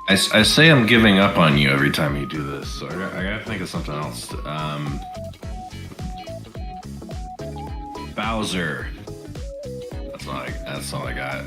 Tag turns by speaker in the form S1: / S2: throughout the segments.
S1: I say I'm giving up on you every time you do this, so I gotta think of something else. Bowser. That's all I got.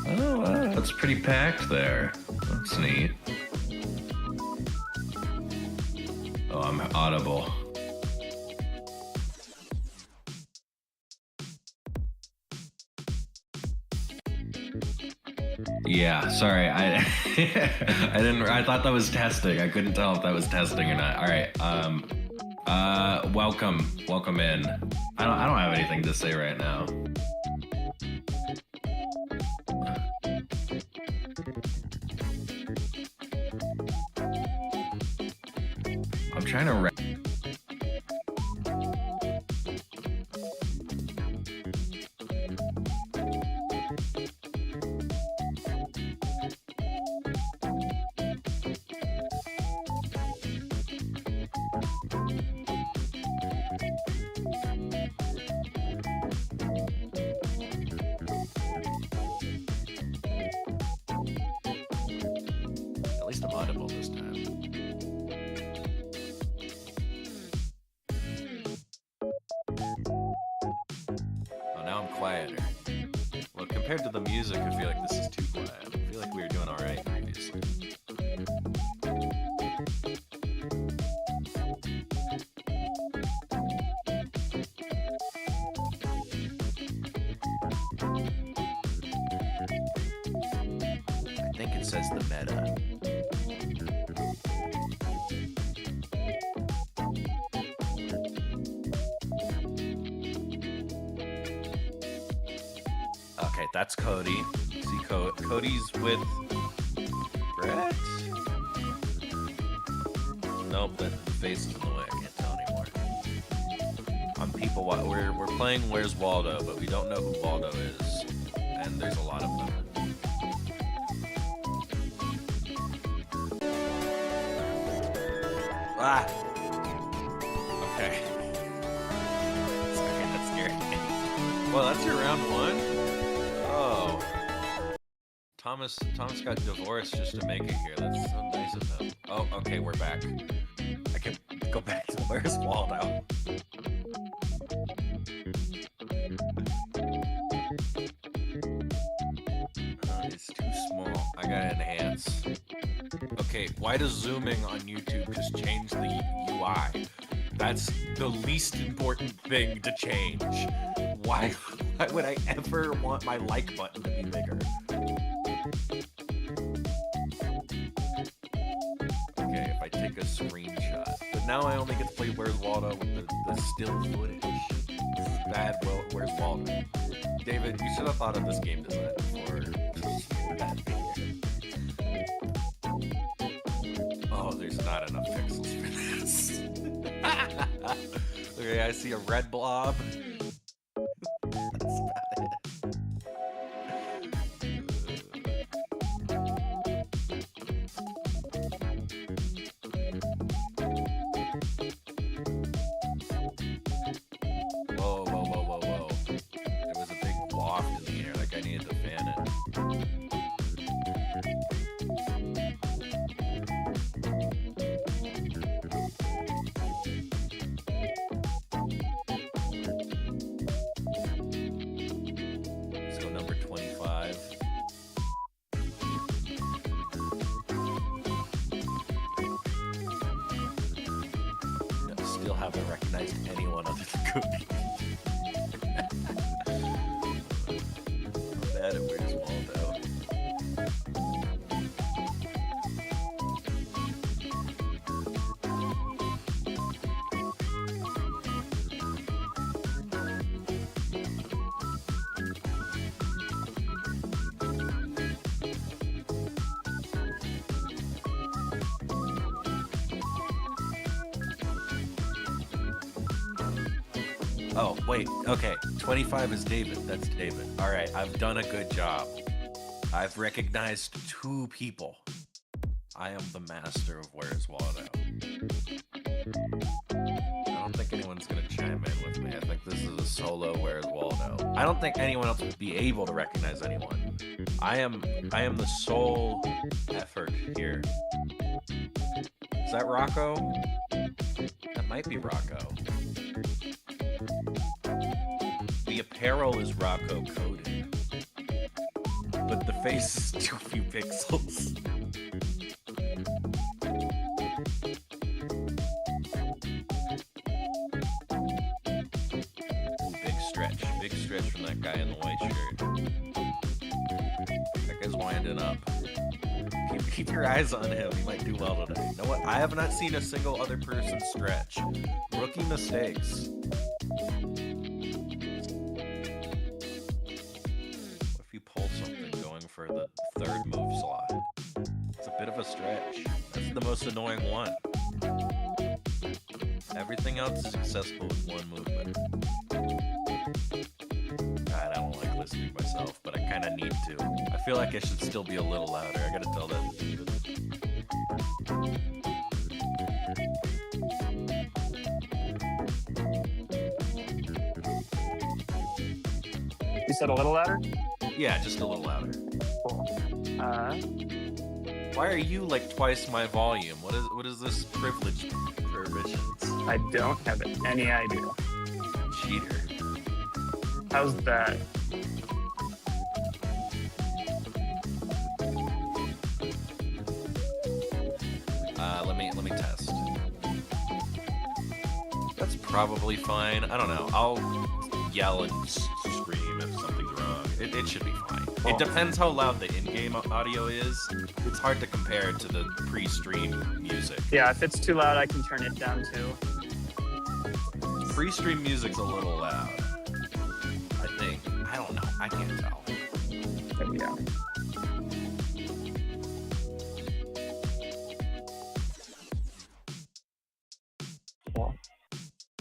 S1: Oh, wow, that's pretty packed there. That's neat. Oh, I'm audible. Yeah, sorry. I I didn't. I thought that was testing. I couldn't tell if that was testing or not. All right. Welcome in. I don't have anything to say right now. I'm trying to. At least I'm audible this time. Oh, now I'm quieter. Well, compared to the music, I feel like this is too quiet. I feel like we were doing all right previously. I think it says the meta. Okay, that's Cody. See, Cody's with Brett? Nope, the face is in the way. I can't tell anymore. On people, we're playing Where's Waldo, but we don't know who Waldo is, and there's a lot of them. Ah. Okay. Sorry, that scared me. Well, that's your round one. Oh. Thomas got divorced just to make it here. That's so nice of him. Oh, okay, we're back. I can go back to Where's Waldo. It's too small. I gotta enhance. Okay, why does zooming on YouTube just change the UI? That's the least important thing to change. Why would I ever want my like button to be bigger? Okay, if I take a screenshot. But now I only get to play Where's Waldo with the still footage. This is bad, Where's Waldo? David, you should have thought of this game design before. Oh, there's not enough pixels for this. Okay, I see a red blob. That's about it. Whoa. There was a big waft in the air, like I needed to fan it. Let's go number 25. No, still haven't recognized anyone other than Cookie. I'm bad at Where's Waldo. Oh, wait. Okay. 25 is David. That's David. All right. I've done a good job. I've recognized 2 people. I am the master of Where's Waldo. I don't think anyone's gonna chime in with me. I think this is a solo Where's Waldo. I don't think anyone else would be able to recognize anyone. I am the sole effort here. Is that Rocco? That might be Rocco. The apparel is Rocco coded, but the face is too few pixels. Big stretch from that guy in the white shirt. That guy's winding up. Keep your eyes on him. He might do well today. You know what? I have not seen a single other person stretch. Rookie mistakes. What if you pull something going for the 3rd move slot? It's a bit of a stretch. That's the most annoying one. Everything else is accessible with 1 movement. God, I don't like listening to myself, but I kind of need to. I feel like I should still be a little louder. I gotta tell that to David.
S2: You said a little louder?
S1: Yeah, just a little louder.
S2: Cool.
S1: Why are you like twice my volume? What is this privilege provisions?
S2: I don't have any idea.
S1: Cheater.
S2: How's that?
S1: Let me test. That's probably fine. I don't know. I'll yell and scream if something's wrong. It should be fine. It depends how loud the in-game audio is. It's hard to compare it to the pre-stream music.
S2: Yeah, if it's too loud, I can turn it down too.
S1: Pre-stream music's a little loud. I think. I don't know. I can't tell.
S2: There we go. Cool.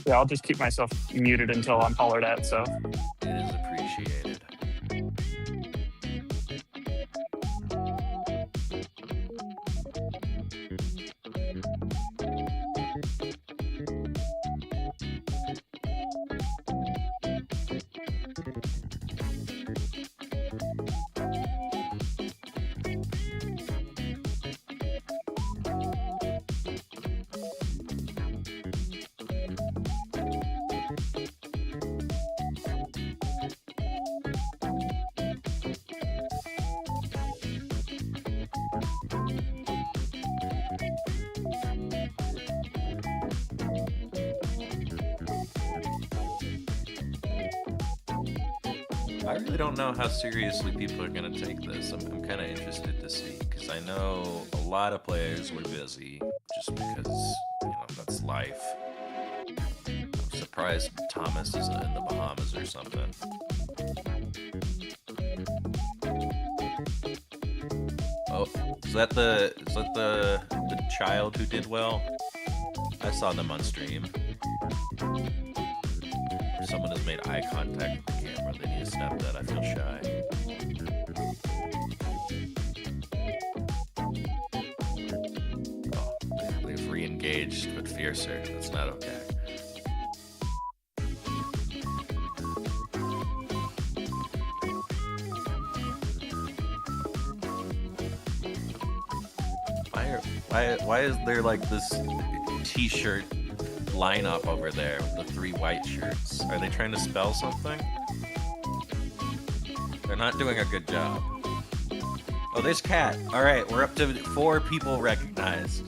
S2: Yeah, I'll just keep myself muted until I'm hollered at, so.
S1: It is appreciated. I really don't know how seriously people are going to take this. I'm kind of interested to see, because I know a lot of players were busy just because, that's life. I'm surprised Thomas isn't in the Bahamas or something. Oh, is that the child who did well? I saw them on stream. Someone has made eye contact with the camera. They need to snap that. I feel shy. Oh, they've re-engaged, but fiercer. That's not okay. Why is there like this t-shirt lineup over there with the 3 white shirts? Are they trying to spell something? They're not doing a good job. Oh, there's Kat. All right, we're up to 4 people recognized.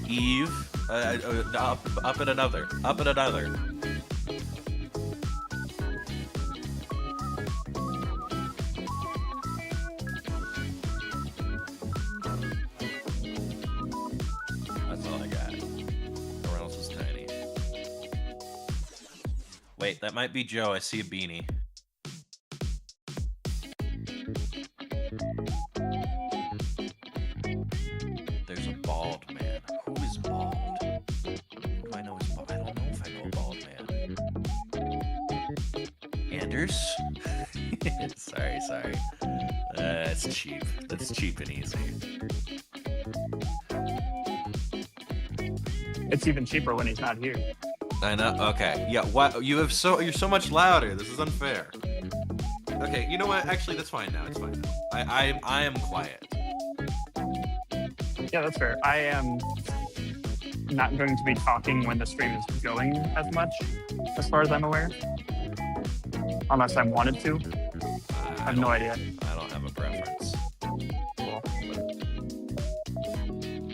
S1: Eve, up and another, up and another. That's all I got. Everyone else is tiny. Wait, that might be Joe. I see a beanie. There's a bald man. Who is bald? Who do I know is bald? I don't know if I know a bald man. Grinders? sorry. That's cheap. That's cheap and easy.
S2: It's even cheaper when he's not here.
S1: I know. Okay. Yeah. What? You're so much louder. This is unfair. Okay. You know what? Actually, that's fine now. It's fine now. I am quiet.
S2: Yeah, that's fair. I am not going to be talking when the stream is going as much, as far as I'm aware. Unless I wanted to. I have no idea.
S1: I don't have a preference.
S2: Cool.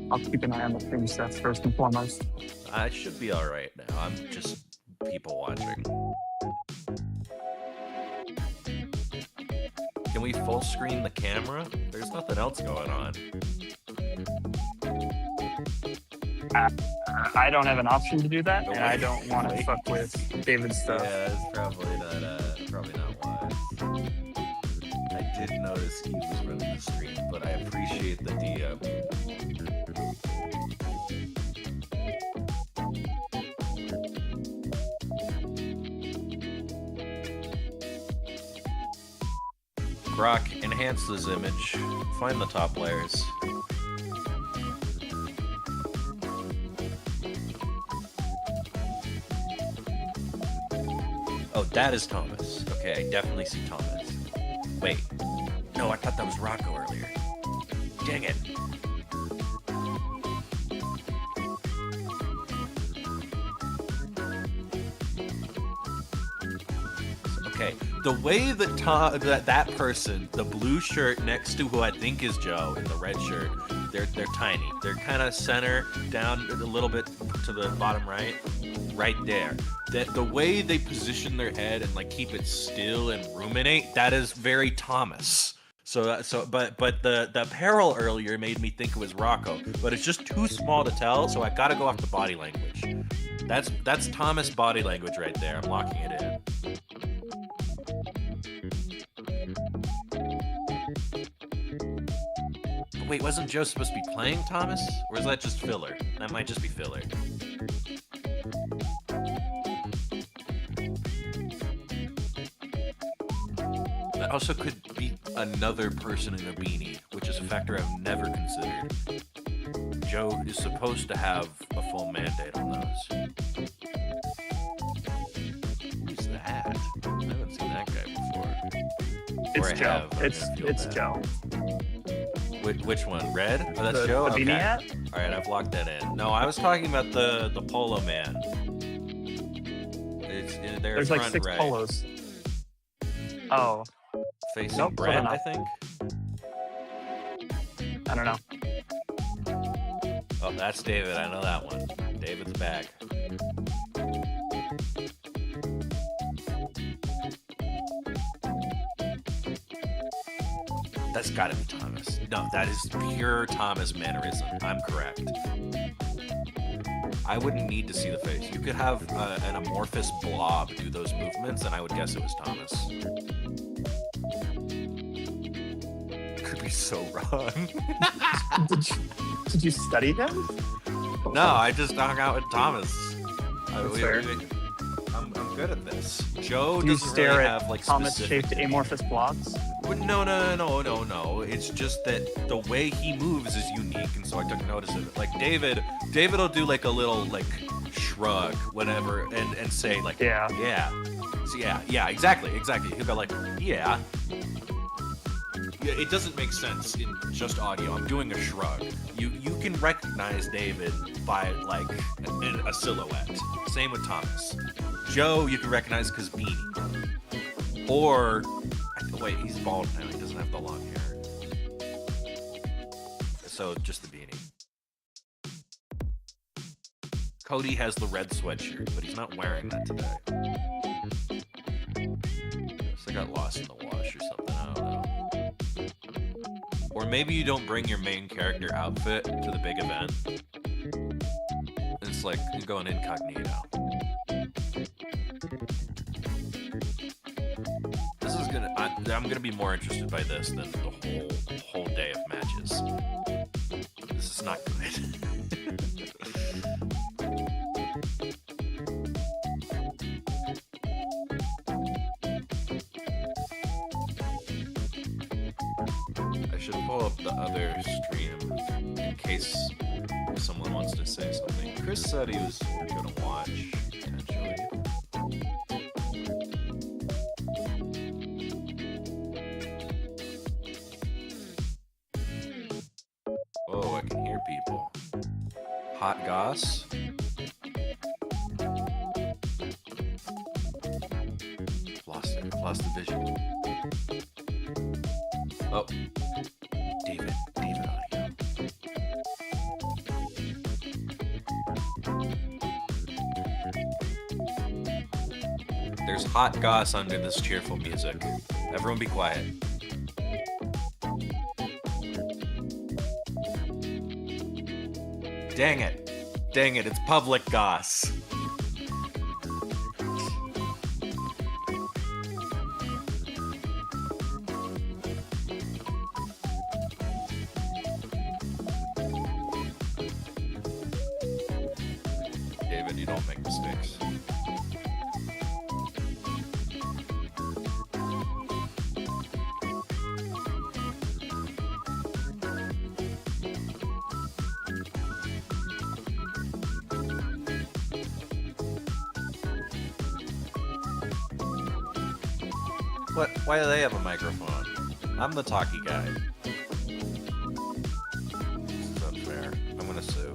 S2: I'll keep an eye on the stream stuff first and foremost.
S1: I should be all right now. I'm just people watching. Can we full screen the camera? There's nothing else going on.
S2: I don't have an option to do that, and I don't want to fuck with David's stuff.
S1: Yeah, that's probably not wise. I did notice he was running the stream, but I appreciate the DM. Grok, enhance this image. Find the top layers. Oh, that is Thomas. Okay, I definitely see Thomas. Wait. No, I thought that was Rocco earlier. Dang it. Okay, the way that that person, the blue shirt next to who I think is Joe in the red shirt, they're tiny. They're kind of center down a little bit to the bottom right there. That the way they position their head and like keep it still and ruminate, that is very Thomas. But the apparel earlier made me think it was Rocco, but it's just too small to tell, so I gotta go off the body language. That's Thomas body language right there. I'm locking it in. Wait, wasn't Joe supposed to be playing Thomas? Or is that just filler? That might just be filler. That also could be another person in a beanie, which is a factor I've never considered. Joe is supposed to have a full mandate on those. Who's that? I haven't seen that guy before.
S2: It's Joe. It's Joe.
S1: Which one? Red? Oh, that's
S2: the,
S1: Joe?
S2: The beanie hat?
S1: All right, I've locked that in. No, I was talking about the polo man.
S2: There's like 6
S1: right.
S2: polos. Oh.
S1: Facing
S2: Nope,
S1: Brett, I think.
S2: I don't know.
S1: Oh, that's David. I know that one. David's back. That's gotta be Thomas. No, that is pure Thomas mannerism. I'm correct. I wouldn't need to see the face. You could have an amorphous blob do those movements, and I would guess it was Thomas. Could be so wrong.
S2: Did you study him?
S1: No, I just hung out with Thomas.
S2: That's fair.
S1: I'm good at this. Joe
S2: Do you
S1: doesn't
S2: stare
S1: really
S2: at
S1: have like
S2: Thomas-shaped
S1: specific...
S2: amorphous blobs?
S1: No. It's just that the way he moves is unique, and so I took notice of it. Like David will do like a little like shrug, whatever, and say like, yeah, so, yeah, exactly. He'll go like, yeah. It doesn't make sense in just audio. I'm doing a shrug. You can recognize David by like a silhouette. Same with Thomas. Joe, you can recognize because beanie. Or wait, he's bald now. He doesn't have the long hair. So just the beanie. Cody has the red sweatshirt, but he's not wearing that today. So I got lost in the wash or something. I don't know. Or maybe you don't bring your main character outfit to the big event. It's like you're going incognito. This is gonna. I'm gonna be more interested by this than the whole day of matches. This is not good. should pull up the other stream in case someone wants to say something. Chris said he was gonna watch, potentially. Oh, I can hear people. Hot goss. Lost the vision. Oh, David audio. There's hot goss under this cheerful music. Everyone be quiet. Dang it, it's public goss. David, you don't make mistakes. What? Why do they have a microphone? I'm the talkie guy. This is unfair. I'm gonna sue.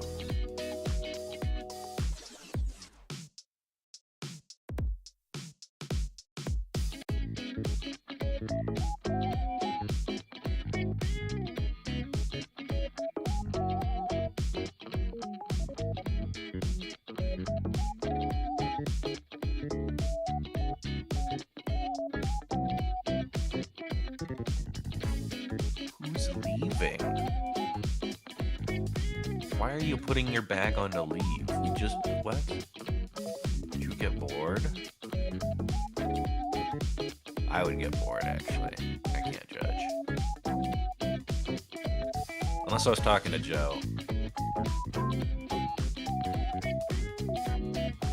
S1: Who's leaving? Why are you putting your bag on to leave? We just... what? Did you get bored? I would get bored, actually. I can't judge. Unless I was talking to Joe.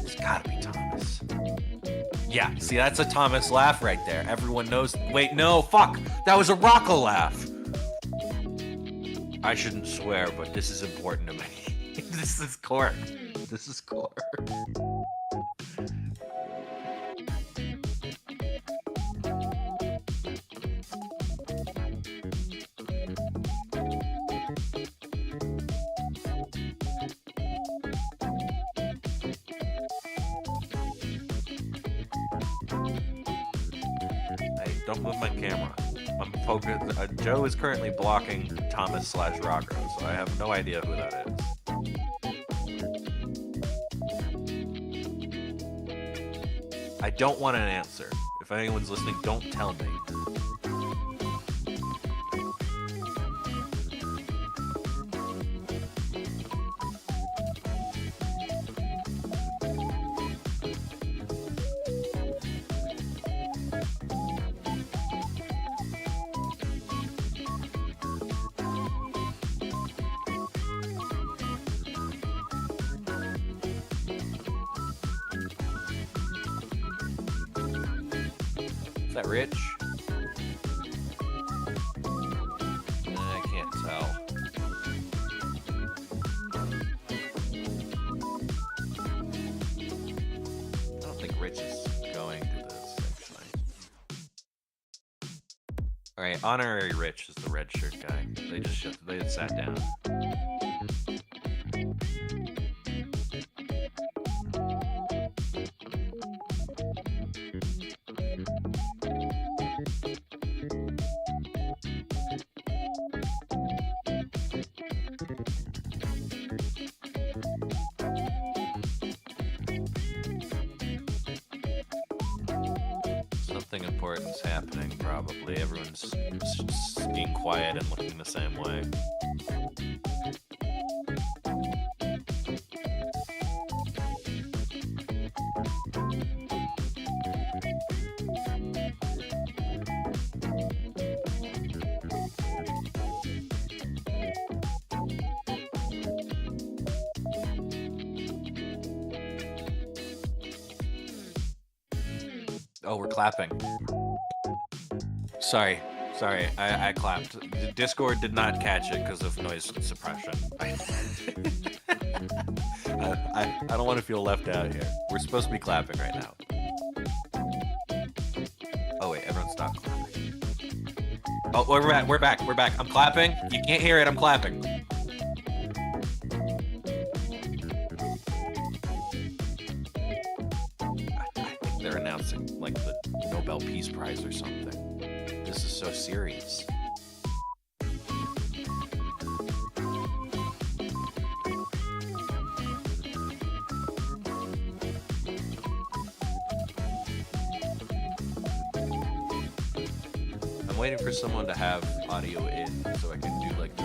S1: It's gotta be Thomas. Yeah, see, that's a Thomas laugh right there. Everyone knows... wait, no, fuck! That was a Rocco laugh! I shouldn't swear, but this is important to me. This is court. This is court. Hey, don't move my camera. I'm focused. Joe is currently blocking Thomas/Rocco, so I have no idea who that is. I don't want an answer. If anyone's listening, don't tell me. Is that Rich? I can't tell. I don't think Rich is going to this, actually. Alright, honorary Rich is the red shirt guy. They just sat down. Something important's happening, probably. Everyone's just being quiet and looking the same way. Oh, we're clapping. Sorry. Sorry, I clapped. Discord did not catch it because of noise suppression. I don't want to feel left out here. We're supposed to be clapping right now. Oh wait, everyone stop clapping. Oh, we're back. We're back. We're back. I'm clapping. You can't hear it. I'm clapping. I think they're announcing like the Nobel Peace Prize or something. This is so serious. I'm waiting for someone to have audio in so I can do like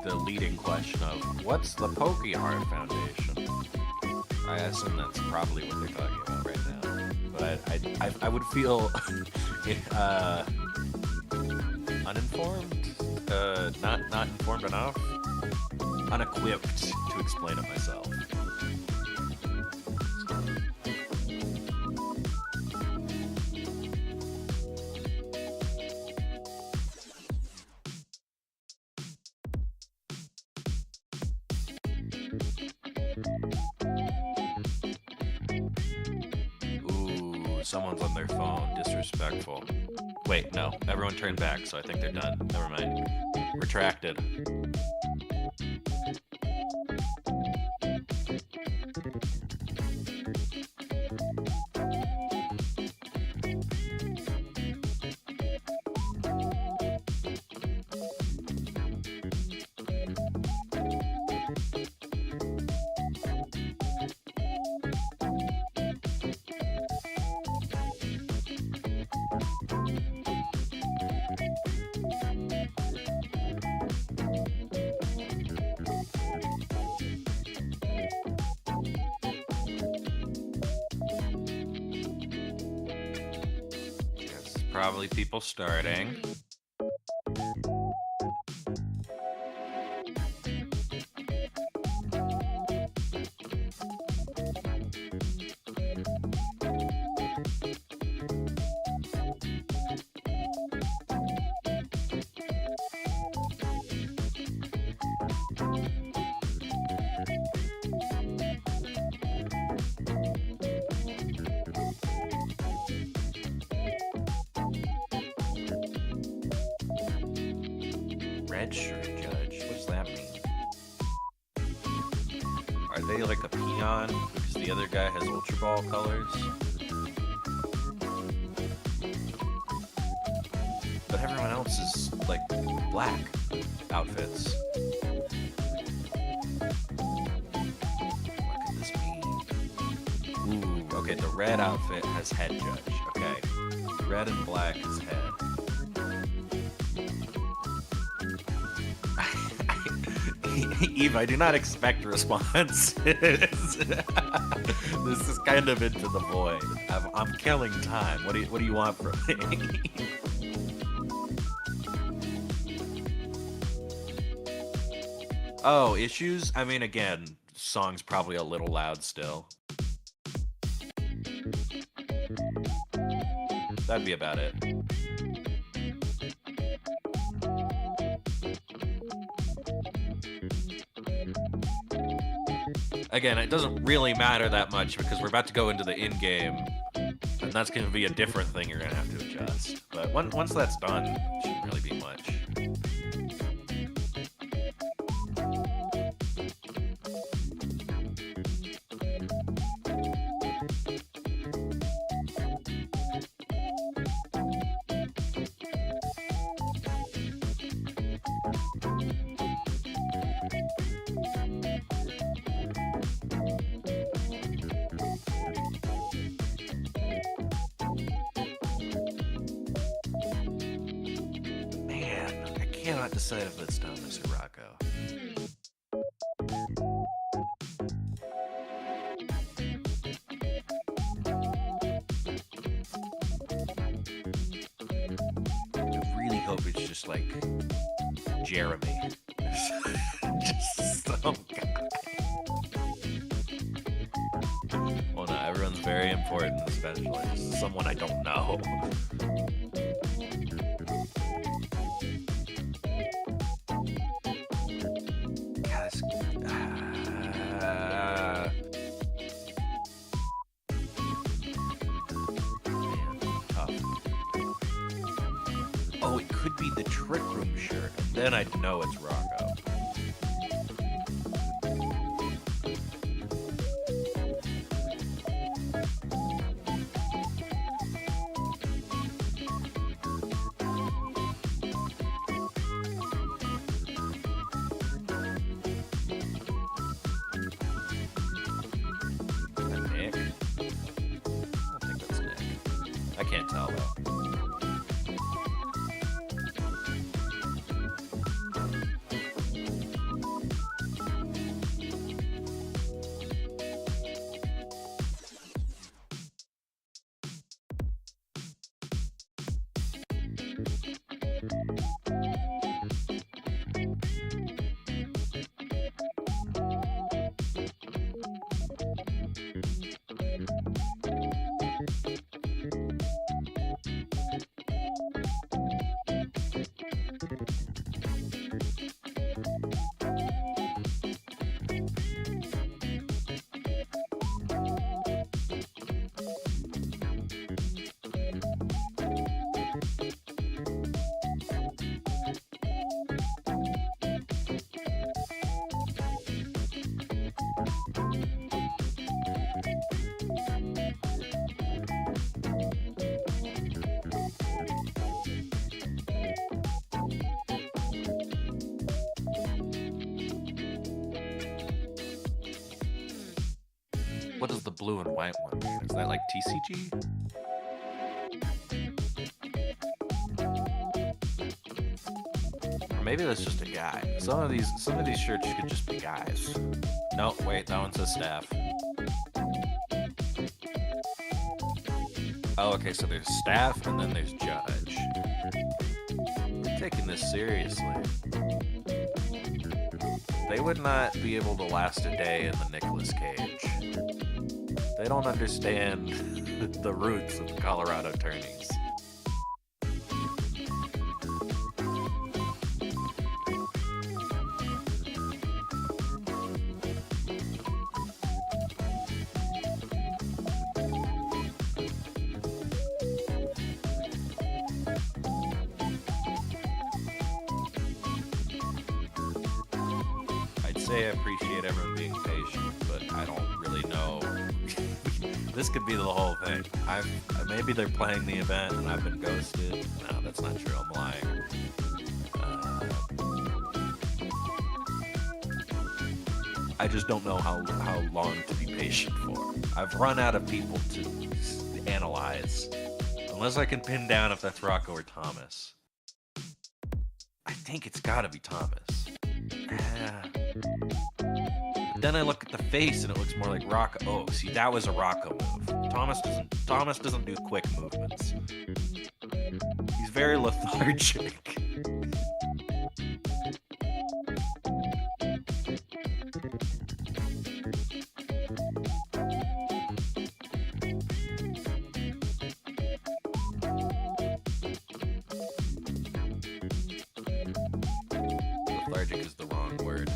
S1: the leading question of what's the Pokey Heart Foundation? I assume that's probably what they're talking about right now. But I would feel uninformed, not informed enough, unequipped to explain it myself. Someone's on their phone. Disrespectful. Wait, no. Everyone turned back, so I think they're done. Never mind. Retracted. Probably people starting. Red shirt judge. What does that mean? Are they like a peon because the other guy has Ultra Ball colors? But everyone else is like black outfits. What could this mean? Ooh, okay, the red outfit has head judge. Okay. Red and black is head. Eve, I do not expect a response. This is kind of into the void. I'm killing time. What do you want from me? Oh, issues? I mean, again, song's probably a little loud still. That'd be about it. Again, it doesn't really matter that much because we're about to go into the in-game, and that's going to be a different thing you're going to have to adjust. But once that's done, it shouldn't really be much. I cannot decide if it's Thomas or Rocco. I really hope it's just like Jeremy. Just some guy. Well, no, everyone's very important, especially someone I don't know. Oh, it could be the Trick Room shirt, and then I'd know it's Rocco. Nick? I don't think that's Nick. I can't tell though. What does the blue and white one mean? Is that like TCG? Or maybe that's just a guy. Some of these shirts could just be guys. No, wait, that one says staff. Oh, okay, so there's staff and then there's judge. They're taking this seriously. They would not be able to last a day in the Nicolas Cage. They don't understand the roots of Colorado tourneys. I'd say I appreciate everyone being patient, but I don't really know. This could be the whole thing. Maybe they're playing the event and I've been ghosted. No, that's not true. I'm lying. I just don't know how long to be patient for. I've run out of people to analyze. Unless I can pin down if that's Rocco or Thomas. I think it's gotta be Thomas. Then I look at the face and it looks more like Rocco. Oh, see, that was a Rocco move. Thomas doesn't do quick movements. He's very lethargic. Lethargic is the wrong word.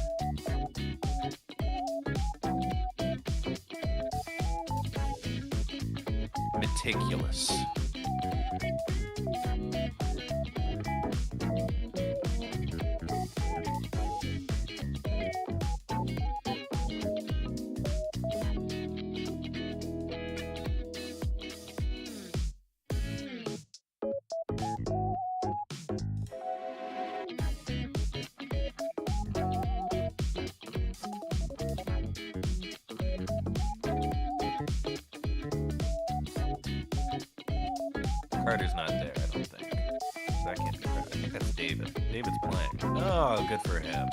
S1: Meticulous. Carter's not there, I don't think. That can't be Carter. I think that's David. David's playing. Oh, good for him.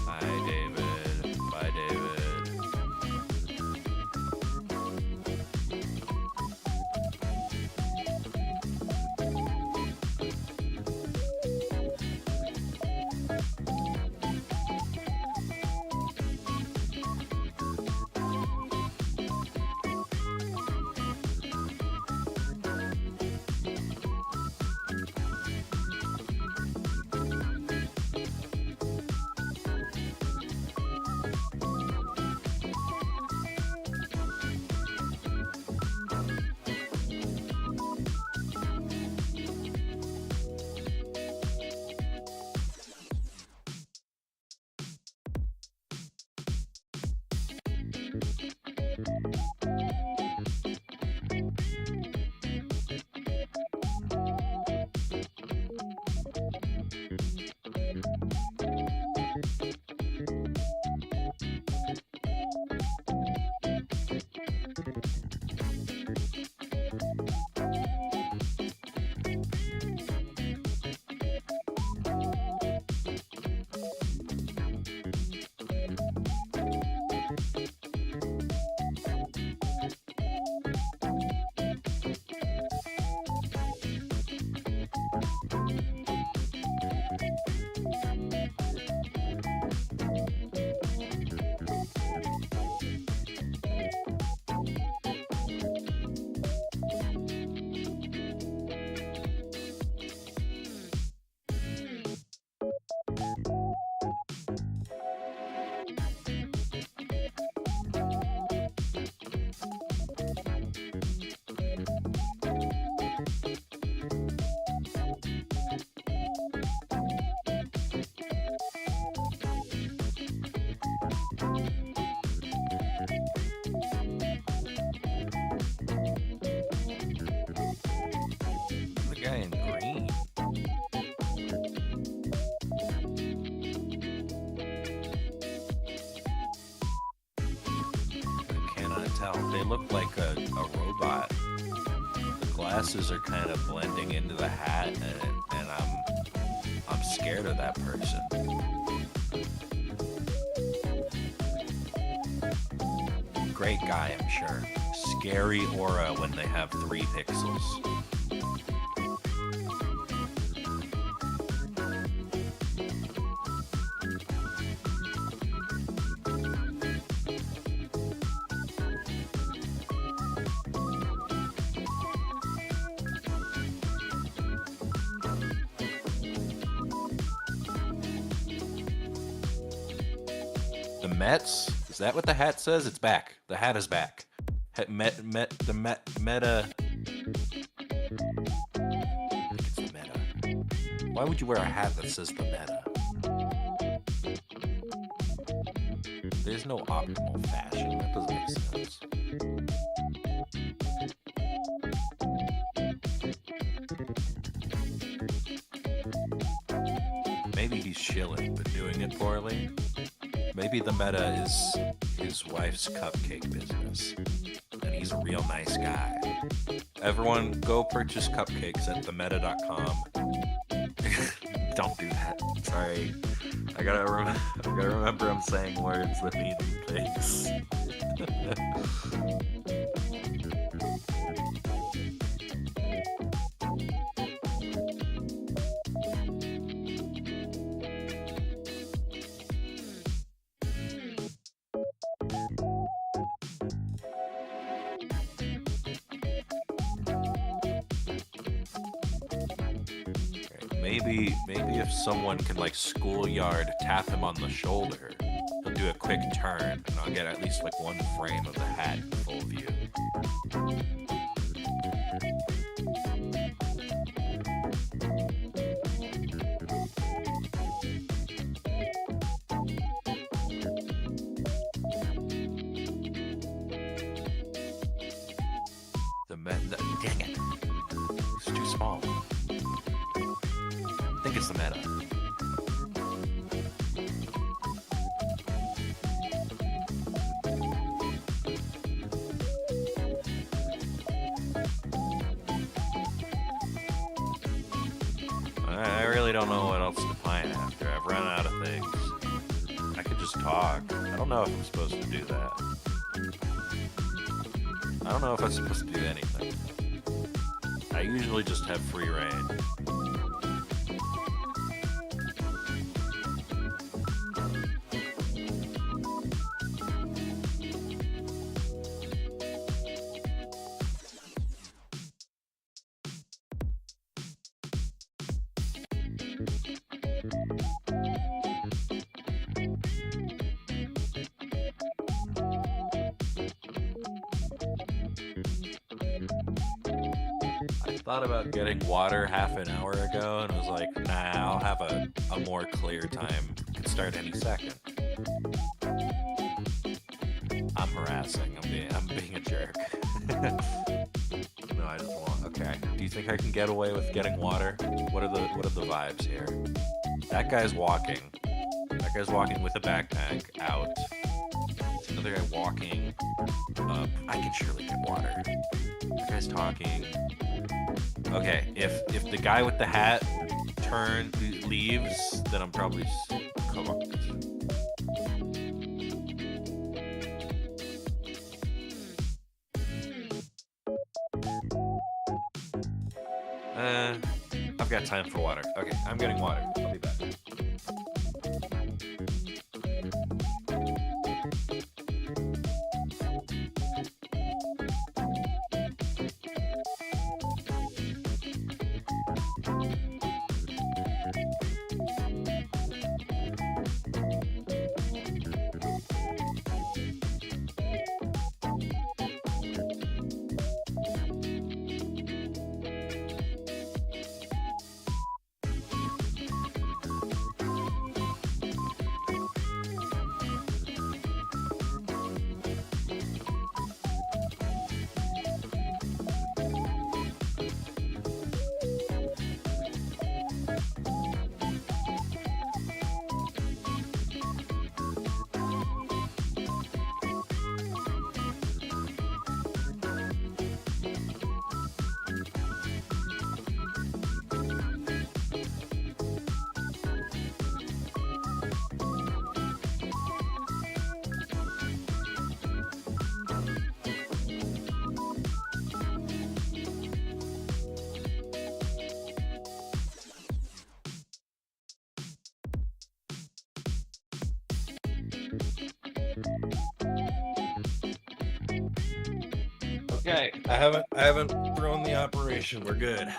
S1: Bye, David. Bye, David. tell. They look like a robot. The glasses are kind of blending into the hat, and I'm scared of that person. Great guy, I'm sure. Scary aura when they have 3 pixels. The Mets? Is that what the hat says? It's back. The hat is back. Meta. I think it's the Meta. Why would you wear a hat that says the Meta? There's no optimal fashion. That doesn't make sense. Maybe he's chilling, but doing it poorly. Maybe the Meta is his wife's cupcake business, and he's a real nice guy. Everyone, go purchase cupcakes at themeta.com. Don't do that. Sorry. I gotta remember I'm saying words that mean things. Maybe if someone can like schoolyard tap him on the shoulder, he'll do a quick turn, and I'll get at least like 1 frame of the hat in full view. Dang it. It's too small. I think it's the Meta. I really don't know what else to find after. I've run out of things. I could just talk. I don't know if I'm supposed to do that. I don't know if I'm supposed to do anything. I usually just have free reign. I thought about getting water half an hour ago, and I was like, nah, I'll have a more clear time. It could start any second. I'm harassing. I'm being a jerk. No, I just want. Okay. Do you think I can get away with getting water? What are the vibes here? That guy's walking. That guy's walking with a backpack out. There's another guy walking up. I can surely get water. That guy's talking. Okay, if the guy with the hat leaves, then I'm probably cooked. I've got time for water. Okay, I'm getting water. I'll be back. Okay, I haven't thrown the operation. We're good.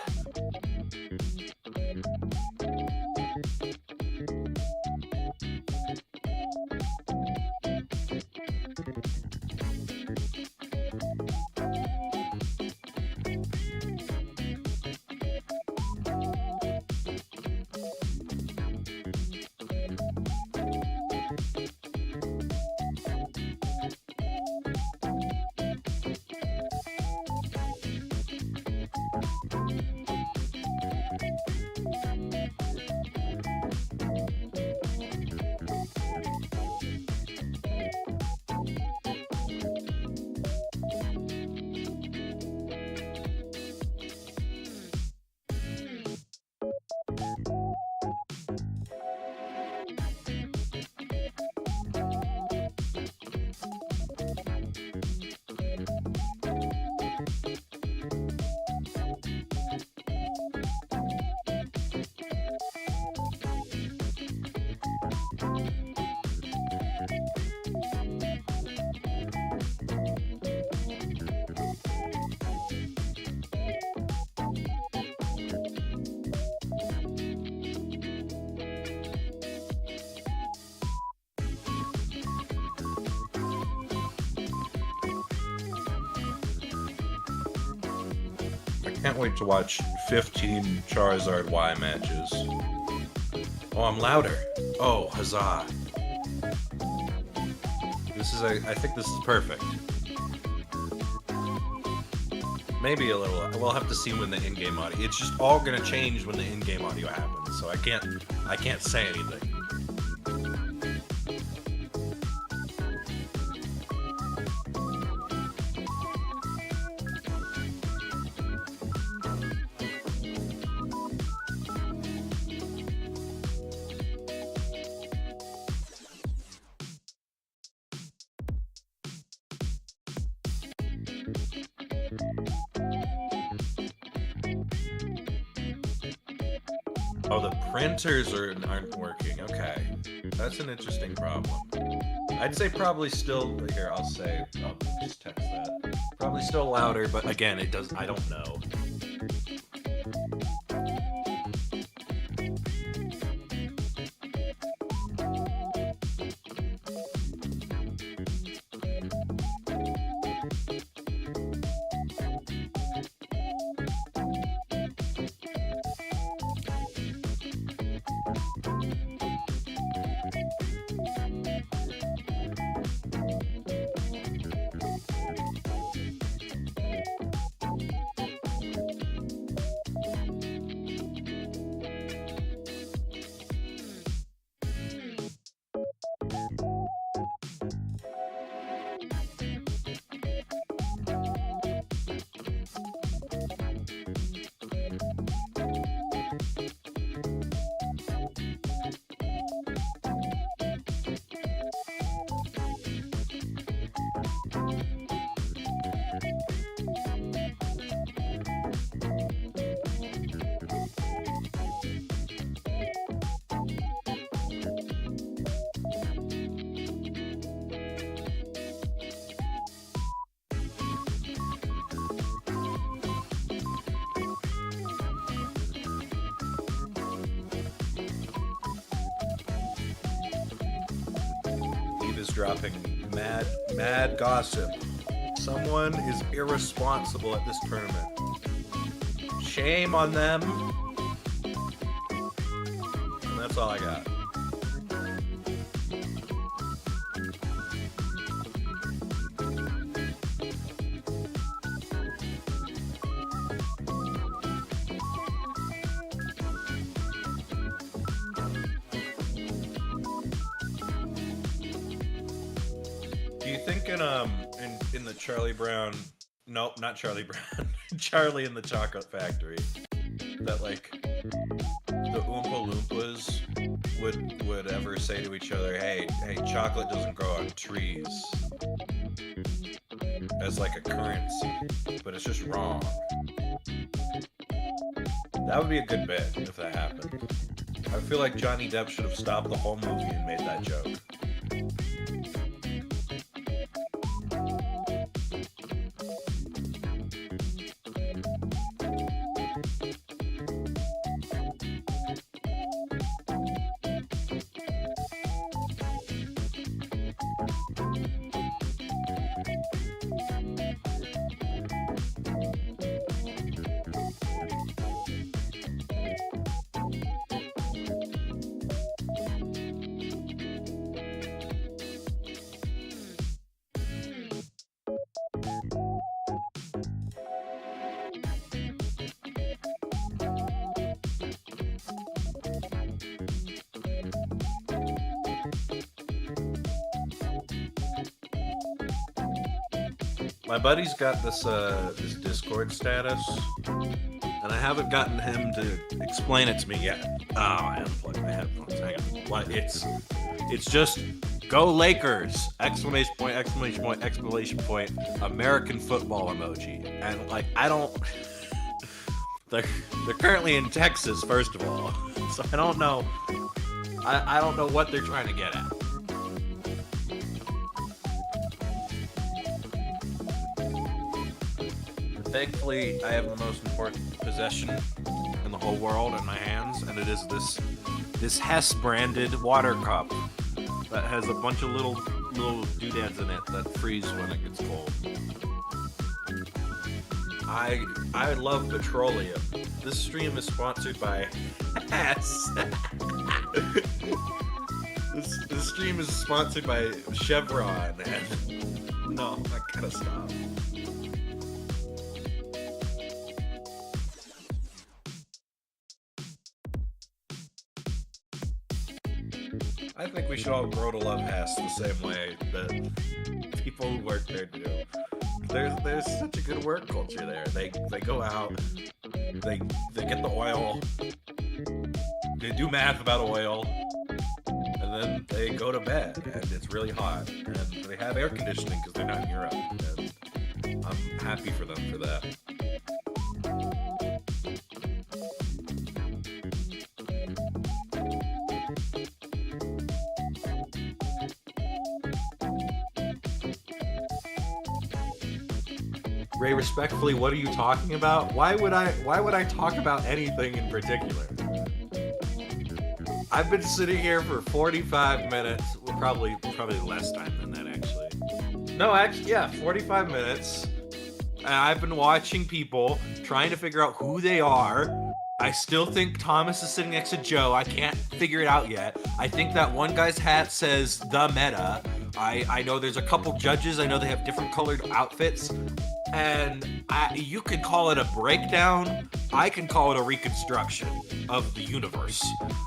S1: Can't wait to watch 15 Charizard Y matches. Oh, I'm louder. Oh, huzzah. I think this is perfect. Maybe a little. We'll have to see when the in-game audio. It's just all gonna change when the in-game audio happens. So I can't say anything. Oh, the printers aren't working. Okay, that's an interesting problem. I'd say probably still here. I'll just text that. Probably still louder, but again, it does. I don't know. Is dropping mad gossip. Someone is irresponsible at this tournament. Shame on them. And that's all I got. Do you think in the Charlie Brown, nope, not Charlie Brown, Charlie in the Chocolate Factory, that like the Oompa Loompas would ever say to each other, hey, chocolate doesn't grow on trees, as like a currency, but it's just wrong. That would be a good bit if that happened. I feel like Johnny Depp should have stopped the whole movie and made that joke.
S3: My buddy's got this this Discord status, and I haven't gotten him to explain it to me yet. Oh, I haven't plugged my headphones. Hang on. What? It's just go Lakers! Exclamation point! Exclamation point! Exclamation point! American football emoji. And like, I don't. They're currently in Texas, first of all, so I don't know. I don't know what they're trying to get at. Thankfully, I have the most important possession in the whole world in my hands, and it is this Hess branded water cup that has a bunch of little doodads in it that freeze when it gets cold. I love petroleum. This stream is sponsored by Hess. This stream is sponsored by Chevron, and no, I gotta stop. I think we should all grow to love Hess the same way that people who work there do. There's such a good work culture there. They go out, they get the oil, they do math about oil, and then they go to bed, and it's really hot, and they have air conditioning because they're not in Europe, and I'm happy for them for that. Ray, respectfully, what are you talking about? Why would I talk about anything in particular? I've been sitting here for 45 minutes. Well, probably less time than that, actually. No, actually, yeah, 45 minutes. And I've been watching people trying to figure out who they are. I still think Thomas is sitting next to Joe. I can't figure it out yet. I think that one guy's hat says the meta. I know there's a couple judges. I know they have different colored outfits. And you could call it a breakdown. I can call it a reconstruction of the universe,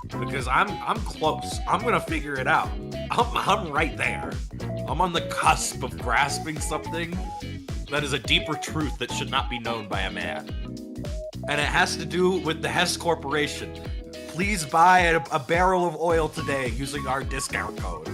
S3: because I'm close. I'm gonna figure it out. I'm right there. I'm on the cusp of grasping something that is a deeper truth that should not be known by a man, and it has to do with the Hess Corporation. Please buy a barrel of oil today using our discount code.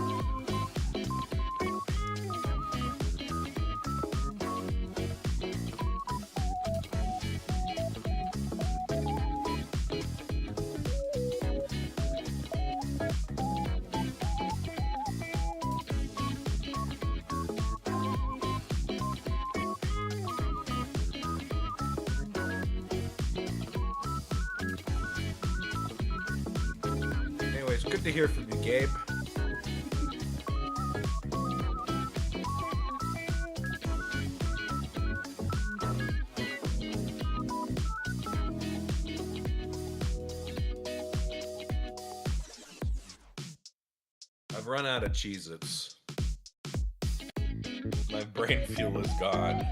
S3: Good to hear from you, Gabe. I've run out of Cheez-Its. My brain fuel is gone.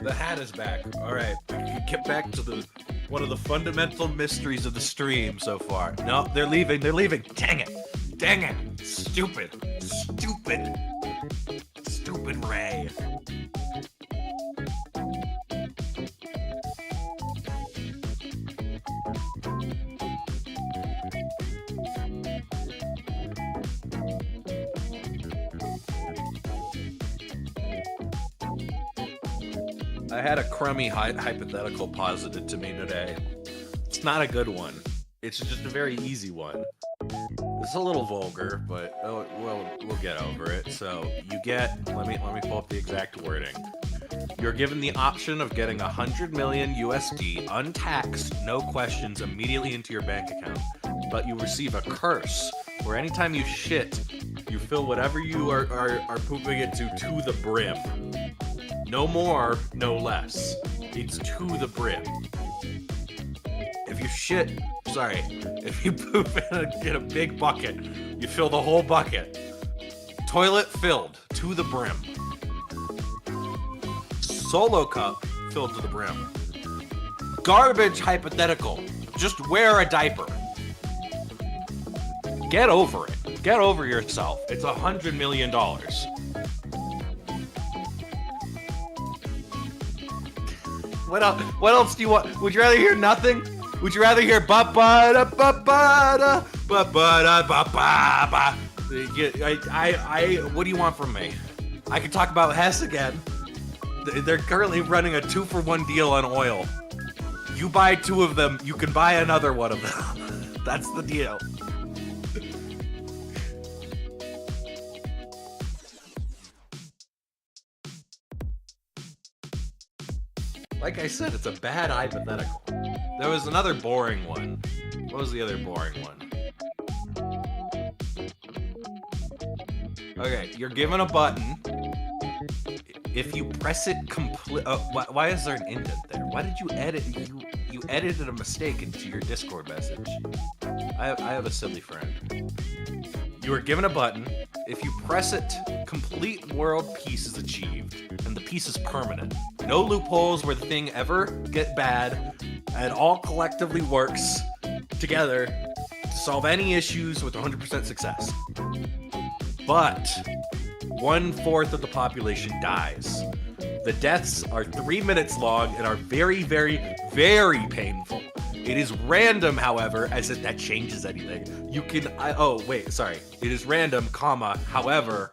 S3: The hat is back. All right, we can get back to one of the fundamental mysteries of the stream so far. No, they're leaving. They're leaving. Dang it! Dang it! Stupid! Stupid! Stupid Ray. I had a crummy hypothetical posited to me today. It's not a good one. It's just a very easy one. It's a little vulgar, but we'll get over it. So you get, let me pull up the exact wording. You're given the option of getting 100 million USD untaxed, no questions, immediately into your bank account. But you receive a curse where anytime you shit, you fill whatever you are pooping into to the brim. No more, no less. It's to the brim. If you poop in a big bucket, you fill the whole bucket. Toilet filled to the brim. Solo cup filled to the brim. Garbage hypothetical. Just wear a diaper. Get over it. Get over yourself. It's $100 million. What else? What else do you want? Would you rather hear nothing? Would you rather hear ba ba da ba ba da ba ba da ba ba ba? What do you want from me? I could talk about Hess again. They're currently running a 2-for-1 deal on oil. You buy 2 of them, you can buy another one of them. That's the deal. Like I said, it's a bad hypothetical. There was another boring one. What was the other boring one? Okay, you're given a button. If you press it why is there an indent there? Why did you edit? You edited a mistake into your Discord message. I have a silly friend. You are given a button. If you press it, complete world peace is achieved, and the peace is permanent. No loopholes where the thing ever get bad, and all collectively works together to solve any issues with 100% success. But 1/4 of the population dies. The deaths are 3 minutes long and are very, very, very painful. It is random, however, as if that changes anything. You can, it is random, however,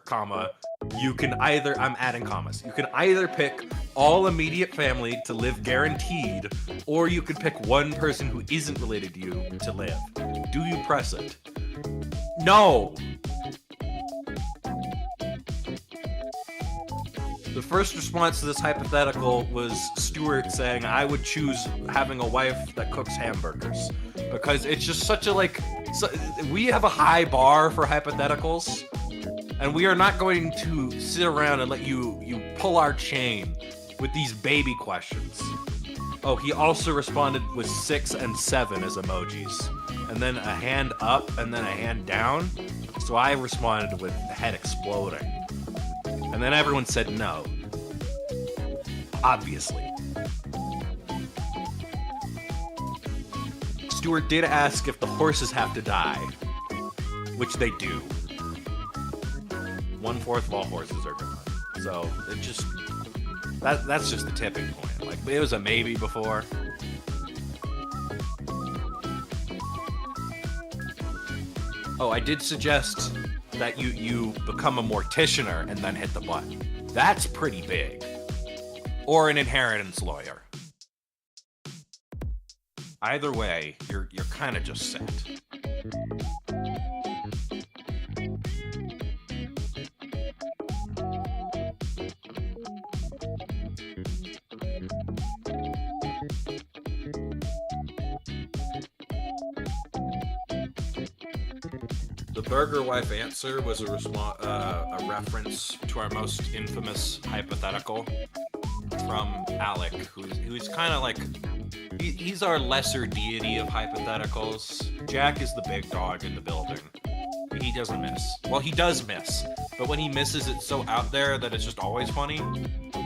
S3: you can either, I'm adding commas, you can either pick all immediate family to live guaranteed, or you could pick one person who isn't related to you to live. Do you press it? No! The first response to this hypothetical was Stuart saying, I would choose having a wife that cooks hamburgers. Because it's just such a, we have a high bar for hypotheticals, and we are not going to sit around and let you pull our chain with these baby questions. Oh, he also responded with 6 and 7 as emojis, and then a hand up and then a hand down. So I responded with the head exploding. And then everyone said no. Obviously. Stuart did ask if the horses have to die, which they do. 1/4 of all horses are gone. So it just that's just the tipping point. Like, it was a maybe before. Oh, I did suggest that you become a morticianer and then hit the button. That's pretty big. Or an inheritance lawyer. Either way, you're kind of just set. The Burger Wife answer was a reference to our most infamous hypothetical from Alec, who's kind of like, he's our lesser deity of hypotheticals. Jack is the big dog in the building. He doesn't miss. Well, he does miss, but when he misses, it's so out there that it's just always funny.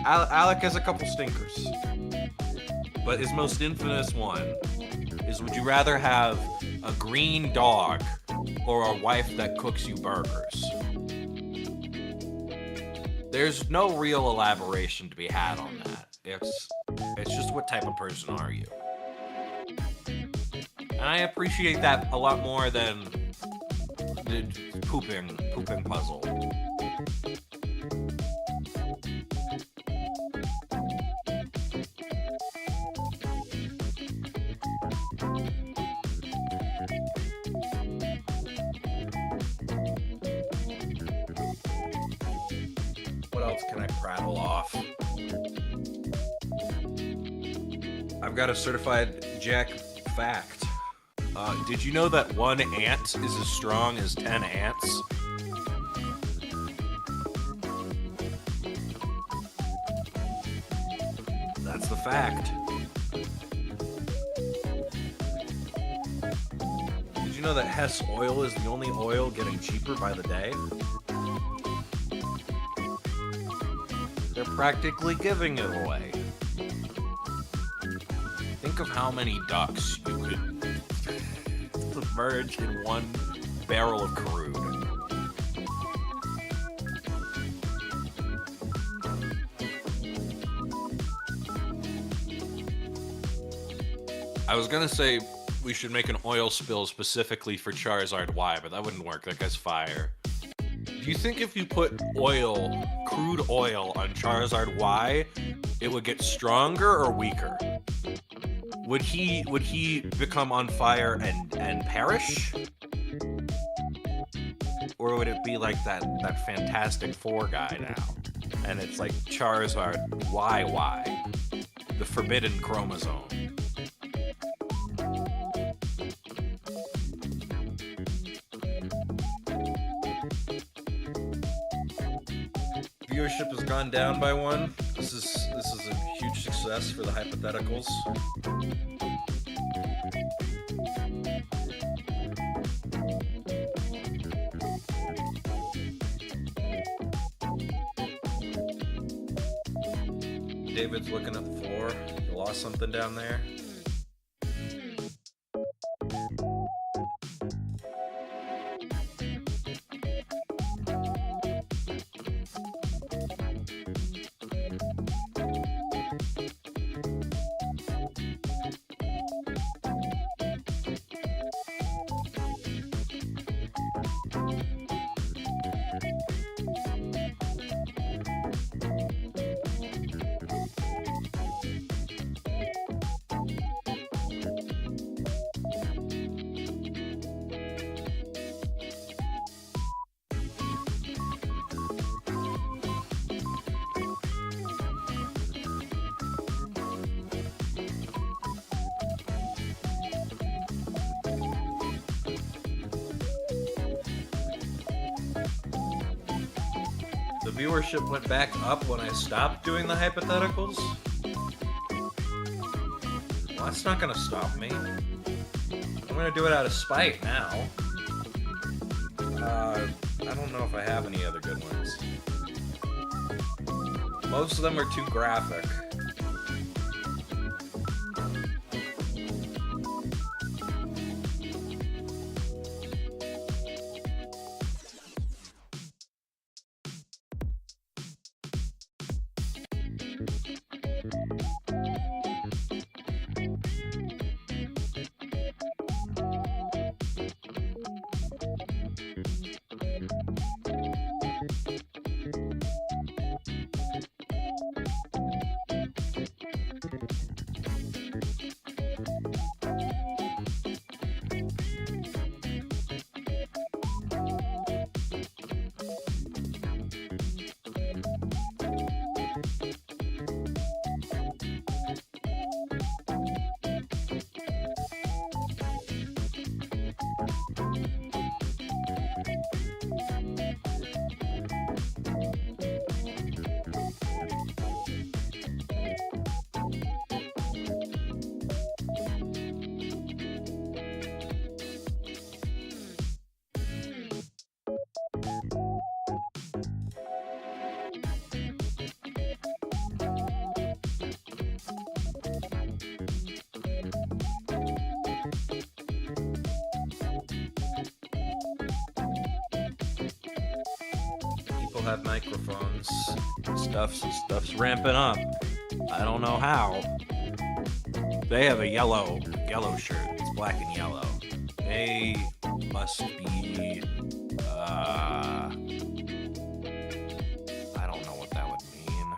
S3: Alec has a couple stinkers, but his most infamous one is, would you rather have a green dog or a wife that cooks you burgers? There's no real elaboration to be had on that. It's just, what type of person are you? And I appreciate that a lot more than the pooping puzzle. What else can I prattle off? I've got a certified Jack fact. Did you know that 1 ant is as strong as 10 ants? That's the fact. Did you know that Hess oil is the only oil getting cheaper by the day? They're practically giving it away.
S1: Think of how many ducks you could submerge in one barrel of crude. I was gonna say we should make an oil spill specifically for Charizard Y, but that wouldn't work. That guy's fire. Do you think if you put oil, crude oil, on Charizard Y, it would get stronger or weaker? Would he become on fire and perish? Or would it be like that Fantastic Four guy now? And it's like Charizard YY, the forbidden chromosome.
S3: Viewership has gone down by 1. This is a huge success for the hypotheticals. David's looking at the floor. You lost something down there? The viewership went back up when I stopped doing the hypotheticals? Well, that's not gonna stop me. I'm gonna do it out of spite now. I don't know if I have any other good ones. Most of them are too graphic. Have microphones. Stuff's ramping up. I don't know how. They have a yellow shirt. It's black and yellow. They must be I don't know what that would mean.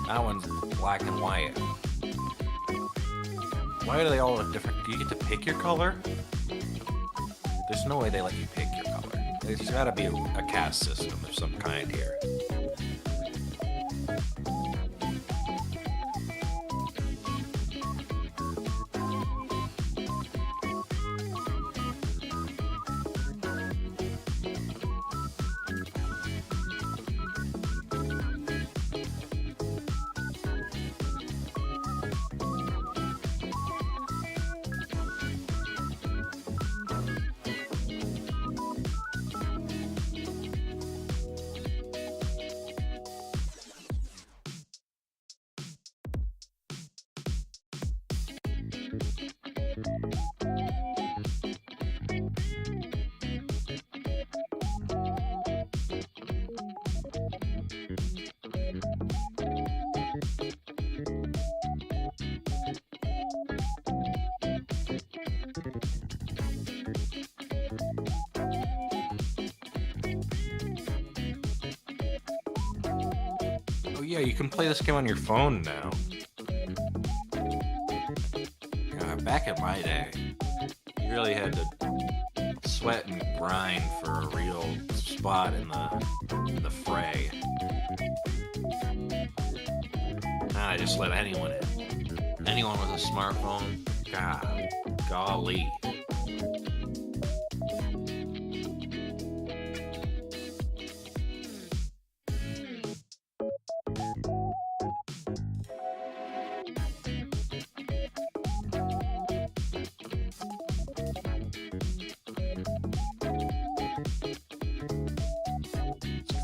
S3: That one's black and white. Why do they all look different? Do you get to pick your color? There's no way they let you pick your color. There's gotta be a caste system of some kind here. Yeah, you can play this game on your phone now. Back in my day, you really had to sweat and grind for a real spot in the fray. Now I just let anyone in. Anyone with a smartphone, golly.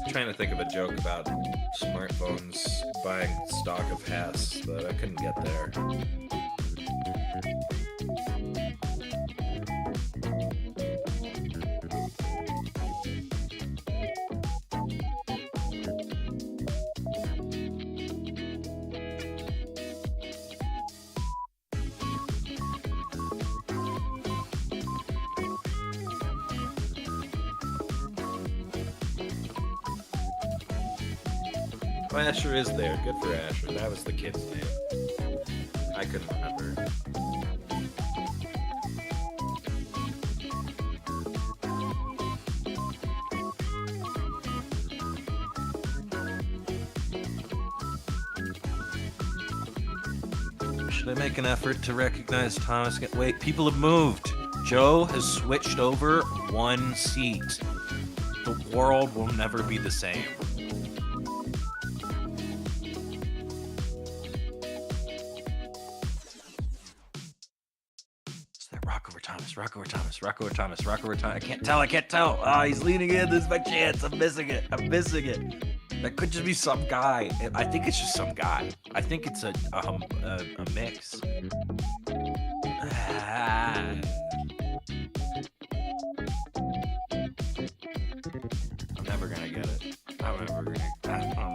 S3: Trying to think of a joke about smartphones buying stock of hats, but I couldn't get there. Oh, Asher is there. Good for Asher. That was the kid's name. I couldn't remember. Should I make an effort to recognize Thomas? Wait, people have moved. Joe has switched over one seat. The world will never be the same. Rock over Thomas. I can't tell. Ah, he's leaning in. This is my chance. I'm missing it. That could just be some guy. I think it's just some guy. I think it's a mix. I'm never gonna get it. I'm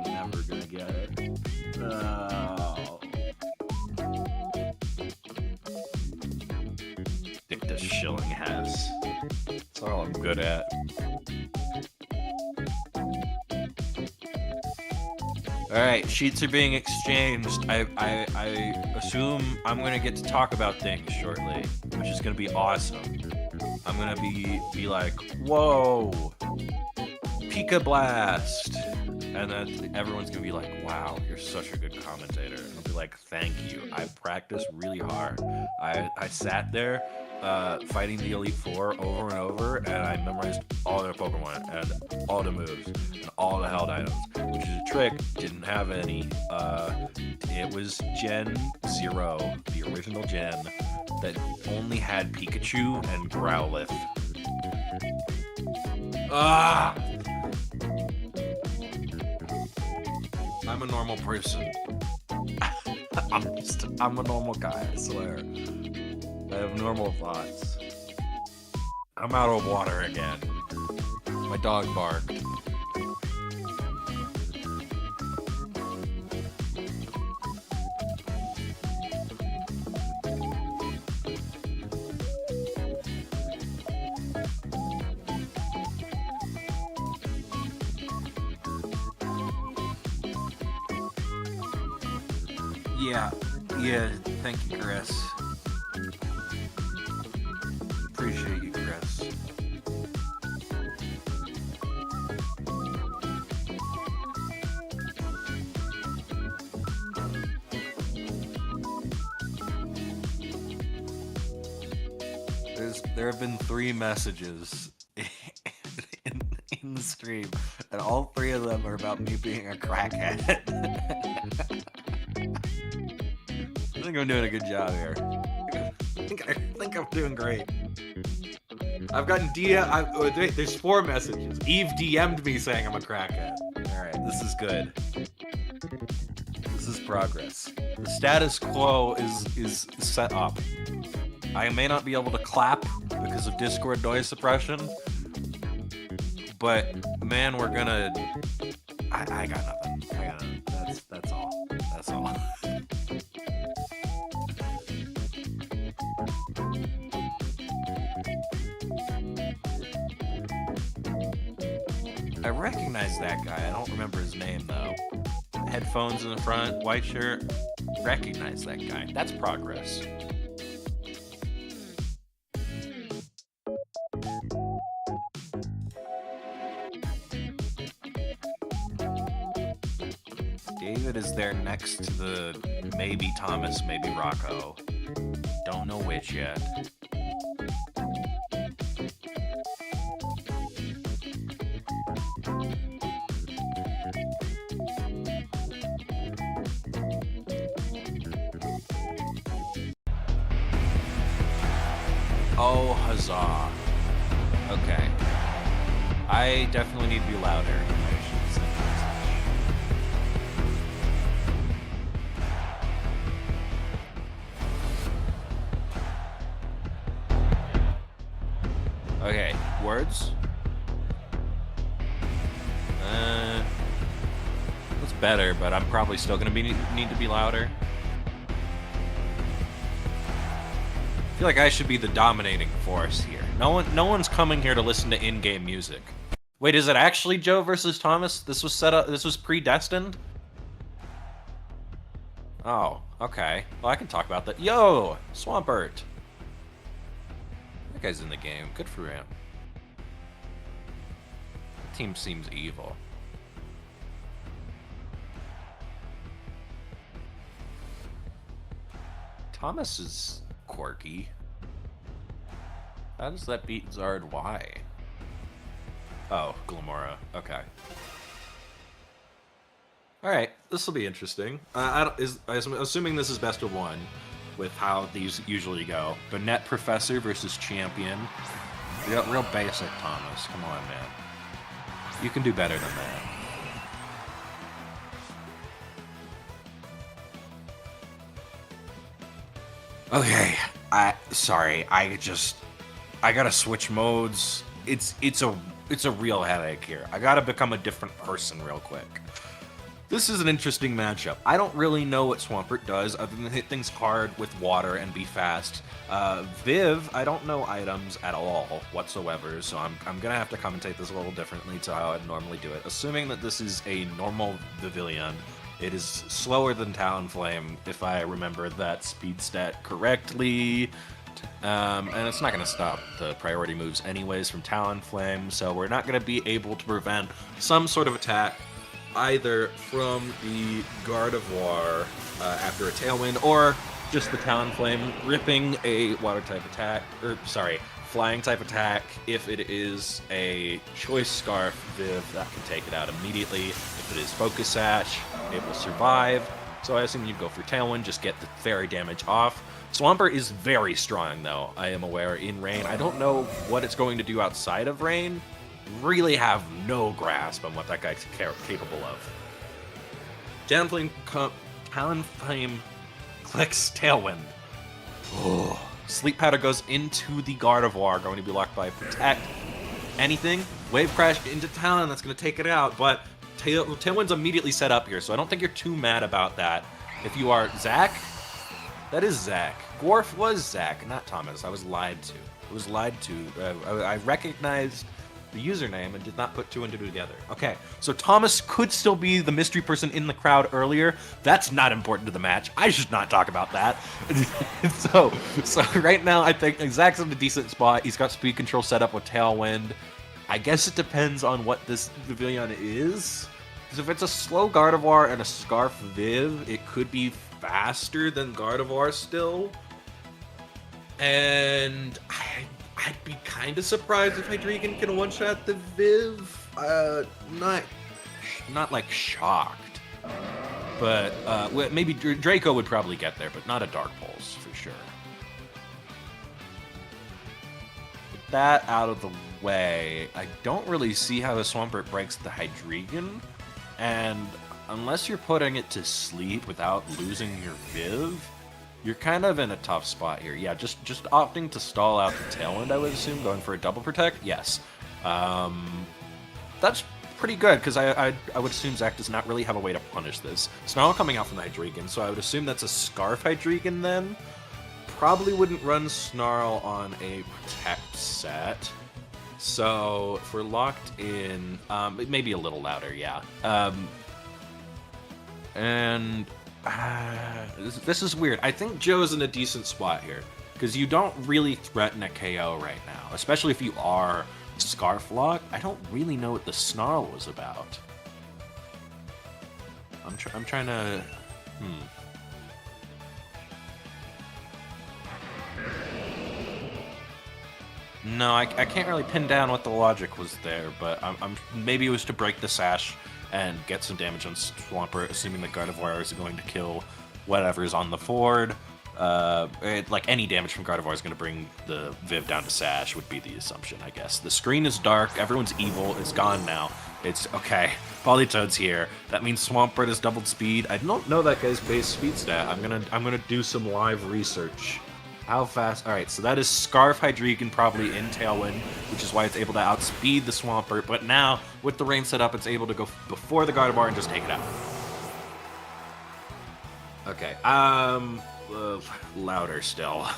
S3: never gonna get it. Oh. Dicta Schilling has. That's all I'm good at. Alright, sheets are being exchanged. I assume I'm gonna get to talk about things shortly, which is gonna be awesome. I'm gonna be like, whoa, Pika Blast! And then everyone's gonna be like, wow, you're such a good commentator. And I'll be like, thank you. I practiced really hard. I sat there fighting the Elite Four over and over, and I memorized all their Pokemon and all the moves and all the held items, which is a trick. Didn't have any. It was Gen 0, the original Gen, that only had Pikachu and Growlithe. Ah! I'm a normal person. I'm a normal guy, I swear. I have normal thoughts. I'm out of water again. My dog barked. Yeah, thank you, Chris. Appreciate you, Chris. There have been 3 messages in the stream, and all 3 of them are about me being a crackhead. I think I'm doing a good job here. I think I'm doing great. I've gotten wait, there's 4 messages. Eve DM'd me saying I'm a crackhead. Alright, this is good. This is progress. The status quo is set up. I may not be able to clap because of Discord noise suppression, but man, we're gonna... I got nothing. That's all. That's all. I recognize that guy. I don't remember his name, though.
S1: headphones in the front, white shirt. Recognize that guy. That's progress. David is there next to the maybe Thomas, maybe Rocco. Don't know which yet. Oh, huzzah. Okay. I definitely need to be louder. Okay, words? That's better, but I'm probably still gonna need to be louder. I feel like I should be the dominating force here. No one's coming here to listen to in-game music. Wait, is it actually Joe versus Thomas? This was set up, this was predestined? Oh, okay. Well, I can talk about that. Yo, Swampert. That guy's in the game. Good for him. The team seems evil. Thomas is quirky. How does that beat Zard? Why? Oh, Glamora. Okay. Alright, this will be interesting. I'm assuming this is best of one with how these usually go. Burnett Professor versus Champion. Real basic, Thomas. Come on, man. You can do better than that. Okay, sorry. I gotta switch modes. It's a real headache here. I gotta become a different person real quick. This is an interesting matchup. I don't really know what Swampert does other than hit things hard with water and be fast. Viv, I don't know items at all whatsoever, so I'm gonna have to commentate this a little differently to how I'd normally do it. Assuming that this is a normal Vivillon, it is slower than Talonflame, if I remember that speed stat correctly. And it's not going to stop the priority moves anyways from Talonflame, so we're not going to be able to prevent some sort of attack either from the Gardevoir after a Tailwind, or just the Talonflame ripping a water-type attack, or sorry, flying-type attack. If it is a Choice Scarf Viv, that can take it out immediately. If it is Focus Sash, it will survive. So I assume you'd go for Tailwind, just get the fairy damage off. Swampert is very strong, though, I am aware, in Rain. I don't know what it's going to do outside of Rain. Really have no grasp on what that guy's capable of. Talonflame clicks Tailwind. Oh. Sleep Powder goes into the Gardevoir, going to be locked by Protect. Anything? Wave Crash into Talon, that's going to take it out, but Tailwind's immediately set up here, so I don't think you're too mad about that. If you are Zach, that is Zach. Gorf was Zach, not Thomas. I was lied to. I was lied to. I recognized the username and did not put two and two together. Okay, so Thomas could still be the mystery person in the crowd earlier. That's not important to the match. I should not talk about that. so right now, I think Zach's in a decent spot. He's got speed control set up with Tailwind. I guess it depends on what this Vivillon is. Because if it's a slow Gardevoir and a Scarf Viv, it could be faster than Gardevoir still. And I'd be kind of surprised if Hydreigon can one-shot the Viv. Not like shocked. But maybe Draco would probably get there, but not a Dark Pulse for sure. With that out of the way, I don't really see how the Swampert breaks the Hydreigon. And unless you're putting it to sleep without losing your Viv, you're kind of in a tough spot here. Yeah, just opting to stall out the Tailwind, I would assume, going for a double protect. Yes, that's pretty good because I would assume Zach does not really have a way to punish this. Snarl coming out from the Hydreigon, so I would assume that's a Scarf Hydreigon then. Probably wouldn't run Snarl on a protect set. So if we're locked in, it may be a little louder, yeah.
S3: And this is weird. I think Joe's in a decent spot here because you don't really threaten a KO right now, especially if you are Scarf Lock. I don't really know what the Snarl was about. I'm trying to. No, I can't really pin down what the logic was there, but maybe it was to break the sash and get some damage on Swampert, assuming that Gardevoir is going to kill whatever's on the Ford. Like any damage from Gardevoir is going to bring the Viv down to sash would be the assumption, I guess. The screen is dark, everyone's evil, it's gone now. It's okay. Politoed's here. That means Swampert has doubled speed. I don't know that guy's base speed stat. I'm gonna do some live research. How fast? All right, so that is Scarf Hydreigon probably in Tailwind, which is why it's able to outspeed the Swampert. But now, with the rain set up, it's able to go before the Gardevoir and just take it out. Okay, louder still.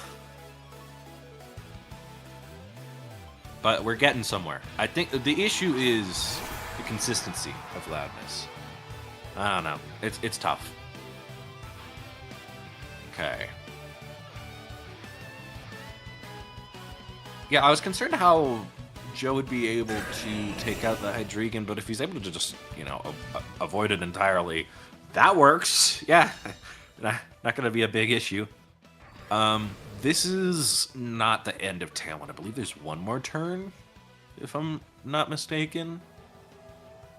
S3: But we're getting somewhere. I think the issue is the consistency of loudness. I don't know. It's tough. Okay. Yeah, I was concerned how Joe would be able to take out the Hydreigon, but if he's able to just, avoid it entirely, that works. Yeah, not going to be a big issue. This is not the end of Tailwind. I believe there's one more turn, if I'm not mistaken,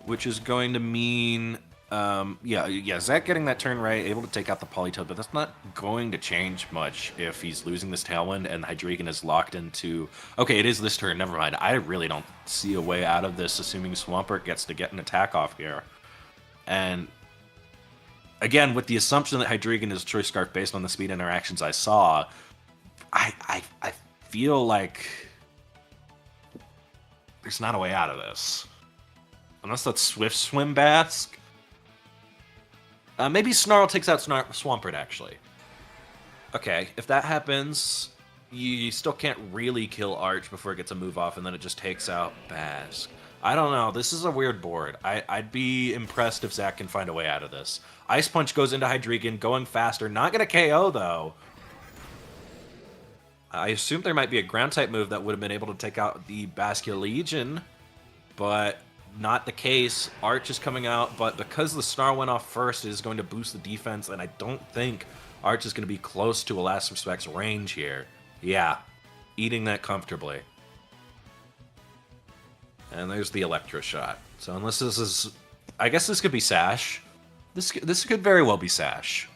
S3: which is going to mean... Zach getting that turn right, able to take out the Politoed, but that's not going to change much if he's losing this Tailwind and Hydreigon is locked into... Okay, it is this turn, never mind. I really don't see a way out of this, assuming Swampert gets to get an attack off here. And again, with the assumption that Hydreigon is Choice Scarf based on the speed interactions I saw, I feel like there's not a way out of this. Unless that's Swift Swim Bask. Maybe Snarl takes out Swampert, actually. Okay, if that happens, you still can't really kill Arch before it gets a move off, and then it just takes out Bask. I don't know. This is a weird board. I'd be impressed if Zach can find a way out of this. Ice Punch goes into Hydreigon, going faster. Not going to KO, though. I assume there might be a Ground-type move that would have been able to take out the Basculegion, but... not the case. Arch is coming out, but because the Snarl went off first, it is going to boost the defense, and I don't think Arch is going to be close to a Last Respect's range here. Yeah, eating that comfortably. And there's the Electro Shot. So unless this is... I guess this could be Sash. This could very well be Sash.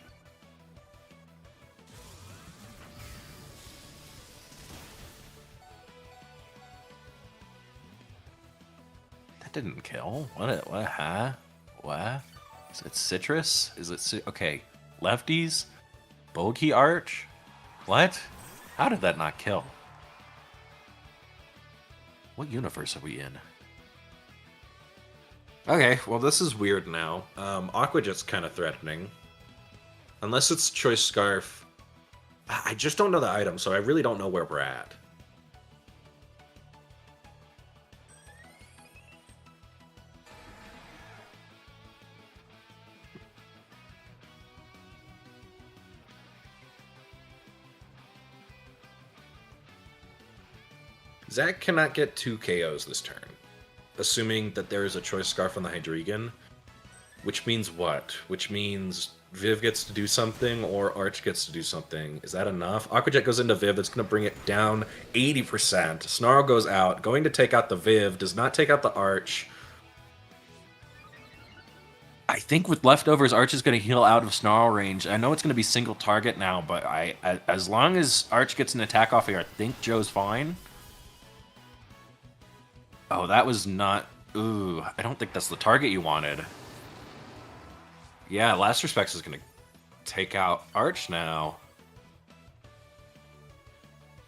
S3: Didn't kill. What, huh? What? Is it Citrus? Is it... Okay. Lefties? Bogey Arch? What? How did that not kill? What universe are we in? Okay, well this is weird now. Aqua Jet's kind of threatening. Unless it's Choice Scarf. I just don't know the item, so I really don't know where we're at. Zach cannot get 2 KOs this turn, assuming that there is a Choice Scarf on the Hydreigon, which means what? Which means Viv gets to do something or Arch gets to do something. Is that enough? Aqua Jet goes into Viv, that's going to bring it down 80%. Snarl goes out, going to take out the Viv, does not take out the Arch. I think with leftovers, Arch is going to heal out of Snarl range. I know it's going to be single target now, but as long as Arch gets an attack off here, I think Joe's fine. Oh, that was not... Ooh, I don't think that's the target you wanted. Yeah, Last Respects is going to take out Arch now.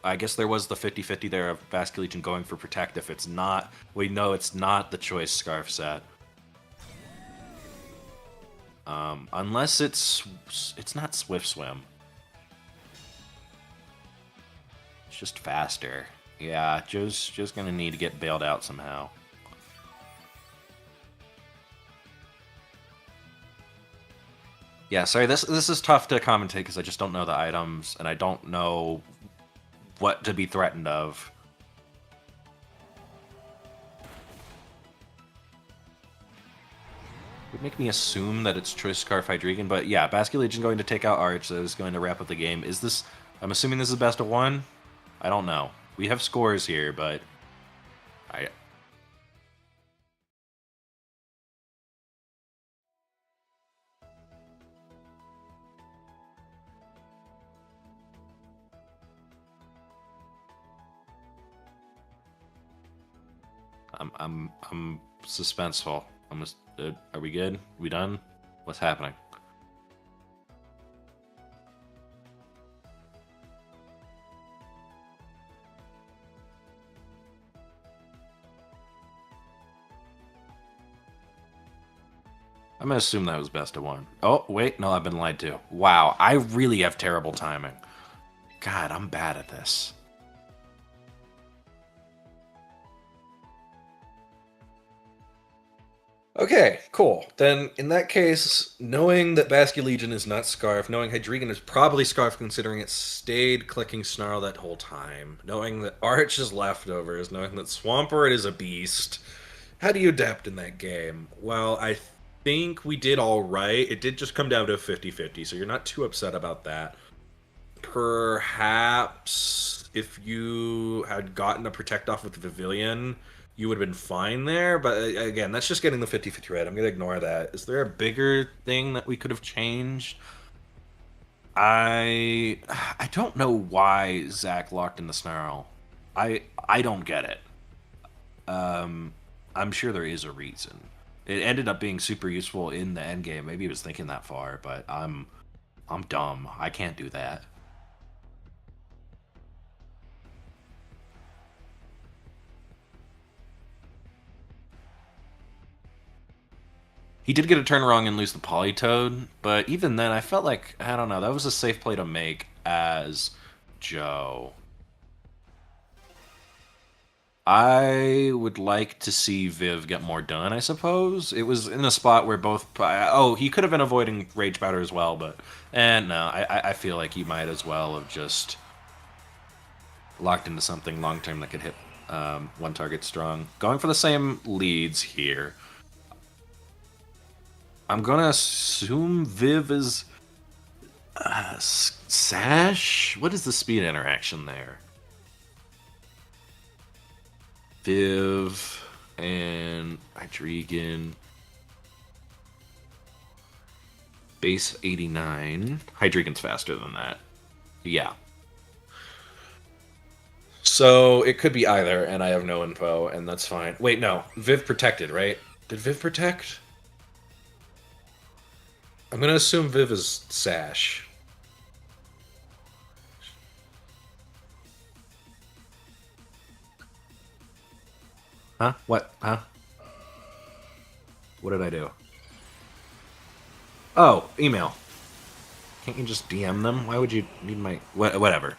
S3: I guess there was the 50-50 there of Basculegion going for Protect. If it's not, we know it's not the Choice Scarf set. Unless it's not Swift Swim. It's just faster. Yeah, Joe's going to need to get bailed out somehow. Yeah, sorry, this is tough to commentate because I just don't know the items, and I don't know what to be threatened of. Would make me assume that it's Choice Scarf Hydreigon, but yeah, Basculegion going to take out Arch, that is going to wrap up the game. Is this... I'm assuming this is best of one? I don't know. We have scores here, but... I'm suspenseful. Are we good? We done? What's happening? I'm gonna assume that was best of one. Oh, wait, no, I've been lied to. Wow, I really have terrible timing. God, I'm bad at this. Okay, cool. Then, in that case, knowing that Basculegion is not Scarf, knowing Hydreigon is probably Scarf considering it stayed clicking Snarl that whole time, knowing that Arch is leftovers, knowing that Swampert is a beast, how do you adapt in that game? Well, I think we did all right. It did just come down to a 50-50, so you're not too upset about that. Perhaps if you had gotten a Protect off with the Pavilion, you would have been fine there, but again, that's just getting the 50-50 right. I'm going to ignore that. Is there a bigger thing that we could have changed? I don't know why Zach locked in the Snarl. I don't get it. I'm sure there is a reason. It ended up being super useful in the end game. Maybe he was thinking that far, but I'm dumb. I can't do that. He did get a turn wrong and lose the Politoed, but even then, I felt like, I don't know, that was a safe play to make as Joe. I would like to see Viv get more done, I suppose. It was in a spot where both... Oh, he could have been avoiding Rage Powder as well, but... And no, I feel like he might as well have just locked into something long-term that could hit one target strong. Going for the same leads here. I'm gonna assume Viv is Sash? What is the speed interaction there? Viv and Hydreigon. Base 89. Hydreigon's faster than that. Yeah. So it could be either, and I have no info, and that's fine. Wait, no. Viv protected, right? Did Viv protect? I'm going to assume Viv is Sash. Huh? What? Huh? What did I do? Oh, email. Can't you just DM them? Why would you need my... Whatever.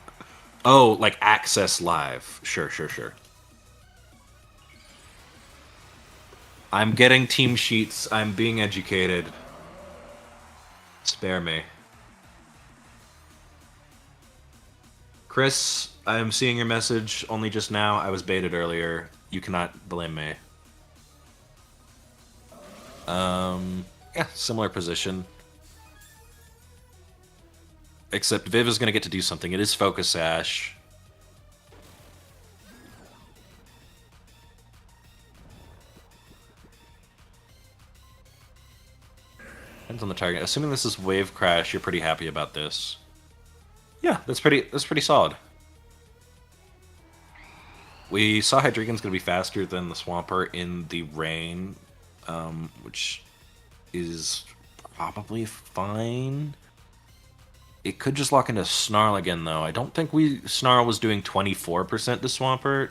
S3: Oh, like access live. Sure. I'm getting team sheets. I'm being educated. Spare me. Chris, I am seeing your message only just now. I was baited earlier. You cannot blame me. Yeah, similar position. Except Viv is going to get to do something. It is Focus Sash. Depends on the target. Assuming this is Wave Crash, you're pretty happy about this. Yeah, that's pretty solid. We saw Hydreigon's going to be faster than the Swampert in the rain, which is probably fine. It could just lock into Snarl again, though. I don't think Snarl was doing 24% to Swampert.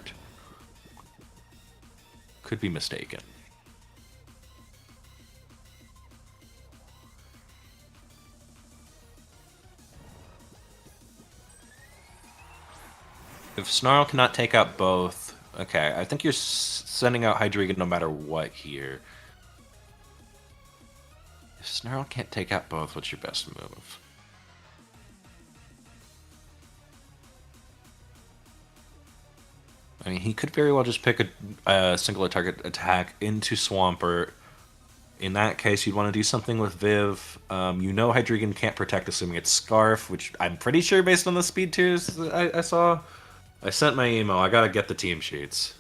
S3: Could be mistaken. If Snarl cannot take out both... Okay, I think you're sending out Hydreigon no matter what here. If Snarl can't take out both, what's your best move? I mean, he could very well just pick a singular target attack into Swampert. In that case, you'd want to do something with Viv. You know Hydreigon can't protect, assuming it's Scarf, which I'm pretty sure based on the speed tiers I saw. I sent my email. I gotta get the team sheets.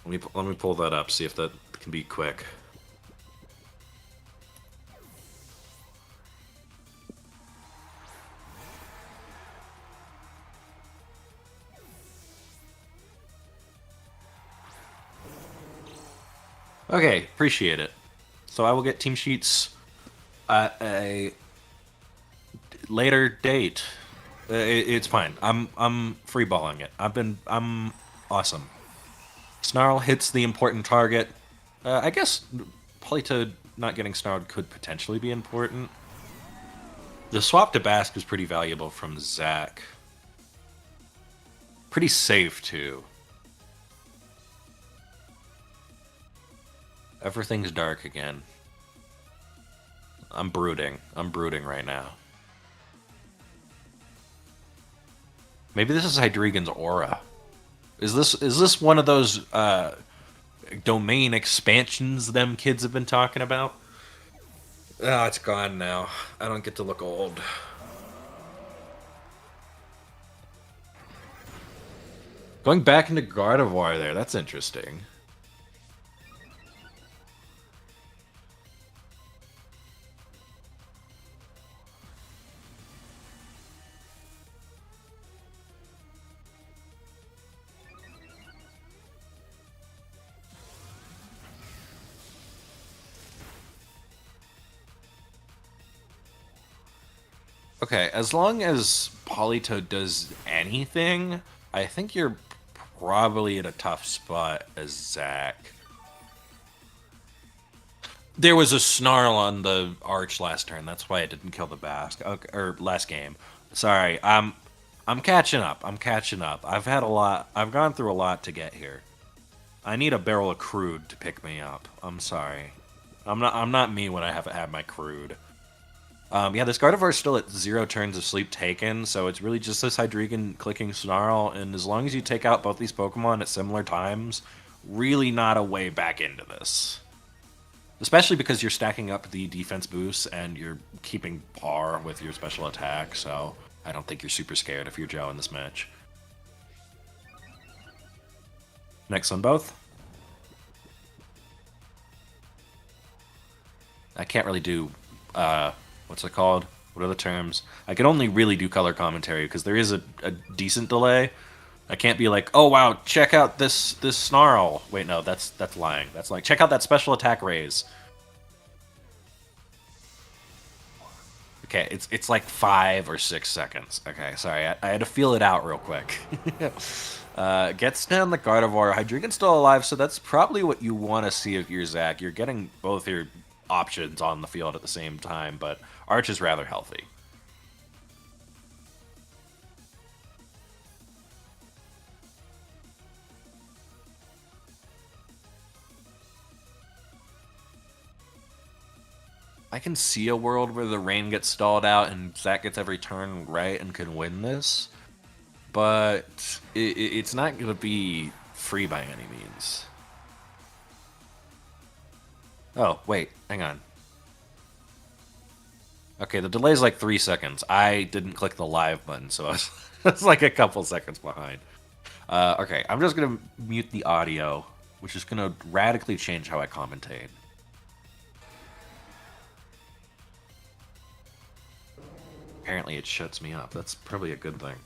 S3: Let me pull that up, see if that can be quick. Okay, appreciate it. So I will get team sheets at a later date. It's fine. I'm freeballing it. I'm awesome. Snarl hits the important target. I guess Politoed not getting snarled could potentially be important. The swap to Bask is pretty valuable from Zach. Pretty safe too. Everything's dark again. I'm brooding. I'm brooding right now. Maybe this is Hydreigon's aura. Is this one of those domain expansions them kids have been talking about? Oh, it's gone now. I don't get to look old. Going back into Gardevoir there, that's interesting. Okay, as long as Politoed does anything, I think you're probably in a tough spot as Zach. There was a snarl on the Arch last turn. That's why I didn't kill the Bask. Okay, or last game. Sorry. I'm catching up. I'm catching up. I've gone through a lot to get here. I need a barrel of crude to pick me up. I'm sorry. I'm not me when I haven't had my crude. Yeah, this Gardevoir is still at 0 turns of sleep taken, so it's really just this Hydreigon clicking Snarl, and as long as you take out both these Pokemon at similar times, really not a way back into this. Especially because you're stacking up the defense boosts and you're keeping par with your special attack, so I don't think you're super scared if you're Joe in this match. Next on both. I can't really do, what's it called? What are the terms? I can only really do color commentary because there is a decent delay. I can't be like, oh wow, check out this snarl. Wait, no, that's lying. That's like, check out that special attack raise. Okay, it's like 5 or 6 seconds. Okay, sorry, I had to feel it out real quick. Gets down the Gardevoir. Hydreigon's still alive, so that's probably what you want to see if you're Zach. You're getting both your options on the field at the same time, but Arch is rather healthy. I can see a world where the rain gets stalled out and Zach gets every turn right and can win this, but it's not going to be free by any means. Oh, wait, hang on. Okay, the delay is like 3 seconds. I didn't click the live button, so it's like a couple seconds behind. Okay, I'm just going to mute the audio, which is going to radically change how I commentate. Apparently it shuts me up. That's probably a good thing.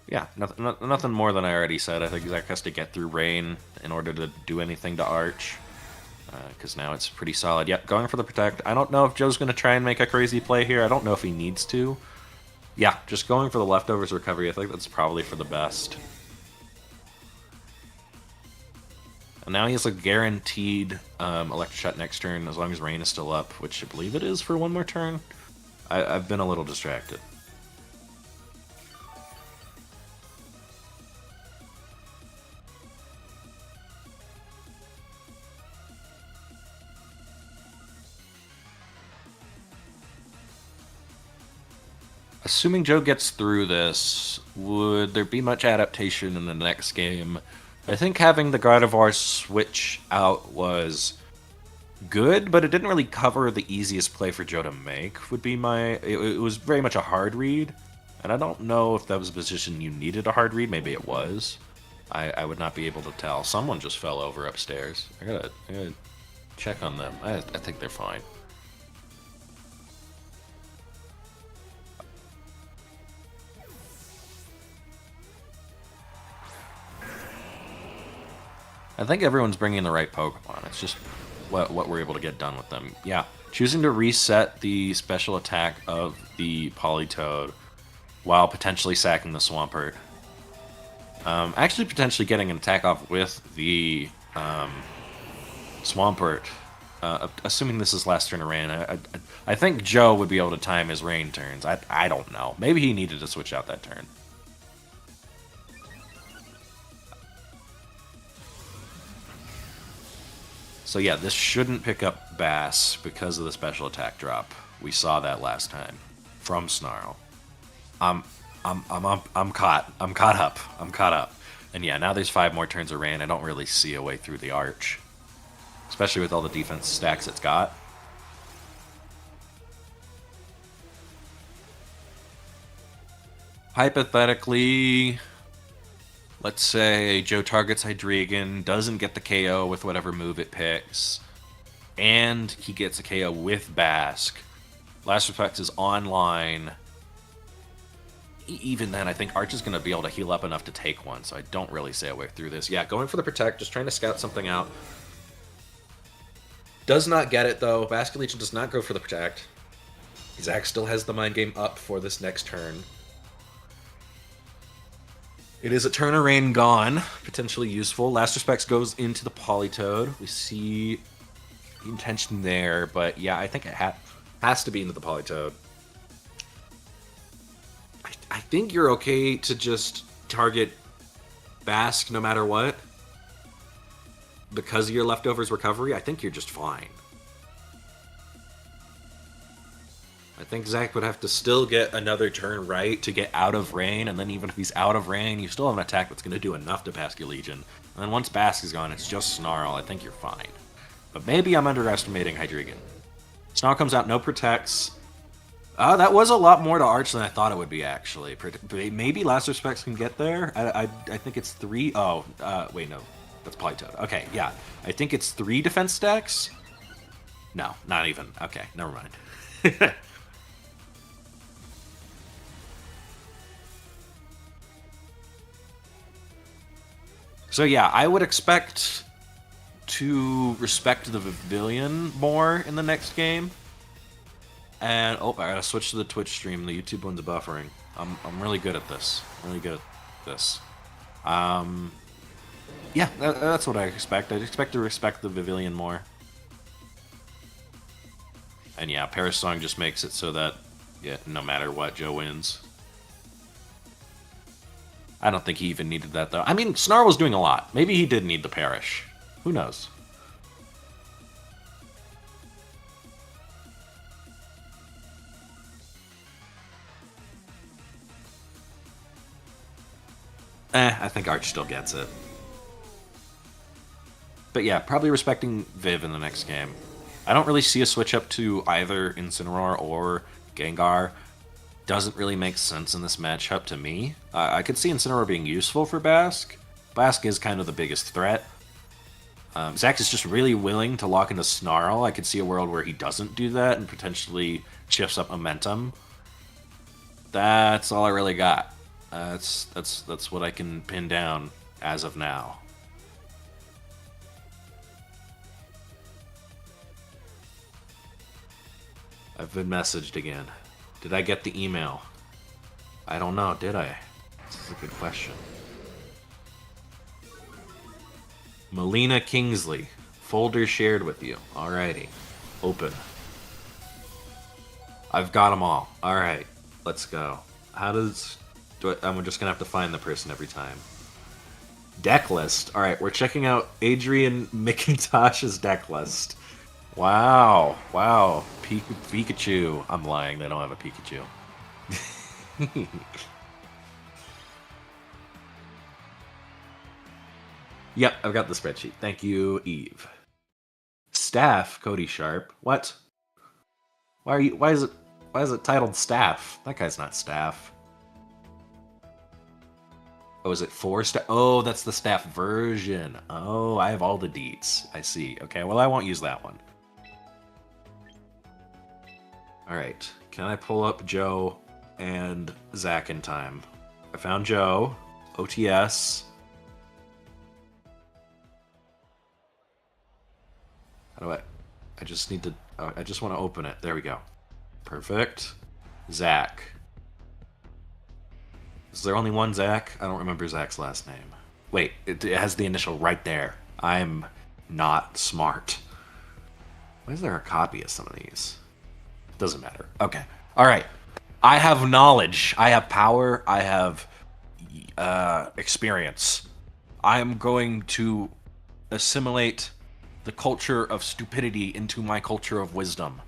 S3: Yeah, nothing more than I already said. I think Zach has to get through Rain in order to do anything to Arch. Because now it's pretty solid. Yep, going for the Protect. I don't know if Joe's going to try and make a crazy play here. I don't know if he needs to. Yeah, just going for the Leftovers Recovery. I think that's probably for the best. And now he has a guaranteed Electric Shot next turn as long as Rain is still up, which I believe it is for one more turn. I've been a little distracted.
S1: assuming Joe gets through this, would there be much adaptation in the next game? I think having the Gardevoir switch out was good, but it didn't really cover the easiest play for Joe to make, would be my... It was very much a hard read, and I don't know if that was a position you needed a hard read. Maybe it was. I would not be able to tell. Someone just fell over upstairs. I gotta check on them. I think they're fine. I think everyone's bringing the right Pokemon. It's just what we're able to get done with them. Yeah, choosing to reset the special attack of the Politoed while potentially sacking the Swampert. Actually, potentially getting an attack off with the Swampert. Assuming this is last turn of rain, I think Joe would be able to time his rain turns. I don't know. Maybe he needed to switch out that turn. So yeah, this shouldn't pick up Bass because of the special attack drop. We saw that last time from Snarl. I'm caught. I'm caught up. And yeah, now there's 5 more turns of rain. I don't really see a way through the arch, especially with all the defense stacks it's got. Hypothetically, let's say Joe targets Hydreigon, doesn't get the KO with whatever move it picks, and he gets a KO with Bask. Last Respect is online. Even then, I think Arch is going to be able to heal up enough to take one, so I don't really see a way through this. Yeah, going for the Protect, just trying to scout something out. Does not get it, though. Basculegion does not go for the Protect. Zach still has the Mind Game up for this next turn. It is a turn of rain gone, potentially useful. Last Respects goes into the Politoed. We see the intention there, but yeah, I think it has to be into the Politoed. I think you're okay to just target Bask no matter what. Because of your leftovers recovery, I think you're just fine. I think Zach would have to still get another turn right to get out of rain, and then even if he's out of rain, you still have an attack that's going to do enough to Basculegion. And then once Bask is gone, it's just Snarl. I think you're fine. But maybe I'm underestimating Hydreigon. Snarl comes out, no protects. That was a lot more to Arch than I thought it would be, actually. Maybe Last Respects can get there. I think it's 3... Oh, wait, no. That's Politoed. Okay, yeah. I think it's 3 defense stacks? No, not even. Okay, never mind. So yeah, I would expect to respect the Pavilion more in the next game. And oh, I gotta switch to the Twitch stream. The YouTube one's buffering. I'm really good at this. Yeah, that's what I expect. I'd expect to respect the Pavilion more. And yeah, Paris Song just makes it so that yeah, no matter what, Joe wins. I don't think he even needed that, though. I mean, Snarl was doing a lot. Maybe he did need the Perish. Who knows? I think Arch still gets it. But yeah, probably respecting Viv in the next game. I don't really see a switch up to either Incineroar or Gengar. Doesn't really make sense in this matchup to me. I could see Incineroar being useful for Bask. Bask is kind of the biggest threat. Zach is just really willing to lock into Snarl. I could see a world where he doesn't do that and potentially shifts up momentum. That's all I really got. That's what I can pin down as of now. I've been messaged again. Did I get the email? I don't know, did I? This is a good question. Melina Kingsley. Folder shared with you. Alrighty. Open. I've got them all. Alright. Let's go. How does... I'm just gonna have to find the person every time. Deck list. Alright, we're checking out Adrian McIntosh's deck list. Wow. Wow. Pikachu. I'm lying, they don't have a Pikachu.
S3: Yep, I've got the spreadsheet. Thank you, Eve. Staff, Cody Sharp. What? Why is it titled Staff? That guy's not Staff. Oh, is it 4 staff? Oh, that's the staff version. Oh, I have all the deets. I see. Okay, well, I won't use that one. All right, can I pull up Joe and Zach in time? I found Joe. OTS. How do I just need to, I just want to open it. There we go. Perfect. Zach. Is there only one Zach? I don't remember Zach's last name. Wait, it has the initial right there. I'm not smart. Why is there a copy of some of these? Doesn't matter. Okay. All right. I have knowledge. I have power. I have experience. I'm going to assimilate the culture of stupidity into my culture of wisdom.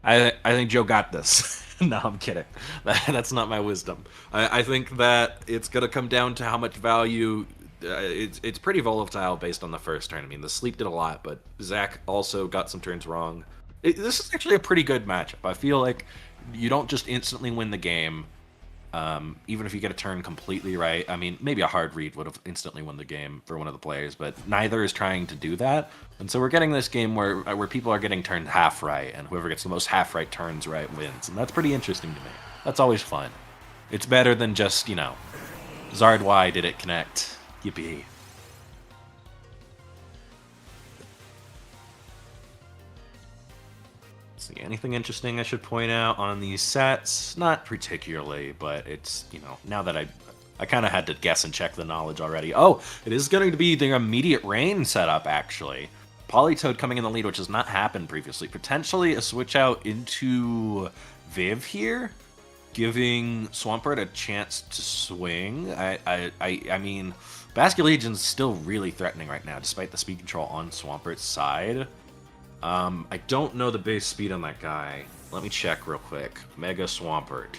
S3: I think Joe got this. No, I'm kidding. That's not my wisdom. I think that it's going to come down to how much value... it's pretty volatile based on the first turn. I mean, the sleep did a lot, but Zach also got some turns wrong. This is actually a pretty good matchup. I feel like you don't just instantly win the game, even if you get a turn completely right. I mean, maybe a hard read would have instantly won the game for one of the players, but neither is trying to do that. And so we're getting this game where people are getting turned half right, and whoever gets the most half right turns right wins. And that's pretty interesting to me. That's always fun. It's better than just, Zard Y, did it connect? Yippee. See, anything interesting I should point out on these sets? Not particularly, but it's, now that I kind of had to guess and check the knowledge already. Oh, it is going to be the immediate rain setup, actually. Polytoad coming in the lead, which has not happened previously. Potentially a switch out into Viv here, giving Swampert a chance to swing. I mean, Basket Legion's still really threatening right now, despite the speed control on Swampert's side. I don't know the base speed on that guy. Let me check real quick. Mega Swampert.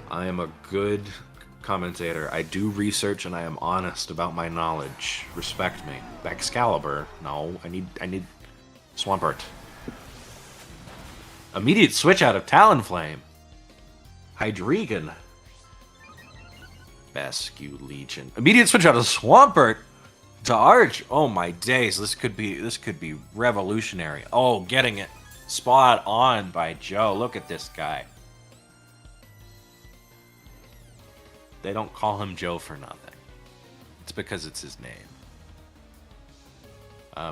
S3: I am a good commentator. I do research and I am honest about my knowledge. Respect me. Excalibur. No, I need Swampert. Immediate switch out of Talonflame. Hydreigon. Basque Legion. Immediate switch out of Swampert to Arch. Oh my days, this could be revolutionary. Oh, getting it spot on by Joe. Look at this guy. They don't call him Joe for nothing. It's because it's his name.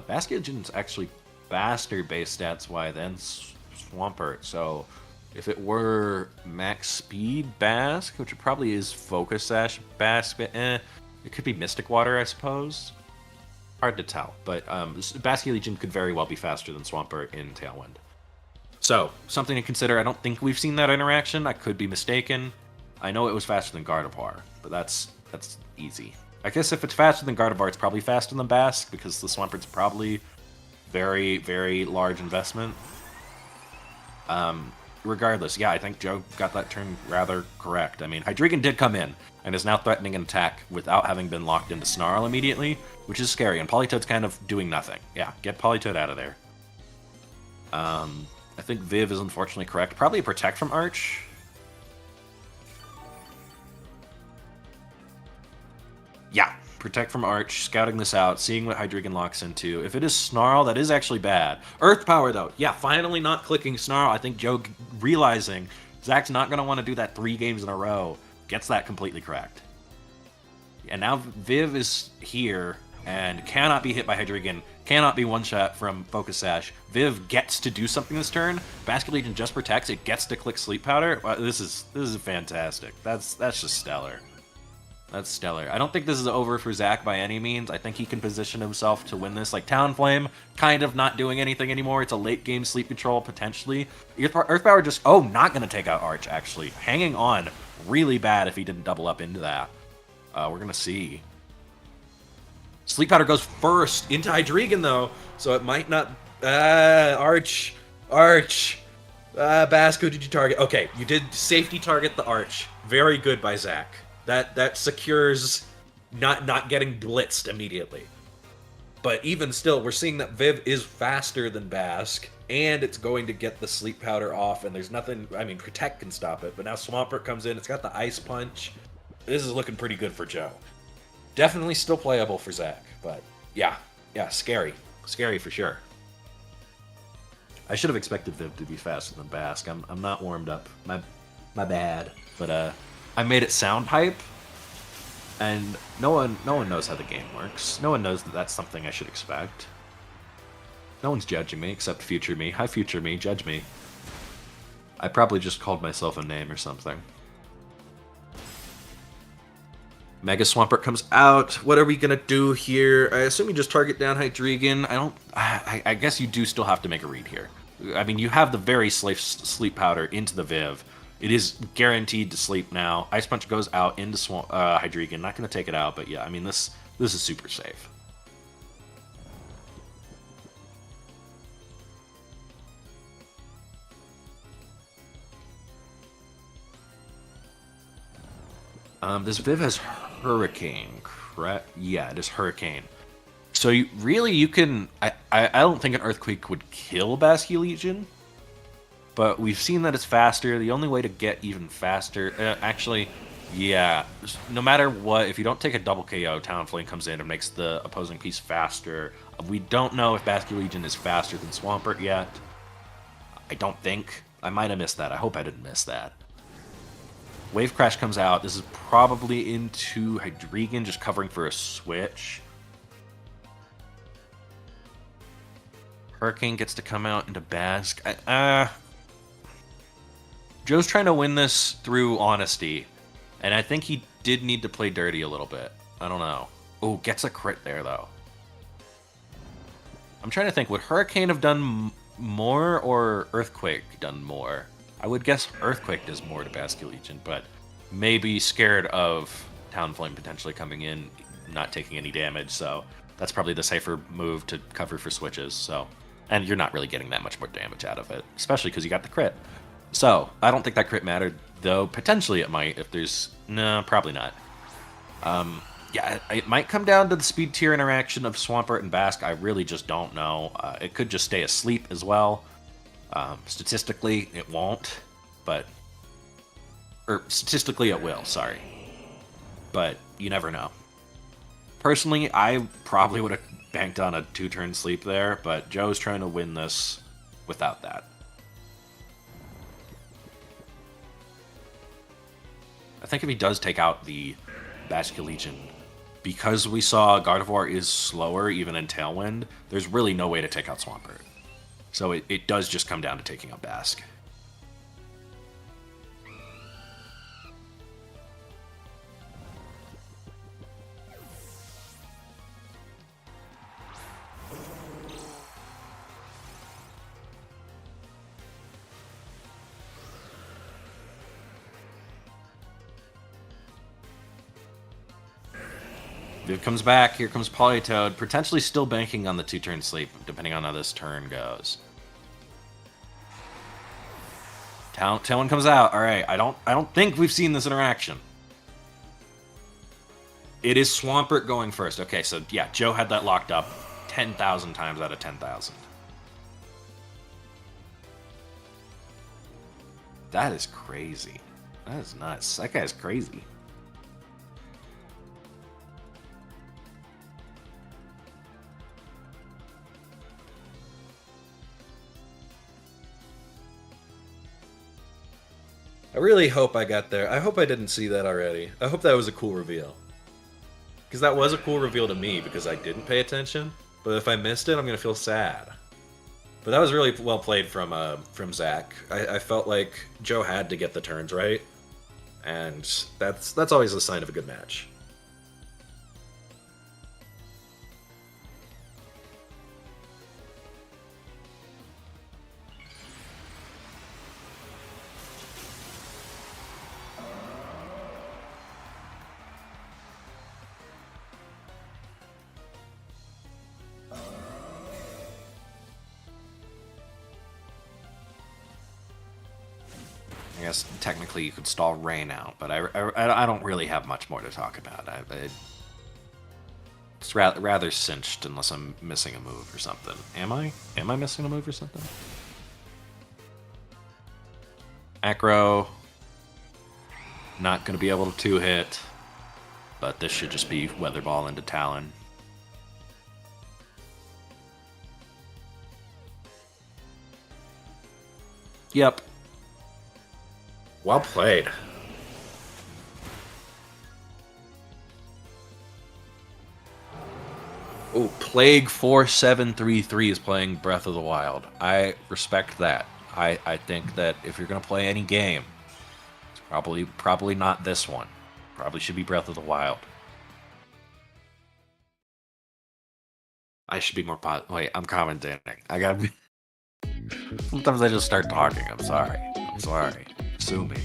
S3: Basket Legion's actually faster base stats wise than Swampert, so if it were max speed Basque, which it probably is Focus Sash Basque, it could be Mystic Water, I suppose. Hard to tell, but Basket Legion could very well be faster than Swampert in Tailwind. So, something to consider. I don't think we've seen that interaction. I could be mistaken. I know it was faster than Gardevoir, but that's easy. I guess if it's faster than Gardevoir, it's probably faster than Basque, because the Swampert's probably very, very large investment. Regardless, yeah, I think Joe got that turn rather correct. I mean, Hydreigon did come in, and is now threatening an attack without having been locked into Snarl immediately, which is scary, and Politoad's kind of doing nothing. Yeah, get Politoad out of there. I think Viv is unfortunately correct. Probably a Protect from Arch. Yeah, Protect from Arch, scouting this out, seeing what Hydreigon locks into. If it is Snarl, that is actually bad. Earth Power, though. Yeah, finally not clicking Snarl. I think Joe realizing Zach's not going to want to do that 3 games in a row gets that completely correct. And now Viv is here and cannot be hit by Hydreigon, cannot be one-shot from Focus Sash. Viv gets to do something this turn. Basket Legion just protects. It gets to click Sleep Powder. Wow, this is fantastic. That's just stellar. That's stellar. I don't think this is over for Zach by any means. I think he can position himself to win this. Like Talonflame, kind of not doing anything anymore. It's a late game sleep control, potentially. Earth Power just, not going to take out Arch, actually. Hanging on really bad if he didn't double up into that. We're going to see. Sleep Powder goes first into Hydreigon, though, so it might not... Arch. Bask, who did you target? Okay, you did safety target the arch. Very good by Zach. That secures not getting blitzed immediately. But even still, we're seeing that Viv is faster than Bask, and it's going to get the sleep powder off, and there's nothing... I mean, Protect can stop it, but now Swampert comes in, it's got the Ice Punch. This is looking pretty good for Joe. Definitely still playable for Zach, but yeah, scary. Scary for sure. I should have expected Viv to be faster than Bask. I'm not warmed up. My bad. But I made it sound hype. And no one knows how the game works. No one knows that that's something I should expect. No one's judging me except future me. Hi, future me, judge me. I probably just called myself a name or something. Mega Swampert comes out. What are we gonna do here? I assume you just target down Hydreigon. I guess you do still have to make a read here. I mean, you have the very sleep powder into the Viv. It is guaranteed to sleep now. Ice Punch goes out into Hydreigon. Not going to take it out, but yeah, I mean, this is super safe. This Viv has Hurricane, correct? Yeah, it is Hurricane. So you can... I don't think an Earthquake would kill Basculegion. But we've seen that it's faster. The only way to get even faster... actually, yeah. No matter what, if you don't take a double KO, Talonflame comes in and makes the opposing piece faster. We don't know if Basculegion is faster than Swampert yet. I don't think. I might have missed that. I hope I didn't miss that. Wave Crash comes out. This is probably into Hydreigon, just covering for a switch. Hurricane gets to come out into Bask. Joe's trying to win this through honesty, and I think he did need to play dirty a little bit. I don't know. Oh, gets a crit there, though. I'm trying to think, would Hurricane have done more or Earthquake done more? I would guess Earthquake does more to Basculegion, but maybe scared of Talonflame potentially coming in, not taking any damage, so that's probably the safer move to cover for switches, so... And you're not really getting that much more damage out of it, especially because you got the crit. So, I don't think that crit mattered, though potentially it might if there's... No, probably not. Yeah, it might come down to the speed tier interaction of Swampert and Bask. I really just don't know. It could just stay asleep as well. Statistically, it won't, but... Or, statistically it will, sorry. But, you never know. Personally, I probably would have banked on a 2-turn sleep there, but Joe's trying to win this without that. I think if he does take out the Basculegion, because we saw Gardevoir is slower even in Tailwind, there's really no way to take out Swampert. So it does just come down to taking out Bask. Viv comes back, here comes Politoed, potentially still banking on the 2-turn sleep, depending on how this turn goes. Tailwind comes out. Alright, I don't think we've seen this interaction. It is Swampert going first. Okay, so yeah, Joe had that locked up 10,000 times out of 10,000. That is crazy. That is nuts. That guy's crazy. I really hope I got there. I hope I didn't see that already. I hope that was a cool reveal. Because that was a cool reveal to me because I didn't pay attention. But if I missed it, I'm going to feel sad. But that was really well played from Zach. I felt like Joe had to get the turns right. And that's always a sign of a good match. guess technically you could stall Rain out, but I don't really have much more to talk about. It's rather cinched unless I'm missing a move or something. Am I? Am I missing a move or something? Acro. Not going to be able to 2-hit, but this should just be Weather Ball into Talon. Yep. Well played. Oh, Plague 4733 is playing Breath of the Wild. I respect that. I think that if you're going to play any game, it's probably not this one. Probably should be Breath of the Wild. I should be more Wait, I'm commentating. I gotta be... Sometimes I just start talking. I'm sorry. Sue me.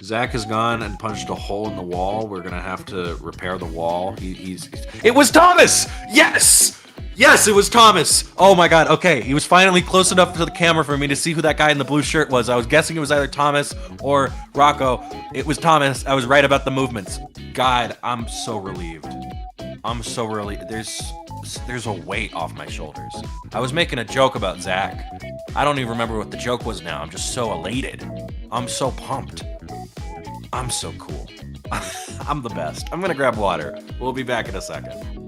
S3: Zach has gone and punched a hole in the wall. We're gonna have to repair the wall. It was Thomas! Yes! Yes, it was Thomas! Oh my god, okay. He was finally close enough to the camera for me to see who that guy in the blue shirt was. I was guessing it was either Thomas or Rocco. It was Thomas. I was right about the movements. God, I'm so relieved. I'm so relieved. There's a weight off my shoulders. I was making a joke about Zach. I don't even remember what the joke was now. I'm just so elated. I'm so pumped. I'm so cool. I'm the best. I'm gonna grab water. We'll be back in a second.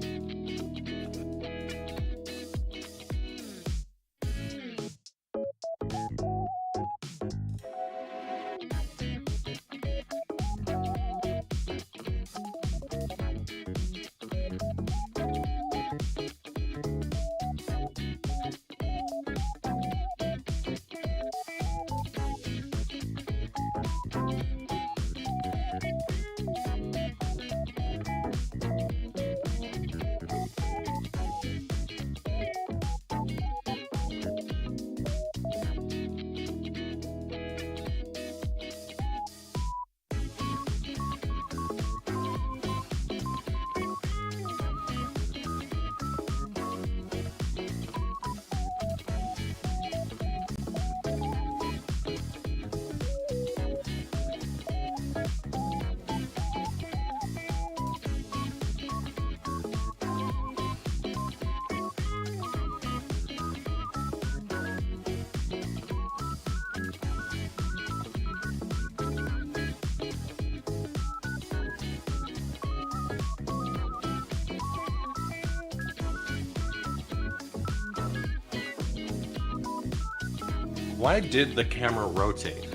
S3: Why did the camera rotate?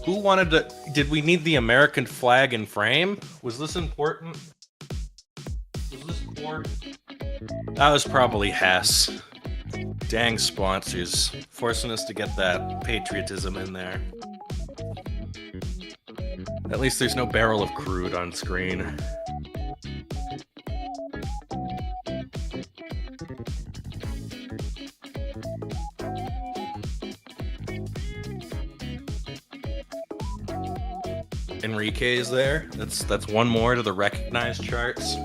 S3: Who wanted to... Did we need the American flag in frame? Was this important? Was this important? That was probably Hess. Dang sponsors. Forcing us to get that patriotism in there. At least there's no barrel of crude on screen. Enrique is there. That's one more to the recognized charts.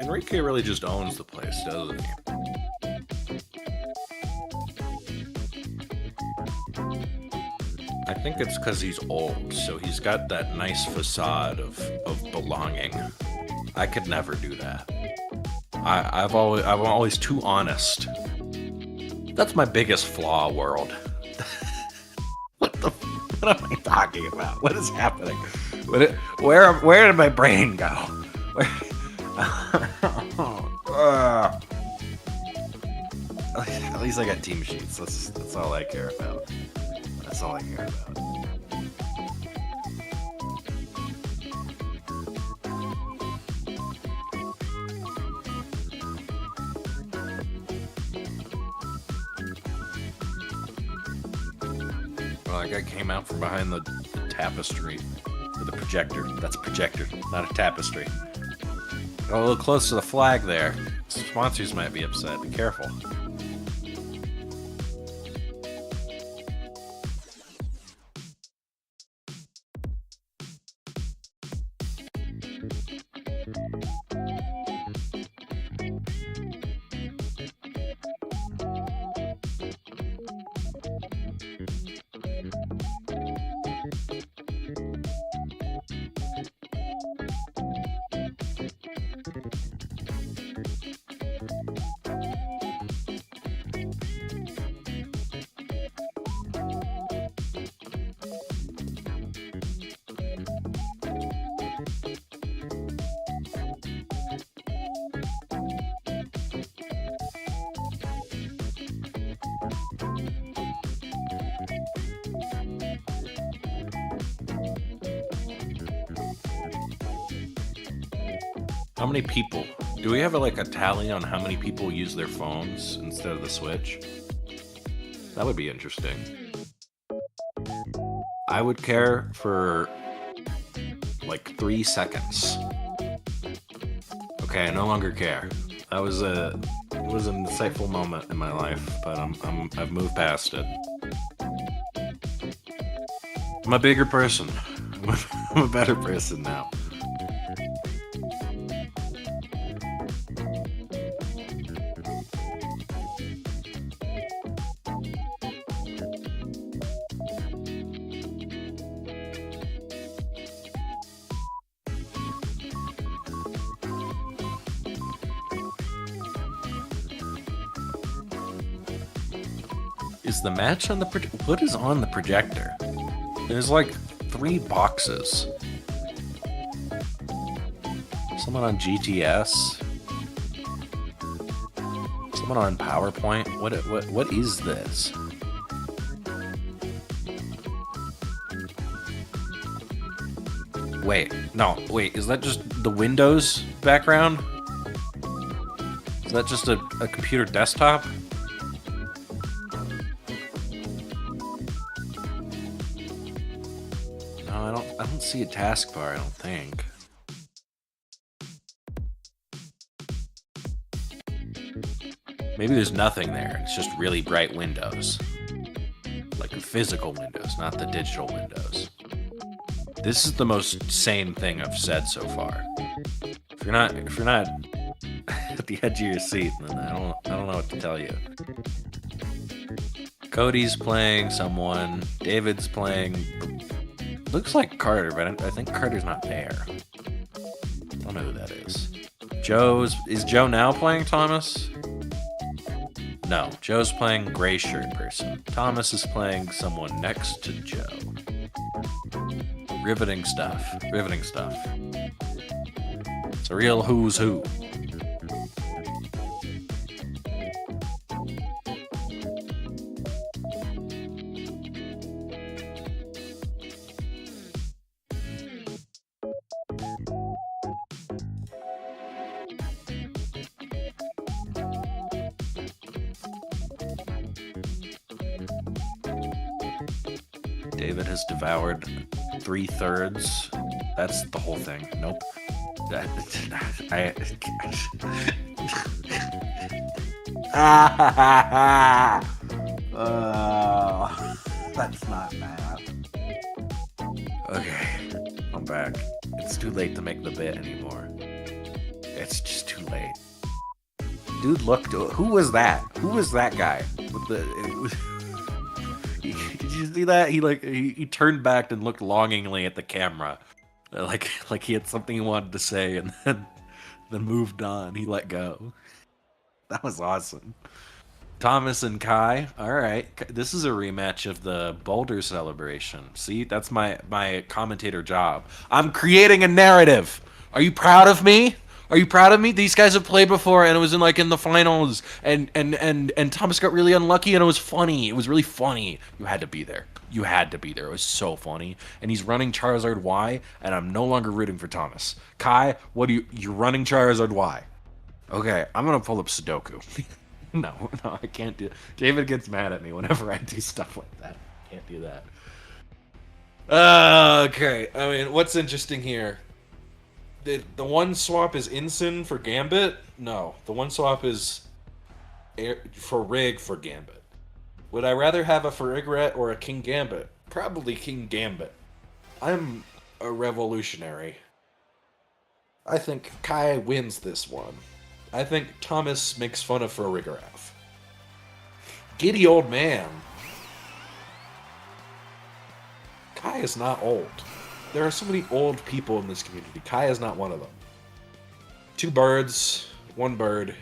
S3: Enrique really just owns the place, doesn't he? I think it's because he's old, so he's got that nice facade of belonging. I could never do that. I'm always too honest. That's my biggest flaw, world. What am I talking about? What is happening? Where did my brain go? Where? At least I got team sheets. That's all I care about. That's all I care about.
S1: Well, that guy came out from behind the tapestry. Or the projector. That's a projector, not a tapestry. Got a little close to the flag there. Sponsors might be upset. Be careful. How many people? Do we have like a tally on how many people use their phones instead of the Switch? That would be interesting. I would care for like 3 seconds. Okay, I no longer care. That was an insightful moment in my life, but I've moved past it. I'm a bigger person. I'm a better person now. Is the match on the what is on the projector? There's like 3 boxes. Someone on GTS. Someone on PowerPoint. What is this? Wait, is that just the Windows background? Is that just a computer desktop? I don't see a taskbar, I don't think. Maybe there's nothing there. It's just really bright windows. Like the physical windows, not the digital windows. This is the most sane thing I've said so far. If you're not at the edge of your seat, then I don't know what to tell you. Cody's playing someone. David's playing. Looks like Carter, but I think Carter's not there. Don't know who that is. Is Joe now playing Thomas? No, Joe's playing gray shirt person. Thomas is playing someone next to Joe. Riveting stuff. It's a real who's who. David has devoured 3/3. That's the whole thing. Nope. That's not math. Okay, I'm back. It's too late to make the bit anymore. It's just too late. Dude, look. Who was that? Who was that guy? With the. Did you see that? He turned back and looked longingly at the camera, like he had something he wanted to say, and then moved on. He let go. That was awesome. Thomas and Kai. All right, this is a rematch of the Boulder celebration. See, that's my commentator job. I'm creating a narrative. Are you proud of me? Are you proud of me? These guys have played before, and it was in the finals, and Thomas got really unlucky, and it was funny. It was really funny. You had to be there. You had to be there. It was so funny. And he's running Charizard Y, and I'm no longer rooting for Thomas. Kai, you're running Charizard Y. Okay, I'm gonna pull up Sudoku. No, I can't do it. David gets mad at me whenever I do stuff like that. Can't do that. Okay, I mean, what's interesting here? The one swap is Incin for Gambit? No, the one swap is for Rig for Gambit. Would I rather have a Farigret or a King Gambit? Probably King Gambit. I'm a revolutionary. I think Kai wins this one. I think Thomas makes fun of Farigiraf. Giddy old man. Kai is not old. There are so many old people in this community. Kai is not one of them. 2 birds, 1 bird.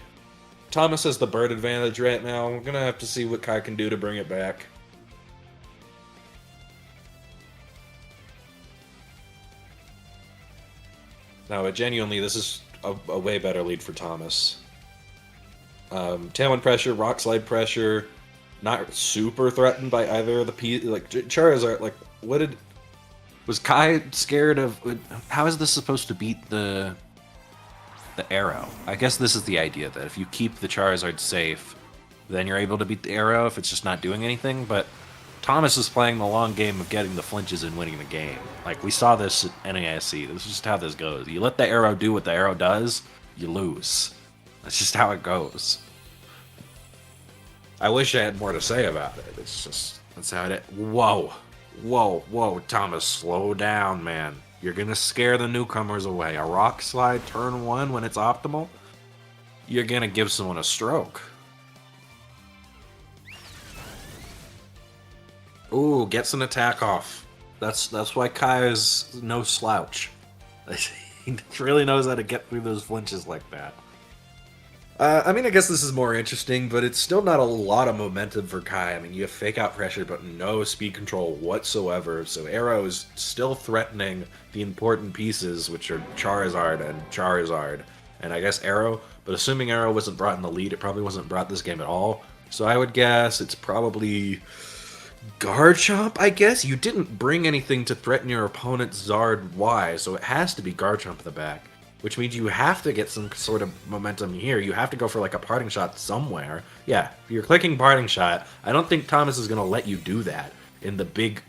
S1: Thomas has the bird advantage right now. We're gonna have to see what Kai can do to bring it back. No, genuinely, this is a way better lead for Thomas. Tailwind pressure, Rock Slide pressure, not super threatened by either of the like Charizard. Like, was Kai scared of? How is this supposed to beat the arrow? I guess this is the idea that if you keep the Charizard safe, then you're able to beat the arrow if it's just not doing anything. But Thomas is playing the long game of getting the flinches and winning the game. Like, we saw this at NASC. This is just how this goes. You let the arrow do what the arrow does, you lose. That's just how it goes. I wish I had more to say about it. It's just, that's how it is. Whoa. Whoa, Thomas, slow down, man. You're gonna scare the newcomers away. A Rock Slide turn 1 when it's optimal? You're gonna give someone a stroke. Ooh, gets an attack off. That's why Kai is no slouch. He really knows how to get through those flinches like that. I mean, I guess this is more interesting, but it's still not a lot of momentum for Kai. I mean, you have Fake Out Pressure, but no speed control whatsoever, so Arrow is still threatening the important pieces, which are Charizard, and I guess Arrow, but assuming Arrow wasn't brought in the lead, it probably wasn't brought this game at all, so I would guess it's probably Garchomp, I guess? You didn't bring anything to threaten your opponent's Zard Y, so it has to be Garchomp at the back. Which means you have to get some sort of momentum here. You have to go for like a parting shot somewhere. Yeah, if you're clicking parting shot, I don't think Thomas is going to let you do that in the big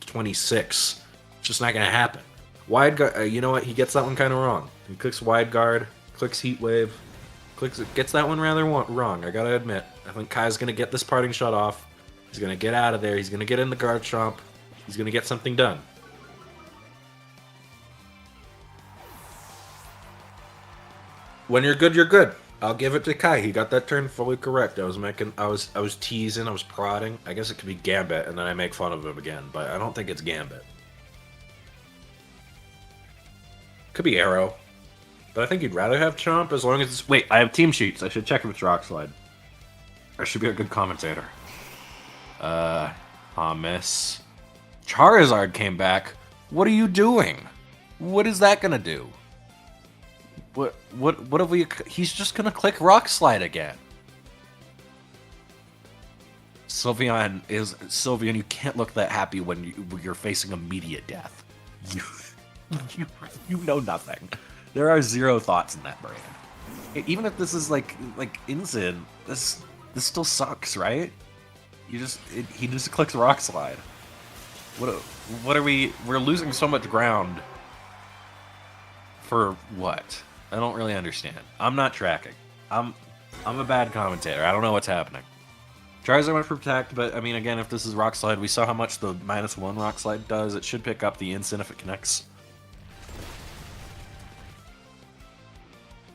S1: 26. It's just not going to happen. Wide guard, you know what? He gets that one kind of wrong. He clicks wide guard, clicks heat wave, gets that one rather wrong, I gotta admit. I think Kai's going to get this parting shot off. He's going to get out of there. He's going to get in the Garchomp. He's going to get something done. When you're good, you're good. I'll give it to Kai. He got that turn fully correct. I was teasing, I was prodding. I guess it could be Gambit, and then I make fun of him again, but I don't think it's Gambit. Could be Arrow. But I think you'd rather have Chomp as long as it's... Wait, I have team sheets. I should check if it's Rock Slide. I should be a good commentator. Thomas. Charizard came back. What are you doing? What is that gonna do? What have we... He's just gonna click Rock Slide again. Sylveon, you can't look that happy when you're facing immediate death. You know nothing. There are 0 thoughts in that brain. Even if this is like Incin, this still sucks, right? He just clicks Rock Slide. What are we... We're losing so much ground. For what? I don't really understand. I'm not tracking. I'm a bad commentator. I don't know what's happening. Charizard went for Protect, but I mean, again, if this is Rock Slide, we saw how much the -1 Rock Slide does. It should pick up the Incin if it connects.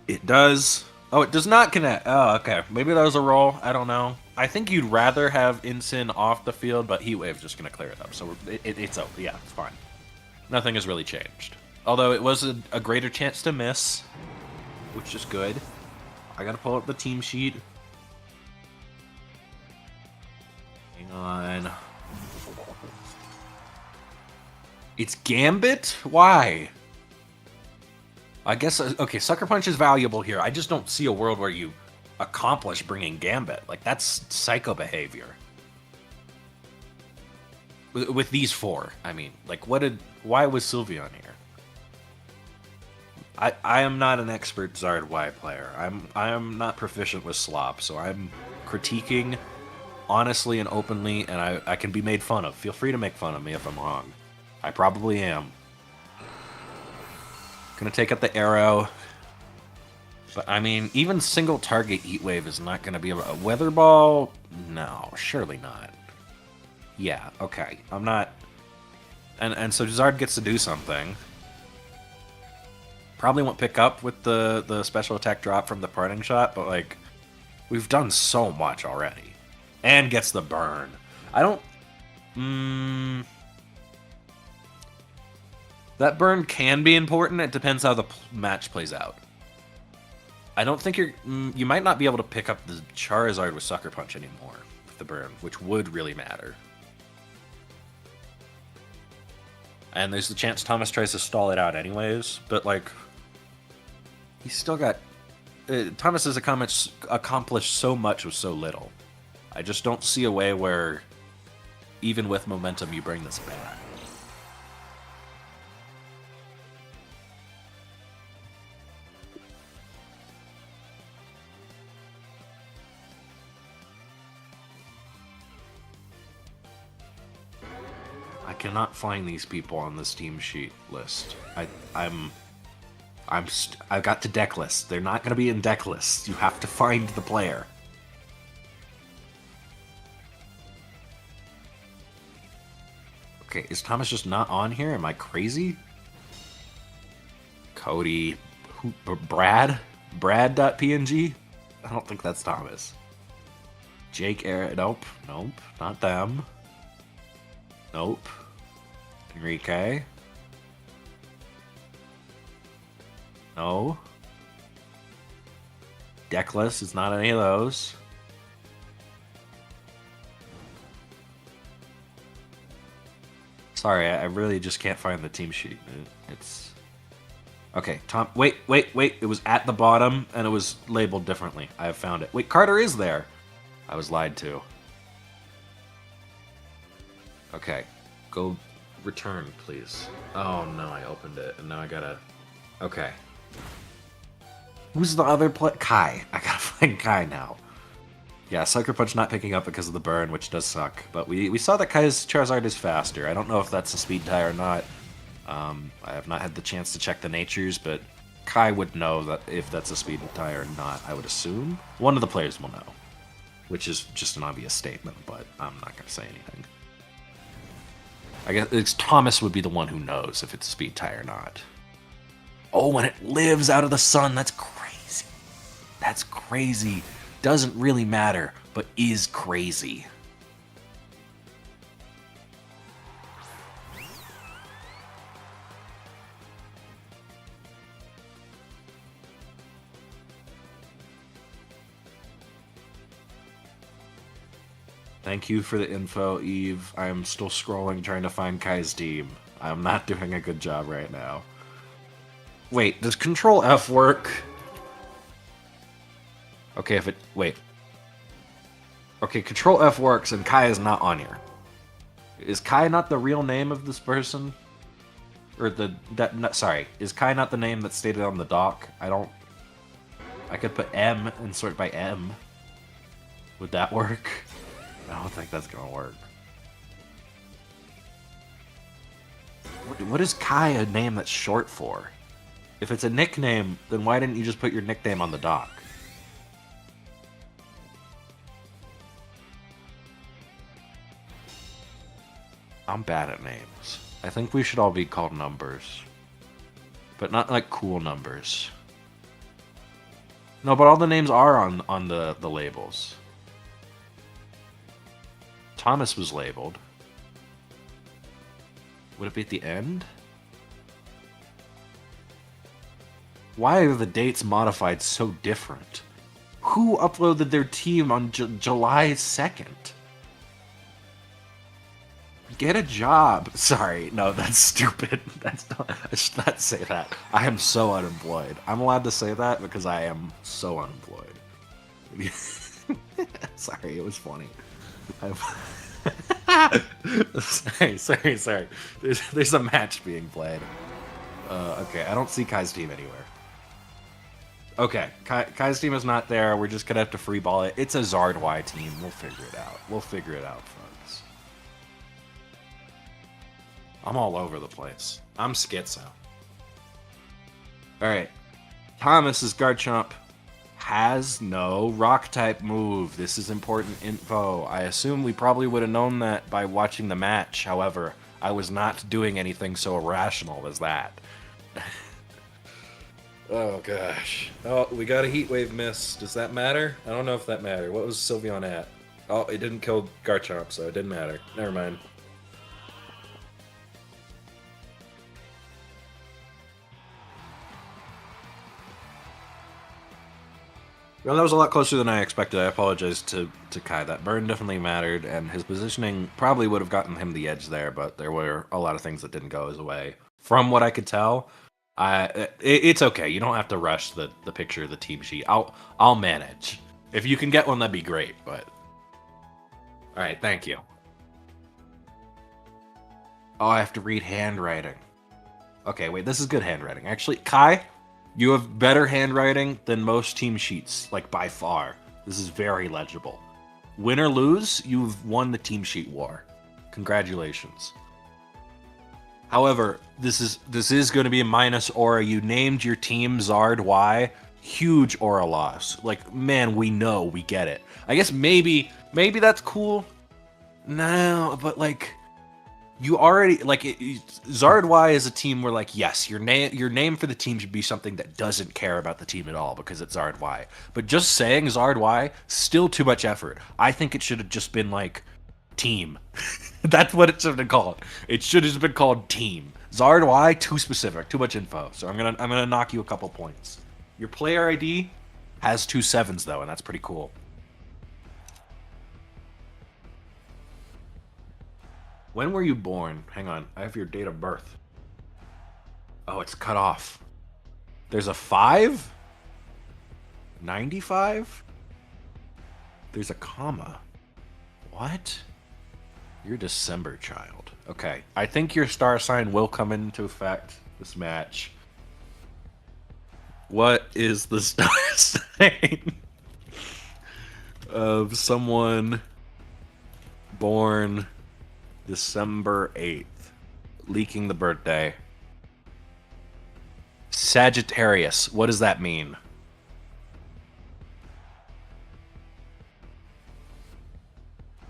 S1: It does. Oh, it does not connect. Oh, okay. Maybe that was a roll. I don't know. I think you'd rather have Incin off the field, but Heat Wave's just going to clear it up. So it's over. Yeah, it's fine. Nothing has really changed. Although it was a greater chance to miss, which is good. I gotta pull up the team sheet. Hang on. It's Gambit? Why? I guess, okay, Sucker Punch is valuable here. I just don't see a world where you accomplish bringing Gambit. Like, that's psycho behavior. With these four, I mean. Like, why was Sylveon here? I am not an expert Zard Y player. I am not proficient with slop, so I'm critiquing honestly and openly, and I can be made fun of. Feel free to make fun of me if I'm wrong. I probably am. Gonna take out the arrow. But, I mean, even single target Heat Wave is not gonna be able to... Weather Ball? No, surely not. Yeah, okay. I'm not... And so Zard gets to do something. Probably won't pick up with the special attack drop from the parting shot, but, like, we've done so much already. And gets the burn. I don't... That burn can be important. It depends how the match plays out. I don't think you might not be able to pick up the Charizard with Sucker Punch anymore with the burn, which would really matter. And there's the chance Thomas tries to stall it out anyways, but, like, he's still got... Thomas has accomplished so much with so little. I just don't see a way where, even with momentum, you bring this back. I cannot find these people on this team sheet list. I've got to deck lists. They're not going to be in deck lists. You have to find the player. Okay, is Thomas just not on here? Am I crazy? Cody, Brad? Brad.png? I don't think that's Thomas. Jake, nope, not them. Nope. Enrique? No. Deckless is not any of those. Sorry, I really just can't find the team sheet. It's... Okay, Tom... Wait. It was at the bottom, and it was labeled differently. I have found it. Wait, Carter is there. I was lied to. Okay. Go return, please. Oh, no, I opened it, and now I gotta... Okay. Who's the other Kai. I gotta find Kai now. Yeah, Sucker Punch not picking up because of the burn, which does suck. But we saw that Kai's Charizard is faster. I don't know if that's a speed tie or not. I have not had the chance to check the natures, but Kai would know that if that's a speed tie or not, I would assume. One of the players will know. Which is just an obvious statement, but I'm not going to say anything. I guess Thomas would be the one who knows if it's a speed tie or not. Oh, when it lives out of the sun, that's crazy. That's crazy. Doesn't really matter, but is crazy. Thank you for the info, Eve. I'm still scrolling trying to find Kai's team. I'm not doing a good job right now. Wait, does Control F work? Okay, if it... Wait. Okay, Control F works and Kai is not on here. Is Kai not the real name of this person? Or sorry, is Kai not the name that's stated on the doc? I could put M and sort by M. Would that work? I don't think that's gonna work. What is Kai a name that's short for? If it's a nickname, then why didn't you just put your nickname on the doc? I'm bad at names. I think we should all be called numbers. But not like cool numbers. No, but all the names are on the labels. Thomas was labeled. Would it be at the end? Why are the dates modified so different? Who uploaded their team on July 2nd? Get a job. Sorry, no, that's stupid. I should not say that. I am so unemployed. I'm allowed to say that because I am so unemployed. Sorry, it was funny. Sorry. There's a match being played. Okay, I don't see Kai's team anywhere. Okay, Kai's team is not there. We're just gonna have to free ball it. It's a Zard Y team. We'll figure it out. We'll figure it out, folks. I'm all over the place. I'm schizo. Alright. Thomas's Garchomp has no rock-type move. This is important info. I assume we probably would have known that by watching the match. However, I was not doing anything so irrational as that. Oh, gosh. Oh, we got a Heat Wave miss. Does that matter? I don't know if that mattered. What was Sylveon at? Oh, it didn't kill Garchomp, so it didn't matter. Never mind. Well, that was a lot closer than I expected. I apologize to Kai. That burn definitely mattered, and his positioning probably would have gotten him the edge there, but there were a lot of things that didn't go his way. From what I could tell, it's okay. You don't have to rush the picture of the team sheet. I'll manage. If you can get one, that'd be great, but... Alright, thank you. Oh, I have to read handwriting. Okay, wait, this is good handwriting. Actually, Kai... You have better handwriting than most team sheets, like by far. This is very legible. Win or lose, you've won the team sheet war. Congratulations. However, this is going to be a minus aura. You named your team Zard Y. Huge aura loss. Like, man, we know, we get it. I guess maybe that's cool. No, but like... You already, like, Zard Y is a team where, like, yes, your name for the team should be something that doesn't care about the team at all because it's Zard Y. But just saying Zard Y, still too much effort. I think it should have just been, like, team. That's what it should have been called. It should have been called team. Zard Y, too specific, too much info. So I'm gonna knock you a couple points. Your player ID has 2 7s, though, and that's pretty cool. When were you born? Hang on, I have your date of birth. Oh, it's cut off. There's a 5? 95? There's a comma. What? You're a December child. Okay, I think your star sign will come into effect this match. What is the star sign of someone born December 8th? Leaking the birthday. Sagittarius. What does that mean?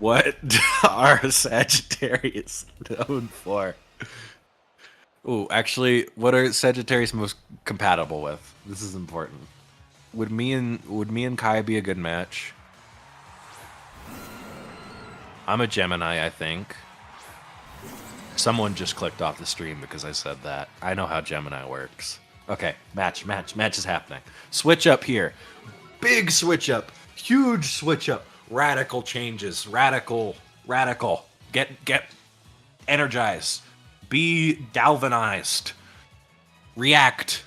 S1: What are Sagittarius known for? Ooh, actually, what are Sagittarius most compatible with? This is important. Would me and Kai be a good match? I'm a Gemini, I think. Someone just clicked off the stream because I said that. I know how Gemini works. Okay, match is happening. Switch up here. Big switch up. Huge switch up. Radical changes. Radical. Get energized. Be galvanized. React.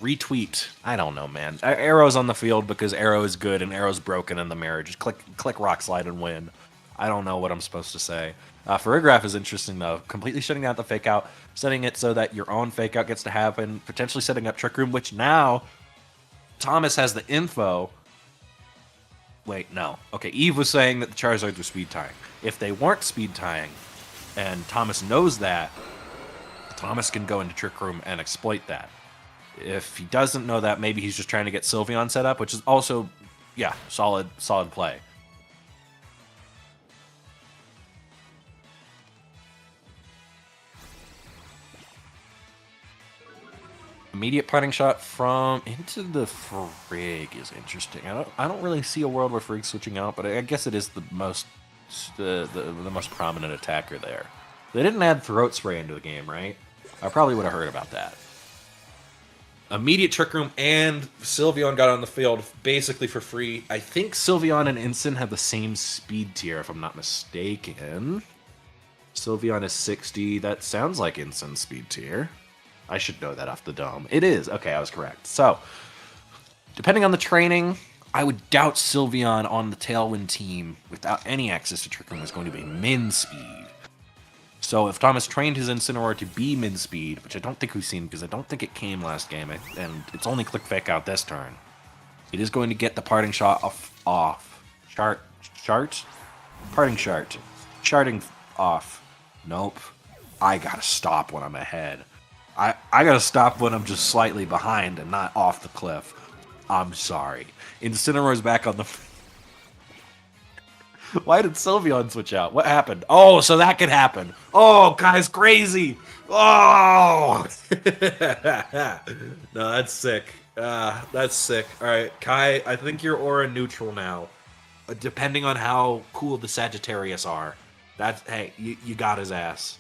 S1: Retweet. I don't know, man. Arrow's on the field because Arrow is good and Arrow's broken in the mirror. Just click Rock Slide and win. I don't know what I'm supposed to say. Farigiraf is interesting, though. Completely shutting down the fake out, setting it so that your own fake out gets to happen, potentially setting up Trick Room, which now Thomas has the info. Wait, no. Okay, Eve was saying that the Charizards were speed tying. If they weren't speed tying, and Thomas knows that, Thomas can go into Trick Room and exploit that. If he doesn't know that, maybe he's just trying to get Sylveon set up, which is also, yeah, solid play. Immediate punting shot from into the Frig is interesting. I don't really see a world where Frig's switching out, but I guess it is the most prominent attacker there. They didn't add Throat Spray into the game, right? I probably would have heard about that. Immediate Trick Room and Sylveon got on the field basically for free. I think Sylveon and Instant have the same speed tier, if I'm not mistaken. Sylveon is 60. That sounds like instant speed tier. I should know that off the dome. It is. Okay, I was correct. So, depending on the training, I would doubt Sylveon on the Tailwind team without any access to Trick Room is going to be min speed. So if Thomas trained his Incineroar to be min speed, which I don't think we've seen because I don't think it came last game, and it's only Click Fake Out this turn, it is going to get the Parting Shot off. Parting Shart. Sharting off. Nope. I gotta stop when I'm ahead. I gotta stop when I'm just slightly behind and not off the cliff. I'm sorry. Incineroar's back on the... Why did Sylveon switch out? What happened? Oh, so that could happen. Oh, Kai's crazy. Oh! No, that's sick. That's sick. All right, Kai, I think you're aura neutral now. Depending on how cool the Sagittarius are. That's, hey, you got his ass.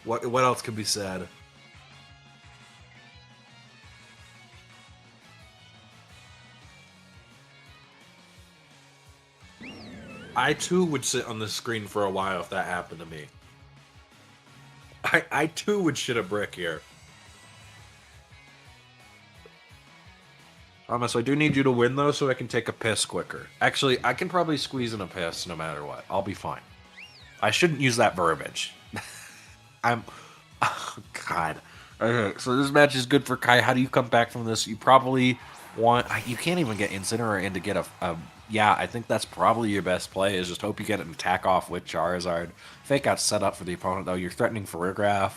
S1: What else can be said? I too would sit on the screen for a while if that happened to me. I too would shit a brick here. Thomas, I do need you to win though so I can take a piss quicker. Actually, I can probably squeeze in a piss no matter what. I'll be fine. I shouldn't use that verbiage. Oh, God. Okay, so this match is good for Kai. How do you come back from this? You probably want... You can't even get Incineroar in to get a... Yeah, I think that's probably your best play, is just hope you get an attack off with Charizard. Fake Out set up for the opponent, though. You're threatening Farigiraf.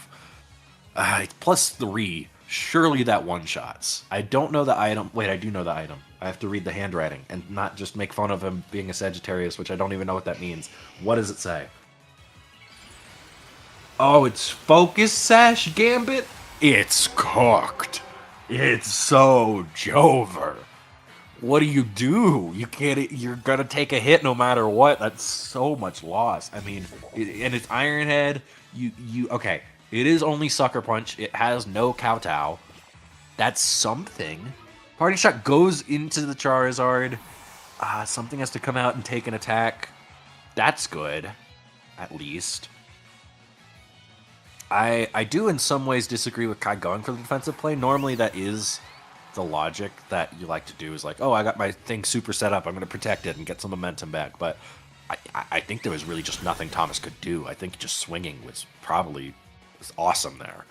S1: Plus 3. Surely that one-shots. I don't know the item. Wait, I do know the item. I have to read the handwriting and not just make fun of him being a Sagittarius, which I don't even know what that means. What does it say? Oh, it's Focus Sash Gambit? It's cooked. It's so Jover. What do? You can't. You're gonna take a hit no matter what. That's so much loss. I mean, and it's Iron Head. Okay. It is only Sucker Punch. It has no Kowtow. That's something. Party Shot goes into the Charizard. Something has to come out and take an attack. That's good, at least. I do in some ways disagree with Kai going for the defensive play. Normally that is the logic that you like to do, is like, oh, I got my thing super set up, I'm going to protect it and get some momentum back. But I think there was really just nothing Thomas could do. I think just swinging was probably awesome there.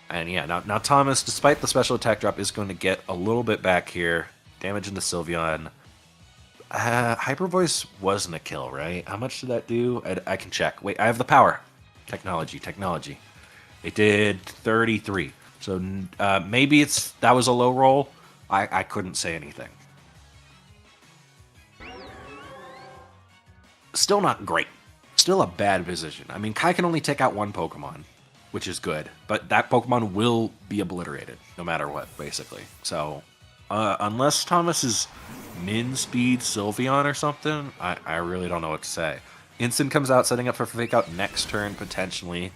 S1: And yeah, now Thomas, despite the special attack drop, is going to get a little bit back here. Damage into Sylveon. Hyper Voice wasn't a kill, right? How much did that do? I can check. Wait, I have the power. Technology. It did 33. So maybe that was a low roll. I couldn't say anything. Still not great. Still a bad position. I mean, Kai can only take out one Pokemon, which is good. But that Pokemon will be obliterated, no matter what, basically. So, unless Thomas is min-speed Sylveon or something, I really don't know what to say. Instant comes out, setting up for Fake Out next turn, potentially.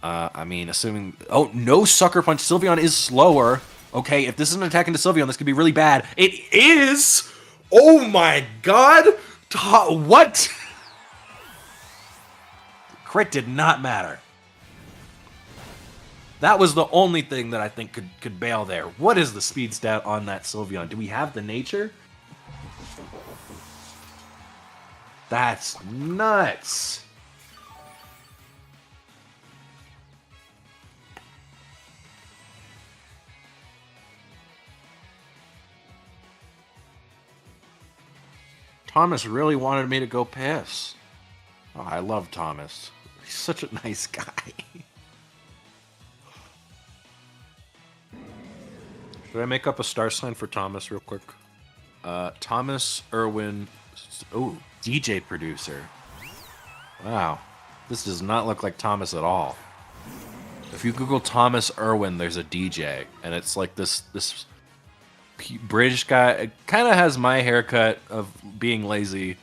S1: I mean, assuming... Oh, no Sucker Punch. Sylveon is slower. Okay, if this is an attack into Sylveon, this could be really bad. It is! Oh my god! What? Crit did not matter. That was the only thing that I think could bail there. What is the speed stat on that Sylveon? Do we have the nature? That's nuts. Thomas really wanted me to go piss. Oh, I love Thomas. He's such a nice guy. Should I make up a star sign for Thomas real quick? Thomas Irwin. Oh, DJ producer. Wow. This does not look like Thomas at all. If you Google Thomas Irwin, there's a DJ. And it's like this British guy. It kind of has my haircut of being lazy.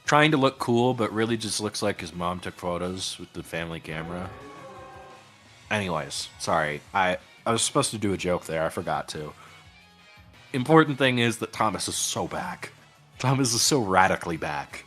S1: Trying to look cool, but really just looks like his mom took photos with the family camera. Anyways, sorry. I was supposed to do a joke there. I forgot to. Important thing is that Thomas is so back. Thomas is so radically back.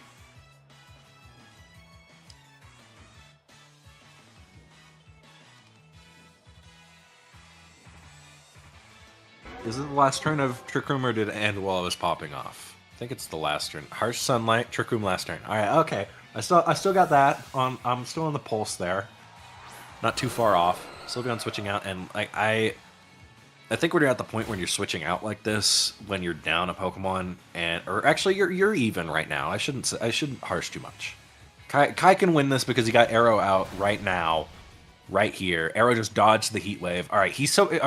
S3: Is it the last turn of Trick Room, or did it end while it was popping off? I think it's the last turn. Harsh Sunlight, Trick Room last turn. All right, okay. I still got that on. I'm still on the pulse there. Not too far off. Sylveon switching out, and like I think we're at the point when you're switching out like this when you're down a Pokemon, or actually you're even right now. I shouldn't harsh too much. Kai can win this because he got Arrow out right now, right here. Arrow just dodged the Heat Wave. All right,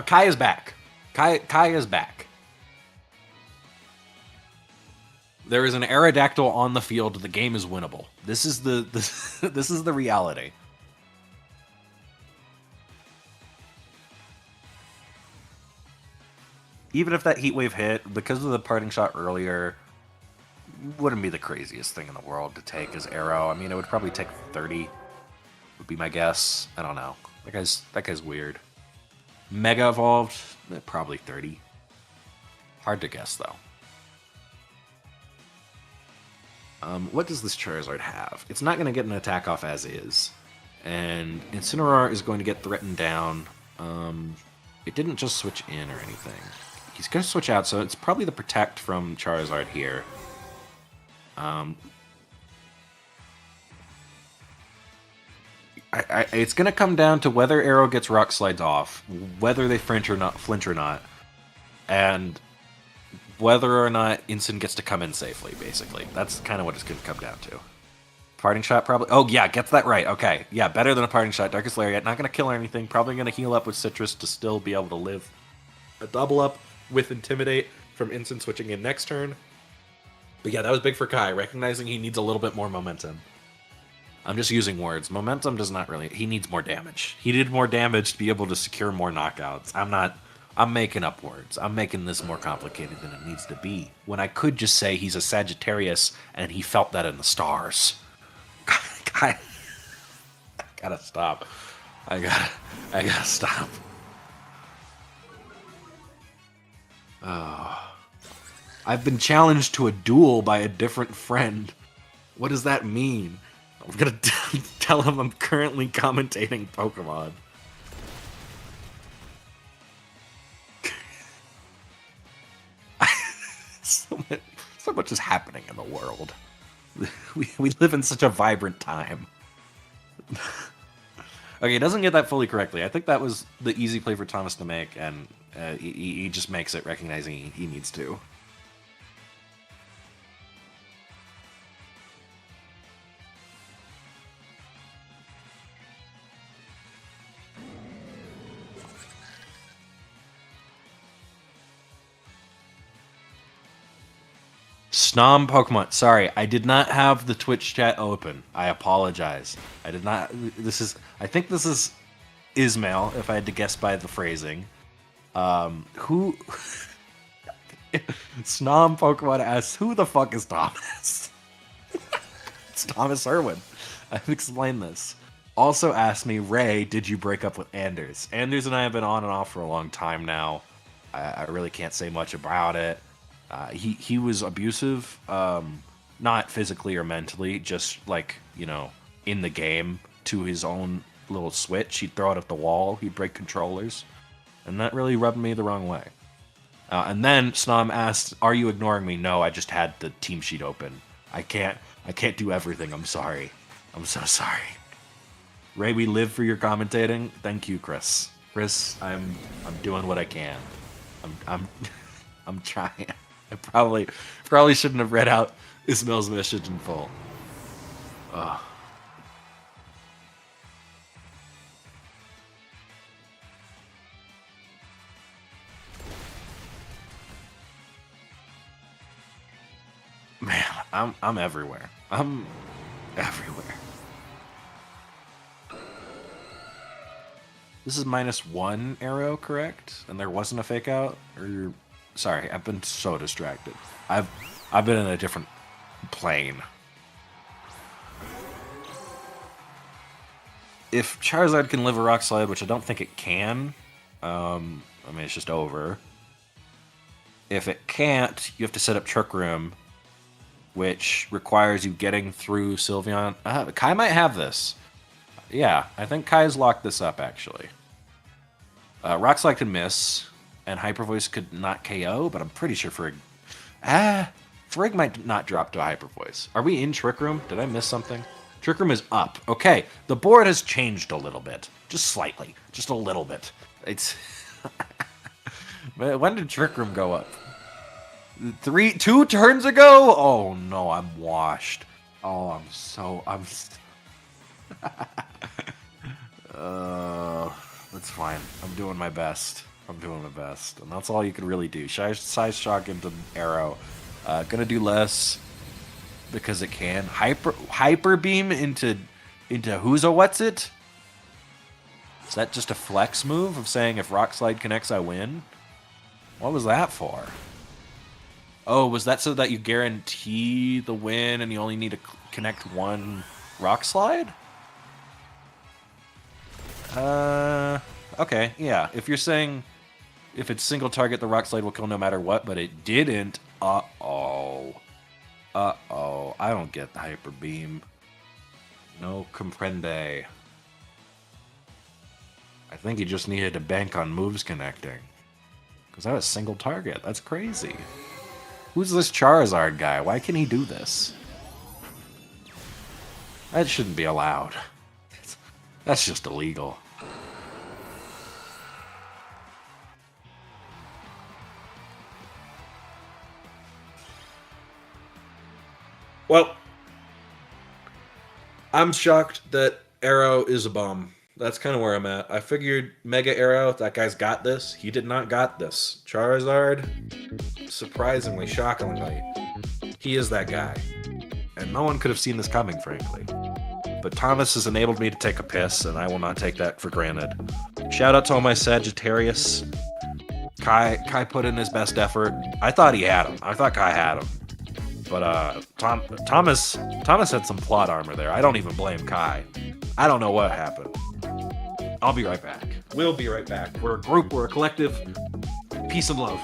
S3: Kai is back. Kai is back. There is an Aerodactyl on the field. The game is winnable. This is this is the reality. Even if that Heat Wave hit, because of the parting shot earlier, wouldn't be the craziest thing in the world to take as Arrow. I mean, it would probably take 30, would be my guess. I don't know. That guy's weird. Mega Evolved, probably 30. Hard to guess, though. What does this Charizard have? It's not going to get an attack off as is. And Incineroar is going to get threatened down. It didn't just switch in or anything. He's going to switch out, so it's probably the Protect from Charizard here. It's going to come down to whether Arrow gets Rock Slides off, whether they flinch or not, and whether or not Incin gets to come in safely, basically. That's kind of what it's going to come down to. Parting Shot probably... Oh, yeah, gets that right. Okay. Yeah, better than a Parting Shot. Darkest Lariat, not going to kill anything. Probably going to heal up with Citrus to still be able to live. A double up with Intimidate from Incin switching in next turn. But yeah, that was big for Kai, recognizing he needs a little bit more momentum. I'm just using words. Momentum does not really... He needs more damage. He needed more damage to be able to secure more knockouts. I'm making up words. I'm making this more complicated than it needs to be. When I could just say he's a Sagittarius and he felt that in the stars. I gotta stop. I gotta stop. Oh. I've been challenged to a duel by a different friend. What does that mean? I'm gonna tell him I'm currently commentating Pokemon. So much is happening in the world. We live in such a vibrant time. Okay, it doesn't get that fully correctly. I think that was the easy play for Thomas to make, and he just makes it recognizing he needs to. Snom Pokemon. Sorry, I did not have the Twitch chat open. I apologize. I did not. I think this is Ismail, if I had to guess by the phrasing. Who? Snom Pokemon asks, who the fuck is Thomas? It's Thomas Irwin. I've explained this. Also asked me, Ray, did you break up with Anders? Anders and I have been on and off for a long time now. I really can't say much about it. He was abusive, not physically or mentally, just like, you know, in the game to his own little Switch. He'd throw it at the wall, he'd break controllers, and that really rubbed me the wrong way. And then Snom asked, are you ignoring me? No, I just had the team sheet open. I can't do everything. I'm sorry. I'm so sorry. Ray, we live for your commentating. Thank you, Chris. Chris, I'm doing what I can. I'm trying. I probably shouldn't have read out Ismail's message in full. Ugh. Man, I'm everywhere. I'm everywhere. This is -1 arrow, correct? And there wasn't a fake out? Or sorry, I've been so distracted. I've been in a different plane. If Charizard can live a Rock Slide, which I don't think it can, I mean, it's just over. If it can't, you have to set up Trick Room, which requires you getting through Sylveon. Kai might have this. Yeah, I think Kai's locked this up, actually. Rock Slide can miss,
S1: and Hyper Voice could not KO, but I'm pretty sure Frigg... Frigg might not drop to a Hyper Voice. Are we in Trick Room? Did I miss something? Trick Room is up. Okay, the board has changed a little bit. Just slightly. Just a little bit. It's... When did Trick Room go up? 2 turns ago? Oh no, I'm washed. Oh, that's fine. I'm doing my best. And that's all you can really do. Size shock into arrow. Gonna do less because it can. Hyper beam into who's a what's it? Is that just a flex move of saying if Rock Slide connects, I win? What was that for? Oh, was that so that you guarantee the win and you only need to connect one Rock Slide? Okay, yeah. If you're saying if it's single target, the Rock Slide will kill no matter what, but it didn't. Uh-oh. I don't get the Hyper Beam. No comprende. I think he just needed to bank on moves connecting. Because that was single target. That's crazy. Who's this Charizard guy? Why can he do this? That shouldn't be allowed. That's just illegal. Well, I'm shocked that Arrow is a bum. That's kind of where I'm at. I figured Mega Arrow, that guy's got this. He did not got this. Charizard, surprisingly, shockingly, he is that guy. And no one could have seen this coming, frankly. But Thomas has enabled me to take a piss, and I will not take that for granted. Shout out to all my Sagittarius. Kai put in his best effort. I thought he had him. I thought Kai had him. But Thomas had some plot armor there. I don't even blame Kai. I don't know what happened. I'll be right back. We'll be right back. We're a group. We're a collective. Peace and love.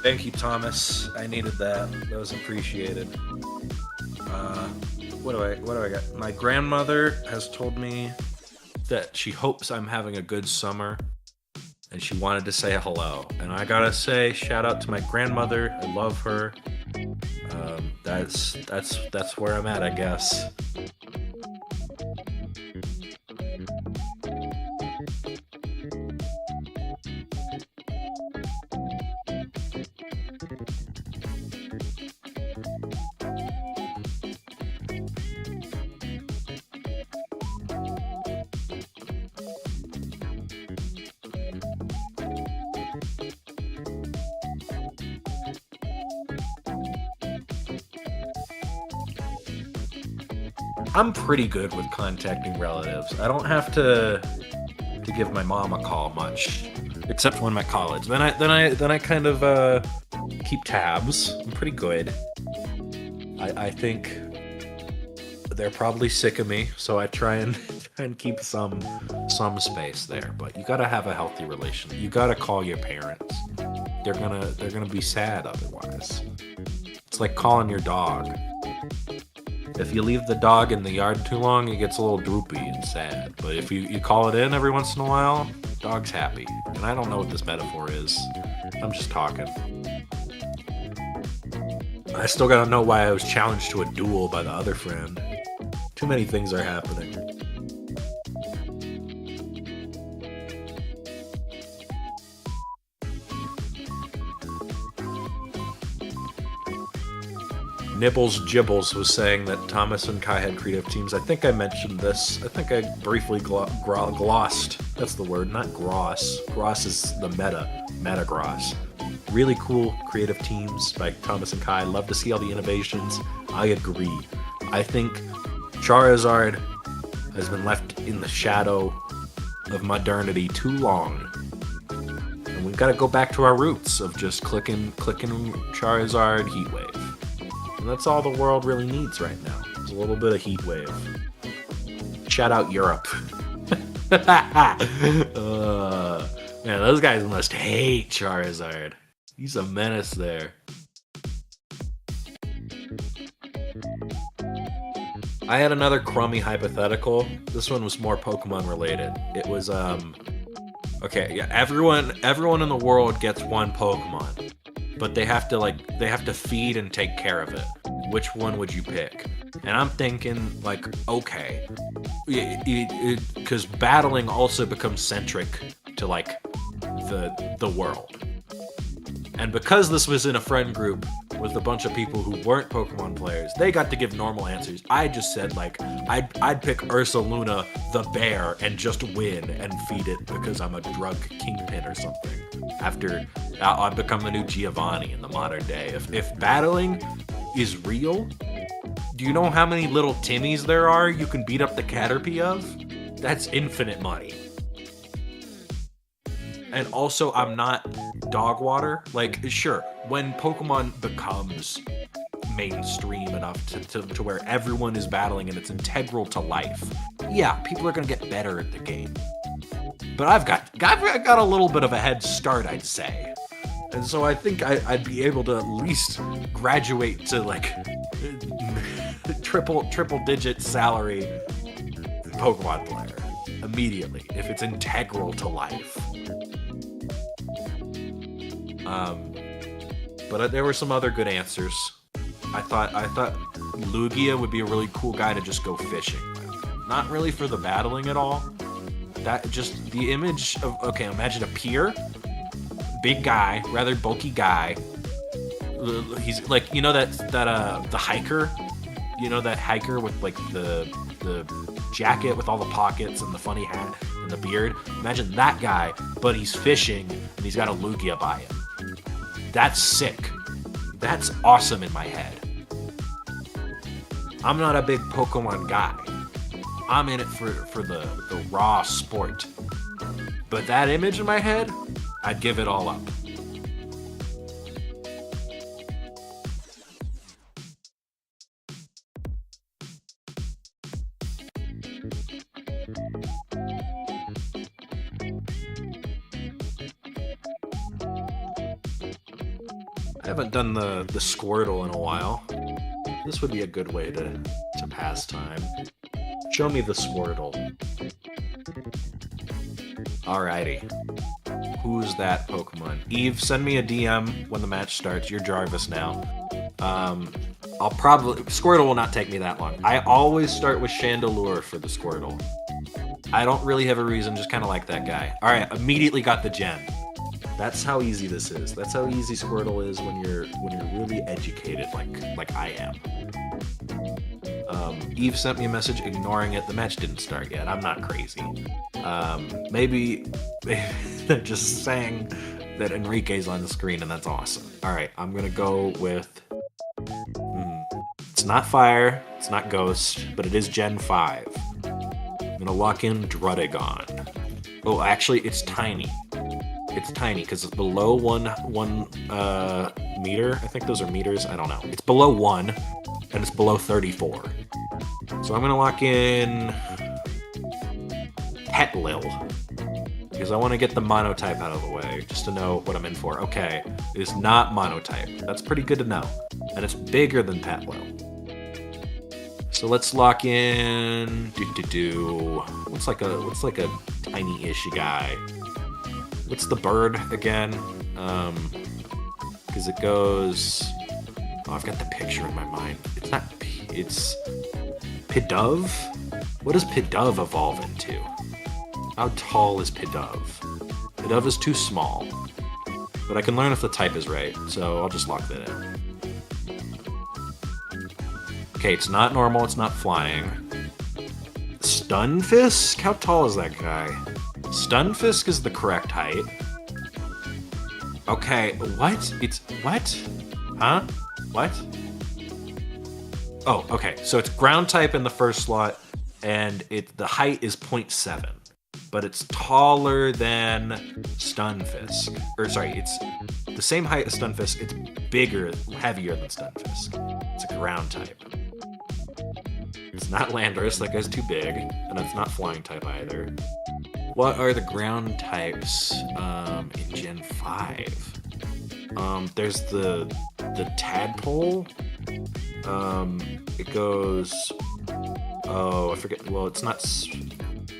S3: Thank you, Thomas. I needed that. That was appreciated. What do I got? My grandmother has told me that she hopes I'm having a good summer, and she wanted to say hello. And I gotta say, shout out to my grandmother. I love her. That's where I'm at, I guess. I'm pretty good with contacting relatives. I don't have to give my mom a call much, except when I'm at college. Then I kind of keep tabs. I'm pretty good. I think they're probably sick of me, so I try and keep some space there. But you gotta have a healthy relation. You gotta call your parents. They're gonna be sad otherwise. It's like calling your dog. If you leave the dog in the yard too long, it gets a little droopy and sad. But if you call it in every once in a while, dog's happy. And I don't know what this metaphor is. I'm just talking. I still gotta know why I was challenged to a duel by the other friend. Too many things are happening. Nibbles Jibbles was saying that Thomas and Kai had creative teams. I think I mentioned this. I think I briefly glossed. That's the word, not gross. Gross is the meta gross. Really cool creative teams by Thomas and Kai. Love to see all the innovations. I agree. I think Charizard has been left in the shadow of modernity too long. And we've got to go back to our roots of just clicking Charizard Heatwave. And that's all the world really needs right now. Is a little bit of heat wave. Shout out Europe. Man, those guys must hate Charizard. He's a menace there. I had another crummy hypothetical. This one was more Pokemon related. It was okay, yeah, everyone in the world gets one Pokemon. But they have to feed and take care of it. Which one would you pick? And I'm thinking, like, okay, because battling also becomes centric to like the world. And because this was in a friend group with a bunch of people who weren't Pokemon players, they got to give normal answers. I just said, like, I'd pick Ursaluna the bear and just win and feed it because I'm a drug kingpin or something. After I've become the new Giovanni in the modern day. If battling is real, do you know how many little Timmies there are you can beat up the Caterpie of? That's infinite money. And also, I'm not dog water. Like, sure, when Pokemon becomes mainstream enough to where everyone is battling and it's integral to life, yeah, people are gonna get better at the game. But I've got a little bit of a head start, I'd say. And so I think I'd be able to at least graduate to like triple digit salary Pokemon player immediately if it's integral to life. But there were some other good answers. I thought Lugia would be a really cool guy to just go fishing with. Not really for the battling at all. That just the image of, okay, imagine a pier, big guy, rather bulky guy. He's like, you know that the hiker, you know that hiker with like the jacket with all the pockets and the funny hat and the beard. Imagine that guy, but he's fishing and he's got a Lugia by him. That's sick. That's awesome in my head. I'm not a big Pokemon guy. I'm in it for the raw sport. But that image in my head, I'd give it all up. Haven't done the Squirtle in a while. This would be a good way to pass time. Show me the Squirtle. Alrighty. Who's that Pokemon? Eve, send me a DM when the match starts. You're Jarvis now. Squirtle will not take me that long. I always start with Chandelure for the Squirtle. I don't really have a reason, just kind of like that guy. Alright, immediately got the gen. That's how easy this is. That's how easy Squirtle is when you're really educated, like I am. Eve sent me a message ignoring it. The match didn't start yet. I'm not crazy. Maybe they're just saying that Enrique's on the screen, and that's awesome. All right, I'm gonna go with. It's not Fire. It's not Ghost, but it is Gen 5. I'm gonna lock in Druddigon. Oh, actually, it's tiny. It's tiny because it's below one meter. I think those are meters. I don't know. It's below 1, and it's below 34. So I'm gonna lock in Petlil because I want to get the monotype out of the way just to know what I'm in for. Okay, it is not monotype. That's pretty good to know, and it's bigger than Petlil. So let's lock in. What's like a tiny-ish guy? What's the bird again? Because it goes. Oh, I've got the picture in my mind. It's not. It's Pidove. What does Pidove evolve into? How tall is Pidove? Pidove is too small, but I can learn if the type is right. So I'll just lock that in. Okay, it's not normal. It's not flying. Stunfisk? How tall is that guy? Stunfisk is the correct height. Okay, what? It's what? Huh? What? Oh, okay. So it's ground type in the first slot, and the height is 0.7, but it's taller than Stunfisk. Or sorry, it's the same height as Stunfisk. It's bigger, heavier than Stunfisk. It's a ground type. It's not Landorus. That guy's too big, and it's not flying type either. What are the ground types in Gen 5? There's the tadpole. It goes. Oh, I forget. Well, it's not.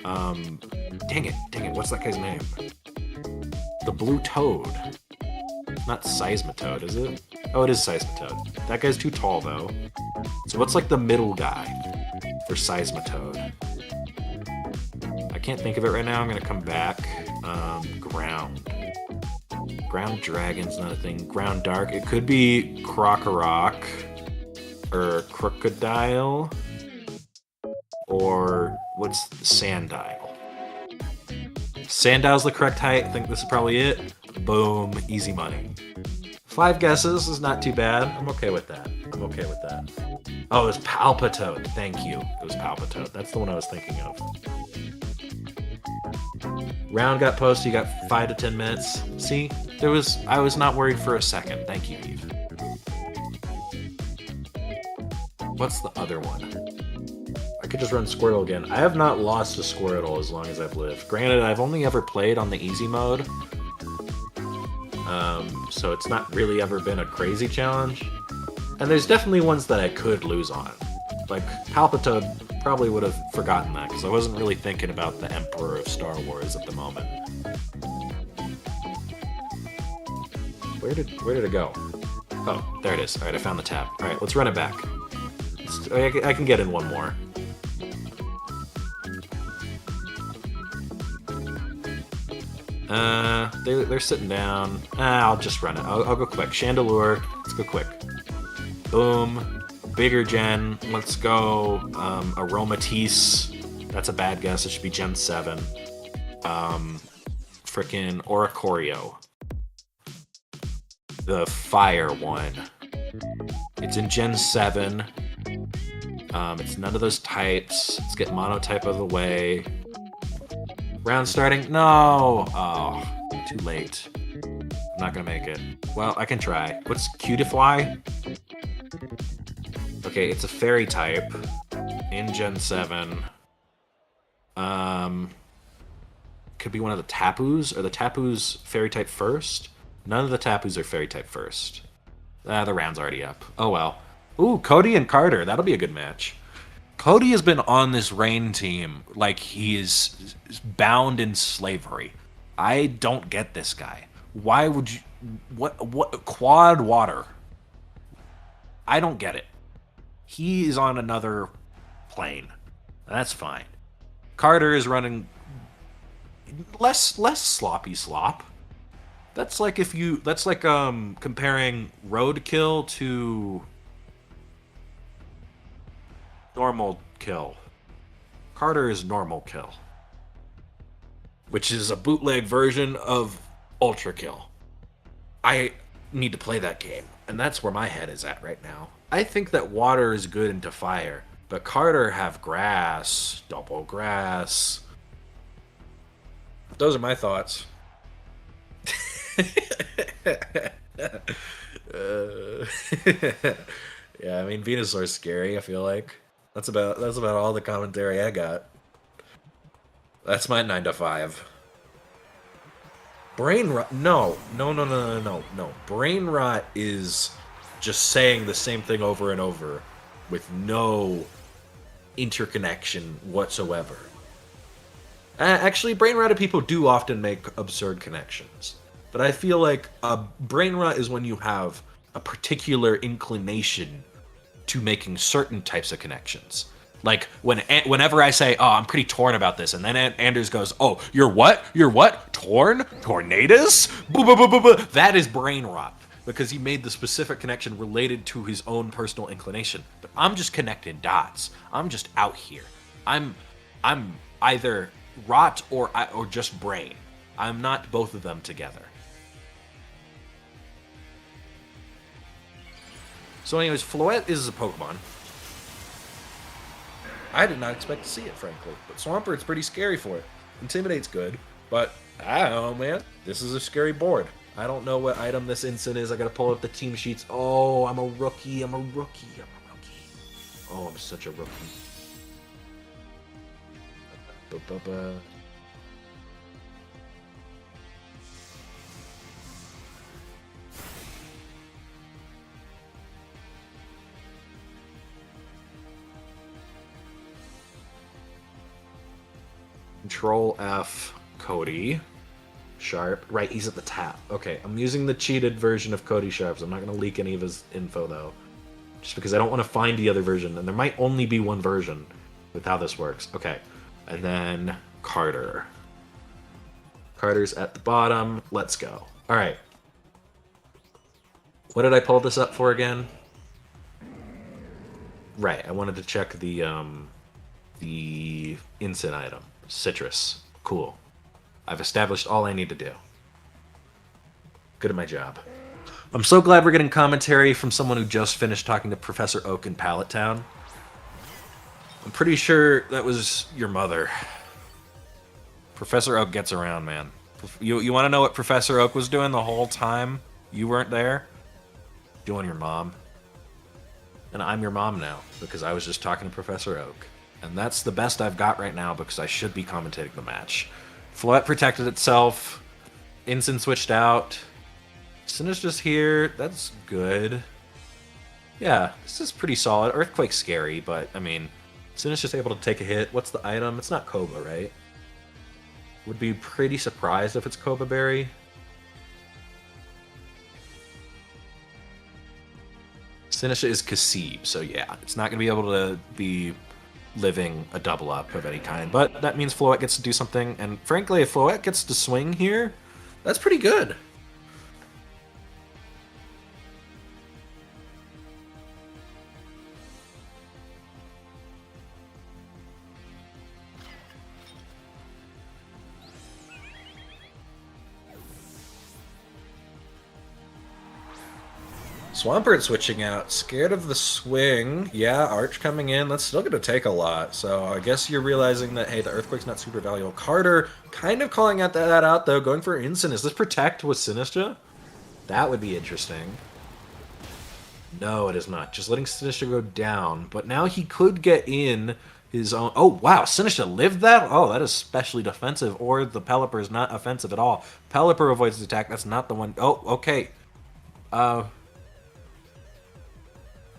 S3: Dang it! What's that guy's name? The blue toad. Not Seismitoad, is it? Oh, it is Seismitoad. That guy's too tall though. So what's like the middle guy for Seismitoad? I can't think of it right now. I'm gonna come back. Ground. Ground Dragon's not a thing. Ground Dark. It could be Krokorok or Crocodile, or what's Sandile? Sandile's the correct height. I think this is probably it. Boom, easy money. 5 guesses is not too bad. I'm okay with that. Oh, it was Palpitoad. Thank you. It was Palpitoad. That's the one I was thinking of. Round got posted. You got 5 to 10 minutes. See, I was not worried for a second. Thank you, Eve. What's the other one? I could just run Squirtle again. I have not lost a Squirtle as long as I've lived. Granted, I've only ever played on the easy mode, so it's not really ever been a crazy challenge. And there's definitely ones that I could lose on. Like Palpitoad probably would have forgotten that because I wasn't really thinking about the Emperor of Star Wars at the moment. Where did it go? Oh, there it is. All right, I found the tab. All right, let's run it back. I can get in one more. They're sitting down. I'll just run it. I'll go quick. Chandelure. Let's go quick. Boom. Bigger gen. Let's go. Aromatisse. That's a bad guess. It should be Gen 7. Frickin' Oricorio. The fire one. It's in Gen 7. It's none of those types. Let's get monotype out of the way. Round starting? No! Oh, too late. I'm not gonna make it. Well, I can try. What's Cutifly? Okay, it's a fairy type in Gen 7. Could be one of the Tapus. Are the Tapus fairy type first? None of the Tapus are fairy type first. The round's already up. Oh well. Ooh, Cody and Carter. That'll be a good match. Cody has been on this Rain team like he is bound in slavery. I don't get this guy. Why would you... What quad water? I don't get it. He is on another plane. That's fine. Carter is running less sloppy slop. That's like comparing roadkill to normal kill. Carter is normal kill, which is a bootleg version of ultra kill. I need to play that game, and that's where my head is at right now. I think that water is good into fire, but Carter have grass, double grass. Those are my thoughts. Yeah, I mean, Venusaur's scary, I feel like. That's about all the commentary I got. That's my 9 to 5. Brain rot? No. Brain rot is just saying the same thing over and over with no interconnection whatsoever. Actually, brain rotted people do often make absurd connections. But I feel like a brain rot is when you have a particular inclination to making certain types of connections. Like whenever I say, "Oh, I'm pretty torn about this," and then Anders goes, "Oh, you're what? You're what? Torn? Tornadoes? Boo, boo, boo, boo, boo." That is brain rot because he made the specific connection related to his own personal inclination. But I'm just connecting dots. I'm just out here. I'm either rot or just brain. I'm not both of them together. So anyways, Floette is a Pokemon. I did not expect to see it, frankly. But Swampert's pretty scary for it. Intimidate's good, but I don't know, man. This is a scary board. I don't know what item this instant is. I gotta pull up the team sheets. Oh, I'm a rookie. Oh, I'm such a rookie. Control F, Cody. Sharp. Right, he's at the top. Okay, I'm using the cheated version of Cody Sharp, so I'm not going to leak any of his info, though. Just because I don't want to find the other version, and there might only be one version with how this works. Okay, and then Carter. Carter's at the bottom. Let's go. All right. What did I pull this up for again? Right, I wanted to check the instant item. Citrus. Cool. I've established all I need to do. Good at my job. I'm so glad we're getting commentary from someone who just finished talking to Professor Oak in Pallet Town. I'm pretty sure that was your mother. Professor Oak gets around, man. You want to know what Professor Oak was doing the whole time you weren't there? Doing your mom. And I'm your mom now, because I was just talking to Professor Oak. And that's the best I've got right now, because I should be commentating the match. Floette protected itself. Ensign switched out. Sinistra's here. That's good. Yeah, this is pretty solid. Earthquake's scary, but, I mean, Sinistra's able to take a hit. What's the item? It's not Koba, right? Would be pretty surprised if it's Koba Berry. Sinistra is Kasib, so yeah, it's not going to be able to be living a double up of any kind. But that means Floette gets to do something, and frankly, if Floette gets to swing here, that's pretty good. Swampert switching out. Scared of the swing. Yeah, Arch coming in. That's still going to take a lot. So I guess you're realizing that, hey, the Earthquake's not super valuable. Carter kind of calling out that out, though. Going for Instant. Is this Protect with Sinistra? That would be interesting. No, it is not. Just letting Sinistra go down. But now he could get in his own... Oh, wow. Sinistra lived that? Oh, that is specially defensive. Or the Pelipper is not offensive at all. Pelipper avoids the attack. That's not the one... Oh, okay.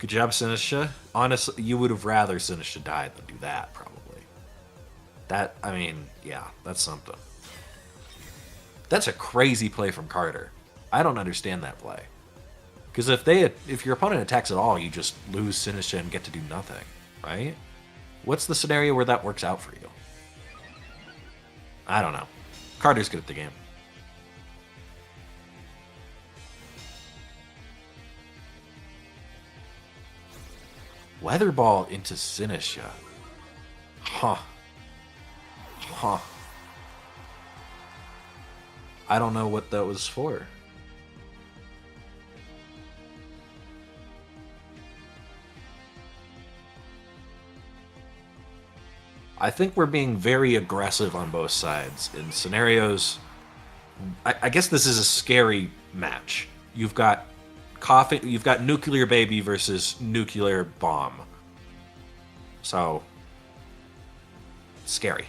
S3: Good job, Sinisha. Honestly, you would have rather Sinisha died than do that, probably. That, I mean, yeah, that's something. That's a crazy play from Carter. I don't understand that play. Because if your opponent attacks at all, you just lose Sinisha and get to do nothing, right? What's the scenario where that works out for you? I don't know. Carter's good at the game. Weather Ball into Sinisha. Huh. Huh. I don't know what that was for. I think we're being very aggressive on both sides in scenarios. I guess this is a scary match. You've got Nuclear Baby versus Nuclear Bomb. So, scary.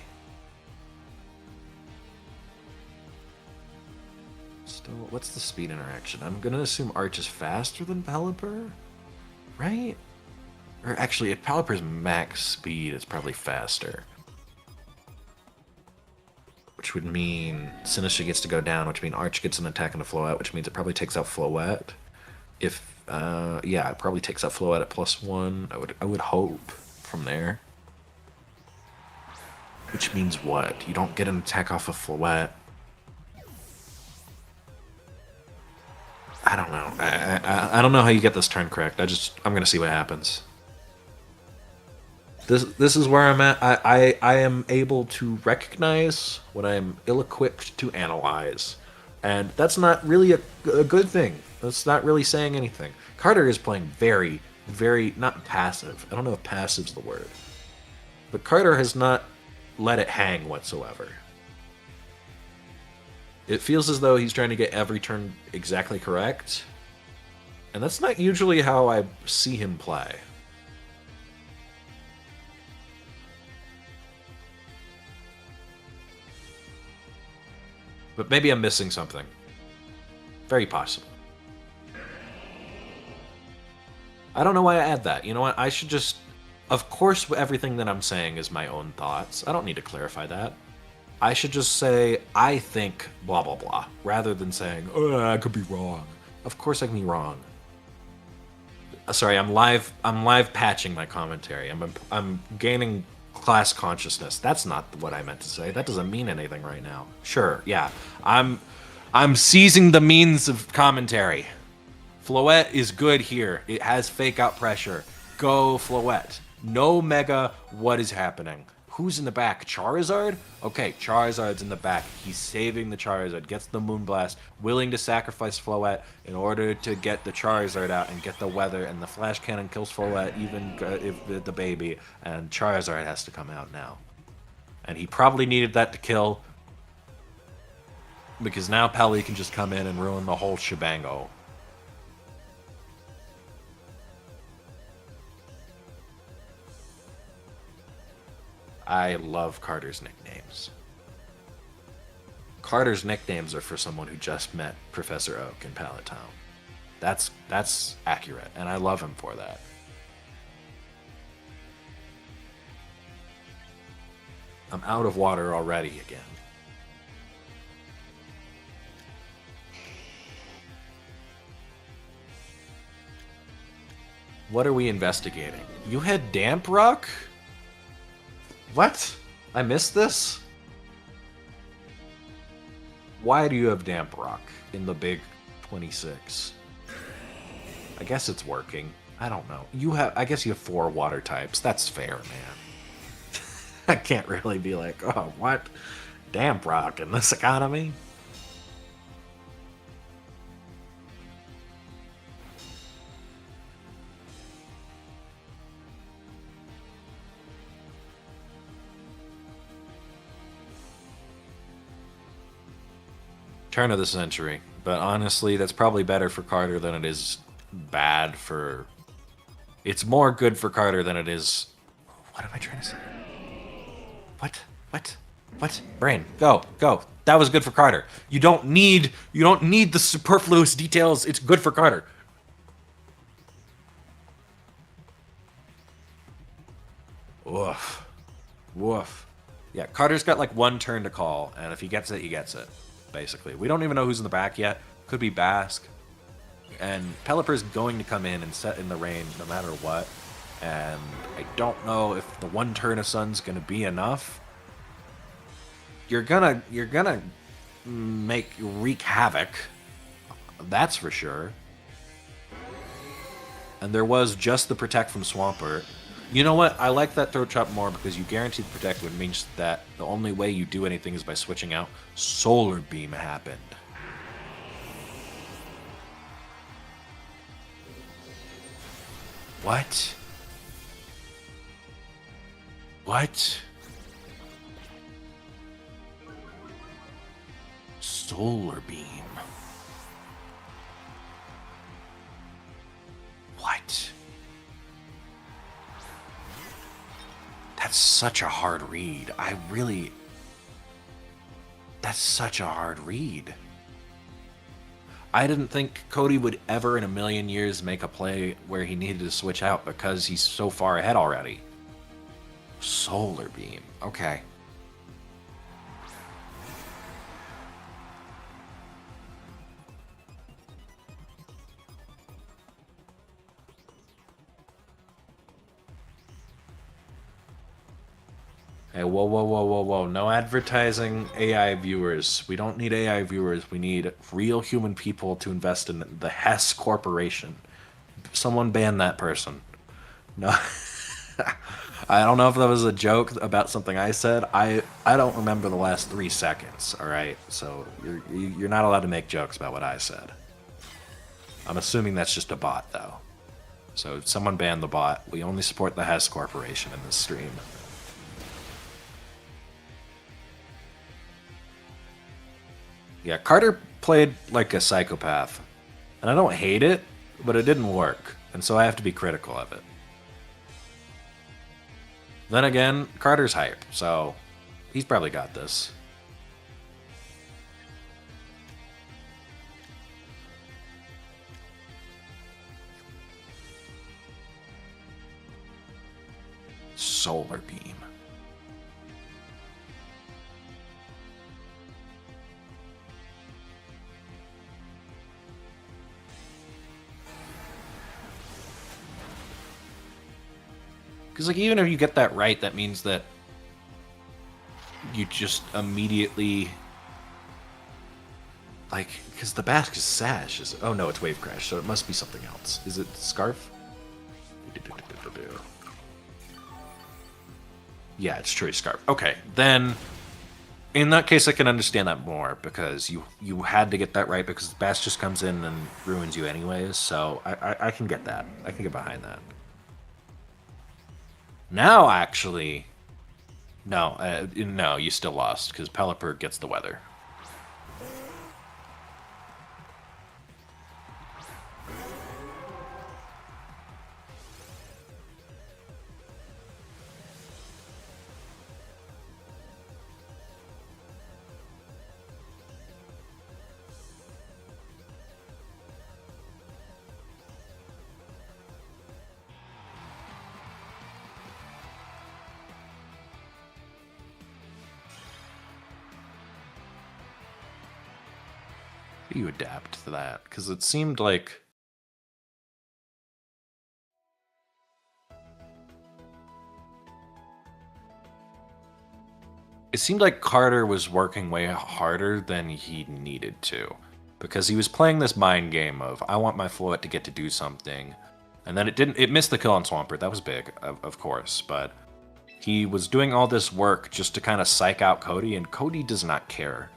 S3: Still, what's the speed interaction? I'm gonna assume Arch is faster than Pelipper, right? Or actually, at Pelipper's max speed, it's probably faster. Which would mean Sinisha gets to go down, which means Arch gets an attack and a Floette, which means it probably takes out Floette. Yeah, it probably takes out Floette at +1. I would hope from there. Which means what? You don't get an attack off of Floette. I don't know. I don't know how you get this turn correct. I'm gonna see what happens. This is where I'm at. I am able to recognize what I'm ill-equipped to analyze. And that's not really a good thing. That's not really saying anything. Carter is playing very, very, not passive. I don't know if passive's the word. But Carter has not let it hang whatsoever. It feels as though he's trying to get every turn exactly correct. And that's not usually how I see him play. But maybe I'm missing something. Very possible. I don't know why I add that. You know what? I should just... Of course, everything that I'm saying is my own thoughts. I don't need to clarify that. I should just say, I think blah, blah, blah, rather than saying, oh, I could be wrong. Of course I can be wrong. Sorry, I'm live patching my commentary. I'm gaining class consciousness. That's not what I meant to say. That doesn't mean anything right now. Sure, yeah. I'm seizing the means of commentary. Floette is good here. It has fake out pressure. Go Floette. No Mega, what is happening? Who's in the back? Charizard? Okay, Charizard's in the back. He's saving the Charizard, gets the Moonblast, willing to sacrifice Floette in order to get the Charizard out and get the weather, and the Flash Cannon kills Floette even if the baby, and Charizard has to come out now. And he probably needed that to kill, because now Pelly can just come in and ruin the whole shebango. I love Carter's nicknames. Carter's nicknames are for someone who just met Professor Oak in Pallet Town. That's accurate, and I love him for that. I'm out of water already again. What are we investigating? You had Damp Rock? What? I missed this? Why do you have Damp Rock in the big 26? I guess it's working. I don't know. I guess you have 4 water types. That's fair, man. I can't really be like, oh, what? Damp Rock in this economy? Turn of the century. But honestly, that's probably better for Carter than it is bad for... It's more good for Carter than it is... What am I trying to say? What? Brain, go. That was good for Carter. You don't need the superfluous details. It's good for Carter.
S1: Woof. Woof. Yeah, Carter's got like one turn to call, and if he gets it, he gets it. Basically. We don't even know who's in the back yet. Could be Basque. And Pelipper's going to come in and set in the rain no matter what. And I don't know if the one turn of Sun's gonna be enough. You're gonna wreak havoc. That's for sure. And there was just the protect from Swampert. You know what? I like that throat chop more because you guarantee the protect, which means that the only way you do anything is by switching out. Solar Beam happened. What? What? Solar Beam. What? That's such a hard read. That's such a hard read. I didn't think Cody would ever in a million years make a play where he needed to switch out because he's so far ahead already. Solar Beam. Okay. Hey, whoa, whoa, whoa, whoa, whoa. No advertising AI viewers. We don't need AI viewers. We need real human people to invest in the Hess Corporation. Someone ban that person. No. I don't know if that was a joke about something I said. I don't remember the last 3 seconds, all right? So you're not allowed to make jokes about what I said. I'm assuming that's just a bot, though. So someone banned the bot. We only support the Hess Corporation in this stream. Yeah, Carter played like a psychopath. And I don't hate it, but it didn't work. And so I have to be critical of it. Then again, Carter's hype, so he's probably got this. Solar Beam. Because, like, even if you get that right, that means that you just immediately... Like, because the Basque is Sash. Oh, no, it's Wave Crash, so it must be something else. Is it Scarf? Yeah, it's True Scarf. Okay, then... In that case, I can understand that more, because you had to get that right, because Bass just comes in and ruins you anyways, so I can get that. I can get behind that. Now, actually... No, no, you still lost, because Pelipper gets the weather. You adapt to that, because it seemed like Carter was working way harder than he needed to, because he was playing this mind game of I want my Floet to get to do something, and then it missed the kill on Swampert. That was big, of course, but he was doing all this work just to kind of psych out Cody, and Cody does not care.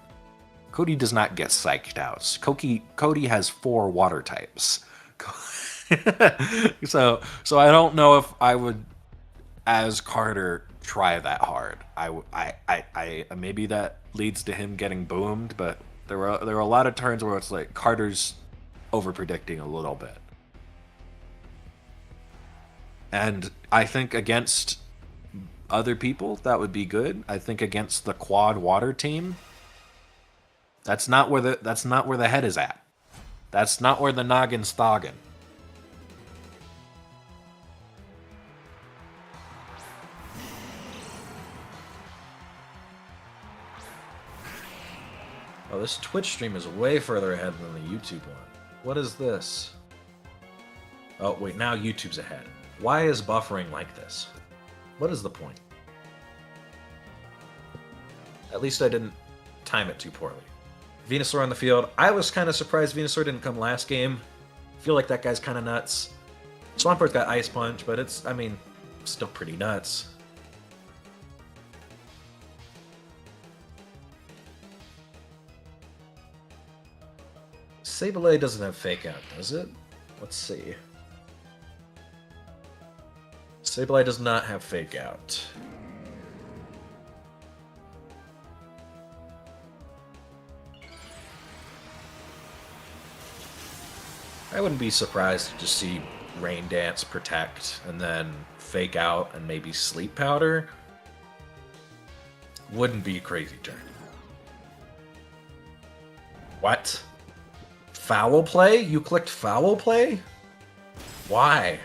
S1: Cody does not get psyched out. Cody has 4 water types. so I don't know if I would, as Carter, try that hard. I maybe that leads to him getting boomed, but there were a lot of turns where it's like Carter's over predicting a little bit. And I think against other people that would be good. I think against the quad water team, That's not where the head is at. That's not where the noggin's thoggin'.
S3: Oh, this Twitch stream is way further ahead than the YouTube one. What is this? Oh, wait, now YouTube's ahead. Why is buffering like this? What is the point? At least I didn't time it too poorly. Venusaur on the field. I was kind of surprised Venusaur didn't come last game. I feel like that guy's kind of nuts. Swamper's got Ice Punch, but it's, I mean, still pretty nuts. Sableye doesn't have Fake Out, does it? Let's see. Sableye does not have Fake Out. I wouldn't be surprised to just see Rain Dance, Protect, and then Fake Out, and maybe Sleep Powder. Wouldn't be a crazy turn. What? Foul Play? You clicked Foul Play? Why?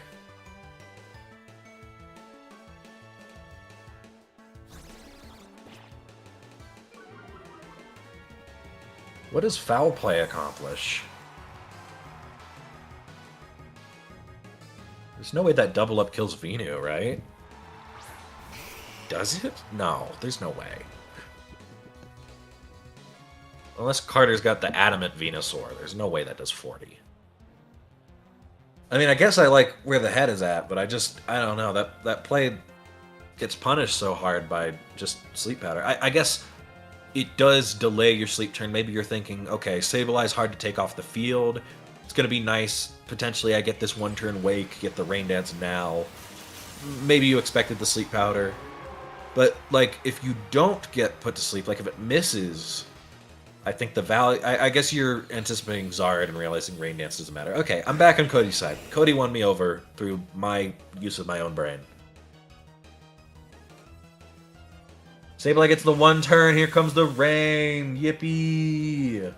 S3: What does Foul Play accomplish? There's no way that double up kills Venu, right? Does it? No, there's no way. Unless Carter's got the Adamant Venusaur, there's no way that does 40. I mean, I guess I like where the head is at, but I don't know. That play gets punished so hard by just Sleep Powder. I guess it does delay your sleep turn. Maybe you're thinking, okay, Sableye's hard to take off the field. It's going to be nice. Potentially, I get this one turn Wake, get the Rain Dance now. Maybe you expected the Sleep Powder. But, like, if you don't get put to sleep, like if it misses, I think the value... I guess you're anticipating Zard and realizing Rain Dance doesn't matter. Okay, I'm back on Cody's side. Cody won me over through my use of my own brain. Sableye gets the one turn. Here comes the rain. Yippee!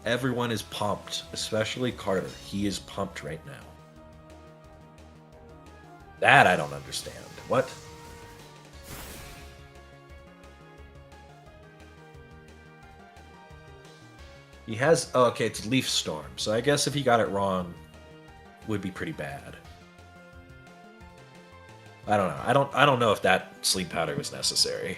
S3: Everyone is pumped, especially Carter. He is pumped right now. That I don't understand. What? He has... Oh, okay, it's Leaf Storm. So I guess if he got it wrong, would be pretty bad. I don't know. I don't know if that Sleep Powder was necessary.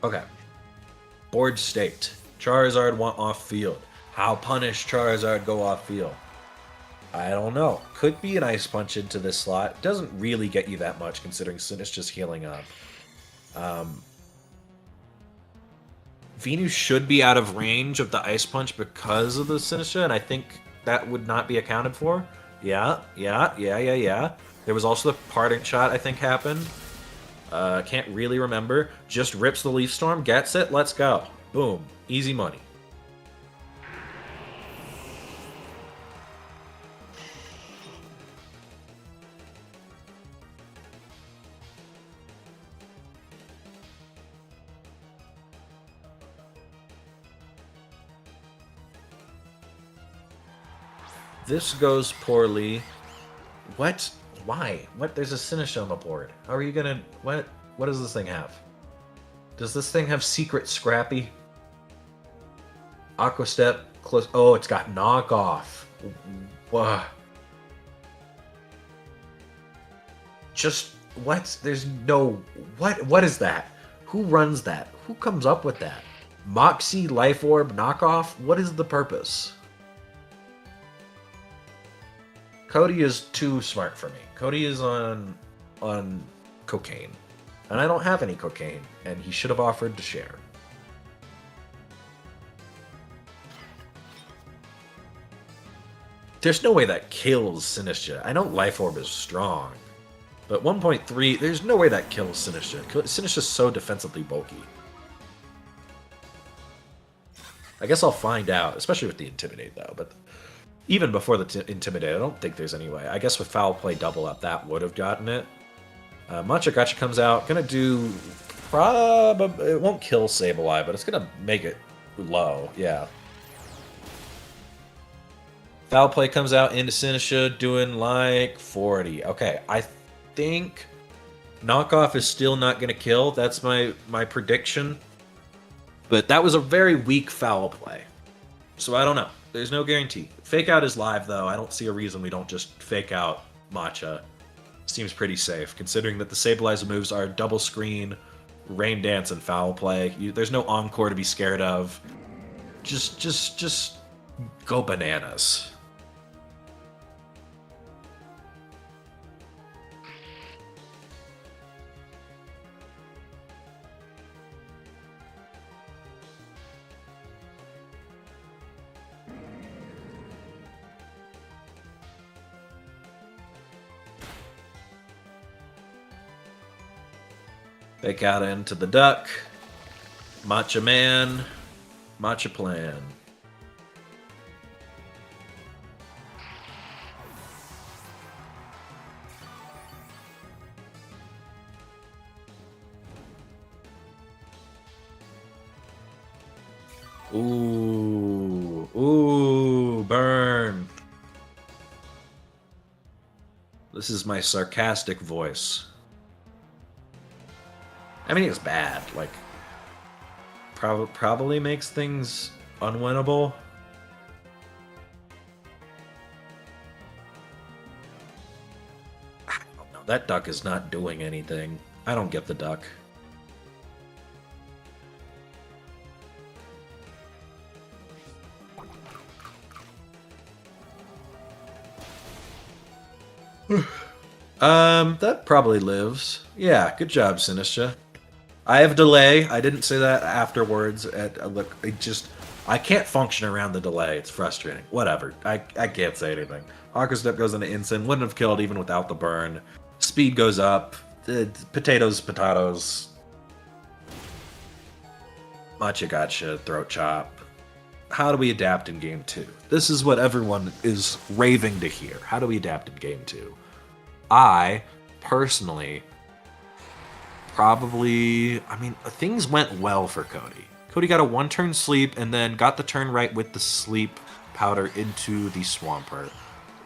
S3: Okay. Board state. Charizard want off field. How punish Charizard go off field? I don't know. Could be an Ice Punch into this slot. Doesn't really get you that much considering Sinistcha's healing up. Venu should be out of range of the Ice Punch because of the Sinistcha, and I think that would not be accounted for. Yeah. There was also the Parting Shot, I think, happened. Can't really remember. Just rips the Leaf Storm, gets it, let's go. Boom. Easy money. This goes poorly. What? Why? What? There's a Sinistcha on the board. How are you gonna... What does this thing have? Does this thing have Secret Scrappy? Aqua Step, close... Oh, it's got Knockoff. Whoa. Just... What? There's no... What is that? Who runs that? Who comes up with that? Moxie, Life Orb, Knockoff? What is the purpose? Cody is too smart for me. Cody is on cocaine. And I don't have any cocaine, and he should have offered to share. There's no way that kills Sinistcha. I know Life Orb is strong, but 1.3, there's no way that kills Sinistcha. Sinistcha's so defensively bulky. I guess I'll find out, especially with the Intimidate, though, but... Even before the Intimidate, I don't think there's any way. I guess with Foul Play double up, that would have gotten it. Matcha Gotcha comes out. Gonna do... It won't kill Sableye, but it's gonna make it low. Yeah. Foul play comes out into Sinisha doing like 40. Okay, I think knockoff is still not going to kill. That's my prediction. But that was a very weak foul play. So I don't know. There's no guarantee. Fake out is live, though. I don't see a reason we don't just fake out Matcha. Seems pretty safe, considering that the stabilizer moves are double screen, rain dance, and foul play. There's no encore to be scared of. Just go bananas. Fake out into the duck. Matcha man. Matcha plan. Ooh. Ooh, burn. This is my sarcastic voice. I mean, it's bad. Like, probably makes things unwinnable. I don't know. That duck is not doing anything. I don't get the duck. That probably lives. Yeah, good job, Sinistra. I have delay. I didn't say that afterwards. Look, I can't function around the delay. It's frustrating. Whatever. I can't say anything. Aqua Step goes into Instant. Wouldn't have killed even without the burn. Speed goes up. Potatoes. Matcha gotcha. Throat chop. How do we adapt in Game 2? This is what everyone is raving to hear. How do we adapt in Game 2? I, personally... probably, I mean, things went well for Cody. Cody got a one-turn sleep and then got the turn right with the sleep powder into the Swampert.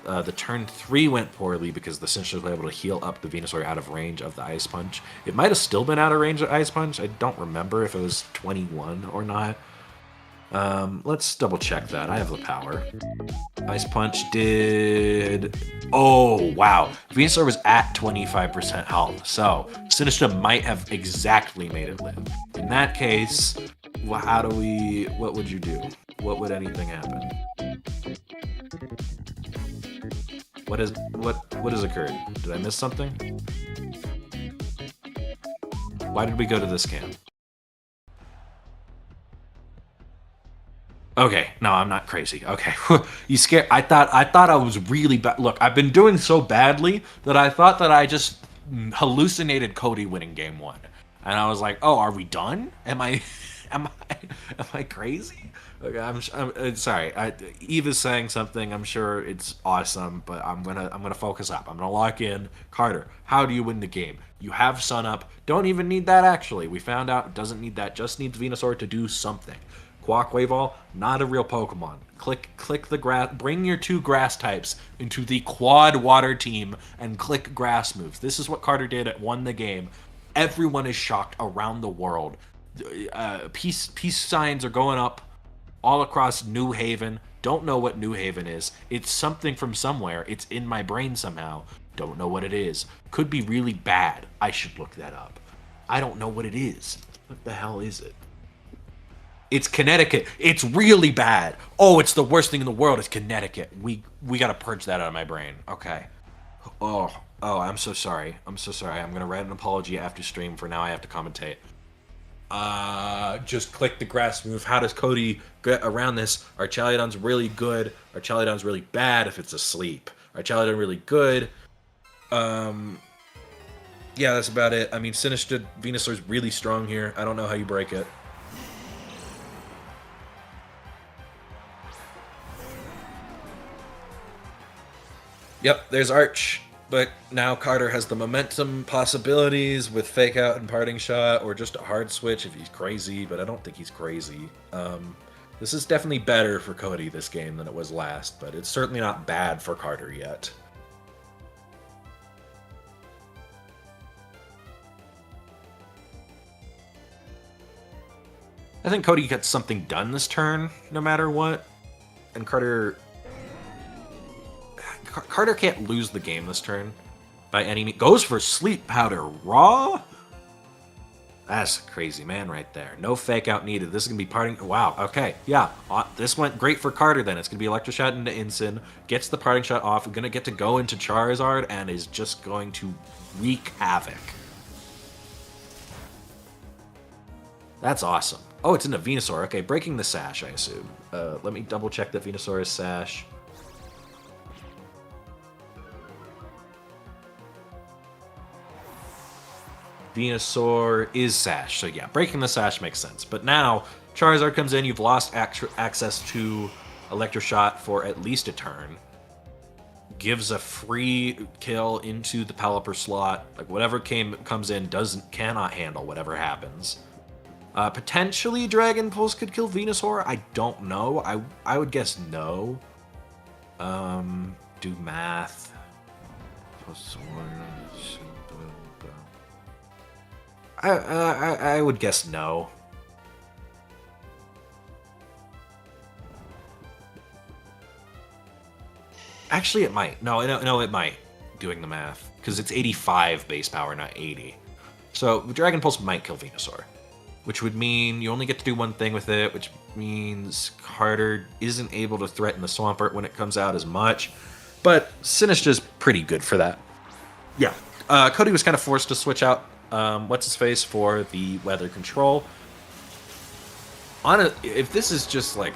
S3: The turn 3 went poorly because the Cinch was able to heal up the Venusaur out of range of the Ice Punch. It might have still been out of range of Ice Punch. I don't remember if it was 21 or not. Let's double check that. I have the power. Ice Punch did... Oh, wow. Venusaur was at 25% health, so Sinistra might have exactly made it live. In that case, how do we... What would you do? What would anything happen? What has occurred? Did I miss something? Why did we go to this camp? Okay, no, I'm not crazy. Okay, you scared? I thought I was really bad. Look, I've been doing so badly that I thought that I just hallucinated Cody winning game 1, and I was like, oh, are we done? Am I crazy? Okay, I'm sorry. Eve is saying something. I'm sure it's awesome, but I'm gonna focus up. I'm gonna lock in. Carter, how do you win the game? You have Sun Up. Don't even need that actually. We found out it doesn't need that. Just needs Venusaur to do something. Quackwavel, not a real Pokemon. Click the grass. Bring your 2 grass types into the quad water team and click grass moves. This is what Carter did. Won the game. Everyone is shocked around the world. Peace signs are going up all across New Haven. Don't know what New Haven is. It's something from somewhere. It's in my brain somehow. Don't know what it is. Could be really bad. I should look that up. I don't know what it is. What the hell is it? It's Connecticut. It's really bad. Oh, it's the worst thing in the world. It's Connecticut. We gotta purge that out of my brain. Okay. Oh, I'm so sorry. I'm so sorry. I'm gonna write an apology after stream for now I have to commentate. Just click the grass move. How does Cody get around this? Our Chaledon's really good. Our Chaledon's really bad if it's asleep. Our Chaledon really good. Yeah, that's about it. I mean, Sinister Venusaur's really strong here. I don't know how you break it. Yep, there's Arch. But now Carter has the momentum possibilities with Fake Out and Parting Shot, or just a hard switch if he's crazy, but I don't think he's crazy. This is definitely better for Cody this game than it was last, but it's certainly not bad for Carter yet. I think Cody gets something done this turn, no matter what. And Carter can't lose the game this turn by any means. Goes for Sleep Powder Raw? That's a crazy man right there. No fake out needed. This is going to be parting. Wow, okay. Yeah, this went great for Carter then. It's going to be Electroshot into Incin. Gets the parting shot off. Going to get to go into Charizard and is just going to wreak havoc. That's awesome. Oh, it's into Venusaur. Okay, breaking the Sash, I assume. Let me double check that Venusaur is Sash. Venusaur is Sash, so yeah, breaking the Sash makes sense. But now, Charizard comes in, you've lost access to Electroshot for at least a turn. Gives a free kill into the Pelipper slot. Like, whatever comes in cannot handle whatever happens. Potentially Dragon Pulse could kill Venusaur. I don't know. I would guess no. Do math. I would guess no. Actually, it might. No, it might. Doing the math, because it's 85 base power, not 80. So Dragon Pulse might kill Venusaur, which would mean you only get to do one thing with it, which means Carter isn't able to threaten the Swampert when it comes out as much. But Sinistra's pretty good for that. Yeah, Cody was kind of forced to switch out what's-his-face for the weather control. If this is just like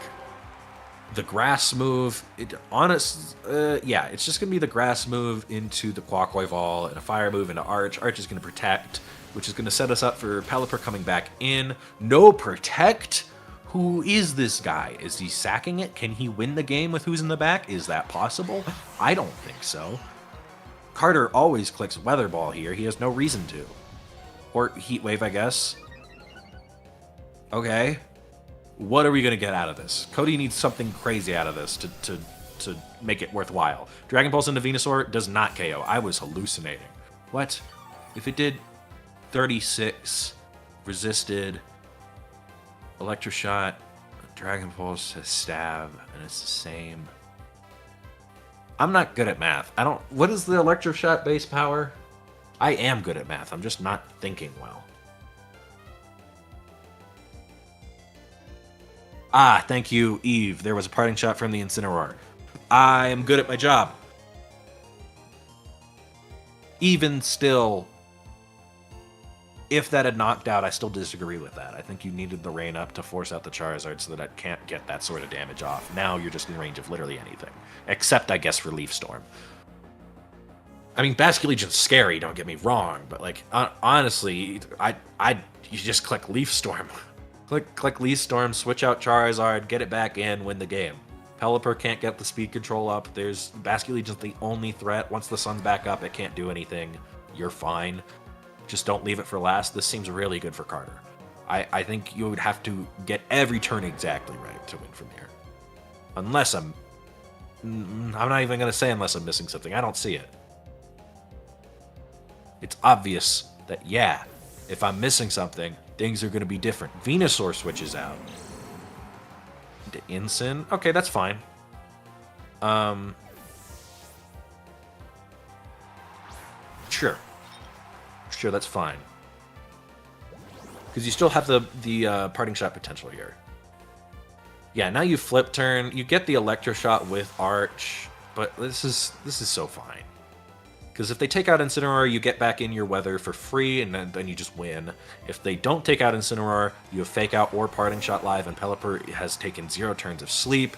S3: the grass move, yeah, it's just going to be the grass move into the Quaquoy Ball and a fire move into Arch. Arch is going to protect, which is going to set us up for Pelipper coming back in. No protect? Who is this guy? Is he sacking it? Can he win the game with who's in the back? Is that possible? I don't think so. Carter always clicks Weather Ball here. He has no reason to. Or Heat Wave, I guess. Okay. What are we going to get out of this? Cody needs something crazy out of this to make it worthwhile. Dragon Pulse into Venusaur does not KO. I was hallucinating. What? If it did 36, resisted, Electroshot, Dragon Pulse has Stab, and it's the same. I'm not good at math. What is the Electroshot base power? I am good at math. I'm just not thinking well. Ah, thank you, Eve. There was a parting shot from the Incineroar. I am good at my job. Even still, if that had knocked out, I still disagree with that. I think you needed the rain up to force out the Charizard so that it can't get that sort of damage off. Now you're just in range of literally anything. Except, I guess, for Leaf Storm. I mean, Basculegion's scary, don't get me wrong, but, like, honestly, you just click Leaf Storm. Click Leaf Storm, switch out Charizard, get it back in, win the game. Pelipper can't get the speed control up. Basculegion's the only threat. Once the sun's back up, it can't do anything. You're fine. Just don't leave it for last. This seems really good for Carter. I think you would have to get every turn exactly right to win from here. Unless I'm not even going to say unless I'm missing something. I don't see it. It's obvious that, yeah, if I'm missing something, things are going to be different. Venusaur switches out. To Incin? Okay, that's fine. Sure. Sure, that's fine. Because you still have the parting shot potential here. Yeah, now you flip turn. You get the Electroshot with Arch, but this is so fine. Because if they take out Incineroar, you get back in your weather for free, and then you just win. If they don't take out Incineroar, you have Fake Out or Parting Shot live, and Pelipper has taken 0 turns of sleep,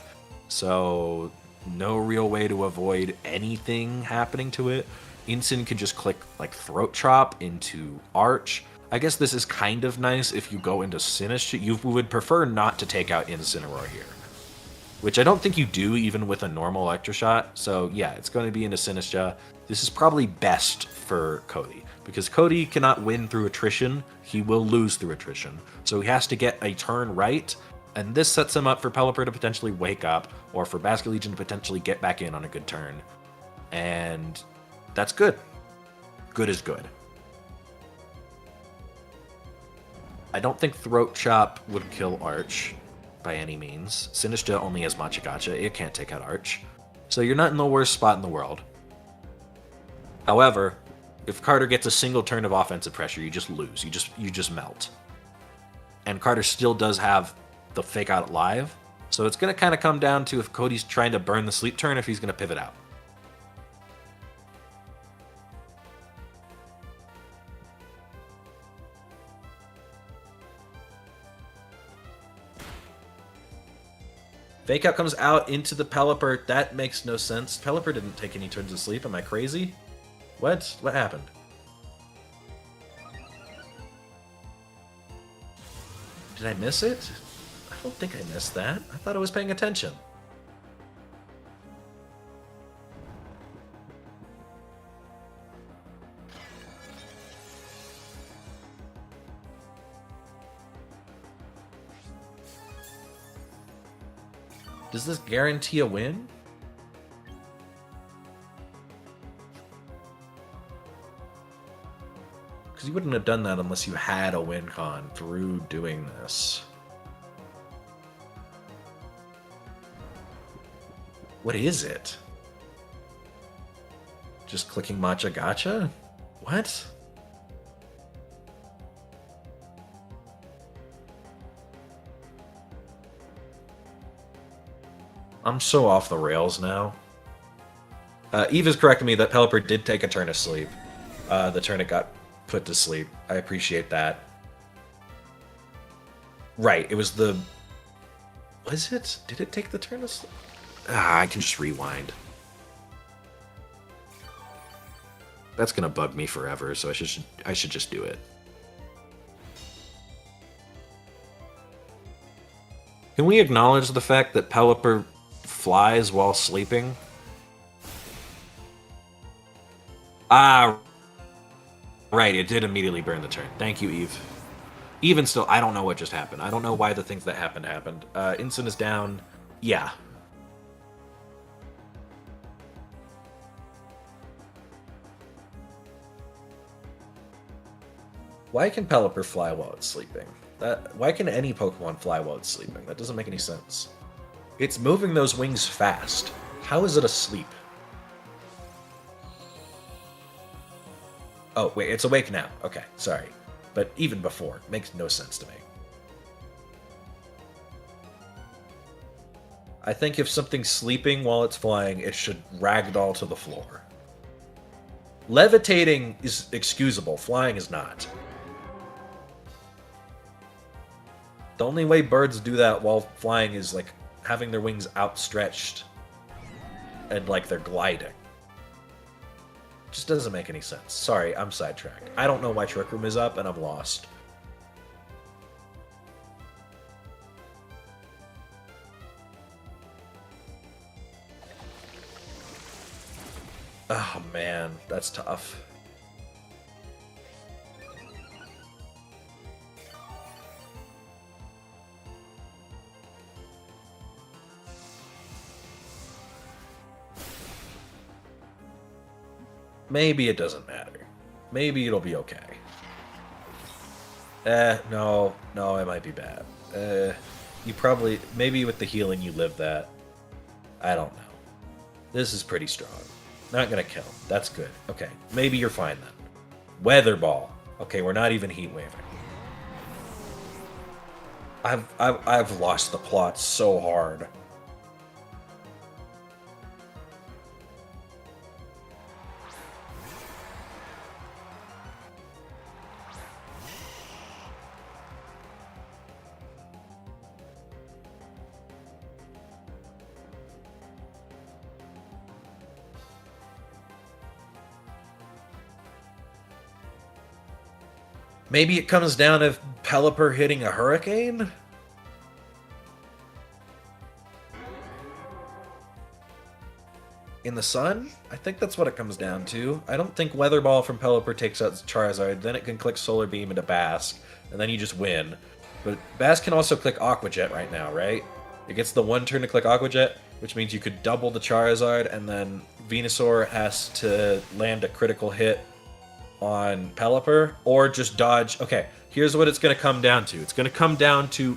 S3: so no real way to avoid anything happening to it. Incin can just click like Throat Chop into Arch. I guess this is kind of nice if you go into Sinistra. You would prefer not to take out Incineroar here, which I don't think you do even with a normal Electroshot. So yeah, it's going to be into Sinistra. This is probably best for Cody, because Cody cannot win through attrition. He will lose through attrition. So he has to get a turn right, And this sets him up for Pelipper to potentially wake up, or for Basket Legion to potentially get back in on a good turn. And that's good. Good is good. I don't think Throat Chop would kill Arch by any means. Sinistcha only has Machagacha. It can't take out Arch. So you're not in the worst spot in the world. However, if Carter gets a single turn of offensive pressure, you just lose. You just melt. And Carter still does have the Fake Out live. So it's going to kind of come down to if Cody's trying to burn the sleep turn, if he's going to pivot out. Fake Out comes out into the Pelipper. That makes no sense. Pelipper didn't take any turns of sleep. Am I crazy? What? What happened? Did I miss it? I don't think I missed that. I thought I was paying attention. Does this guarantee a win? Because you wouldn't have done that unless you had a win con through doing this. What is it? Just clicking Machagacha? What? I'm so off the rails now. Eve is correcting me that Pelipper did take a turn of sleep. The turn it got put to sleep. I appreciate that. Right, it was the... Was it? Did it take the turn of sleep? I can just rewind. That's gonna bug me forever, so I should just do it. Can we acknowledge the fact that Pelipper flies while sleeping? Ah, right, it did immediately burn the turn. Thank you, Eve. Even still, I don't know what just happened. I don't know why the things that happened. Instant is down. Yeah. Why can Pelipper fly while it's sleeping? Why can any Pokemon fly while it's sleeping? That doesn't make any sense. It's moving those wings fast. How is it asleep? Oh, wait, it's awake now. Okay, sorry. But even before, it makes no sense to me. I think if something's sleeping while it's flying, it should ragdoll to the floor. Levitating is excusable, flying is not. The only way birds do that while flying is, like, having their wings outstretched and, like, they're gliding. Just doesn't make any sense. Sorry, I'm sidetracked. I don't know why Trick Room is up, and I'm lost. Oh, man, that's tough. Maybe it doesn't matter. Maybe it'll be okay. No, it might be bad. You probably, maybe with the healing you live that. I don't know. This is pretty strong. Not gonna kill. That's good. Okay, maybe you're fine then. Weather Ball. Okay, we're not even heat waving. I've lost the plot so hard. Maybe it comes down to Pelipper hitting a hurricane? In the sun? I think that's what it comes down to. I don't think Weather Ball from Pelipper takes out Charizard, then it can click Solar Beam into Basque, and then you just win. But Bass can also click Aqua Jet right now, right? It gets the 1 turn to click Aqua Jet, which means you could double the Charizard, and then Venusaur has to land a critical hit on Pelipper, or just dodge. Okay, here's what it's going to come down to. It's going to come down to,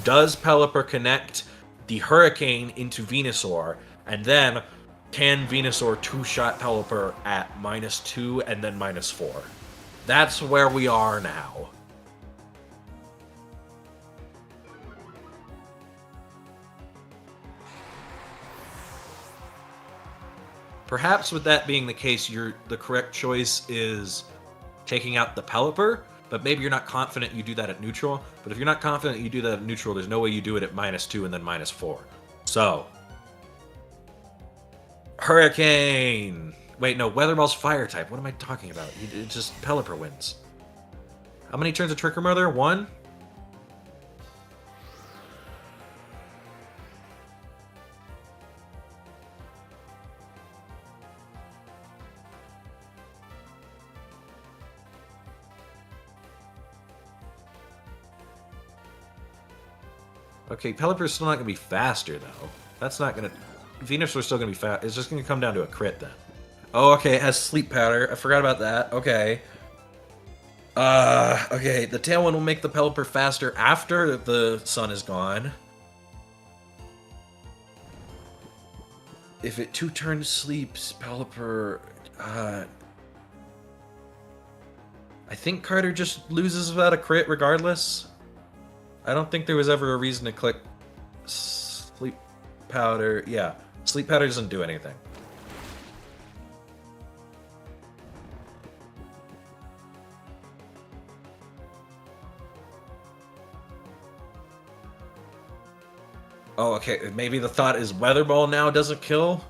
S3: does Pelipper connect the Hurricane into Venusaur, and then can Venusaur 2-shot Pelipper at -2 and then -4? That's where we are now. Perhaps with that being the case, the correct choice is taking out the Pelipper, but maybe you're not confident you do that at neutral. But if you're not confident you do that at neutral, there's no way you do it at -2 and then -4. So, Hurricane! Wait, no, Weather Ball's fire type. What am I talking about? It just Pelipper wins. How many turns of Trick Room are there? 1? Okay, Pelipper's still not going to be faster, though. That's not going to... Venusaur's still going to be fast. It's just going to come down to a crit, then. Oh, okay, it has Sleep Powder. I forgot about that. Okay. Okay, the Tailwind will make the Pelipper faster after the sun is gone. If it 2 turns sleeps, Pelipper... I think Carter just loses without a crit regardless. I don't think there was ever a reason to click Sleep Powder. Yeah, Sleep Powder doesn't do anything. Oh, okay, maybe the thought is Weather Ball now doesn't kill?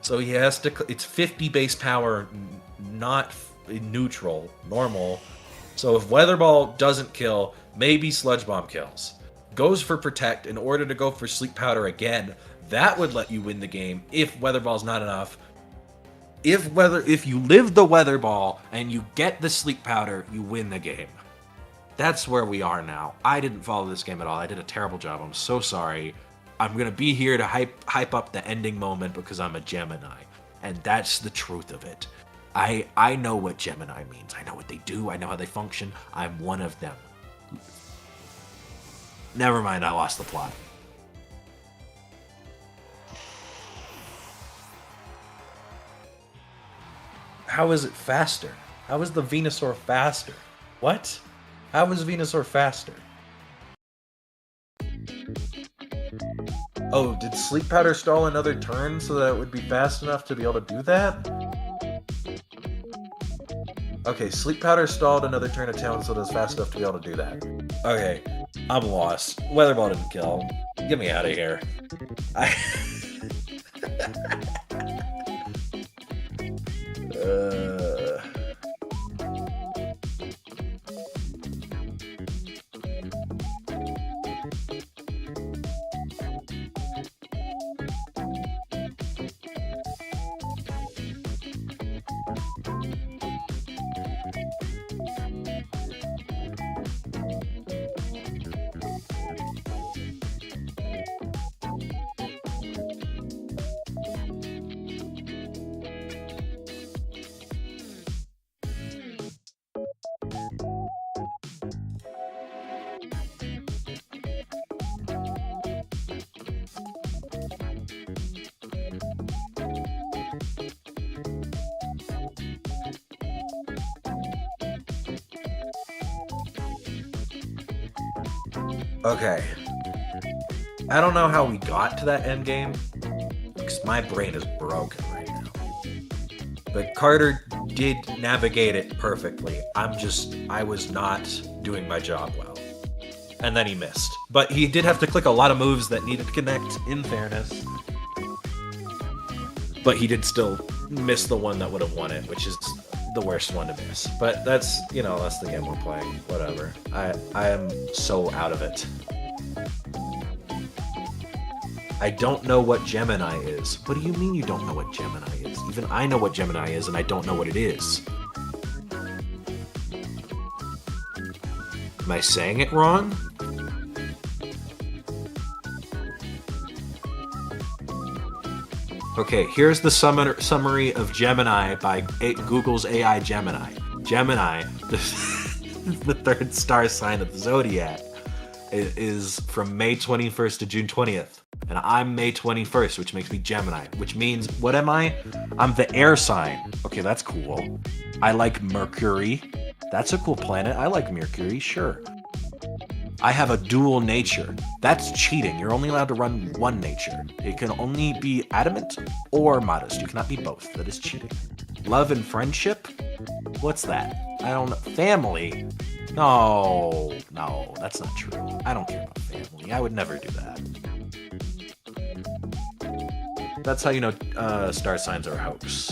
S3: So he has to... It's 50 base power, not neutral, normal. So if Weather Ball doesn't kill... Maybe Sludge Bomb kills. Goes for Protect in order to go for Sleep Powder again. That would let you win the game if Weather Ball's not enough. If you live the Weather Ball and you get the Sleep Powder, you win the game. That's where we are now. I didn't follow this game at all. I did a terrible job. I'm so sorry. I'm going to be here to hype up the ending moment because I'm a Gemini. And that's the truth of it. I know what Gemini means. I know what they do. I know how they function. I'm one of them. Never mind, I lost the plot. How is it faster? How is the Venusaur faster? What? How is Venusaur faster? Oh, did Sleep Powder stall another turn so that it would be fast enough to be able to do that? Okay, Sleep Powder stalled another turn of Talon so it was fast enough to be able to do that. Okay, I'm lost. Weather Ball didn't kill. Get me out of here. Okay. I don't know how we got to that end game, because my brain is broken right now. But Carter did navigate it perfectly. I was not doing my job well. And then he missed. But he did have to click a lot of moves that needed to connect, in fairness. But he did still miss the one that would have won it, which is the worst one to miss. But that's, that's the game we're playing. Whatever. I am so out of it. I don't know what Gemini is. What do you mean you don't know what Gemini is? Even I know what Gemini is, and I don't know what it is. Am I saying it wrong? Okay, here's the summary of Gemini by Google's AI Gemini. Gemini, the third star sign of the zodiac, is from May 21st to June 20th. And I'm May 21st, which makes me Gemini, which means, what am I? I'm the air sign. Okay, that's cool. I like Mercury. That's a cool planet. I like Mercury, sure. I have a dual nature. That's cheating. You're only allowed to run one nature. It can only be adamant or modest. You cannot be both. That is cheating. Love and friendship? What's that? I don't know. Family? No, that's not true. I don't care about family. I would never do that. That's how you know star signs are a hoax.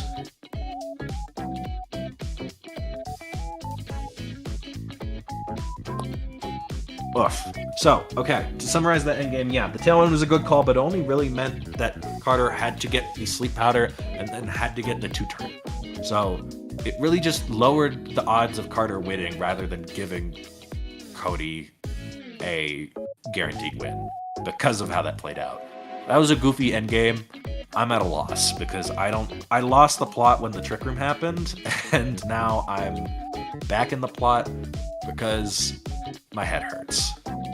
S3: Oof. So, okay, to summarize that endgame, yeah, the tailwind was a good call, but it only really meant that Carter had to get the sleep powder and then had to get the 2-turn. So, it really just lowered the odds of Carter winning rather than giving Cody a guaranteed win because of how that played out. That was a goofy endgame. I'm at a loss because I lost the plot when the trick room happened, and now I'm back in the plot because my head hurts.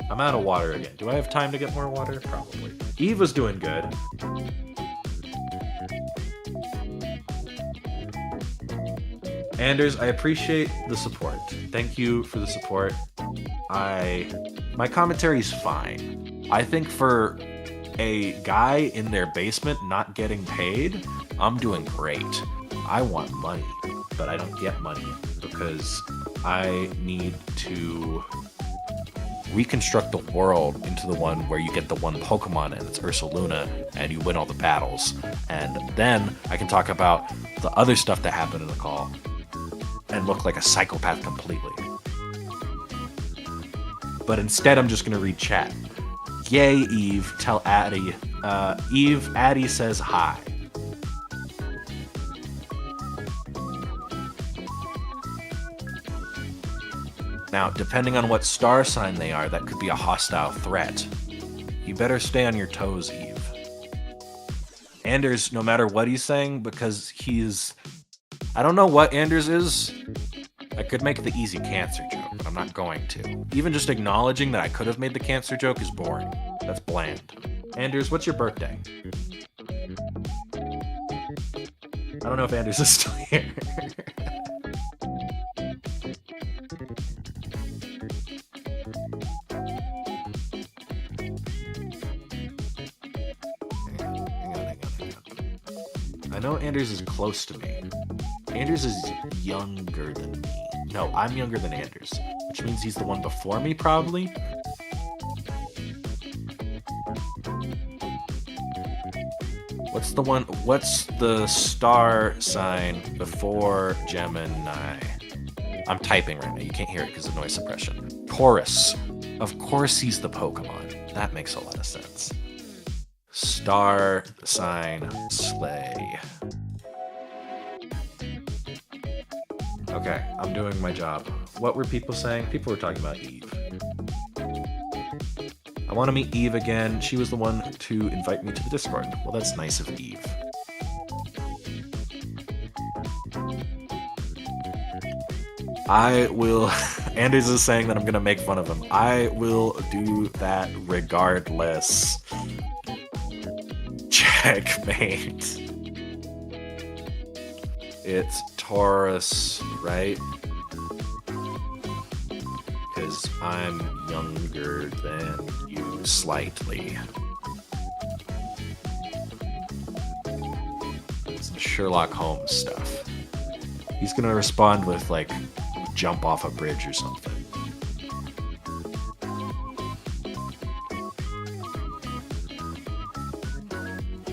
S3: I'm out of water again. Do I have time to get more water? Probably. Eve was doing good. Anders, I appreciate the support. Thank you for the support. My commentary's fine. I think for a guy in their basement not getting paid, I'm doing great. I want money, but I don't get money because I need to reconstruct the world into the one where you get the one Pokemon and it's Ursaluna and you win all the battles. And then I can talk about the other stuff that happened in the call and look like a psychopath completely. But instead, I'm just gonna read chat. Yay, Eve, tell Addie. Addie says hi. Now, depending on what star sign they are, that could be a hostile threat. You better stay on your toes, Eve. Anders, no matter what he's saying, because he's... I don't know what Anders is. I could make the easy cancer joke, but I'm not going to. Even just acknowledging that I could have made the cancer joke is boring. That's bland. Anders, what's your birthday? I don't know if Anders is still here. I know Anders is close to me. Anders is younger than me. No, I'm younger than Anders, which means he's the one before me, probably. What's the star sign before Gemini? I'm typing right now. You can't hear it because of noise suppression. Taurus. Of course he's the Pokemon. That makes a lot of sense. Star sign sleigh. Okay, I'm doing my job. What were people saying? People were talking about Eve. I want to meet Eve again. She was the one to invite me to the Discord. Well, that's nice of Eve. I will... Anders is saying that I'm going to make fun of him. I will do that regardless. Checkmate. It's Taurus, right? Because I'm younger than you slightly. Some Sherlock Holmes stuff. He's gonna respond with, like, jump off a bridge or something.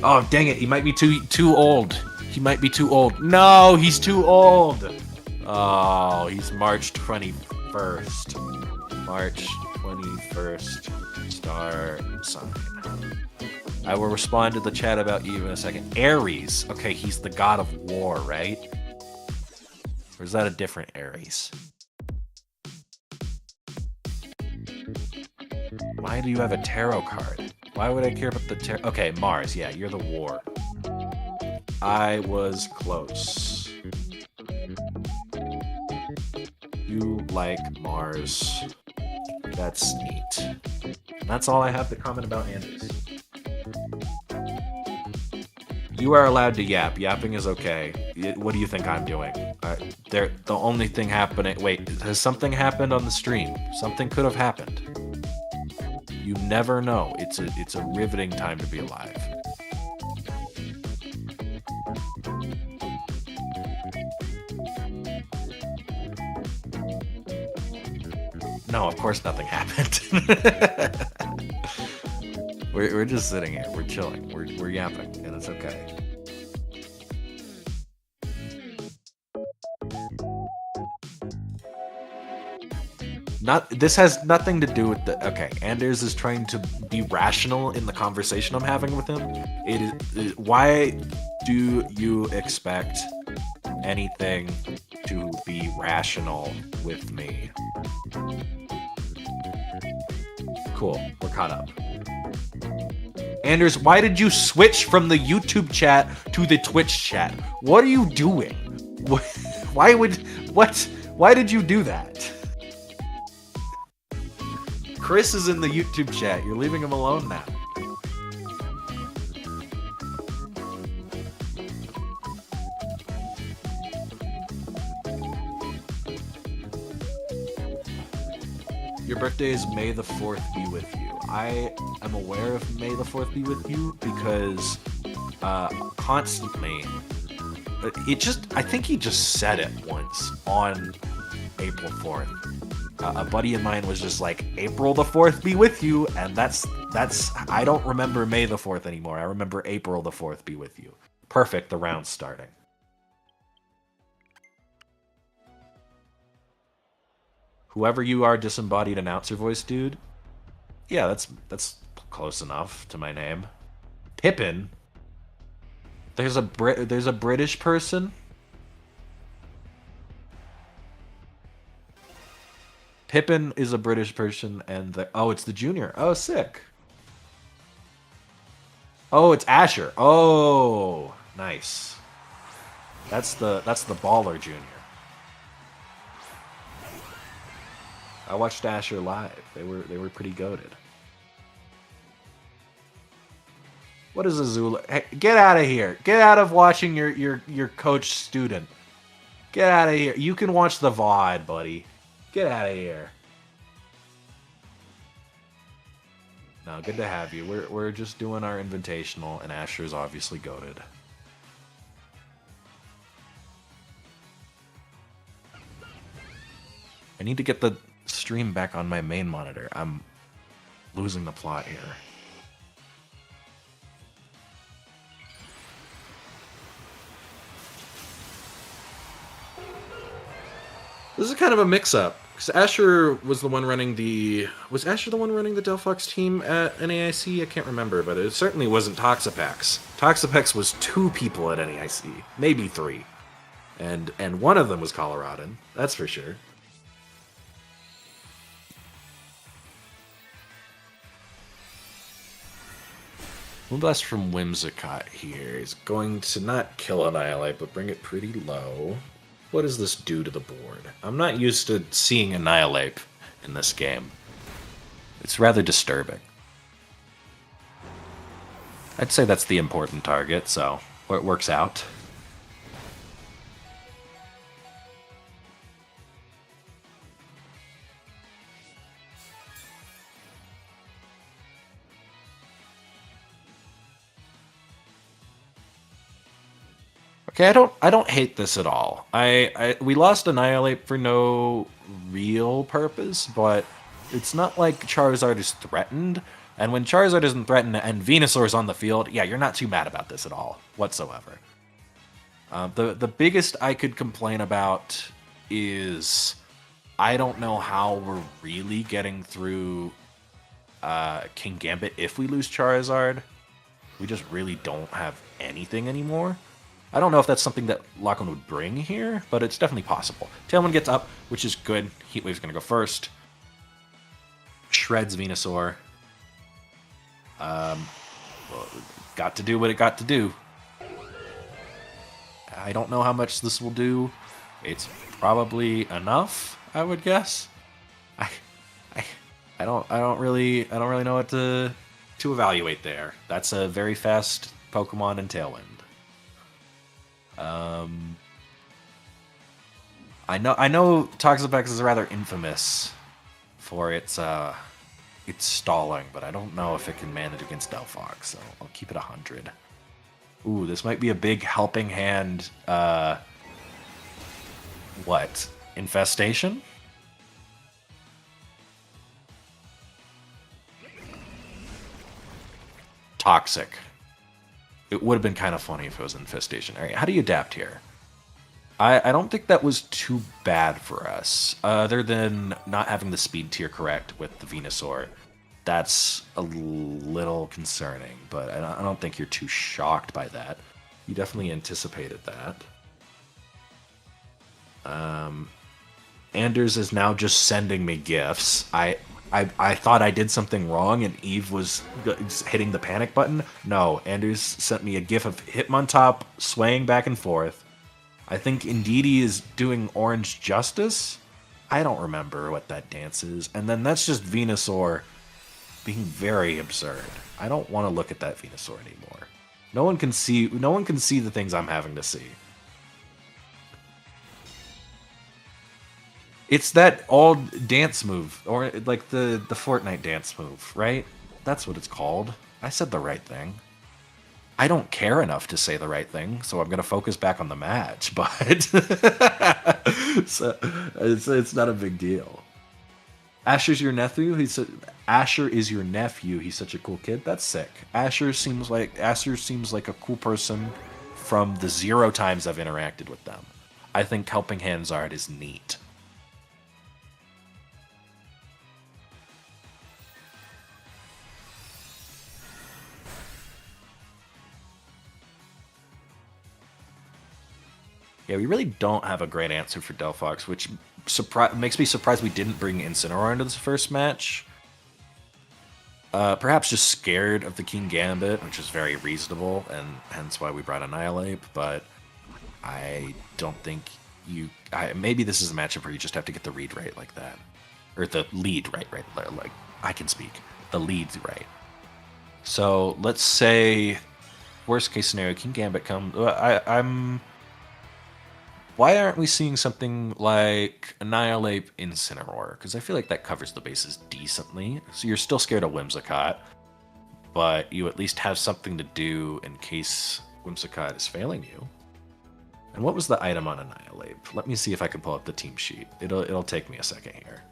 S3: Oh, dang it, he might be too old. He might be too old. No, he's too old. Oh, he's March 21st. March 21st. Star sign. I will respond to the chat about Eve in a second. Aries. Okay, he's the god of war, right? Or is that a different Aries? Why do you have a tarot card? Why would I care about the tarot? Okay, Mars. Yeah, you're the war. I was close. You like Mars. That's neat. That's all I have to comment about Anders. You are allowed to yap. Yapping is okay. What do you think I'm doing? The only thing happening... Wait, has something happened on the stream? Something could have happened. You never know. It's a riveting time to be alive. No, of course nothing happened. we're just sitting here. We're chilling. We're yapping, and it's okay. This has nothing to do with the... Okay, Anders is trying to be rational in the conversation I'm having with him. Why do you expect anything to be rational with me? Cool, we're caught up. Anders, why did you switch from the YouTube chat to the Twitch chat? What are you doing? Why did you do that? Chris is in the YouTube chat. You're leaving him alone now. Your birthday is May the 4th be with you. I am aware of May the 4th be with you because constantly, I think he just said it once on April 4th. A buddy of mine was just like, April the 4th be with you, and that's I don't remember May the 4th anymore. I remember April the 4th be with you. Perfect, the round's starting. Whoever you are, disembodied announcer voice dude. Yeah, that's close enough to my name. Pippin. There's a British person. Pippin is a British person, and it's the junior. Oh, sick. Oh, it's Asher. Oh, nice. That's the baller junior. I watched Asher live. They were pretty goated. What is Azula? Hey, get out of here. Get out of watching your coach student. Get out of here. You can watch the VOD, buddy. Get out of here. No, good to have you. We're just doing our invitational, and Asher's obviously goated. I need to get the stream back on my main monitor. I'm losing the plot here. This is kind of a mix-up. Because Asher was the one running the... Was Asher the one running the Delphox team at NAIC? I can't remember, but it certainly wasn't Toxapex. Toxapex was 2 people at NAIC. Maybe 3. And one of them was Coloradan. That's for sure. Moonblast from Whimsicott here is going to not kill Annihilate, but bring it pretty low. What does this do to the board? I'm not used to seeing Annihilate in this game. It's rather disturbing. I'd say that's the important target, so it works out. Okay, I don't hate this at all. We lost Annihilate for no real purpose, but it's not like Charizard is threatened. And when Charizard isn't threatened and Venusaur is on the field, yeah, you're not too mad about this at all, whatsoever. The biggest I could complain about is I don't know how we're really getting through King Gambit if we lose Charizard. We just really don't have anything anymore. I don't know if that's something that Lachlan would bring here, but it's definitely possible. Tailwind gets up, which is good. Heatwave's going to go first. Shreds Venusaur. Well, got to do what it got to do.
S1: I don't know how much this will do. It's probably enough, I would guess. I don't really know what to evaluate there. That's a very fast Pokemon in Tailwind. I know Toxapex is rather infamous for its stalling, but I don't know if it can manage against Delphox, so I'll keep it 100. Ooh, this might be a big helping hand. What? Infestation? Toxic. It would have been kind of funny if it was Infestation. All right, how do you adapt here? I don't think that was too bad for us, other than not having the speed tier correct with the Venusaur. That's a little concerning, but I don't think you're too shocked by that. You definitely anticipated that. Anders is now just sending me gifts. I thought I did something wrong and Eve was hitting the panic button. No, Anders sent me a gif of Hitmontop swaying back and forth. I think Indeedee is doing Orange Justice. I don't remember what that dance is. And then that's just Venusaur being very absurd. I don't want to look at that Venusaur anymore. No one can see the things I'm having to see. It's that old dance move, or like the Fortnite dance move, right? That's what it's called. I said the right thing. I don't care enough to say the right thing, so I'm going to focus back on the match, but so, it's not a big deal. Asher's your nephew? Asher is your nephew. He's such a cool kid. That's sick. Asher seems like a cool person from the 0 times I've interacted with them. I think Helping Hands art is neat. Yeah, we really don't have a great answer for Delphox, which makes me surprised we didn't bring Incineroar into this first match. Perhaps just scared of the King Gambit, which is very reasonable, and hence why we brought Annihilate, but I don't think you... maybe this is a matchup where you just have to get the read right like that. Or the lead right, like, I can speak. The lead's right. So, let's say, worst case scenario, King Gambit comes... Why aren't we seeing something like Annihilate Incineroar? Because I feel like that covers the bases decently. So you're still scared of Whimsicott, but you at least have something to do in case Whimsicott is failing you. And what was the item on Annihilate? Let me see if I can pull up the team sheet. It'll take me a second here.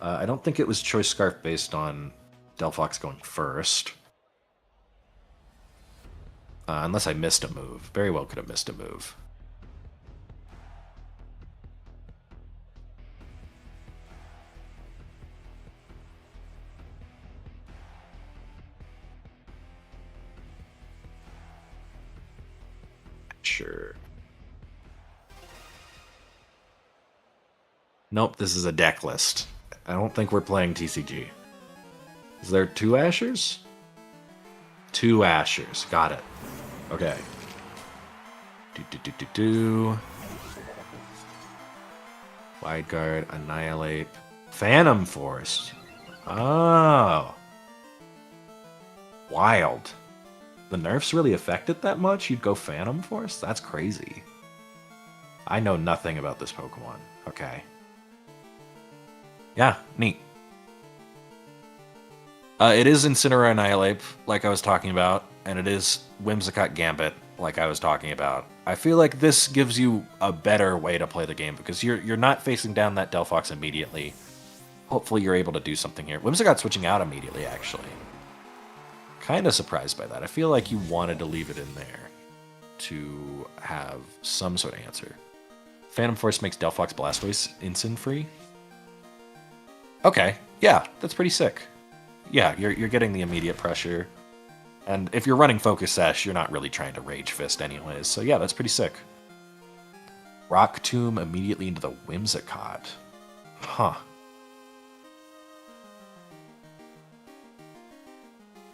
S1: I don't think it was Choice Scarf based on Delphox going first. Unless I missed a move. Very well could have missed a move. Sure. Nope, this is a deck list. I don't think we're playing TCG. Is there 2 Ashers? 2 Ashers. Got it. Okay. Wide Guard, Annihilate, Phantom Force. Oh. Wild. The nerfs really affect it that much? You'd go Phantom Force? That's crazy. I know nothing about this Pokemon. Okay. Yeah, neat. It is Incineroar Annihilate, like I was talking about, and it is Whimsicott Gambit, like I was talking about. I feel like this gives you a better way to play the game, because you're not facing down that Delphox immediately. Hopefully you're able to do something here. Whimsicott switching out immediately, actually. Kind of surprised by that. I feel like you wanted to leave it in there to have some sort of answer. Phantom Force makes Delphox Blastoise Incin free. Okay, yeah, that's pretty sick. Yeah, you're getting the immediate pressure. And if you're running Focus Sash, you're not really trying to Rage Fist anyways. So yeah, that's pretty sick. Rock Tomb immediately into the Whimsicott. Huh.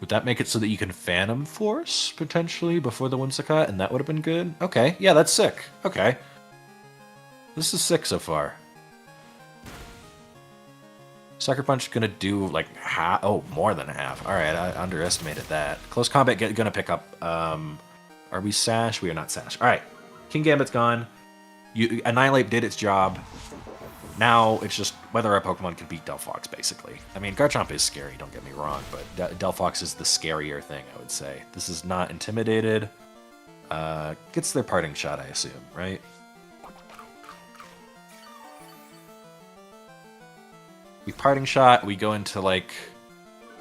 S1: Would that make it so that you can Phantom Force, potentially, before the Whimsicott, and that would have been good? Okay, yeah, that's sick. Okay. This is sick so far. Sucker Punch gonna do, like, half... Oh, more than half. Alright, I underestimated that. Close Combat gonna pick up... Are we Sash? We are not Sash. Alright. King Gambit's gone. Annihilate did its job. Now, it's just whether our Pokemon can beat Delphox, basically. I mean, Garchomp is scary, don't get me wrong, but Delphox is the scarier thing, I would say. This is not intimidated. Gets their parting shot, I assume, right? We parting shot, we go into, like...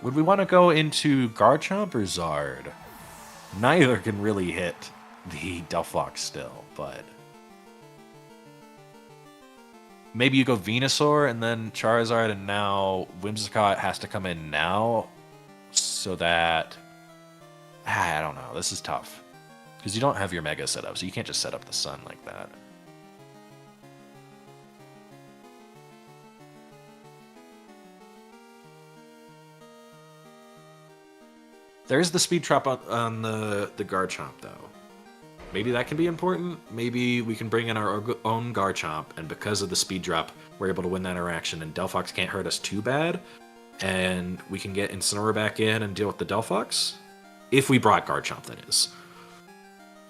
S1: Would we want to go into Garchomp or Zard? Neither can really hit the Delphox still, but... Maybe you go Venusaur and then Charizard, and now Whimsicott has to come in now, so that... I don't know, this is tough. Because you don't have your Mega set up, so you can't just set up the Sun like that. There's the speed trap on the Garchomp, though. Maybe that can be important. Maybe we can bring in our own Garchomp, and because of the speed drop, we're able to win that interaction, and Delphox can't hurt us too bad, and we can get Incineroar back in and deal with the Delphox. If we brought Garchomp, that is.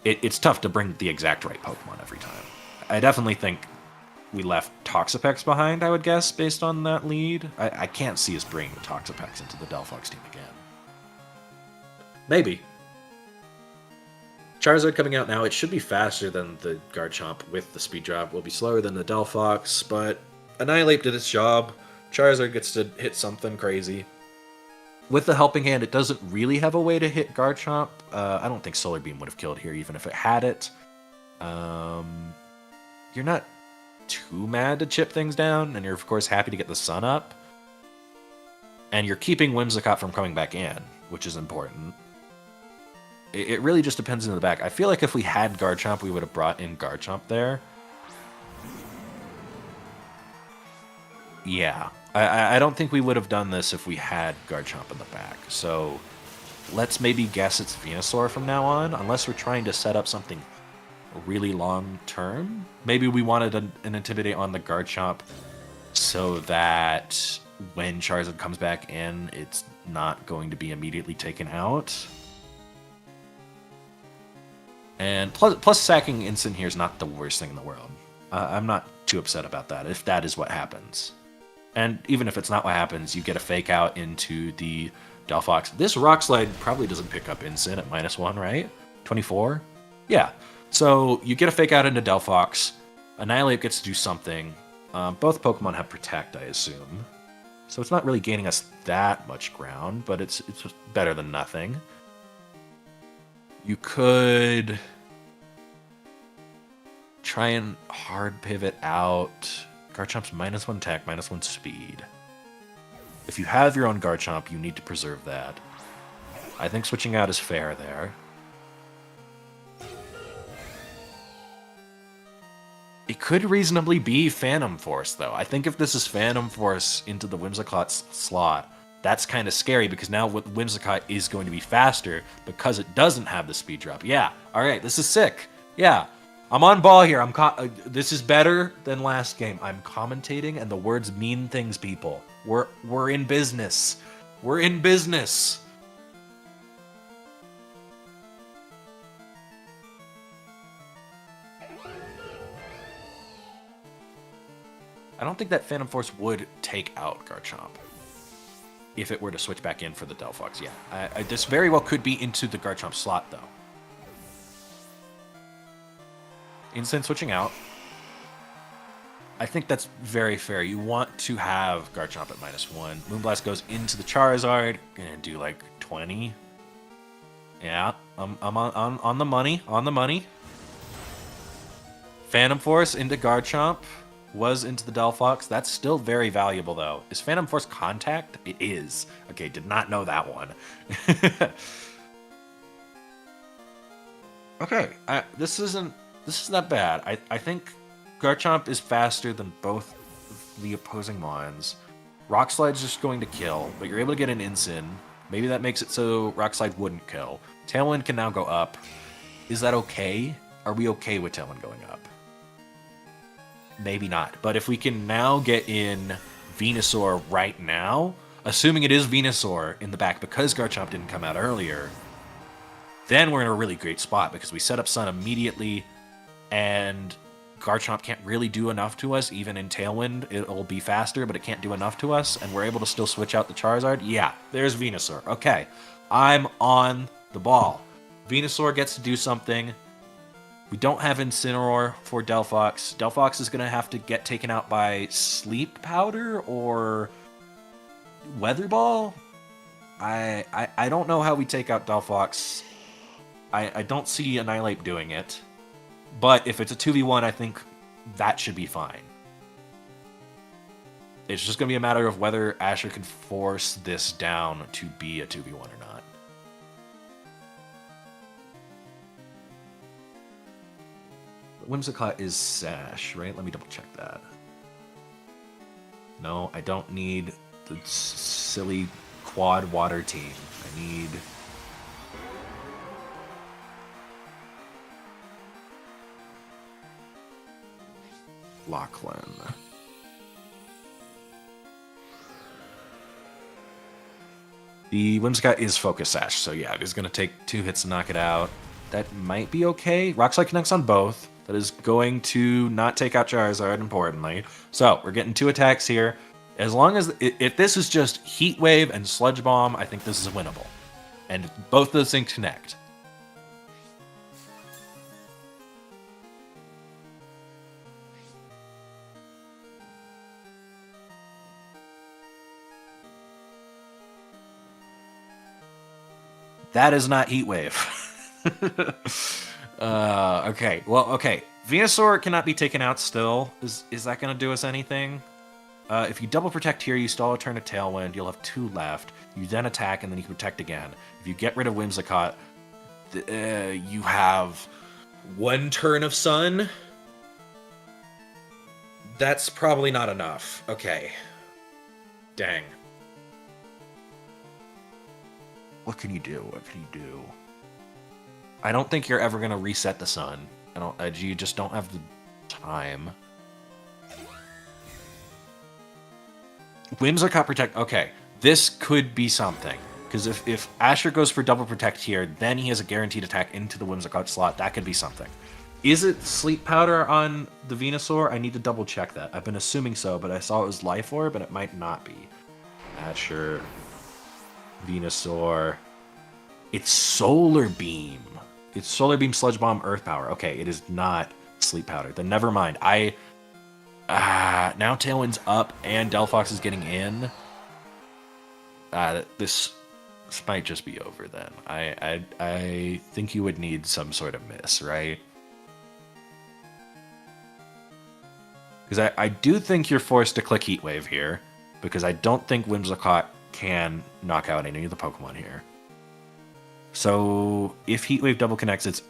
S1: It's tough to bring the exact right Pokemon every time. I definitely think we left Toxapex behind, I would guess, based on that lead. I can't see us bringing Toxapex into the Delphox team again. Maybe. Charizard coming out now, it should be faster than the Garchomp with the speed drop. Will be slower than the Delphox, but Annihilate did its job. Charizard gets to hit something crazy. With the Helping Hand, it doesn't really have a way to hit Garchomp. I don't think Solar Beam would have killed here, even if it had it. You're not too mad to chip things down, and you're, of course, happy to get the Sun up. And you're keeping Whimsicott from coming back in, which is important. It really just depends in the back. I feel like if we had Garchomp, we would have brought in Garchomp there. Yeah. I don't think we would have done this if we had Garchomp in the back. So let's maybe guess it's Venusaur from now on, unless we're trying to set up something really long term. Maybe we wanted an Intimidate on the Garchomp so that when Charizard comes back in, it's not going to be immediately taken out. And plus sacking Instant here is not the worst thing in the world. I'm not too upset about that, if that is what happens. And even if it's not what happens, you get a Fake Out into the Delphox. This Rock Slide probably doesn't pick up Instant at -1, right? 24? Yeah. So you get a Fake Out into Delphox. Annihilate gets to do something. Both Pokemon have Protect, I assume. So it's not really gaining us that much ground, but it's better than nothing. You could try and hard pivot out. Garchomp's -1 attack, -1 speed. If you have your own Garchomp, you need to preserve that. I think switching out is fair there. It could reasonably be Phantom Force, though. I think if this is Phantom Force into the Whimsicott slot, that's kind of scary, because now Whimsicott is going to be faster because it doesn't have the speed drop. Yeah, all right, this is sick. Yeah, I'm on ball here. This is better than last game. I'm commentating, and the words mean things, people. We're in business. We're in business. I don't think that Phantom Force would take out Garchomp if it were to switch back in for the Delphox. Yeah, this very well could be into the Garchomp slot, though. Instant switching out. I think that's very fair. You want to have Garchomp at -1. Moonblast goes into the Charizard. Gonna do like 20. Yeah, I'm on the money. On the money. Phantom Force into Garchomp. Was into the Delphox. That's still very valuable, though. Is Phantom Force Contact? It is. Okay, did not know that one. Okay, this isn't that bad. I think Garchomp is faster than both the opposing Mons. Rock Slide's just going to kill, but you're able to get an Incin. Maybe that makes it so Rock Slide wouldn't kill. Tailwind can now go up. Is that okay? Are we okay with Tailwind going up? Maybe not. But if we can now get in Venusaur right now, assuming it is Venusaur in the back because Garchomp didn't come out earlier, then we're in a really great spot because we set up Sun immediately, and Garchomp can't really do enough to us. Even in Tailwind, it'll be faster, but it can't do enough to us, and we're able to still switch out the Charizard. Yeah, there's Venusaur. Okay, I'm on the ball. Venusaur gets to do something. We don't have Incineroar for Delphox. Delphox is going to have to get taken out by Sleep Powder or Weather Ball. I don't know how we take out Delphox. I don't see Annihilate doing it. But if it's a 2v1, I think that should be fine. It's just going to be a matter of whether Asher can force this down to be a 2v1 or not. Whimsicott is Sash, right? Let me double check that. No, I don't need the silly quad water team. I need... Lachlan. The Whimsicott is Focus Sash, so yeah, it is going to take 2 hits to knock it out. That might be okay. Rock Slide connects on both. That is going to not take out Charizard, importantly. So, we're getting 2 attacks here. As long as... If this is just Heat Wave and Sludge Bomb, I think this is winnable. And both those things connect. That is not Heat Wave. Okay. Well, okay. Venusaur cannot be taken out still. Is that going to do us anything? If you double protect here, you stall a turn of Tailwind. You'll have 2 left. You then attack, and then you can protect again. If you get rid of Whimsicott, you have 1 turn of Sun. That's probably not enough. Okay. Dang. What can you do? What can you do? I don't think you're ever going to reset the Sun. You just don't have the time. Whimsicott Protect. Okay, this could be something. Because if Asher goes for double protect here, then he has a guaranteed attack into the Whimsicott slot. That could be something. Is it Sleep Powder on the Venusaur? I need to double check that. I've been assuming so, but I saw it was Life Orb, but it might not be. Asher, Venusaur. It's Solar Beam. It's Solar Beam, Sludge Bomb, Earth Power. Okay, it is not Sleep Powder. Then never mind. Now Tailwind's up and Delphox is getting in. This might just be over then. I think you would need some sort of miss, right? Because I do think you're forced to click Heat Wave here, because I don't think Whimsicott can knock out any of the Pokemon here. So if Heat Wave double connects, it's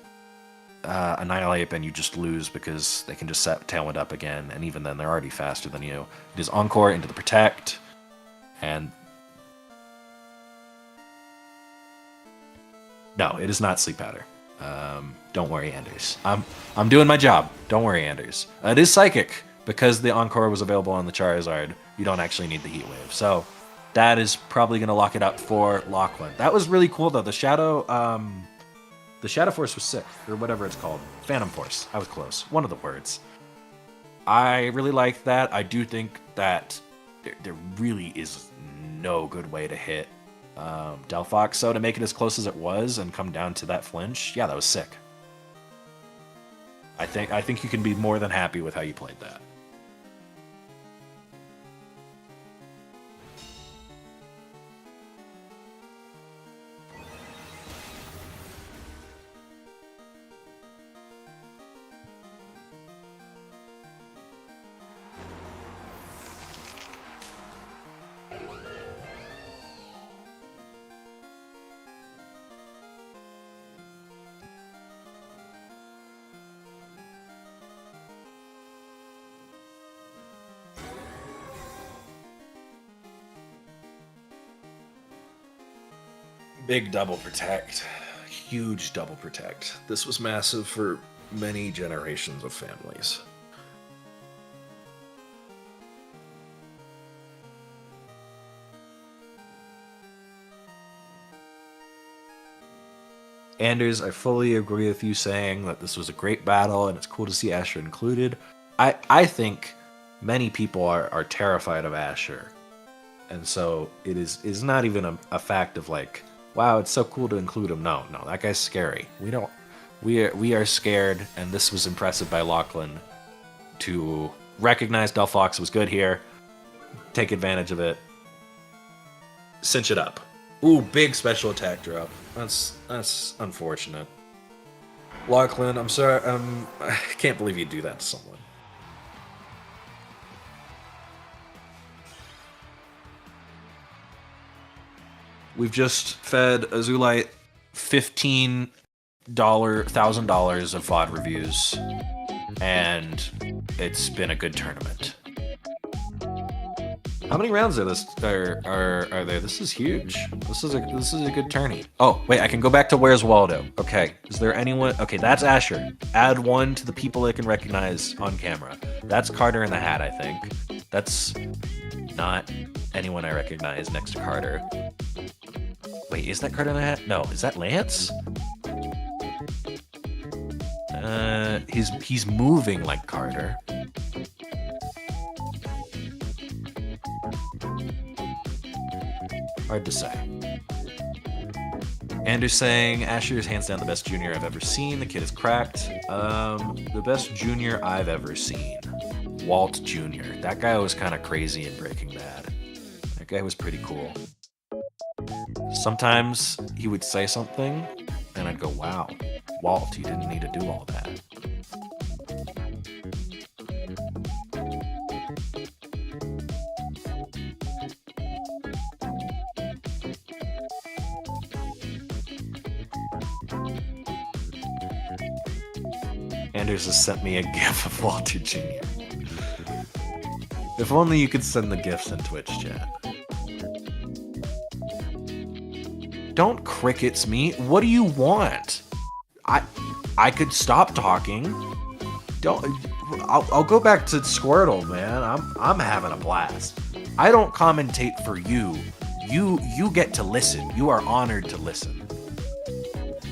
S1: Annihilate, and you just lose because they can just set Tailwind up again, and even then they're already faster than you. It is Encore into the Protect, and no, it is not Sleep Powder. Don't worry, Anders. I'm doing my job. Don't worry, Anders. It is Psychic, because the Encore was available on the Charizard. You don't actually need the Heat Wave, so that is probably going to lock it up for Lachlan. That was really cool, though. The Shadow Force was sick, or whatever it's called. Phantom Force. I was close. One of the words. I really like that. I do think that there really is no good way to hit Delphox. So to make it as close as it was and come down to that flinch, yeah, that was sick. I think you can be more than happy with how you played that.
S3: Big double protect. Huge double protect. This was massive for many generations of families. Anders, I fully agree with you saying that this was a great battle and it's cool to see Asher included. I think many people are terrified of Asher. And so it is not even a fact of like, wow, it's so cool to include him. No, that guy's scary. We are scared, and this was impressive by Lachlan to recognize Delphox was good here, take advantage of it, cinch it up. Ooh, big special attack drop. That's unfortunate. Lachlan, I'm sorry. I can't believe you'd do that to someone. We've just fed Azulite $15,000 of VOD reviews, and it's been a good tournament. How many rounds are there? This is huge. This is a good tourney. Oh, wait, I can go back to Where's Waldo. Okay, is there anyone? Okay, that's Asher. Add one to the people I can recognize on camera. That's Carter in the Hat, I think. That's not anyone I recognize next to Carter. Wait, is that Carter in the Hat? No, is that Lance? He's moving like Carter. Hard to say. Anders saying, Asher is hands down the best junior I've ever seen. The kid is cracked. The best junior I've ever seen. Walt Jr. That guy was kind of crazy in Breaking Bad. That guy was pretty cool. Sometimes he would say something, and I'd go, wow, Walt, you didn't need to do all that. Anders has sent me a gif of Walter Jr. If only you could send the gifs in Twitch chat. Don't crickets me. What do you want? I could stop talking. I'll go back to Squirtle, man. I'm having a blast. I don't commentate for you. You get to listen. You are honored to listen.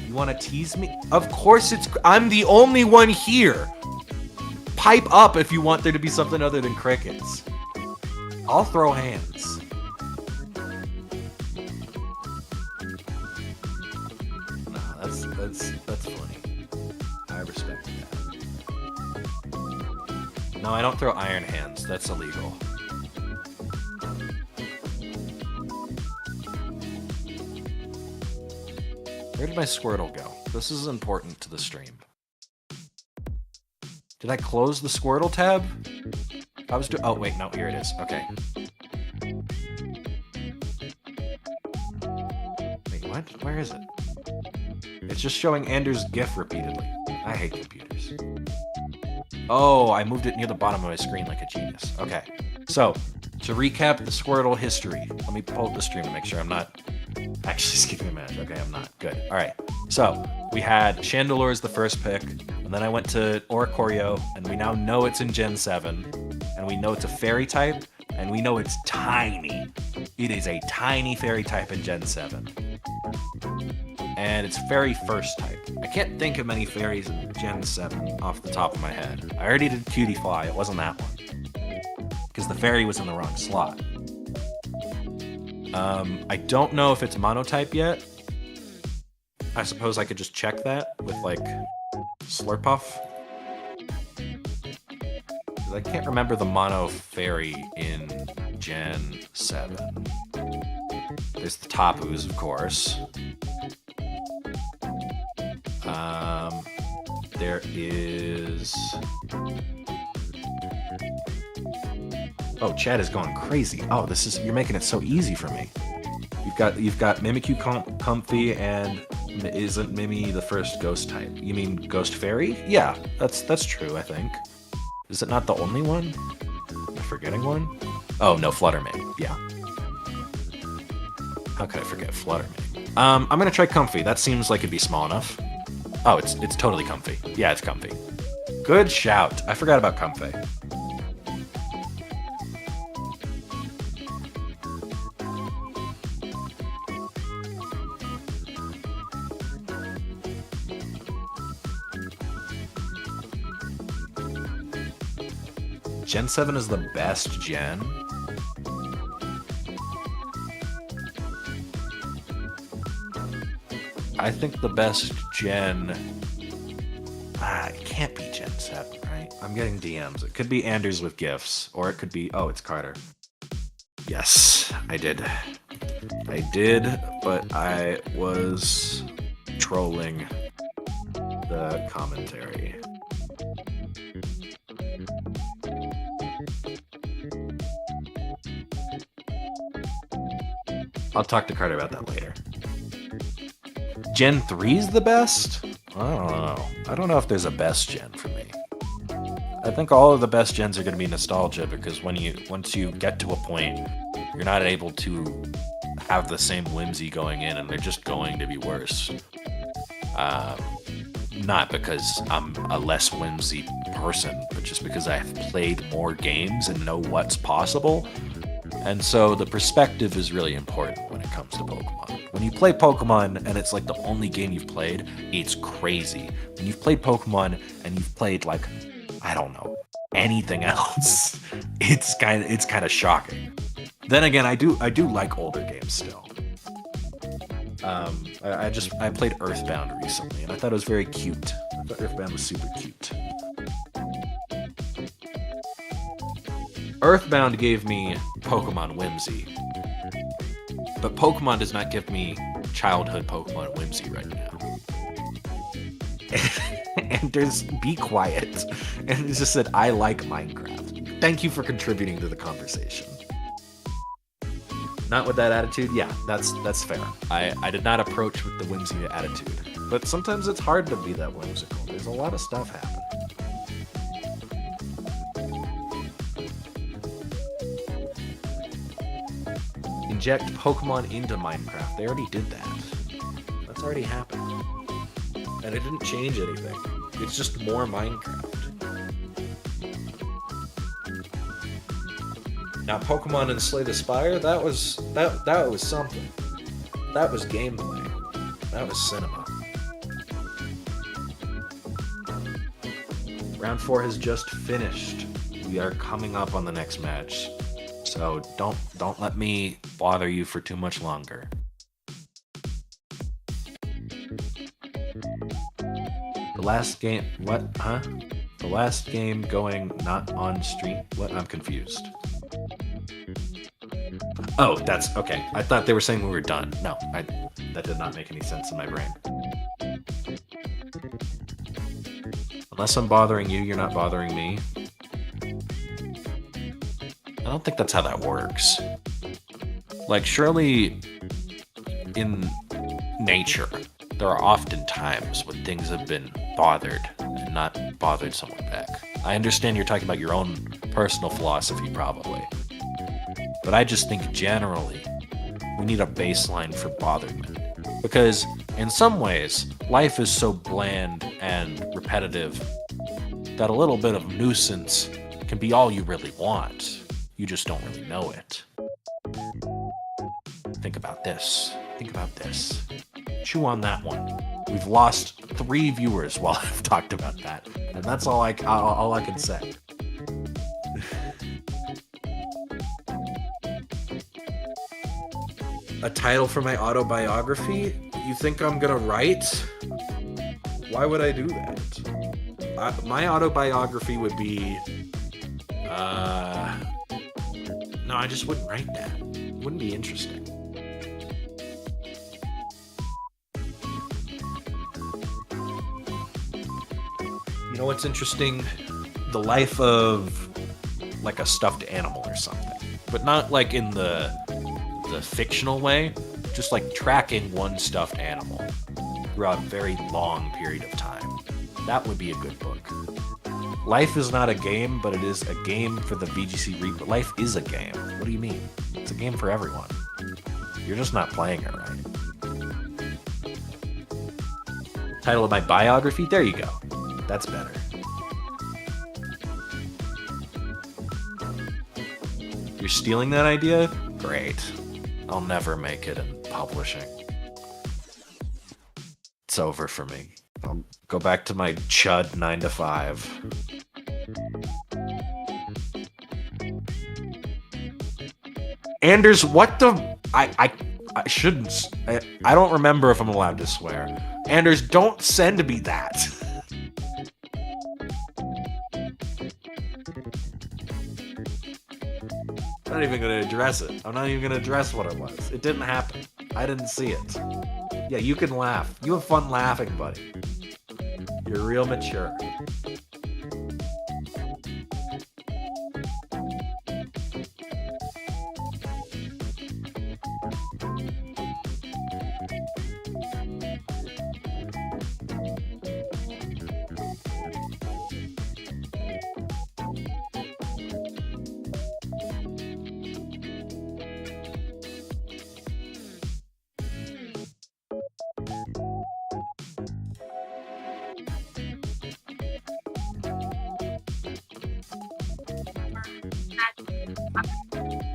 S3: You want to tease me? Of course I'm the only one here. Pipe up if you want there to be something other than crickets. I'll throw hands. No, that's funny. I respect that. No, I don't throw iron hands. That's illegal. Where did my Squirtle go? This is important to the stream. Did I close the Squirtle tab? I was oh wait, no, here it is. Okay. Wait, what? Where is it? It's just showing Anders' GIF repeatedly. I hate computers. Oh, I moved it near the bottom of my screen like a genius. Okay. So, to recap the Squirtle history, let me pull up the stream to make sure I'm not actually skipping a match. Okay, I'm not. Good. All right. So, we had Chandelure as the first pick, and then I went to Oricorio, and we now know it's in Gen 7, and we know it's a fairy type, and we know it's tiny. It is a tiny fairy type in Gen 7. And it's fairy first type. I can't think of many fairies in Gen 7 off the top of my head. I already did Cutie Fly, it wasn't that one. Because the fairy was in the wrong slot. I don't know if it's monotype yet. I suppose I could just check that with, like, Slurpuff. Because I can't remember the mono fairy in Gen 7. There's the Tapus, of course. There is... Oh, chat is going crazy. Oh, you're making it so easy for me. You've got Mimikyu Comfy, and isn't Mimi the first ghost type? You mean Ghost Fairy? Yeah, that's true, I think. Is it not the only one? Am I forgetting one? Oh, no, Fluttermane. Yeah. How could I forget Fluttermane?
S1: I'm gonna try comfy. That seems like it'd be small enough. Oh, it's totally comfy. Yeah, it's comfy. Good shout. I forgot about comfy. Gen 7 is the best gen? I think the best gen... it can't be Gen 7, right? I'm getting DMs. It could be Anders with gifts, or it could be... Oh, it's Carter. Yes, I did. I did, but I was trolling the commentary. I'll talk to Carter about that later. Gen 3's the best? I don't know. I don't know if there's a best gen for me. I think all of the best gens are going to be nostalgia, because once you get to a point, you're not able to have the same whimsy going in, and they're just going to be worse. Not because I'm a less whimsy person, but just because I've played more games and know what's possible. And so the perspective is really important when it comes to Pokemon. When you play Pokemon and it's like the only game you've played, it's crazy. When you've played Pokemon and you've played, like, I don't know, anything else, it's kind of shocking. Then again, I do like older games still. I played Earthbound recently, and I thought it was very cute. I thought Earthbound was super cute. Earthbound gave me Pokemon whimsy, but Pokemon does not give me childhood Pokemon whimsy right now. And be quiet. And it just said, I like Minecraft. Thank you for contributing to the conversation. Not with that attitude? Yeah, that's fair. I did not approach with the whimsy attitude. But sometimes it's hard to be that whimsical. There's a lot of stuff happening. Inject Pokemon into Minecraft. They already did that. That's already happened. And it didn't change anything. It's just more Minecraft. Now, Pokemon and Slay the Spire, that was something. That was gameplay. That was cinema. Round 4 has just finished. We are coming up on the next match. So don't let me bother you for too much longer. The last game, what? Huh? The last game going not on stream? What? I'm confused. Oh, that's okay. I thought they were saying we were done. No, that did not make any sense in my brain. Unless I'm bothering you, you're not bothering me. I don't think that's how that works. Like, surely in nature, there are often times when things have been bothered and not bothered someone back. I understand you're talking about your own personal philosophy, probably. But I just think generally, we need a baseline for botheredment. Because in some ways, life is so bland and repetitive that a little bit of nuisance can be all you really want. You just don't really know it. Think about this. Think about this. Chew on that one. We've lost 3 viewers while I've talked about that. And that's all I can say. A title for my autobiography? You think I'm gonna write? Why would I do that? My autobiography would be... No, I just wouldn't write that. It wouldn't be interesting. You know what's interesting? The life of, like, a stuffed animal or something. But not, like, in the fictional way. Just, like, tracking one stuffed animal throughout a very long period of time. That would be a good book. Life is not a game, but it is a game for the VGC Reaper. Life is a game. What do you mean? It's a game for everyone. You're just not playing it right.
S3: Title of my biography? There you go. That's better. You're stealing that idea? Great. I'll never make it in publishing. It's over for me. I'll go back to my chud 9 to 5. Anders, what the... I shouldn't... I don't remember if I'm allowed to swear. Anders, don't send me that. I'm not even going to address it. I'm not even going to address what it was. It didn't happen. I didn't see it. Yeah, you can laugh. You have fun laughing, buddy. You're real mature.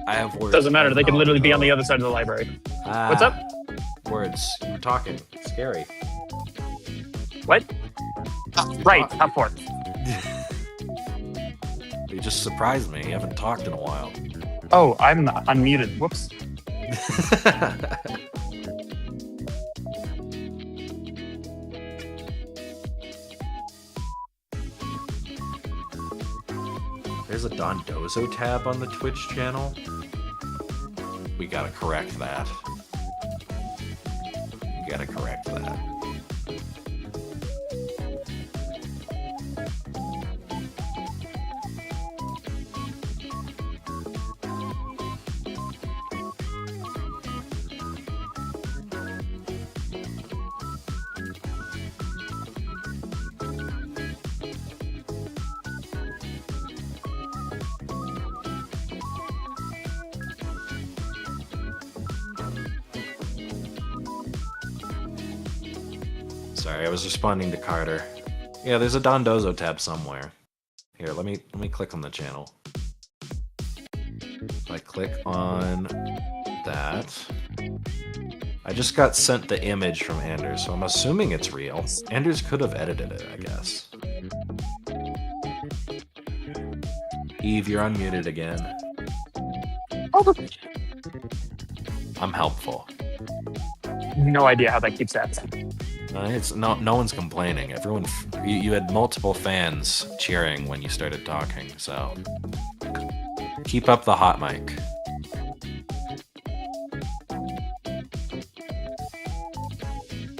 S3: I have words.
S2: Doesn't matter. They could literally be on the other side of the library. What's up?
S3: Words. You were talking. Scary.
S2: What? Right, top 4.
S3: You just surprised me. You haven't talked in a while.
S2: Oh, I'm unmuted. Whoops.
S3: There's a Dondozo tab on the Twitch channel. We gotta correct that. We gotta correct that. Sorry, I was responding to Carter. Yeah, there's a Dondozo tab somewhere. Here, let me click on the channel. If I click on that, I just got sent the image from Anders, so I'm assuming it's real. Anders could have edited it, I guess. Eve, you're unmuted again. I'm helpful.
S2: No idea how that keeps happening.
S3: It's no one's complaining. Everyone, you had multiple fans cheering when you started talking, so keep up the hot mic.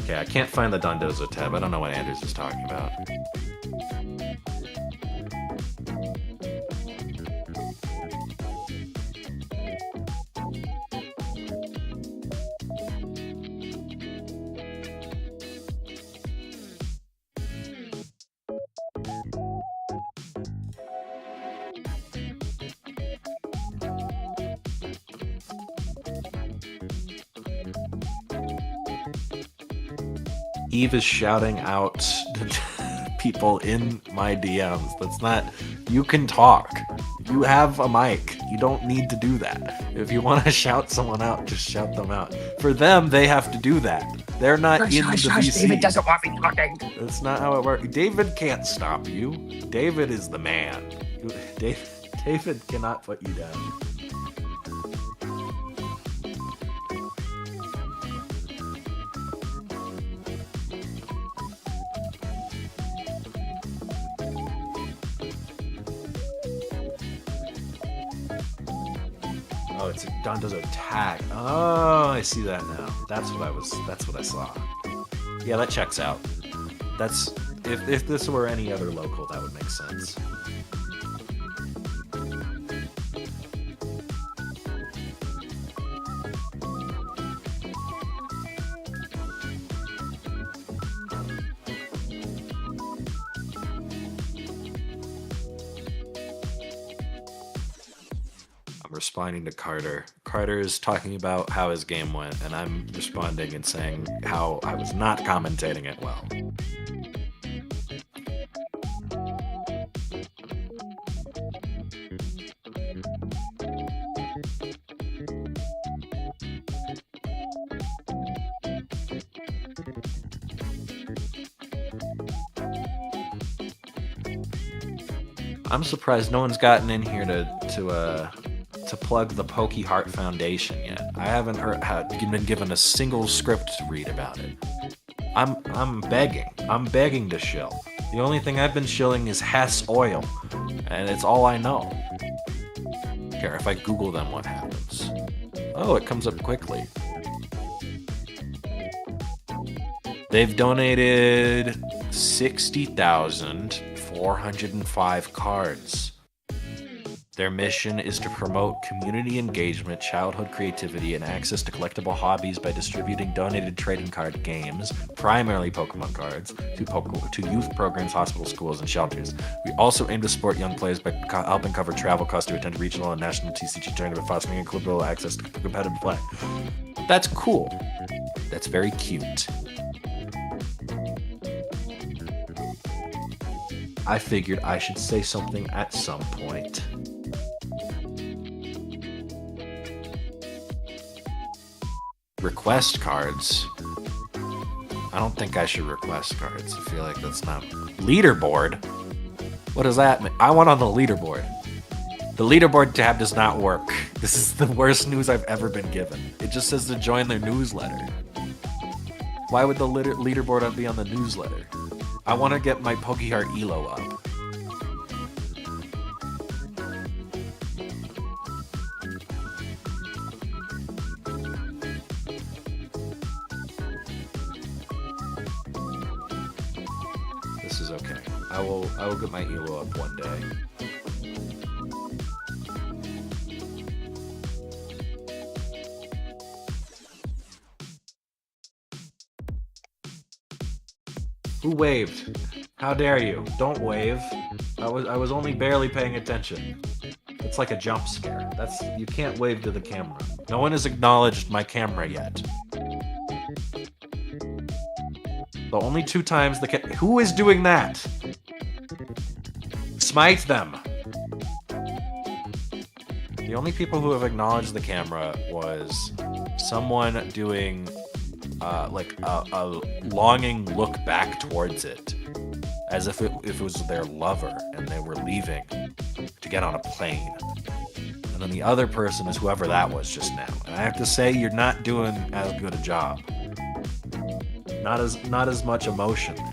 S3: Okay, I can't find the Dondozo tab. I don't know what Anders is talking about. Eve is shouting out people in my DMs. That's not... You can talk. You have a mic. You don't need to do that. If you want to shout someone out, just shout them out. For them, they have to do that. They're not in the VC.
S2: David doesn't want me talking.
S3: That's not how it works. David can't stop you. David is the man. David cannot put you down. Oh, it's a Dondozo tag. Oh, I see that now. That's what I saw. Yeah, that checks out. That's if this were any other local, that would make sense. responding to Carter. Carter is talking about how his game went, and I'm responding and saying how I was not commentating it well. I'm surprised no one's gotten in here to plug the Pokey Heart Foundation yet. I haven't been given a single script to read about it. I'm begging. I'm begging to shill. The only thing I've been shilling is Hess Oil, and it's all I know. Here, if I Google them, what happens? Oh, it comes up quickly. They've donated 60,405 cards. Their mission is to promote community engagement, childhood creativity, and access to collectible hobbies by distributing donated trading card games, primarily Pokemon cards, to youth programs, hospitals, schools, and shelters. We also aim to support young players by helping cover travel costs to attend regional and national TCG tournament, fostering equitable access to competitive play. That's cool. That's very cute. I figured I should say something at some point. Request cards. I don't think I should request cards. I feel like that's not... Leaderboard? What does that mean? I want on the leaderboard. The leaderboard tab does not work. This is the worst news I've ever been given. It just says to join their newsletter. Why would the leaderboard be on the newsletter? I want to get my Pokeheart Elo up. This is okay. I will get my Elo up one day. Who waved? How dare you? Don't wave. I was only barely paying attention. It's like a jump scare. You can't wave to the camera. No one has acknowledged my camera yet. The only two times who is doing that? Smite them. The only people who have acknowledged the camera was someone doing like a longing look back towards it, as if it was their lover and they were leaving to get on a plane. And then the other person is whoever that was just now. And I have to say, you're not doing as good a job. Not as much emotion there.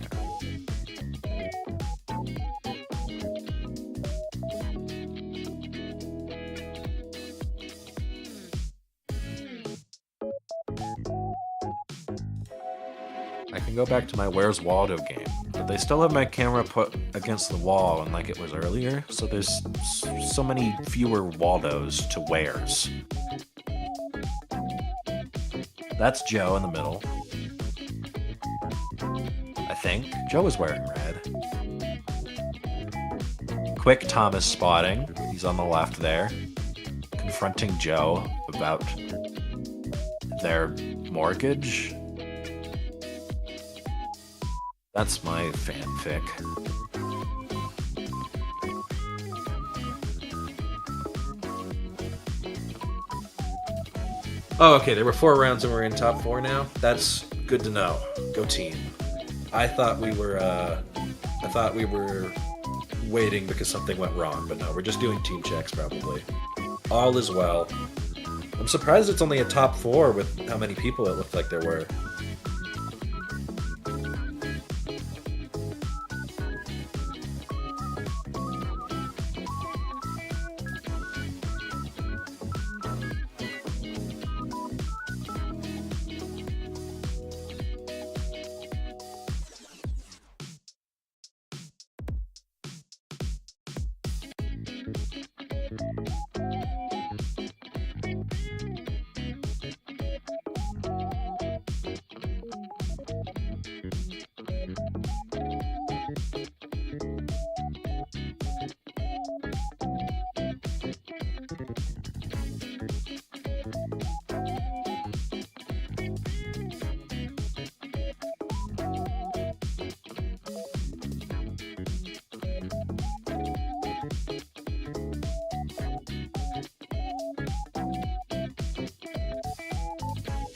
S3: I can go back to my Where's Waldo game, but they still have my camera put against the wall and like it was earlier, so there's so many fewer Waldos to Where's. That's Joe in the middle. I think. Joe is wearing red. Quick Thomas spotting. He's on the left there. Confronting Joe about their mortgage. That's my fanfic. Oh, okay, there were 4 rounds and we're in top 4 now? That's good to know. Go team. I thought we were waiting because something went wrong, but no, we're just doing team checks probably. All is well. I'm surprised it's only a top 4 with how many people it looked like there were.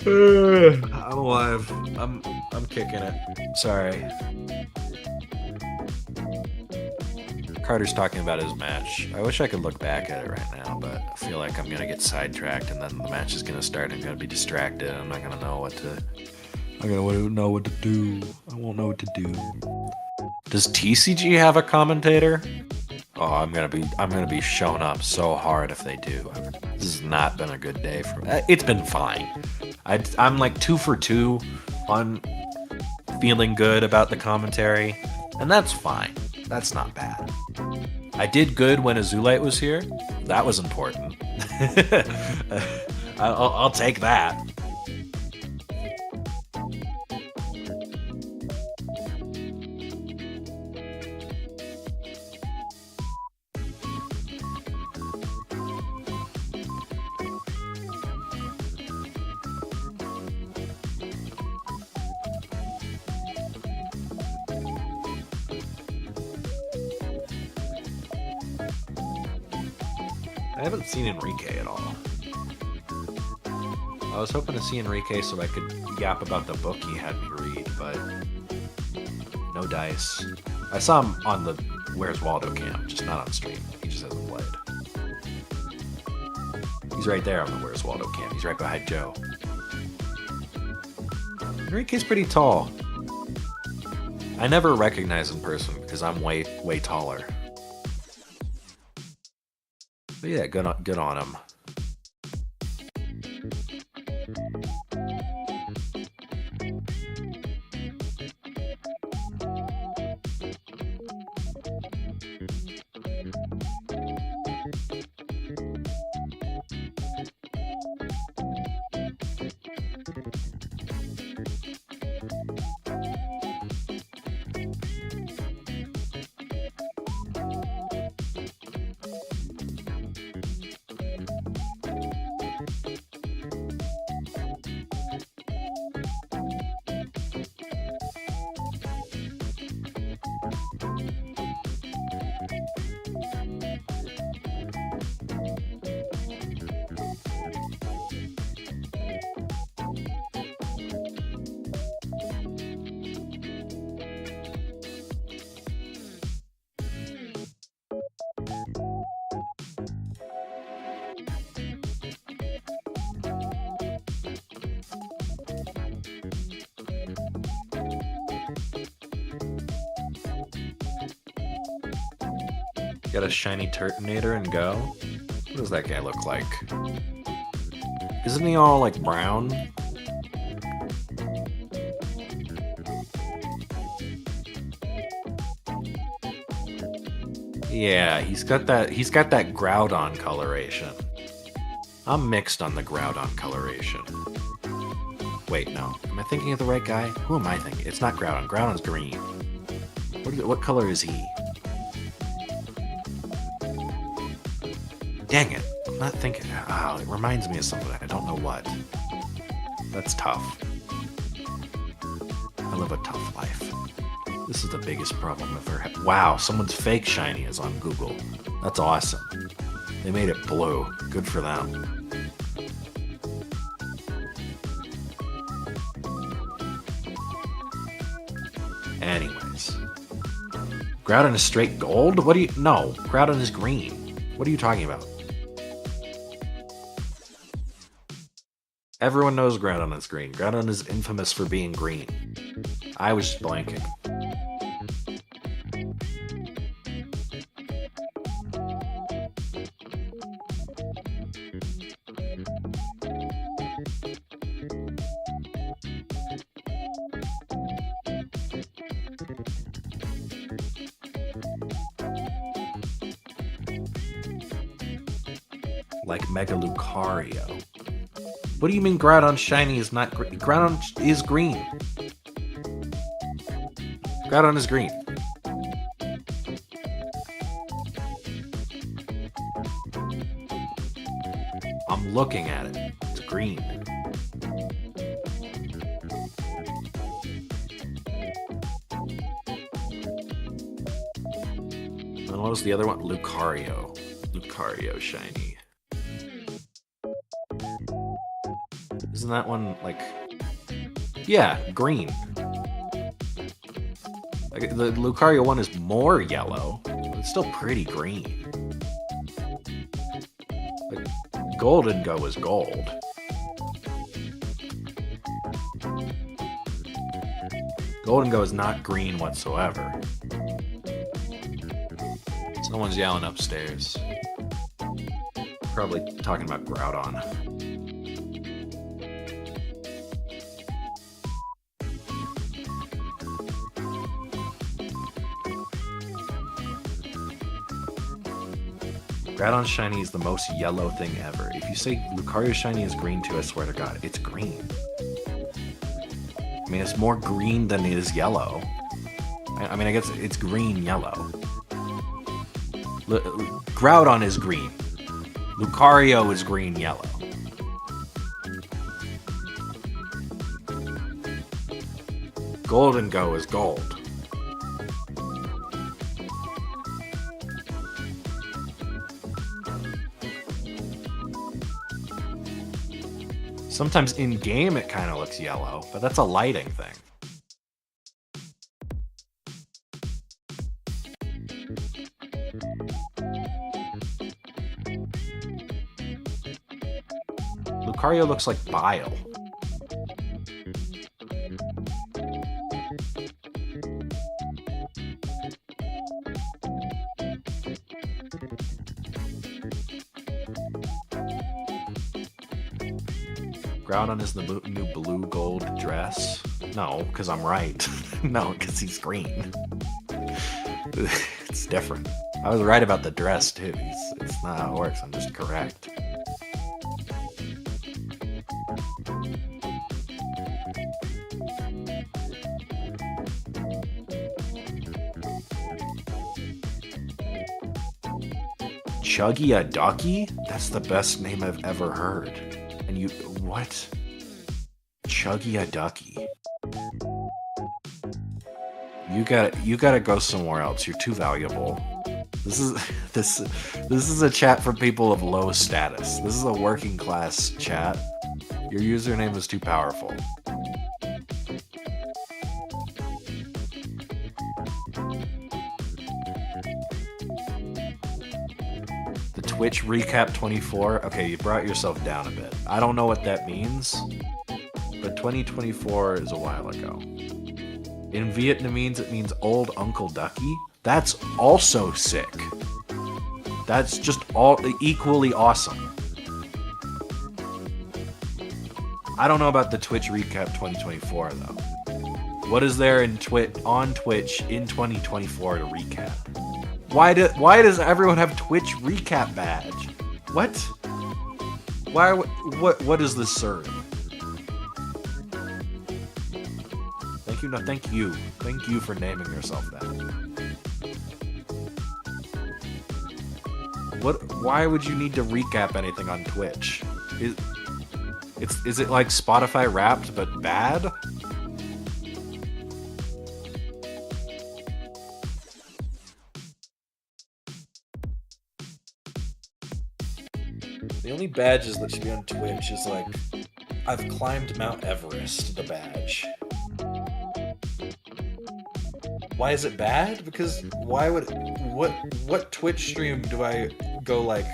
S3: I'm alive. I'm kicking it.
S1: Sorry. Carter's talking about his match. I wish I could look back at it right now, but I feel like I'm gonna get sidetracked and then the match is gonna start and I'm gonna be distracted and I'm not gonna know what to. I'm gonna know what to do. I won't know what to do. Does TCG have a commentator? Oh, I'm gonna be showing up so hard if they do. This has not been a good day for me. It's been fine. I'm like 2 for 2 on feeling good about the commentary, and that's fine. That's not bad. I did good when Azulite was here. That was important. I'll take that. I haven't seen Enrique at all. I was hoping to see Enrique so I could yap about the book he had me read, but no dice. I saw him on the Where's Waldo cam, just not on stream. He just hasn't played. He's right there on the Where's Waldo cam. He's right behind Joe. Enrique's pretty tall. I never recognize in person because I'm way taller. But yeah, good on him. Got a shiny Turtonator and go? What does that guy look like? Isn't he all like brown? Yeah, he's got that Groudon coloration. I'm mixed on the Groudon coloration. Wait, no. Am I thinking of the right guy? Who am I thinking? It's not Groudon. Groudon's green. What color is he? Dang it. I'm not thinking. Oh, it reminds me of something. I don't know what. That's tough. I live a tough life. This is the biggest problem I've ever had. Wow, someone's fake shiny is on Google. That's awesome. They made it blue. Good for them. Anyways. Groudon is straight gold? What do you... No, Groudon is green. What are you talking about? Everyone knows Groudon is green. Groudon is infamous for being green. I was just blanking. Like Mega Lucario. What do you mean Groudon shiny is not green? Groudon is green. Groudon is green. I'm looking at it. It's green. And what was the other one? Lucario. Lucario shiny.
S3: Isn't that one like... Yeah, green. Like, the Lucario one is more yellow, but it's still pretty green. Like, Golden Go is gold. Golden Go is not green whatsoever. Someone's yelling upstairs. Probably talking about Groudon. Groudon Shiny is the most yellow thing ever. If you say Lucario Shiny is green too, I swear to God, it's green. I mean, it's more green than it is yellow. I mean, I guess it's green-yellow. Groudon is green. Lucario is green-yellow. Golden Go is gold. Sometimes in-game it kind of looks yellow, but that's a lighting thing. Lucario looks like bile. Groudon is the new blue gold dress. No, because I'm right. No, because he's green. It's different. I was right about the dress too. It's not how it works. I'm just correct. Chuggy a Ducky? That's the best name I've ever heard. And you, what? Chuggy a Ducky. You gotta go somewhere else. You're too valuable. This is a chat for people of low status. This is a working class chat. Your username is too powerful. The Twitch recap 24. Okay, you brought yourself down a bit. I don't know what that means, but 2024 is a while ago. In Vietnamese, it means old Uncle Ducky. That's also sick. That's just all equally awesome. I don't know about the Twitch recap 2024 though. What is there in on Twitch in 2024 to recap? Why does everyone have Twitch recap badge? What? Why? What does this serve? Thank you. No, thank you. Thank you for naming yourself that. Why would you need to recap anything on Twitch? Is it like Spotify Wrapped but bad? The only badges that should be on Twitch is like, I've climbed Mount Everest, the badge. Why is it bad? Because what Twitch stream do I go like,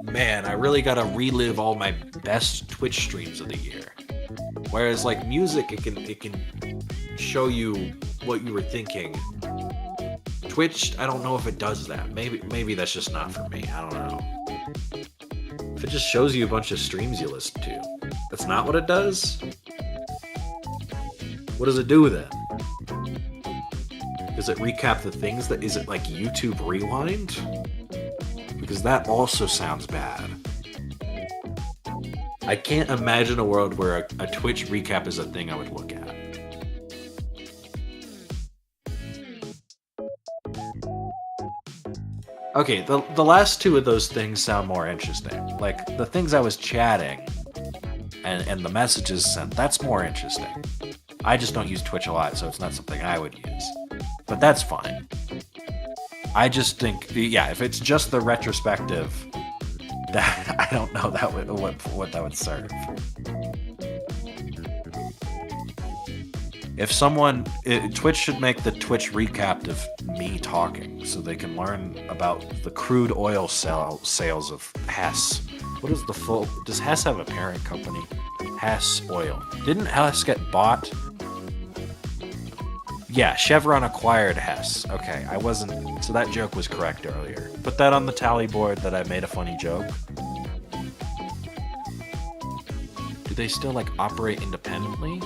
S3: man, I really gotta relive all my best Twitch streams of the year? Whereas like music, it can show you what you were thinking. Twitch, I don't know if it does that. Maybe that's just not for me. I don't know. If it just shows you a bunch of streams you listen to, that's not what it does? What does it do then? Does it recap the things that... Is it like YouTube Rewind? Because that also sounds bad. I can't imagine a world where a Twitch recap is a thing I would look at. Okay, the last two of those things sound more interesting. Like, the things I was chatting and the messages sent, that's more interesting. I just don't use Twitch a lot, so it's not something I would use. But that's fine. I just think, yeah, if it's just the retrospective, that I don't know what that would serve.
S1: If Twitch should make the Twitch recap of me talking so they can learn about the crude oil sales of Hess. What is the full? Does Hess have a parent company? Hess Oil. Didn't Hess get bought? Yeah, Chevron acquired Hess. Okay, I wasn't. So that joke was correct earlier. Put that on the tally board that I made a funny joke. Do they still like operate independently?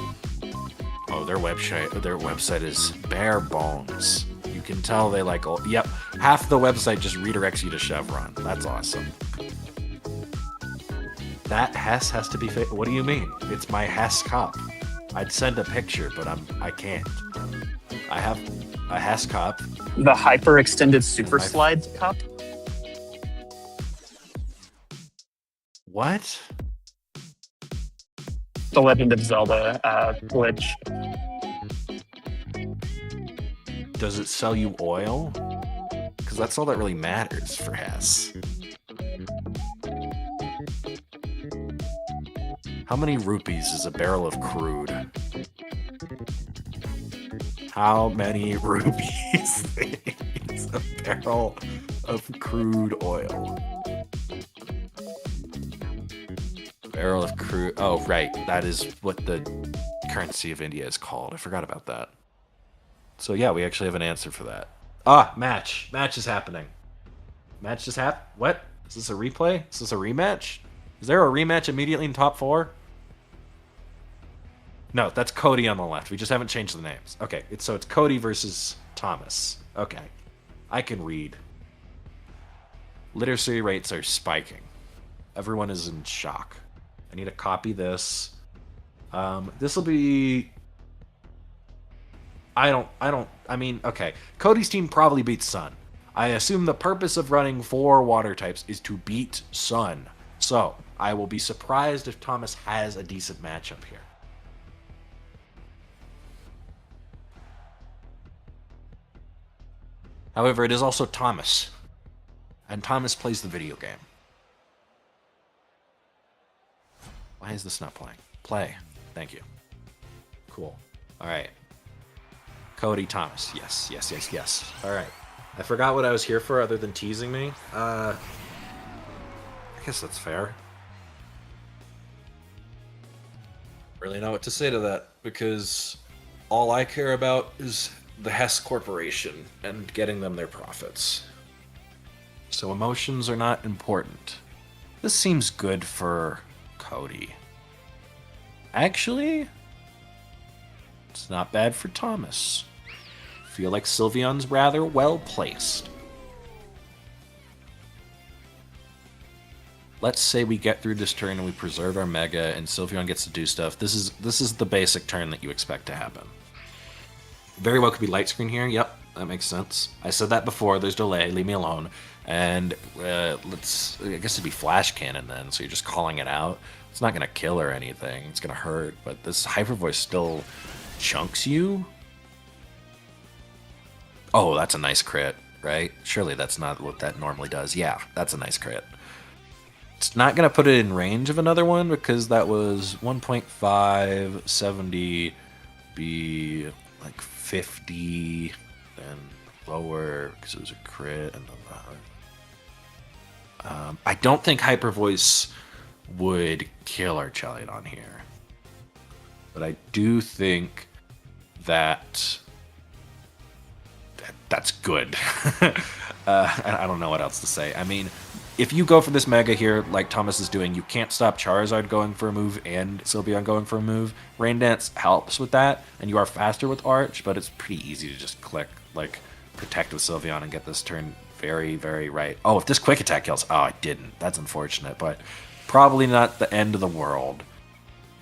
S1: Oh, their website is bare bones. You can tell they like. Yep, half the website just redirects you to Chevron. That's awesome. That Hess has to be. What do you mean? It's my Hess cup. I'd send a picture, but I can't. I have a Hess cup.
S2: The hyper-extended super slides cup?
S1: What?
S2: The Legend of Zelda glitch.
S1: Does it sell you oil? Because that's all that really matters for Hess. How many rupees is a barrel of crude? How many rupees is a barrel of crude oil? Barrel of crude. Oh, right. That is what the currency of India is called. I forgot about that. So yeah, we actually have an answer for that. Match. Match is happening. Match just happened. What? Is this a replay? Is this a rematch? Is there a rematch immediately in top 4? No, that's Cody on the left. We just haven't changed the names. Okay, it's Cody versus Thomas. Okay, I can read. Literacy rates are spiking. Everyone is in shock. I need to copy this. This will be. Okay. Cody's team probably beats Sun. I assume the purpose of running 4 water types is to beat Sun. So I will be surprised if Thomas has a decent matchup here. However, it is also Thomas. And Thomas plays the video game. Why is this not playing? Play. Thank you. Cool. Alright. Cody, Thomas. Yes. Alright. I forgot what I was here for other than teasing me. I guess that's fair. Really know what to say to that, because all I care about is the Hess Corporation and getting them their profits. So emotions are not important. This seems good for Cody. Actually, it's not bad for Thomas. Feel like Sylveon's rather well placed. Let's say we get through this turn and we preserve our Mega and Sylveon gets to do stuff. This is the basic turn that you expect to happen. Very well could be light screen here. Yep, that makes sense. I said that before. There's delay. Leave me alone. And I guess it'd be Flash Cannon then, so you're just calling it out. It's not going to kill or anything. It's going to hurt, but this Hyper Voice still chunks you. Oh, that's a nice crit, right? Surely that's not what that normally does. Yeah, that's a nice crit. It's not going to put it in range of another one because that was 1.5, 70, be like 50, then lower because it was a crit, and then I don't think Hyper Voice would kill Archelion here, but I do think that's good. I don't know what else to say. I mean, if you go for this Mega here, like Thomas is doing, you can't stop Charizard going for a move and Sylveon going for a move. Rain Dance helps with that, and you are faster with Arch, but it's pretty easy to just click, like, Protect with Sylveon and get this turn very, very right. Oh, if this Quick Attack kills... Oh, I didn't. That's unfortunate, but probably not the end of the world.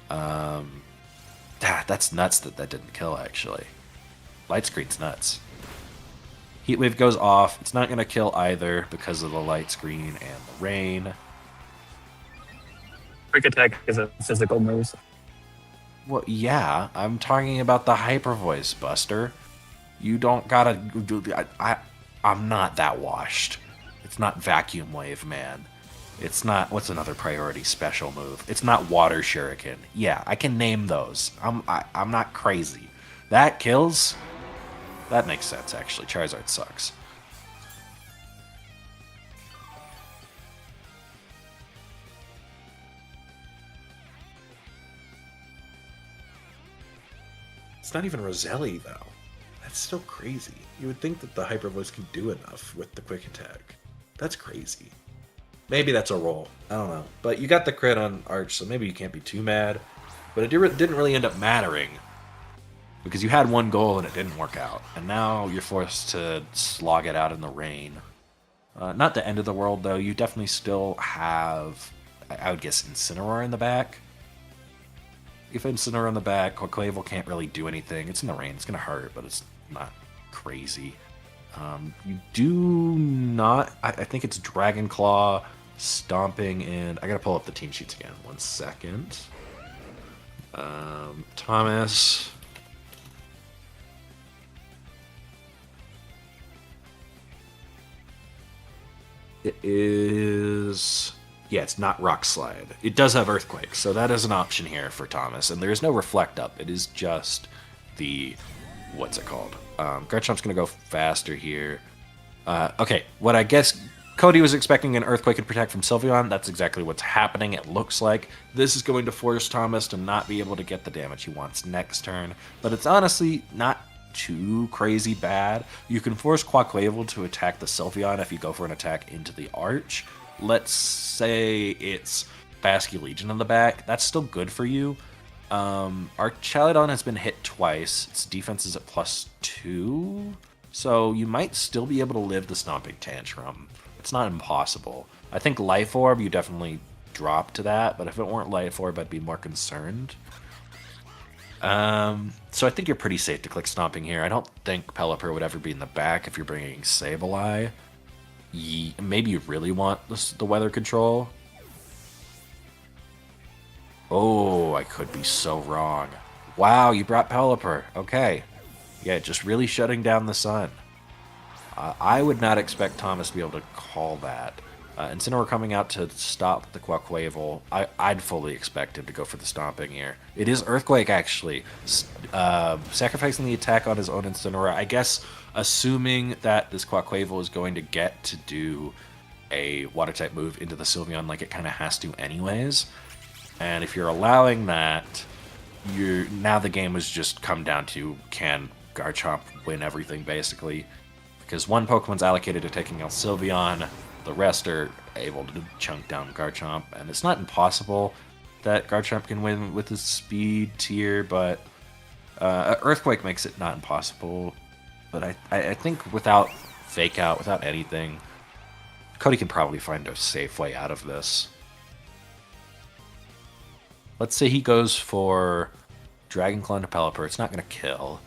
S1: That's nuts that didn't kill, actually. Light Screen's nuts. Heat Wave goes off. It's not going to kill either because of the light screen and the rain.
S2: Quick Attack is a physical move.
S1: Well, yeah. I'm talking about the Hyper Voice, Buster. You don't gotta... I'm not that washed. It's not Vacuum Wave, man. It's not... What's another priority special move? It's not Water Shuriken. Yeah, I can name those. I'm not crazy. That kills? That makes sense, actually. Charizard sucks.
S4: It's not even Roselli, though. That's still crazy. You would think that the Hyper Voice could do enough with the quick attack. That's crazy. Maybe that's a roll. I don't know. But you got the crit on Arch, so maybe you can't be too mad. But it didn't really end up mattering, because you had one goal and it didn't work out. And now you're forced to slog it out in the rain. Not the end of the world, though. You definitely still have, I would guess, Incineroar in the back. If Incineroar in the back, Quaquaval can't really do anything. It's in the rain. It's going to hurt, but it's not crazy. You do not... I think it's Dragon Claw, Stomping, and... I got to pull up the team sheets again. 1 second. Thomas... It is... Yeah, it's not Rock Slide. It does have Earthquake, so that is an option here for Thomas. And there is no Reflect Up. It is just the... What's it called? Garchomp's going to go faster here. Okay, what I guess Cody was expecting an Earthquake and Protect from Sylveon. That's exactly what's happening, it looks like. This is going to force Thomas to not be able to get the damage he wants next turn. But it's honestly not too crazy bad. You can force Quaquaval to attack the Sylveon if you go for an attack into the Arch. Let's say it's Basculegion in the back. That's still good for you. Archaludon has been hit twice. Its defense is at +2. So you might still be able to live the Stomping Tantrum. It's not impossible. I think Life Orb, you definitely drop to that. But if it weren't Life Orb, I'd be more concerned. So I think you're pretty safe to click Stomping here. I don't think Pelipper would ever be in the back if you're bringing Sableye. Maybe you really want the weather control. Oh, I could be so wrong. Wow, you brought Pelipper. Okay. Yeah, just really shutting down the sun. I would not expect Thomas to be able to call that. Incineroar coming out to stop the Quaquaval. I'd fully expect him to go for the Stomping here. It is Earthquake, actually. Sacrificing the attack on his own Incineroar. I guess assuming that this Quaquaval is going to get to do a Water-type move into the Sylveon like it kind of has to anyways. And if you're allowing that, now the game has just come down to, can Garchomp win everything, basically? Because one Pokemon's allocated to taking out Sylveon, the rest are able to chunk down Garchomp, and it's not impossible that Garchomp can win with his speed tier, but Earthquake makes it not impossible. But I think without Fake Out, without anything, Cody can probably find a safe way out of this. Let's say he goes for Dragon Claw into Pelipper. It's not going to kill.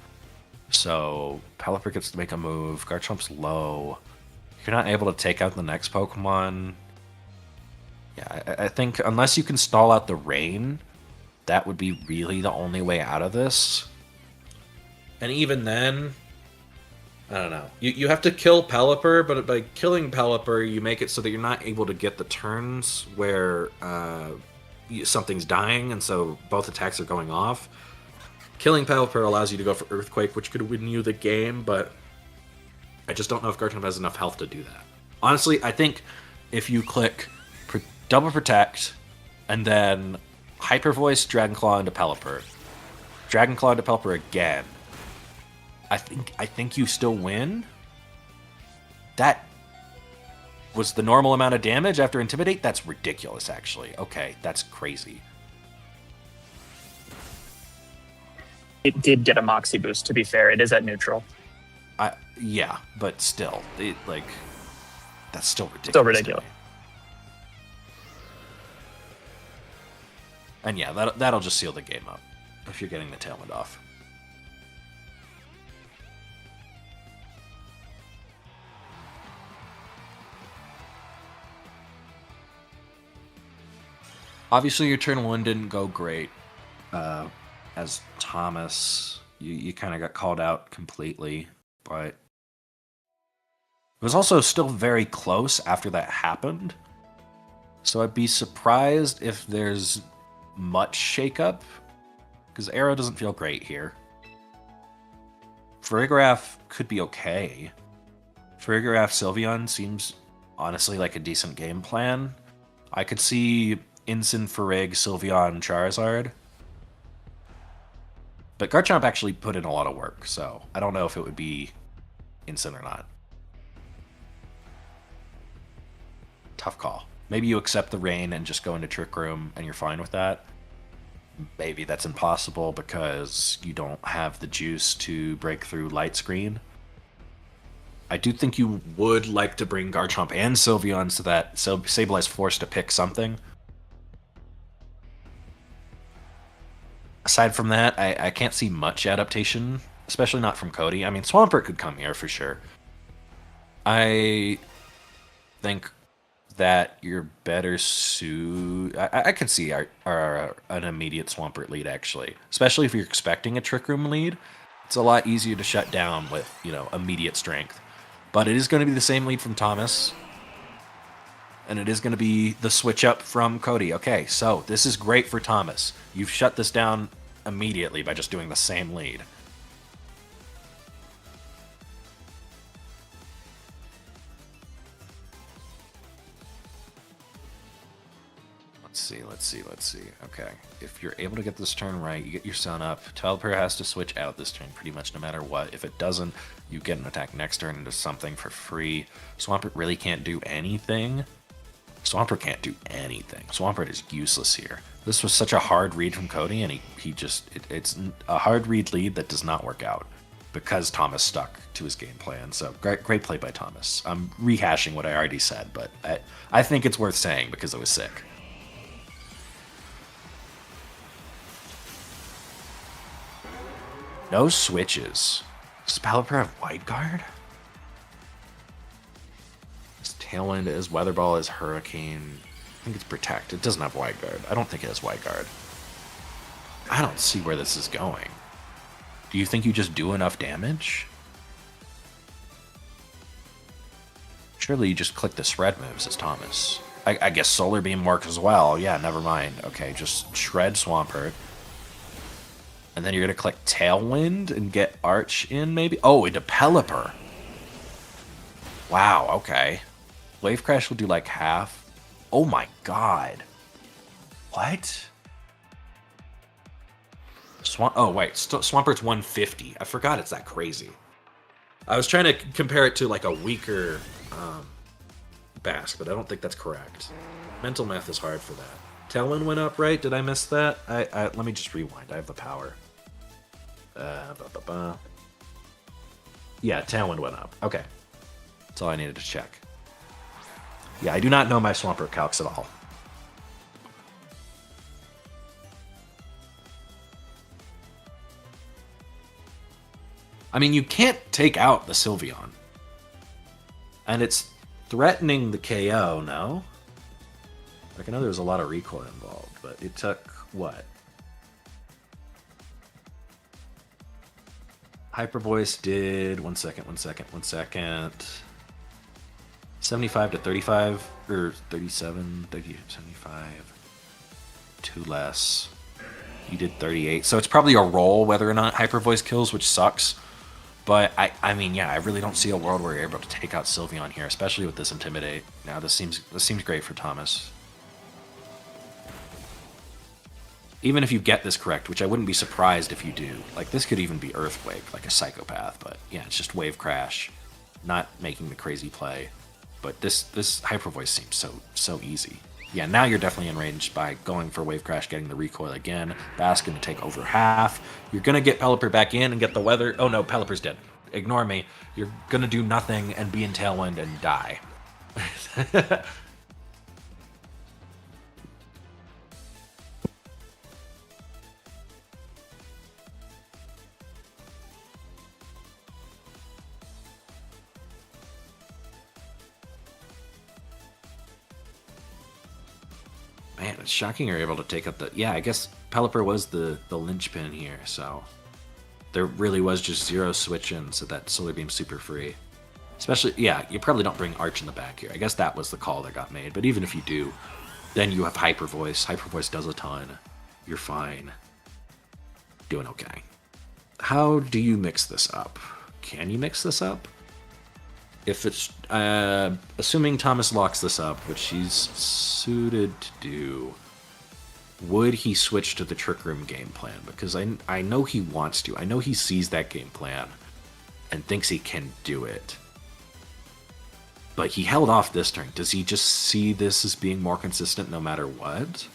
S4: So Pelipper gets to make a move. Garchomp's low. You're not able to take out the next Pokemon. Yeah, I think unless you can stall out the rain, that would be really the only way out of this. And even then, I don't know. You have to kill Pelipper, but by killing Pelipper, you make it so that you're not able to get the turns where something's dying, and so both attacks are going off. Killing Pelipper allows you to go for Earthquake, which could win you the game, but I just don't know if Garchomp has enough health to do that. Honestly, I think if you click Double Protect, and then Hyper Voice Dragon Claw into Pelipper, Dragon Claw into Pelipper again, I think you still win. That was the normal amount of damage after Intimidate? That's ridiculous, actually. Okay, that's crazy.
S2: It did get a Moxie boost, to be fair. It is at neutral.
S4: Yeah, but still, that's still ridiculous.
S2: Still ridiculous.
S4: And yeah, that'll just seal the game up if you're getting the Tailwind off. Obviously, your turn 1 didn't go great. As Thomas, you kind of got called out completely, but it was also still very close after that happened. So I'd be surprised if there's much shakeup, because Arrow doesn't feel great here. Farigiraf could be okay. Farigiraf Sylveon seems honestly like a decent game plan. I could see Incin, Farig, Sylveon, Charizard. But Garchomp actually put in a lot of work, so I don't know if it would be Incin or not. Tough call. Maybe you accept the rain and just go into Trick Room and you're fine with that. Maybe that's impossible because you don't have the juice to break through Light Screen. I do think you would like to bring Garchomp and Sylveon so that Sableye is forced to pick something. Aside from that, I can't see much adaptation, especially not from Cody. I mean, Swampert could come here for sure. I think that you're better suited. I can see an immediate Swampert lead, actually. Especially if you're expecting a Trick Room lead. It's a lot easier to shut down with, immediate strength. But it is going to be the same lead from Thomas. And it is going to be the switch up from Cody. Okay, so this is great for Thomas. You've shut this down immediately by just doing the same lead. Let's see. Okay, if you're able to get this turn right, you get your Sun up. Pelipper has to switch out this turn pretty much no matter what. If it doesn't, you get an attack next turn into something for free. Swampert really can't do anything. Swampert can't do anything. Swampert is useless here. This was such a hard read from Cody, and it's a hard read lead that does not work out because Thomas stuck to his game plan. So great play by Thomas. I'm rehashing what I already said, but I think it's worth saying because it was sick. No switches. Does Pelipper have Wide Guard? His Tailwind is Weather Ball, is Hurricane. I think it's Protect. It doesn't have Wide Guard. I don't think it has Wide Guard. I don't see where this is going. Do you think you just do enough damage? Surely you just click the spread moves as Thomas. I guess Solar Beam works as well. Yeah, never mind. Okay, just shred Swampert. And then you're going to click Tailwind and get Arch in, maybe? Oh, into Pelipper. Wow, okay. Wave Crash will do like half. Oh my god. What? Oh, wait. Swampert's 150. I forgot it's that crazy. I was trying to compare it to like a weaker Bask, but I don't think that's correct. Mental math is hard for that. Tailwind went up, right? Did I miss that? Let me just rewind. I have the power. Yeah, Tailwind went up. Okay. That's all I needed to check. Yeah, I do not know my Swampert calcs at all. I mean, you can't take out the Sylveon. And it's threatening the KO, no? Like, I know there was a lot of recoil involved, but it took, what? Hyper Voice did, one second. 75 to 35, or 37, 30, 75. Two less. You did 38. So it's probably a roll whether or not Hyper Voice kills, which sucks. But, I mean, yeah, I really don't see a world where you're able to take out Sylveon here, especially with this Intimidate. Now, this seems great for Thomas. Even if you get this correct, which I wouldn't be surprised if you do. Like, this could even be Earthquake, like a Psychopath. But, yeah, it's just Wave Crash. Not making the crazy play. But this Hyper Voice seems so easy. Yeah, now you're definitely in range by going for Wave Crash, getting the recoil again. Bass going to take over half. You're going to get Pelipper back in and get the weather. Oh, no, Pelipper's dead. Ignore me. You're going to do nothing and be in Tailwind and die. Man, it's shocking you're able to take up the... Yeah, I guess Pelipper was the linchpin here, so... There really was just zero switch-in, so that Solar Beam's super free. Especially, yeah, you probably don't bring Arch in the back here. I guess that was the call that got made, but even if you do, then you have Hyper Voice. Hyper Voice does a ton. You're fine. Doing okay. how do you mix this up? Can you mix this up? If it's assuming Thomas locks this up, which he's suited to do, would he switch to the Trick Room game plan? Because I know he wants to. I know he sees that game plan and thinks he can do it. But he held off this turn. Does he just see this as being more consistent no matter what?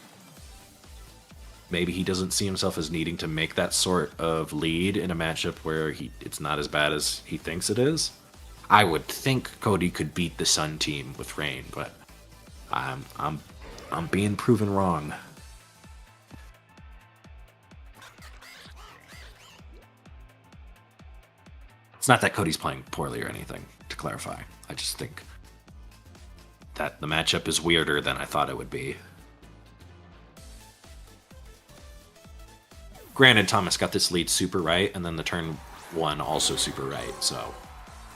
S4: Maybe he doesn't see himself as needing to make that sort of lead in a matchup where it's not as bad as he thinks it is. I would think Cody could beat the Sun team with Rain, but I'm being proven wrong. It's not that Cody's playing poorly or anything, to clarify. I just think that the matchup is weirder than I thought it would be. Granted, Thomas got this lead super right, and then the turn one also super right, so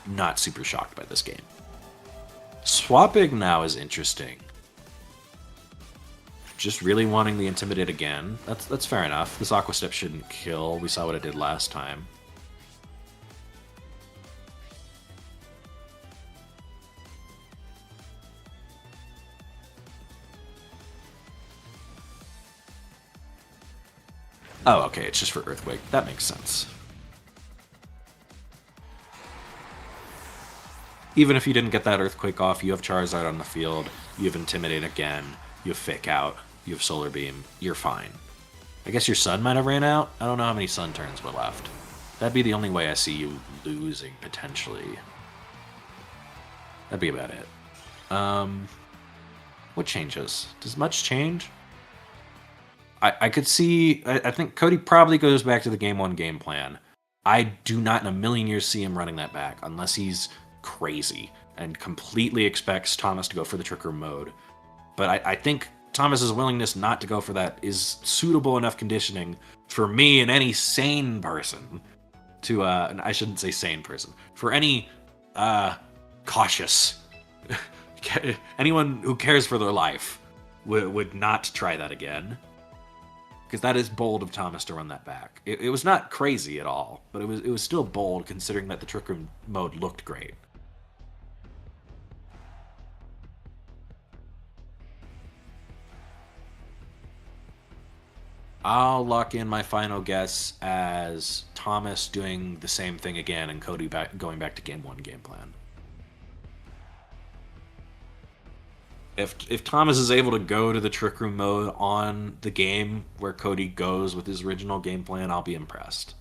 S4: not super shocked by this game. Swapping now is interesting. Just really wanting the Intimidate again. That's fair enough. This Aqua Step shouldn't kill. We saw what it did last time. Oh, okay, it's just for Earthquake. That makes sense. Even if you didn't get that Earthquake off, you have Charizard on the field, you have Intimidate again, you have Fake Out, you have Solar Beam, you're fine. I guess your Sun might have ran out? I don't know how many Sun turns were left. That'd be the only way I see you losing, potentially. That'd be about it. What changes? Does much change? I could see... I think Cody probably goes back to the Game 1 game plan. I do not in a million years see him running that back, unless he's crazy and completely expects Thomas to go for the Trick Room mode. But I think Thomas's willingness not to go for that is suitable enough conditioning for me and any sane person to... I shouldn't say sane person. For any cautious... anyone who cares for their life would not try that again. Because that is bold of Thomas to run that back. It was not crazy at all, but it was still bold considering that the Trick Room mode looked great. I'll lock in my final guess as Thomas doing the same thing again and Cody going back to Game 1 game plan. If Thomas is able to go to the Trick Room mode on the game where Cody goes with his original game plan, I'll be impressed.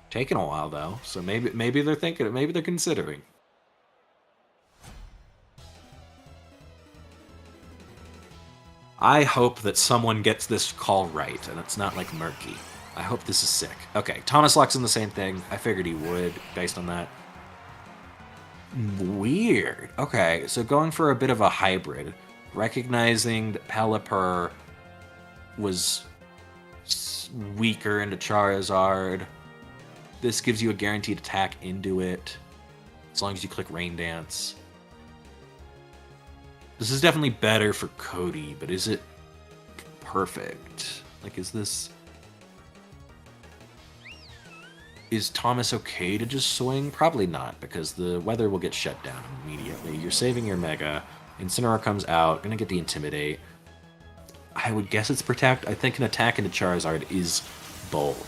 S4: Taking a while though, so maybe they're thinking, maybe they're considering. I hope that someone gets this call right and it's not like murky. I hope this is sick. Okay, Thomas locks in the same thing. I figured he would, based on that. Weird. Okay, so going for a bit of a hybrid. Recognizing that Pelipper was weaker into Charizard. This gives you a guaranteed attack into it, as long as you click Rain Dance. This is definitely better for Cody, but is it perfect? Like, Is Thomas okay to just swing? Probably not, because the weather will get shut down immediately. You're saving your Mega. Incineroar comes out, gonna get the Intimidate. I would guess it's Protect. I think an attack into Charizard is bold.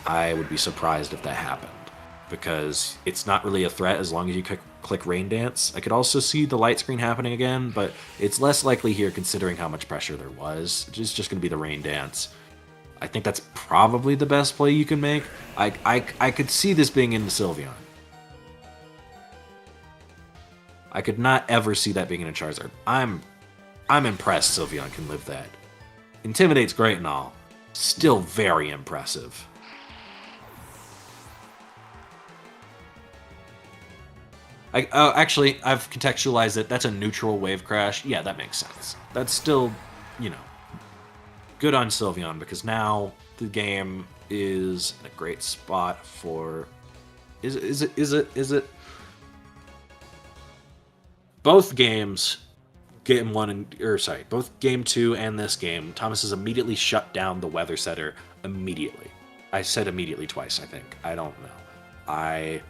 S4: I would be surprised if that happened, because it's not really a threat as long as you click Rain Dance. I could also see the light screen happening again, but it's less likely here considering how much pressure there was. It's just gonna be the Rain Dance. I think that's probably the best play you can make. I could see this being into Sylveon. I could not ever see that being in a Charizard. I'm impressed Sylveon can live that. Intimidate's great and all. Still very impressive. Actually, I've contextualized it. That's a neutral wave crash. Yeah, that makes sense. That's still, good on Sylveon, because now the game is in a great spot for... Is it? Both games game 1 both game 2 and this game, Thomas has immediately shut down the weather setter immediately. I said immediately twice, I think. I don't know. I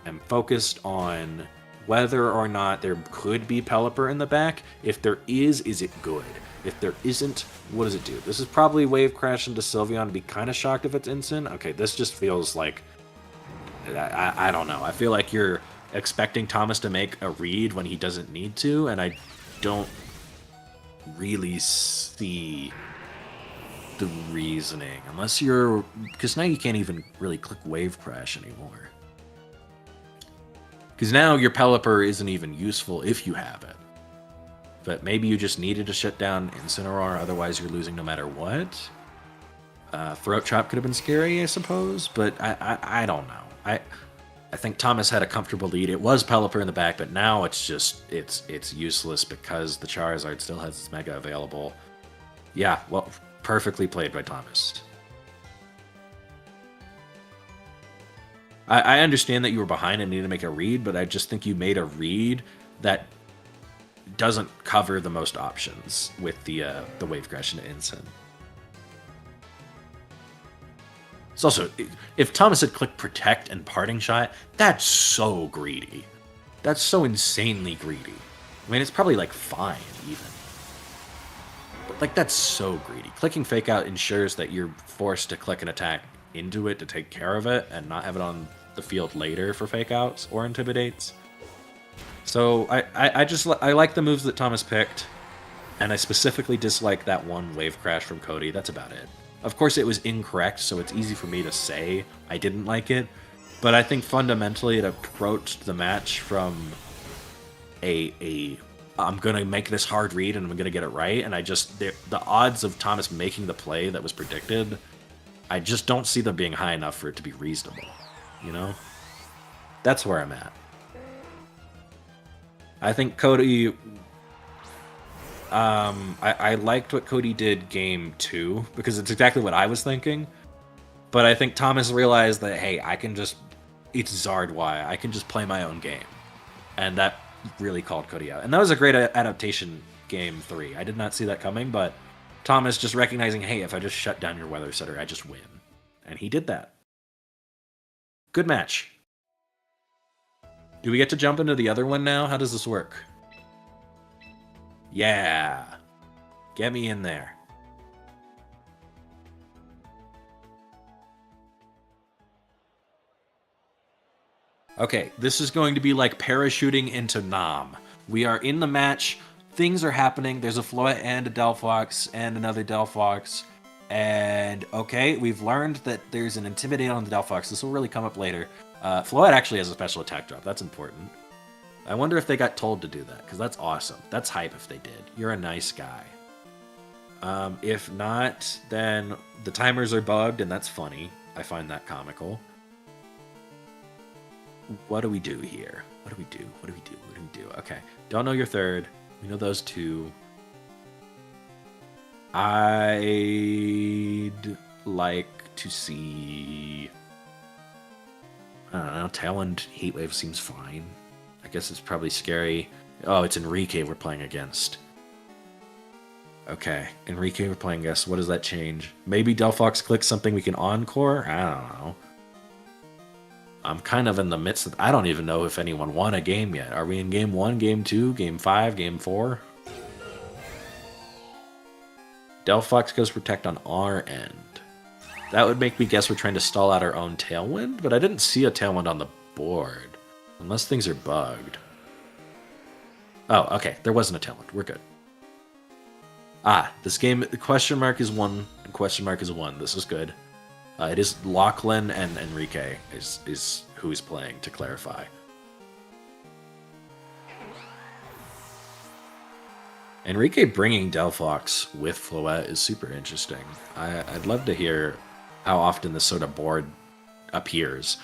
S4: am focused on whether or not there could be Pelipper in the back. If there is it good? If there isn't, what does it do? This is probably Wave Crash into Sylveon. I'd be kind of shocked if it's instant. Okay, this just feels like... I don't know. I feel like you're expecting Thomas to make a read when he doesn't need to, and I don't really see the reasoning. Unless you're... Because now you can't even really click Wave Crash anymore. Because now your Pelipper isn't even useful if you have it. But maybe you just needed to shut down Incineroar, otherwise you're losing no matter what. Throat Chop could have been scary, I suppose, but I don't know. I think Thomas had a comfortable lead. It was Pelipper in the back, but now it's just it's useless because the Charizard still has its Mega available. Yeah, well, perfectly played by Thomas. I understand that you were behind and needed to make a read, but I just think you made a read that doesn't cover the most options with the Wave Crash into Incin. It's also, if Thomas had clicked Protect and Parting Shot, that's so greedy. That's so insanely greedy. I mean, it's probably like fine even. But like, that's so greedy. Clicking Fake Out ensures that you're forced to click an attack into it to take care of it and not have it on the field later for Fake Outs or Intimidates. So I like the moves that Thomas picked, and I specifically dislike that one Wave Crash from Cody. That's about it. Of course, it was incorrect, so it's easy for me to say I didn't like it, but I think fundamentally it approached the match from I'm going to make this hard read and I'm going to get it right, and the odds of Thomas making the play that was predicted, I just don't see them being high enough for it to be reasonable, you know? That's where I'm at. I think Cody... I liked what Cody did game 2, because it's exactly what I was thinking. But I think Thomas realized that, hey, it's Zard Y. I can just play my own game. And that really called Cody out. And that was a great adaptation game 3. I did not see that coming, but Thomas just recognizing, hey, if I just shut down your weather setter, I just win. And he did that. Good match. Do we get to jump into the other one now? How does this work? Yeah. Get me in there. Okay, this is going to be like parachuting into Nam. We are in the match. Things are happening. There's a Floette and a Delphox and another Delphox. And, okay, we've learned that there's an Intimidate on the Delphox. This will really come up later. Floette actually has a special attack drop. That's important. I wonder if they got told to do that, because that's awesome. That's hype if they did. You're a nice guy. If not, then the timers are bugged, and that's funny. I find that comical. What do we do here? What do we do? What do we do? What do we do? Okay. Don't know your third. We know those two. I'd like to see... I don't know. Tailwind Heatwave seems fine. I guess it's probably scary. Oh, it's Enrique we're playing against. Okay, Enrique we're playing against. What does that change? Maybe Delphox clicks something we can encore? I don't know. I'm kind of in the midst of... I don't even know if anyone won a game yet. Are we in game 1, game 2, game 5, game 4? Delphox goes Protect on our end. That would make me guess we're trying to stall out our own Tailwind, but I didn't see a Tailwind on the board. Unless things are bugged. Oh, okay. There wasn't a Tailwind. We're good. This game, the question mark is 1, and question mark is 1. This is good. It is Lachlan and Enrique is who he's playing, to clarify. Enrique bringing Delphox with Floette is super interesting. I'd love to hear how often this sort of board appears.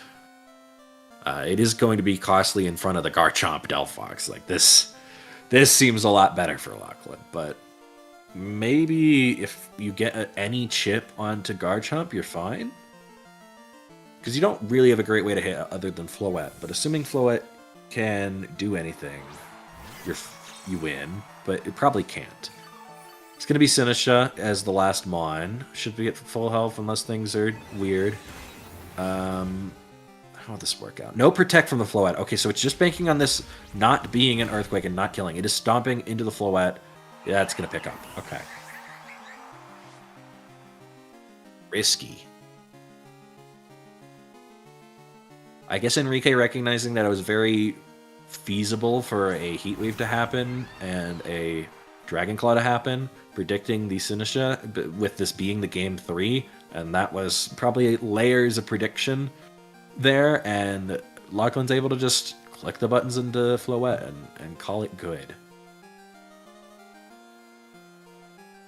S4: It is going to be costly in front of the Garchomp Delphox. Like, this seems a lot better for Lachlan, but maybe if you get any chip onto Garchomp, you're fine. Because you don't really have a great way to hit other than Floette, but assuming Floette can do anything, you're you win, but it probably can't. It's going to be Sinisha as the last Mon. Should be at full health unless things are weird. How will this work out? No protect from the Floette. Okay, so it's just banking on this not being an Earthquake and not killing. It is stomping into the Floette. Yeah, it's going to pick up. Okay. Risky. I guess Enrique recognizing that it was very feasible for a Heat Wave to happen and a Dragon Claw to happen, predicting the Sinisha, with this being the game 3, and that was probably layers of prediction there, and Lachlan's able to just click the buttons into Floette and call it good.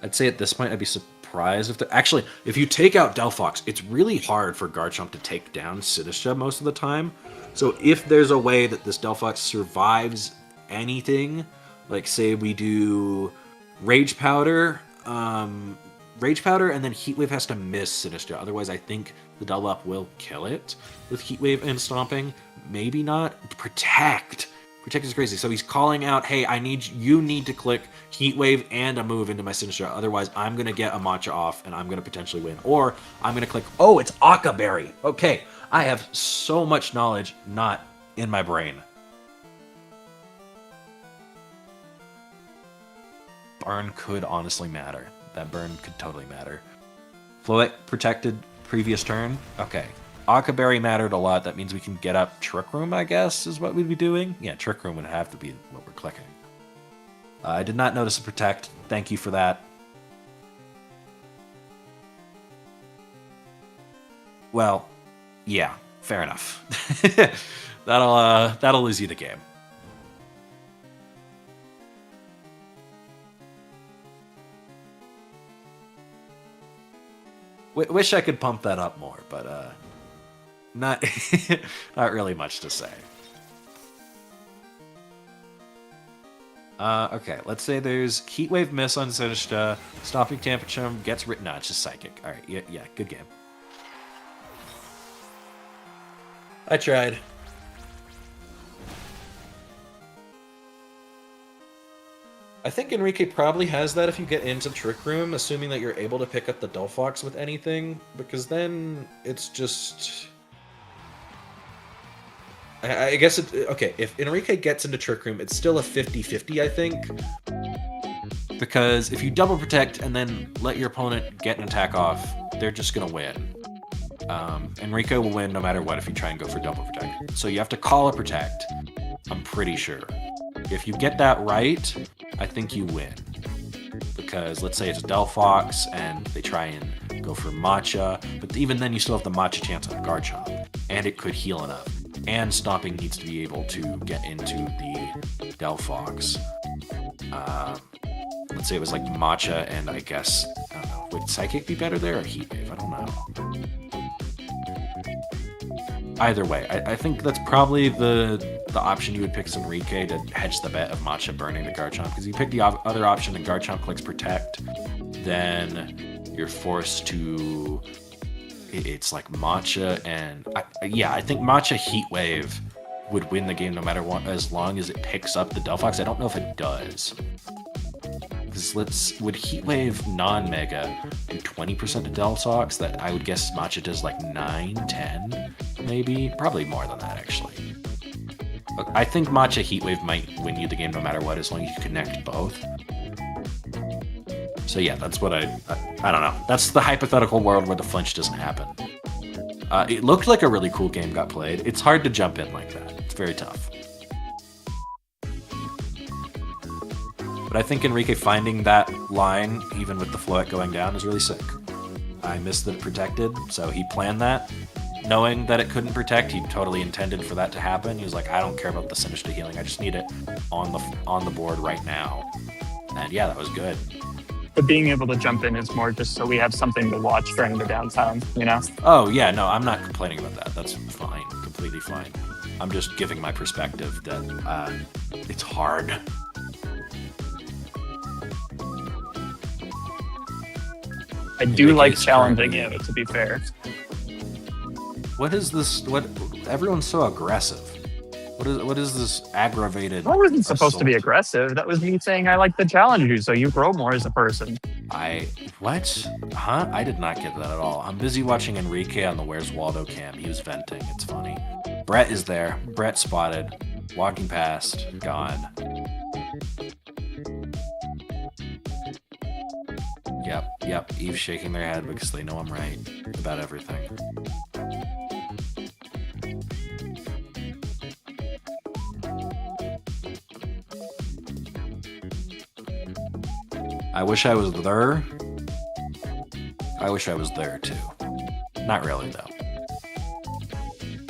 S4: I'd say at this point I'd be surprised if actually, if you take out Delphox, it's really hard for Garchomp to take down Sinisha most of the time. So if there's a way that this Delphox survives anything, like say we do Rage Powder, and then Heat Wave has to miss Sinistra. Otherwise, I think the double up will kill it with Heat Wave and Stomping. Maybe not. Protect. Protect is crazy. So he's calling out, hey, you need to click Heat Wave and a move into my Sinistra. Otherwise, I'm going to get a Matcha off and I'm going to potentially win. Or I'm going to click, oh, it's Aka Berry. Okay, I have so much knowledge not in my brain. Burn could honestly matter. That burn could totally matter. Floette protected previous turn. Okay. Akaberry mattered a lot. That means we can get up Trick Room, I guess, is what we'd be doing. Yeah, Trick Room would have to be what we're clicking. I did not notice a protect. Thank you for that. Well, yeah, fair enough. That'll lose you the game. Wish I could pump that up more, but not not really much to say. Okay, let's say there's Heat Wave miss on Sinishta, Stomping Tantrum gets written. No, it's just Psychic. All right, yeah, good game. I tried. I think Enrique probably has that if you get into Trick Room, assuming that you're able to pick up the Delphox with anything, because then it's just... I guess okay, if Enrique gets into Trick Room, it's still a 50-50, I think. Because if you double protect and then let your opponent get an attack off, they're just going to win. Enrique will win no matter what if you try and go for double protect. So you have to call a protect, I'm pretty sure. If you get that right, I think you win. Because let's say it's Delphox and they try and go for Matcha, but even then you still have the Matcha chance on Garchomp, and it could heal enough. And Stomping needs to be able to get into the Delphox. Let's say it was like Matcha and I guess, I don't know, would Psychic be better there or Heat Wave? I don't know. Either way, I think that's probably the option you would pick as Enrique to hedge the bet of Matcha burning the Garchomp. Because if you pick the other option and Garchomp clicks Protect, then you're forced to... It's like Matcha and... I think Matcha Heat Wave would win the game no matter what, as long as it picks up the Delphox. I don't know if it does. Because would Heat Wave non-Mega do 20% to Delphox? That I would guess Matcha does like 9, 10, maybe? Probably more than that, actually. Look, I think Matcha Heat Wave might win you the game no matter what, as long as you connect both. So yeah, that's what I don't know. That's the hypothetical world where the flinch doesn't happen. It looked like a really cool game got played. It's hard to jump in like that. It's very tough. But I think Enrique finding that line, even with the Floette going down, is really sick. I missed that it protected, so he planned that. Knowing that it couldn't protect, he totally intended for that to happen. He was like, I don't care about the Sinister healing, I just need it on the board right now. And yeah, that was good.
S2: But being able to jump in is more just so we have something to watch during the downtime, you know?
S4: Oh yeah, no, I'm not complaining about that. That's fine, completely fine. I'm just giving my perspective that it's hard.
S2: I do like challenging you, to be fair.
S4: What is this? What? Everyone's so aggressive. What is this aggravated?
S2: That wasn't supposed to be
S4: assault?
S2: aggressive. That was me saying I like to challenge you so you grow more as a person.
S4: What? Huh? I did not get that at all. I'm busy watching Enrique on the Where's Waldo cam. He was venting. It's funny. Brett is there. Brett spotted. Walking past. Gone. Yep. Eve's shaking their head because they know I'm right about everything. I wish I was there. I wish I was there too. Not really though.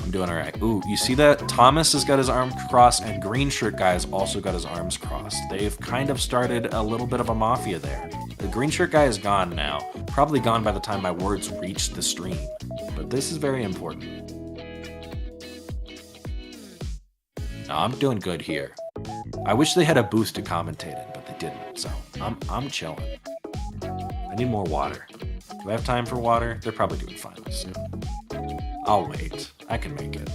S4: I'm doing all right. Ooh, you see that? Thomas has got his arms crossed, and Green Shirt Guy's also got his arms crossed. They've kind of started a little bit of a mafia there. The Green Shirt Guy is gone now. Probably gone by the time my words reach the stream. But this is very important. No, I'm doing good here. I wish they had a booth to commentate in, but they didn't. So I'm chilling. I need more water. Do I have time for water? They're probably doing finals soon. I'll wait. I can make it.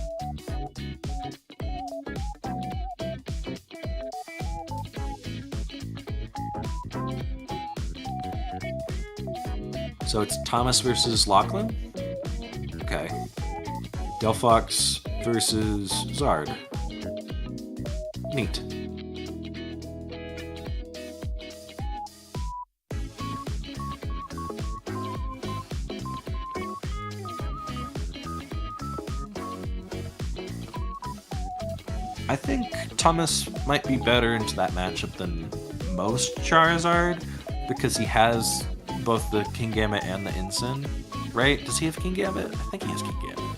S4: So it's Thomas versus Lachlan? Okay. Delphox versus Zard. Neat. I think Thomas might be better into that matchup than most Charizard because he has both the King Gambit and the Ensign, right? Does he have King Gambit? I think he has King Gambit.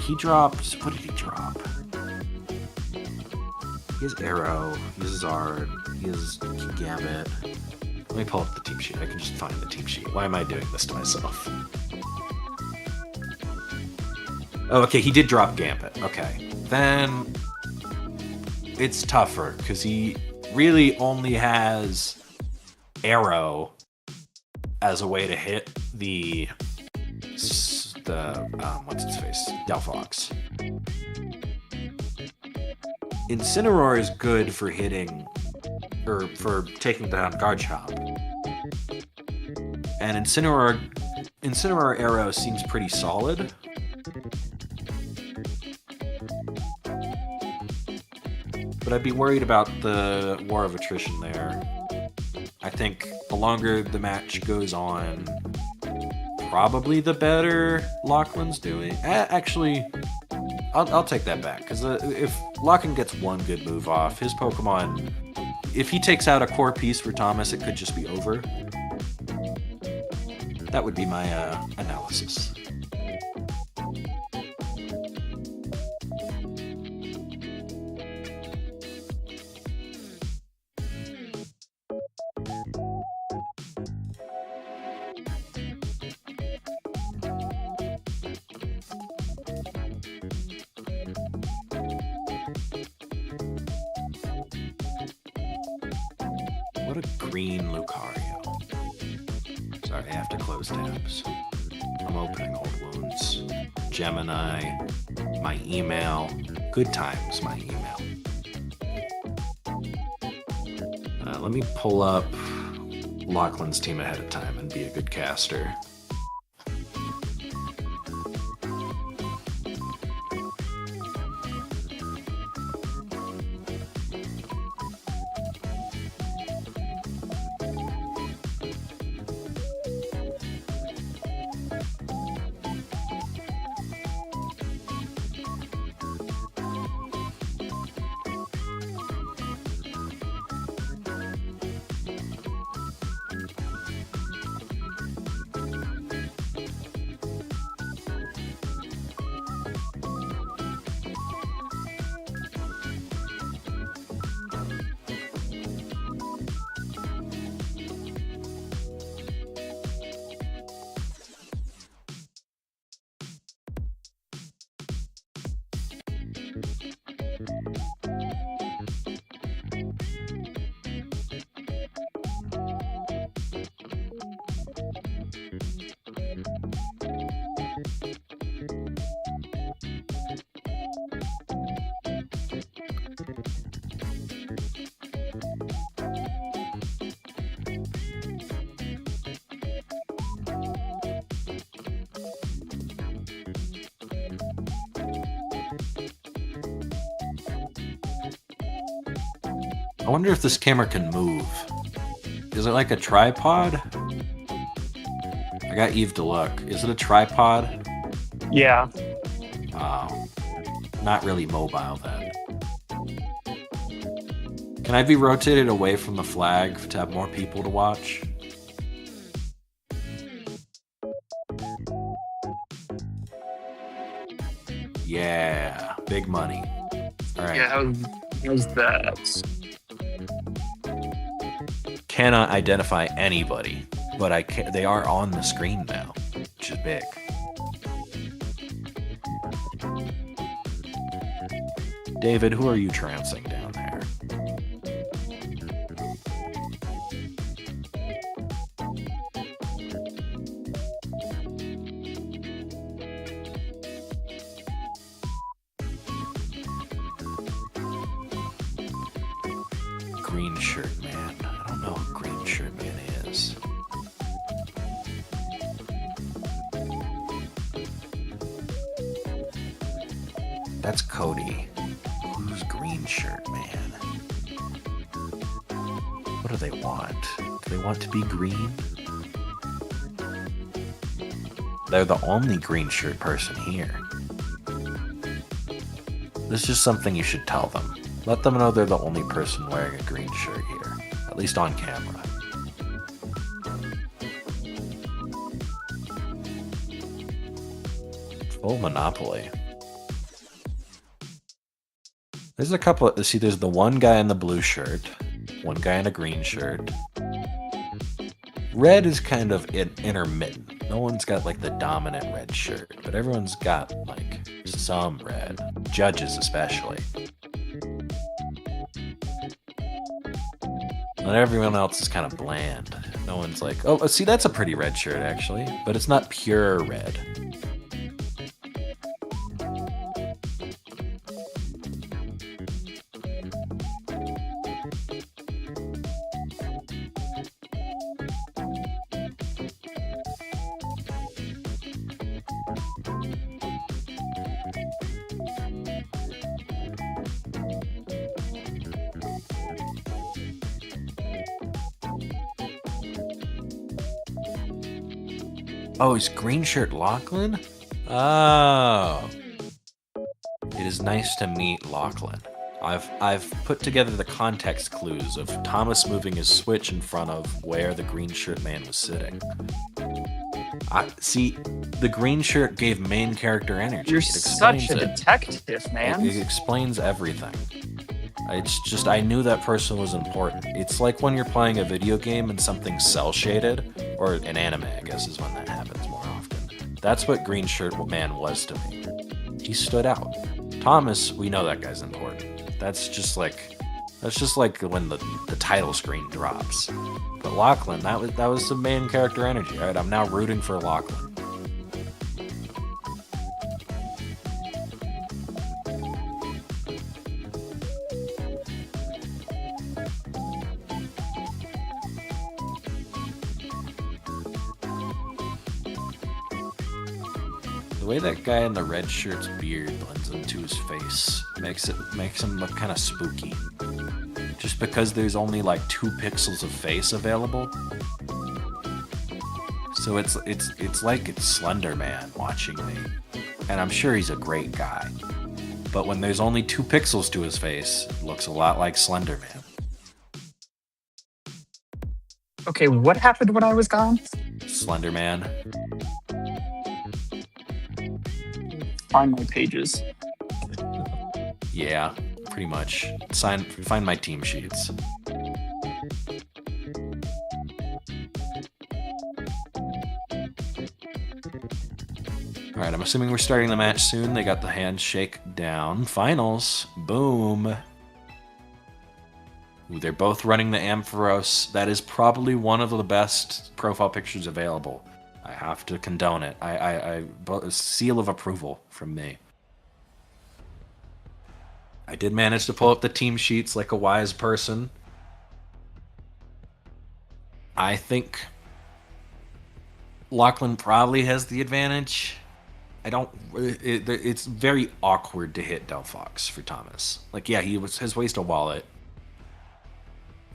S4: He dropped... What did he drop? He has Arrow, he has Zard, he has King Gambit. Let me pull up the team sheet. I can just find the team sheet. Why am I doing this to myself? Oh, okay, he did drop Gambit. Okay. Then it's tougher because he really only has Arrow as a way to hit the what's its face? Delphox. Incineroar is good for hitting or for taking down Garchomp. And Incineroar Arrow seems pretty solid. But I'd be worried about the war of attrition there. I think the longer the match goes on, probably the better Lachlan's doing. Actually, I'll take that back, because if Lachlan gets one good move off, his Pokemon, if he takes out a core piece for Thomas, it could just be over. That would be my analysis. What a green Lucario. Sorry, I have to close tabs. I'm opening old wounds. Gemini, my email. Good times, my email. Let me pull up Lachlan's team ahead of time and be a good caster. I wonder if this camera can move. Is it like a tripod? I got Eve to look. Is it a tripod?
S2: Yeah.
S4: Not really mobile then. Can I be rotated away from the flag to have more people to watch? Yeah, big money. All right.
S2: Yeah, how's that?
S4: Cannot identify anybody, but I can. They are on the screen now, which is big. David, who are you trancing down there? Green shirt man. I don't know who green shirt man is. That's Cody. Who's green shirt man? What do they want? Do they want to be green? They're the only green shirt person here. This is something you should tell them. Let them know they're the only person wearing a green shirt here, at least on camera. Full Monopoly. There's a couple of, see, there's the one guy in the blue shirt, one guy in a green shirt. Red is kind of intermittent. No one's got like the dominant red shirt, but everyone's got like some red. Judges especially. And everyone else is kind of bland. No one's like, oh, see, that's a pretty red shirt actually, but it's not pure red. Oh, is green shirt Lachlan? Oh. It is nice to meet Lachlan. I've put together the context clues of Thomas moving his switch in front of where the green shirt man was sitting. See, the green shirt gave main character energy.
S2: You're such a detective, man.
S4: It explains everything. It's just, I knew that person was important. It's like when you're playing a video game and something's cel-shaded, or an anime, I guess is when that happens more often. That's what Green Shirt Man was to me. He stood out. Thomas, we know that guy's important. That's just like when the title screen drops. But Lachlan, that was some main character energy. All right, I'm now rooting for Lachlan. The way that guy in the red shirt's beard blends into his face makes him look kind of spooky. Just because there's only like 2 pixels of face available. So it's like it's Slender Man watching me. And I'm sure he's a great guy. But when there's only 2 pixels to his face, it looks a lot like Slender Man.
S2: Okay, what happened when I was gone?
S4: Slender Man.
S2: Find my pages.
S4: Yeah, pretty much. Find my team sheets. Alright, I'm assuming we're starting the match soon. They got the handshake down. Finals. Boom. Ooh, they're both running the Ampharos. That is probably one of the best profile pictures available. I have to condone it. A seal of approval from me. I did manage to pull up the team sheets like a wise person. I think Lachlan probably has the advantage. It's very awkward to hit Delphox for Thomas. Like, yeah, he has waste a wallet.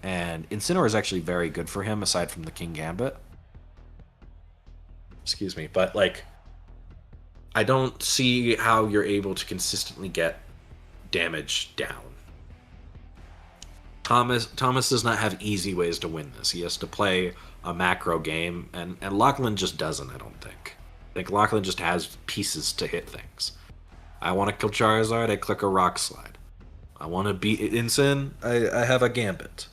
S4: And Incineroar is actually very good for him, aside from the King Gambit. Excuse me, but like, I don't see how you're able to consistently get damage down. Thomas does not have easy ways to win this. He has to play a macro game, and Lachlan just doesn't, I don't think. I think Lachlan just has pieces to hit things. I want to kill Charizard, I click a Rock Slide. I want to beat Incin, I have a Gambit.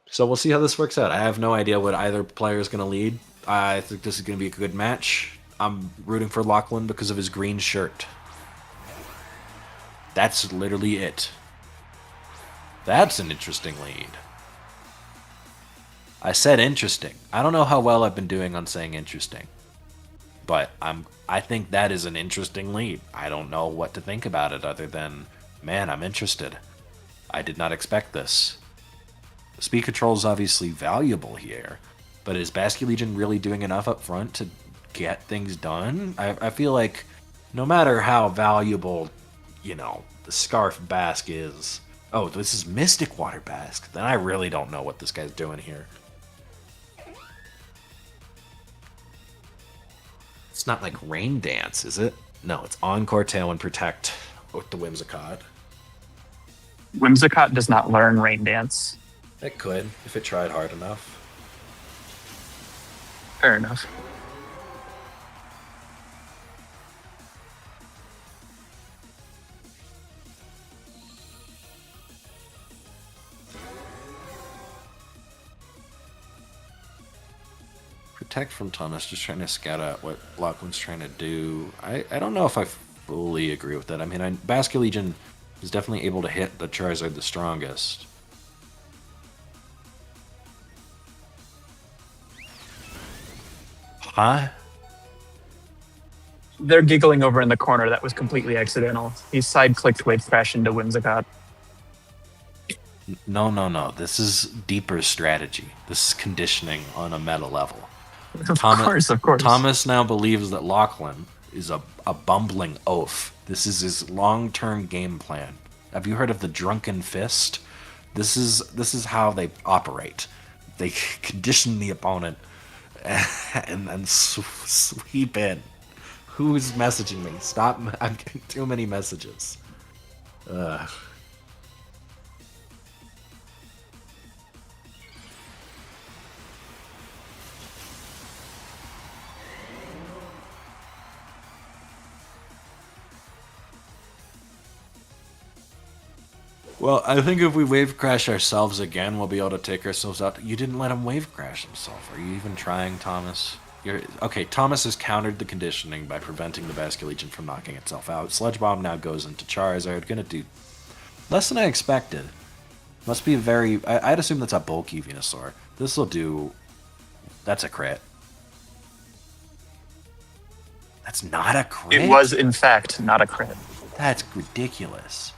S4: So we'll see how this works out. I have no idea what either player is going to lead. I think this is going to be a good match. I'm rooting for Lachlan because of his green shirt. That's literally it. That's an interesting lead. I said interesting. I don't know how well I've been doing on saying interesting. But I think that is an interesting lead. I don't know what to think about it other than, man, I'm interested. I did not expect this. Speed control is obviously valuable here, but is Basculegion really doing enough up front to get things done? I feel like no matter how valuable, you know, the Scarf Basque is... Oh, this is Mystic Water Basque. Then I really don't know what this guy's doing here. It's not like Rain Dance, is it? No, it's Encore, Tailwind, Protect with the Whimsicott.
S2: Whimsicott does not learn Rain Dance.
S4: It could, if it tried hard enough.
S2: Fair enough.
S4: Protect from Thomas, just trying to scout out what Lachlan's trying to do. I don't know if I fully agree with that. I mean, Basculegion is definitely able to hit the Charizard the strongest. Huh?
S2: They're giggling over in the corner. That was completely accidental. He side-clicked Wave Crash into Whimsicott.
S4: No. This is deeper strategy. This is conditioning on a meta level.
S2: Of course.
S4: Thomas now believes that Lachlan is a bumbling oaf. This is his long-term game plan. Have you heard of the Drunken Fist? This is how they operate. They condition the opponent and then sweep in. Who's messaging me? Stop! I'm getting too many messages. Ugh. Well, I think if we wave crash ourselves again, we'll be able to take ourselves out. You didn't let him wave crash himself. Are you even trying, Thomas? Okay, Thomas has countered the conditioning by preventing the Basculegion from knocking itself out. Sludge Bomb now goes into Charizard. Gonna do less than I expected. Must be a very... I'd assume that's a bulky Venusaur. This will do... That's a crit. That's not a crit?
S2: It was, in fact, not a crit.
S4: That's ridiculous.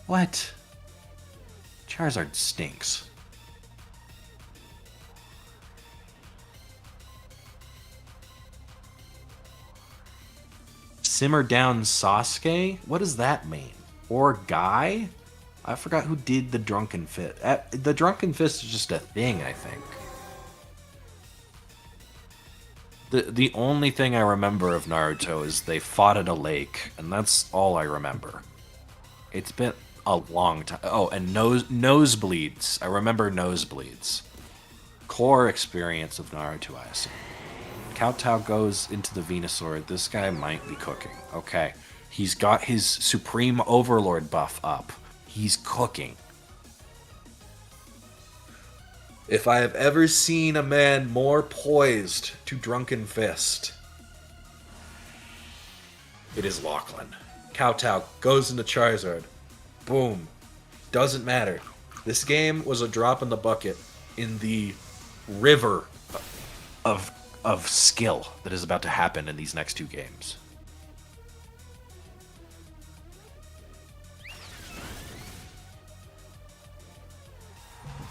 S4: What? Charizard stinks. Simmer down Sasuke? What does that mean? Or Guy? I forgot who did the Drunken Fist. The Drunken Fist is just a thing, I think. The only thing I remember of Naruto is they fought at a lake, and that's all I remember. It's been a long time. Oh, and nosebleeds. I remember nosebleeds. Core experience of Naruto, I assume. Kowtow goes into the Venusaur. This guy might be cooking. Okay. He's got his Supreme Overlord buff up. He's cooking. If I have ever seen a man more poised to Drunken Fist, it is Lachlan. Kowtow goes into Charizard. Boom. Doesn't matter. This game was a drop in the bucket in the river of skill that is about to happen in these next two games.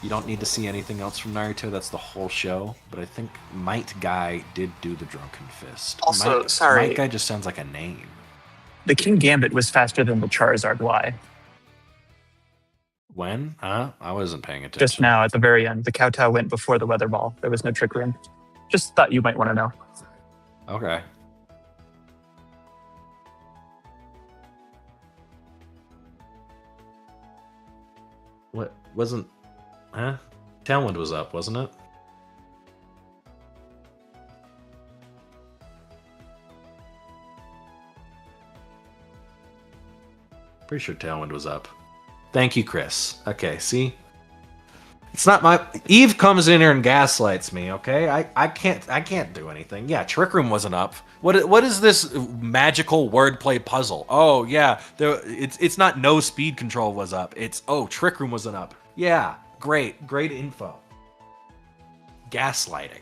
S4: You don't need to see anything else from Naruto. That's the whole show. But I think Might Guy did do the Drunken Fist.
S2: Also,
S4: Might,
S2: sorry.
S4: Might Guy just sounds like a name.
S2: The King Gambit was faster than the Charizard Y.
S4: When? Huh? I wasn't paying attention.
S2: Just now, at the very end, the Kowtow went before the Weather Ball. There was no Trick Room. Just thought you might want to know.
S4: Okay. What? Wasn't... Huh? Tailwind was up, wasn't it? Pretty sure Tailwind was up. Thank you, Chris. Okay, see? It's not my... Eve comes in here and gaslights me, okay? I can't do anything. Yeah, Trick Room wasn't up. What is this magical wordplay puzzle? Oh, yeah. It's not no speed control was up. It's, oh, Trick Room wasn't up. Yeah, great info. Gaslighting.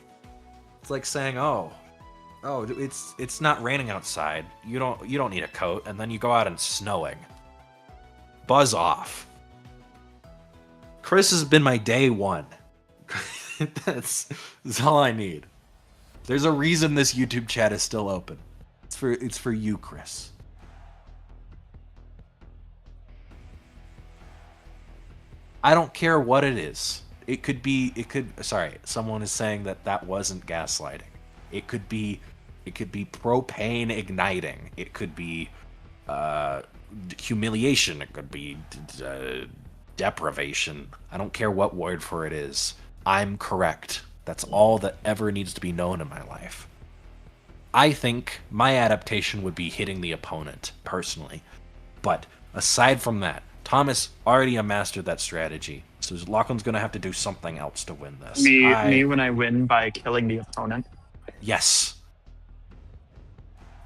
S4: It's like saying, oh, it's not raining outside. You don't need a coat, and then you go out and snowing. Buzz off. Chris has been my day one. That's all I need. There's a reason this YouTube chat is still open. It's for you, Chris. I don't care what it is. Sorry, someone is saying that wasn't gaslighting. It could be propane igniting. It could be humiliation. It could be deprivation. I don't care what word for it is. I'm correct. That's all that ever needs to be known in my life. I think my adaptation would be hitting the opponent, personally. But aside from that, Thomas already mastered that strategy. So Lachlan's going to have to do something else to win this.
S2: Me when I win by killing the opponent?
S4: Yes.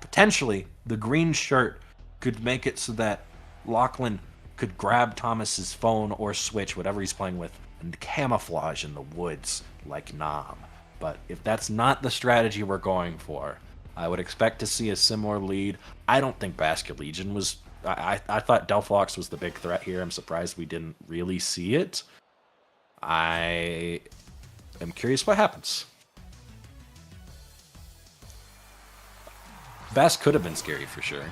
S4: Potentially, the green shirt could make it so that Lachlan could grab Thomas's phone or Switch, whatever he's playing with, and camouflage in the woods like Nam. But if that's not the strategy we're going for, I would expect to see a similar lead. I don't think Basket Legion was... I thought Delphox was the big threat here. I'm surprised we didn't really see it. I am curious what happens. Bass could have been scary for sure.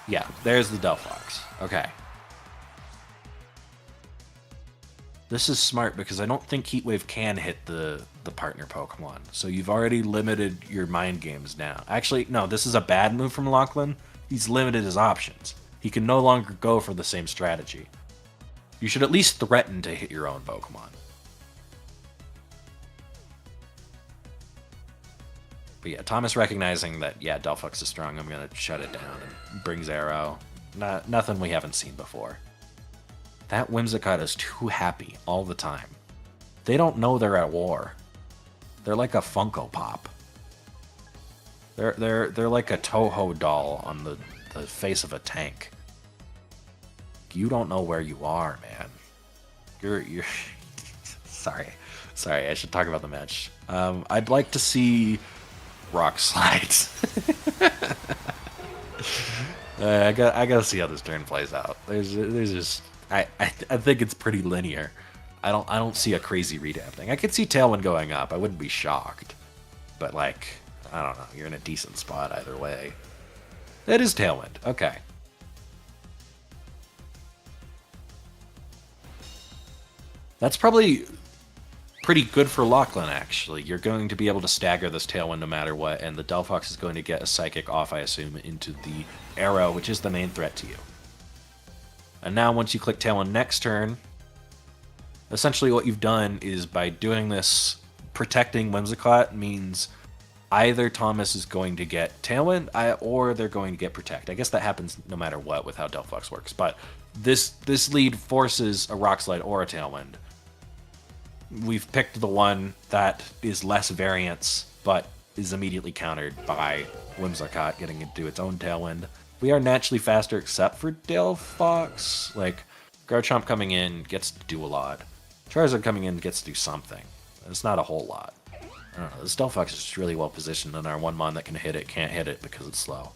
S4: Yeah, there's the Delphox. Okay. This is smart because I don't think Heatwave can hit the partner Pokemon. So you've already limited your mind games now. Actually, no, this is a bad move from Lachlan. He's limited his options. He can no longer go for the same strategy. You should at least threaten to hit your own Pokemon. But yeah, Thomas recognizing that, yeah, Delphox is strong, I'm going to shut it down, and brings Arrow. Nothing we haven't seen before. That Whimsicott is too happy all the time. They don't know they're at war. They're like a Funko Pop. They're like a Toho doll on the face of a tank. You don't know where you are, man. You're sorry, I should talk about the match. I'd like to see Rock Slides. I gotta see how this turn plays out. There's just I think it's pretty linear. I don't see a crazy redab thing. I could see Tailwind going up. I wouldn't be shocked. But like, I don't know. You're in a decent spot either way. That is Tailwind. Okay. That's probably pretty good for Lachlan, actually. You're going to be able to stagger this Tailwind no matter what, and the Delphox is going to get a Psychic off, I assume, into the Arrow, which is the main threat to you. And now once you click Tailwind next turn, essentially what you've done is by doing this, protecting Whimsicott means either Thomas is going to get Tailwind or they're going to get Protect. I guess that happens no matter what with how Delphox works, but this lead forces a Rock Slide or a Tailwind. We've picked the one that is less variance, but is immediately countered by Whimsicott getting into its own Tailwind. We are naturally faster except for Delphox. Like, Garchomp coming in gets to do a lot. Charizard coming in gets to do something. It's not a whole lot. I don't know, this Delphox is just really well positioned, and our one Mon that can hit it can't hit it because it's slow.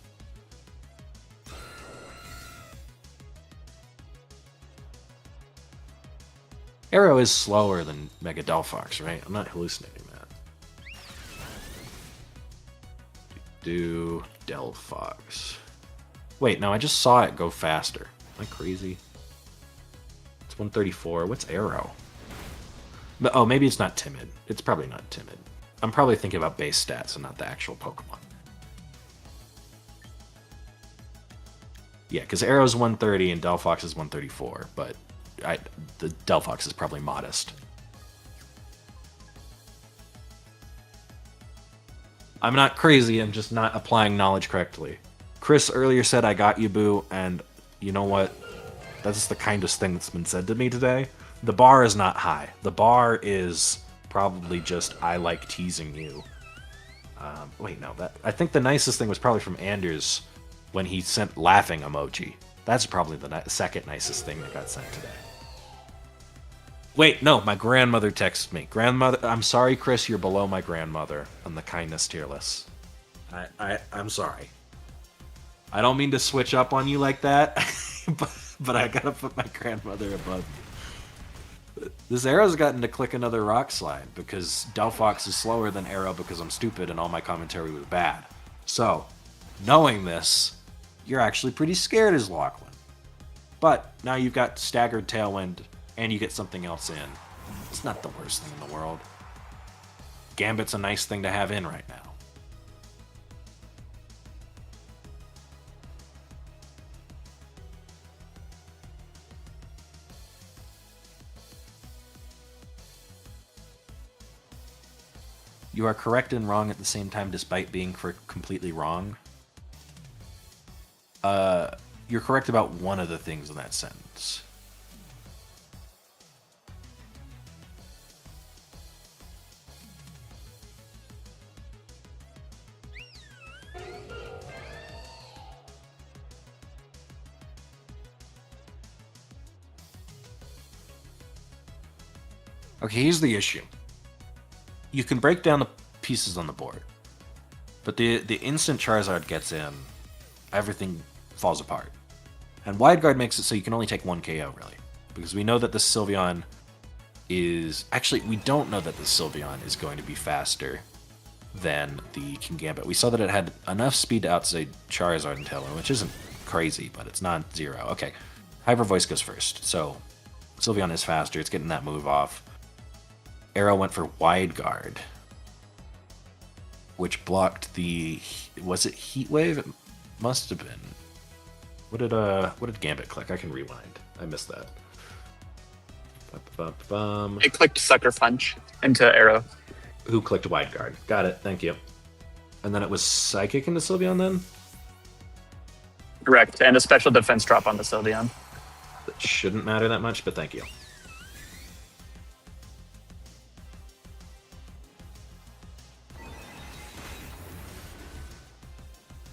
S4: Arrow is slower than Mega Delphox, right? I'm not hallucinating that. Do Delphox. Wait, no, I just saw it go faster. Am I crazy? It's 134. What's Arrow? Oh, maybe it's not timid. It's probably not timid. I'm probably thinking about base stats and not the actual Pokemon. Yeah, because Arrow's 130 and Delphox is 134, but the Delphox is probably modest. I'm not crazy, I'm just not applying knowledge correctly. Chris earlier said I got you, boo, and you know what? That's the kindest thing that's been said to me today. The bar is not high. The bar is probably just I like teasing you. Wait, no, I think the nicest thing was probably from Anders when he sent laughing emoji. That's probably the second nicest thing that got sent today. Wait, no, my grandmother texted me. Grandmother, I'm sorry, Chris, you're below my grandmother on the kindness tier list. I'm sorry. I don't mean to switch up on you like that, but I gotta put my grandmother above you. This Arrow's gotten to click another rock slide because Delphox is slower than Arrow because I'm stupid and all my commentary was bad. So, knowing this, you're actually pretty scared as Lachlan. But now you've got staggered Tailwind and you get something else in. It's not the worst thing in the world. Gambit's a nice thing to have in right now. You are correct and wrong at the same time despite being completely wrong. You're correct about one of the things in that sentence. Okay, here's the issue. You can break down the pieces on the board, but the instant Charizard gets in, everything falls apart. And Wide Guard makes it so you can only take one KO, really. Because we know that the Sylveon is... Actually, we don't know that the Sylveon is going to be faster than the Kingambit. We saw that it had enough speed to outside Charizard and Tailwind, which isn't crazy, but it's not zero. Okay, Hyper Voice goes first. So, Sylveon is faster. It's getting that move off. Arrow went for Wide Guard, which blocked the... Was it Heat Wave? It must have been. What did Gambit click? I can rewind. I missed that.
S2: It clicked Sucker Punch into Arrow.
S4: Who clicked Wide Guard? Got it. Thank you. And then it was Psychic into Sylveon then?
S2: Correct. And a special defense drop on the Sylveon.
S4: That shouldn't matter that much, but thank you.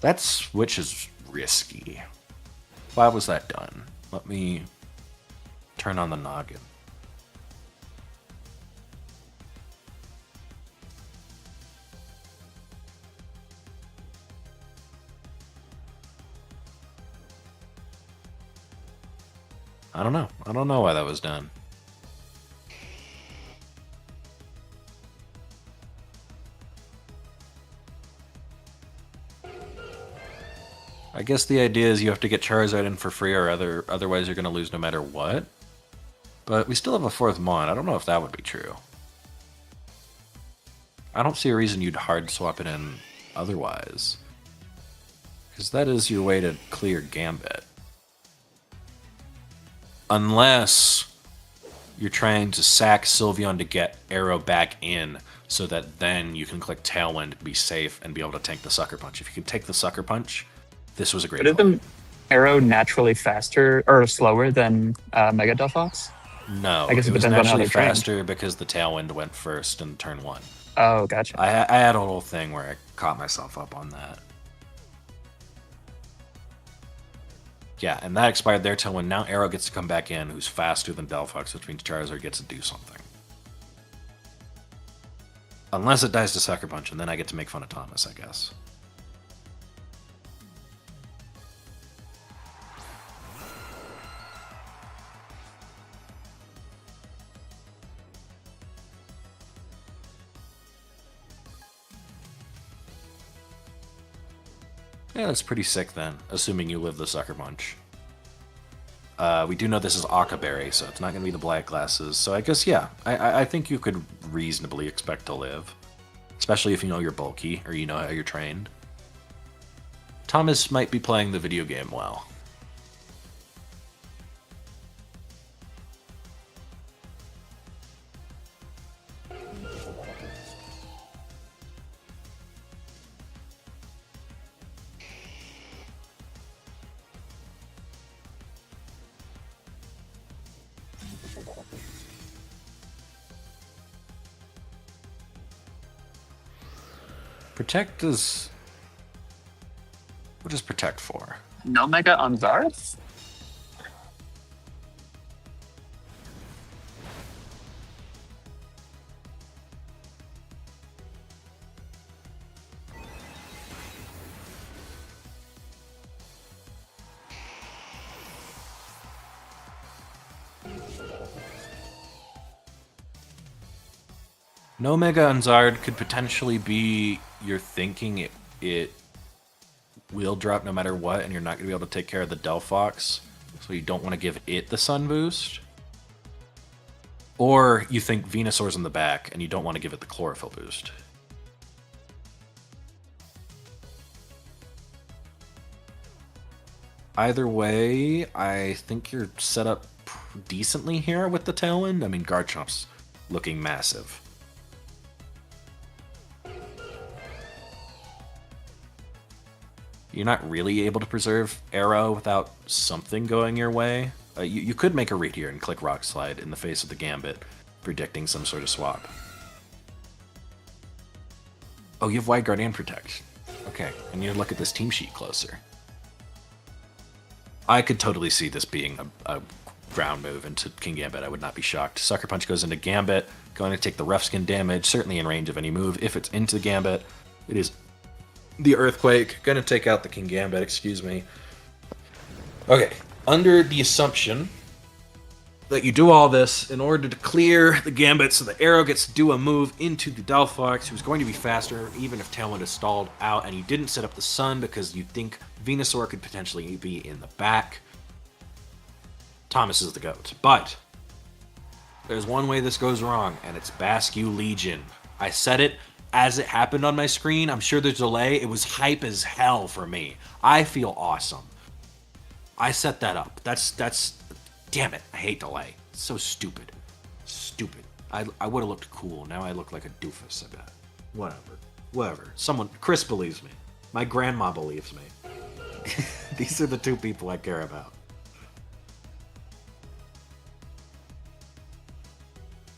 S4: That switch is risky. Why was that done? Let me turn on the noggin. I don't know. I don't know why that was done. I guess the idea is you have to get Charizard in for free or otherwise you're going to lose no matter what. But we still have a fourth Mon. I don't know if that would be true. I don't see a reason you'd hard swap it in otherwise. Because that is your way to clear Gambit. Unless you're trying to sack Sylveon to get Arrow back in so that then you can click Tailwind, be safe, and be able to tank the Sucker Punch. If you can take the Sucker Punch, this was a great
S2: But isn't Arrow naturally faster or slower than Mega Delphox?
S4: No,
S2: I guess it
S4: was
S2: depends on how
S4: naturally
S2: they're trained.
S4: faster because the Tailwind went first in turn 1.
S2: Oh, gotcha.
S4: I had a little thing where I caught myself up on that. Yeah, and that expired there till when now Arrow gets to come back in, who's faster than Delphox, which means Charizard gets to do something. Unless it dies to Sucker Punch, and then I get to make fun of Thomas, I guess. Yeah, that's pretty sick then, assuming you live the Sucker Punch. We do know this is Akaberry, so it's not going to be the black glasses. So I guess, yeah, I think you could reasonably expect to live. Especially if you know you're bulky, or you know how you're trained. Thomas might be playing the video game well. Protect is... What is Protect for?
S2: No Mega on Zarth?
S4: No Mega Unzard could potentially be you're thinking it will drop no matter what, and you're not going to be able to take care of the Delphox, so you don't want to give it the Sun boost. Or you think Venusaur's in the back, and you don't want to give it the Chlorophyll boost. Either way, I think you're set up decently here with the Tailwind. I mean, Garchomp's looking massive. You're not really able to preserve Arrow without something going your way. You could make a read here and click Rock Slide in the face of the Gambit, predicting some sort of swap. Oh, you have Wide Guard and Protect. Okay, I need to look at this team sheet closer. I could totally see this being a ground move into King Gambit. I would not be shocked. Sucker Punch goes into Gambit, going to take the rough skin damage, certainly in range of any move. If it's into Gambit, it is the Earthquake. Gonna take out the King Gambit, excuse me. Okay, under the assumption that you do all this in order to clear the Gambit so the Arrow gets to do a move into the Delphox, who's going to be faster even if Tailwind is stalled out, and you didn't set up the Sun because you think Venusaur could potentially be in the back. Thomas is the GOAT. But there's one way this goes wrong, and it's Basque Legion. I said it as it happened on my screen. I'm sure there's a delay. It was hype as hell for me. I feel awesome. I set that up. That's damn it. I hate delay. It's so stupid. Stupid. I would have looked cool. Now I look like a doofus, I bet. Whatever. Chris believes me. My grandma believes me. These are the two people I care about.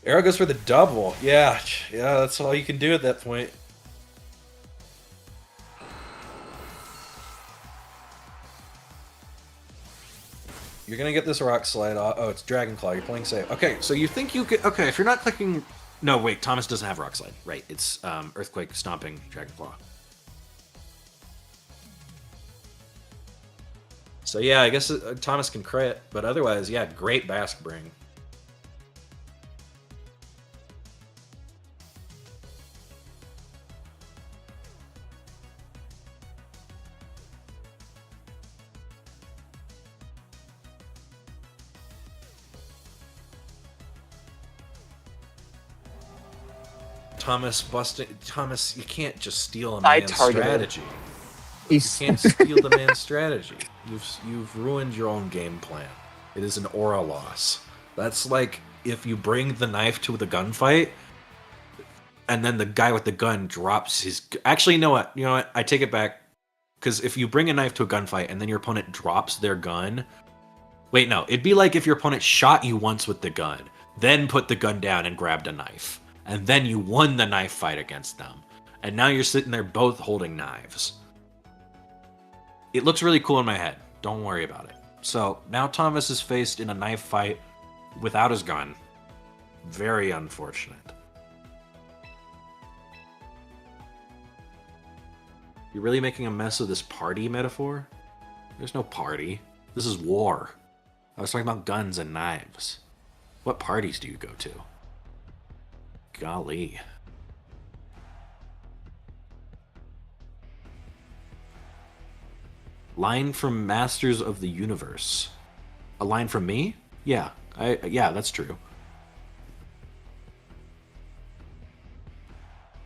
S4: Arrow goes for the double. Yeah, that's all you can do at that point. You're gonna get this Rock Slide off. Oh, it's Dragon Claw. You're playing safe. Okay, so you think you could... Okay, if you're not clicking... No, wait, Thomas doesn't have Rock Slide. Right, it's Earthquake, Stomping, Dragon Claw. So yeah, I guess Thomas can crit, but otherwise, yeah, great Basque Bring. Thomas, you can't just steal a man's strategy. You can't steal the man's strategy. You've ruined your own game plan. It is an aura loss. That's like if you bring the knife to the gunfight, and then the guy with the gun drops his... Actually, you know what? I take it back. Because if you bring a knife to a gunfight and then your opponent drops their gun... Wait, no. It'd be like if your opponent shot you once with the gun, then put the gun down and grabbed a knife. And then you won the knife fight against them. And now you're sitting there both holding knives. It looks really cool in my head. Don't worry about it. So, now Thomas is faced in a knife fight without his gun. Very unfortunate. You're really making a mess of this party metaphor? There's no party. This is war. I was talking about guns and knives. What parties do you go to? Golly. Line from Masters of the Universe. A line from me? Yeah. Yeah, that's true.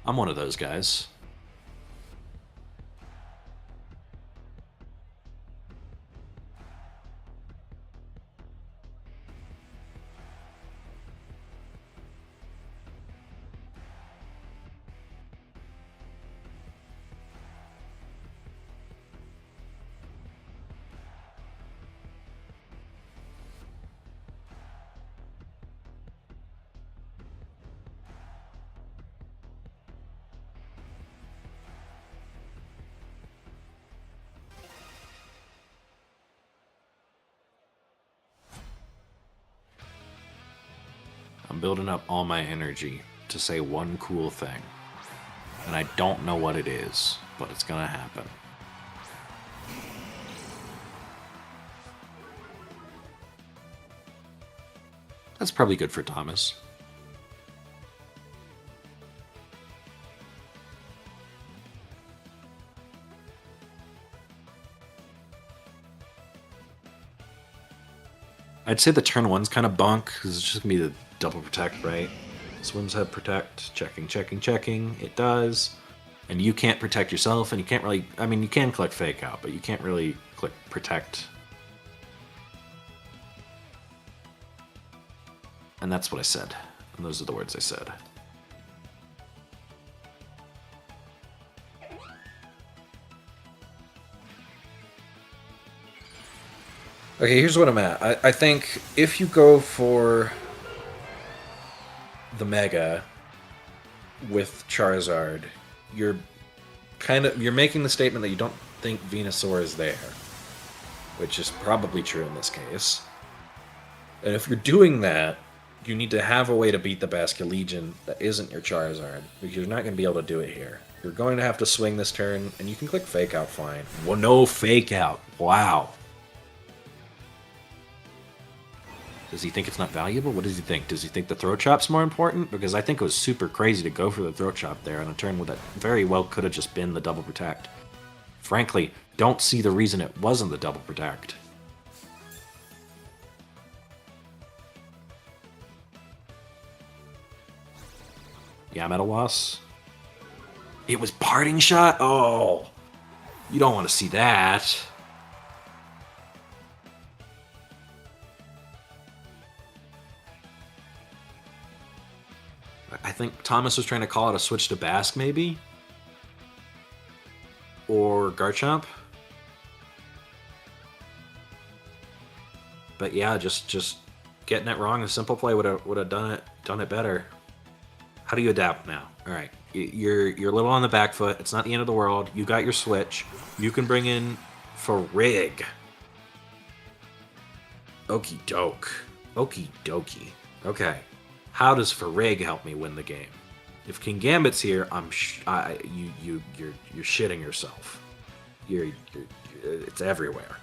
S4: I'm one of those guys. I'm building up all my energy to say one cool thing. And I don't know what it is, but it's gonna happen. That's probably good for Thomas. I'd say the turn one's kind of bunk, because it's just gonna be the double protect, right? Swims head protect, checking, checking, checking. It does. And you can't protect yourself, and you can't really... I mean, you can click fake out, but you can't really click protect. And that's what I said. And those are the words I said. Okay, here's what I'm at. I think if you go for the Mega with Charizard, you're making the statement that you don't think Venusaur is there, which is probably true in this case. And if you're doing that, you need to have a way to beat the Basculegion that isn't your Charizard, because you're not going to be able to do it here. You're going to have to swing this turn, and you can click Fake Out fine. Well, no Fake Out. Wow. Does he think it's not valuable? What does he think? Does he think the Throat Chop's more important? Because I think it was super crazy to go for the Throat Chop there on a turn that very well could have just been the Double Protect. Frankly, don't see the reason it wasn't the Double Protect. Yeah, Metal Loss. It was Parting Shot? Oh, you don't want to see that. I think Thomas was trying to call it a switch to Basque, maybe? Or Garchomp? But yeah, just getting it wrong. A simple play would have done it better. How do you adapt now? All right, you're a little on the back foot. It's not the end of the world. You got your switch. You can bring in Farig. Okie doke. Okie dokie. Okay. How does Farig help me win the game? If King Gambit's here, you're shitting yourself. It's everywhere.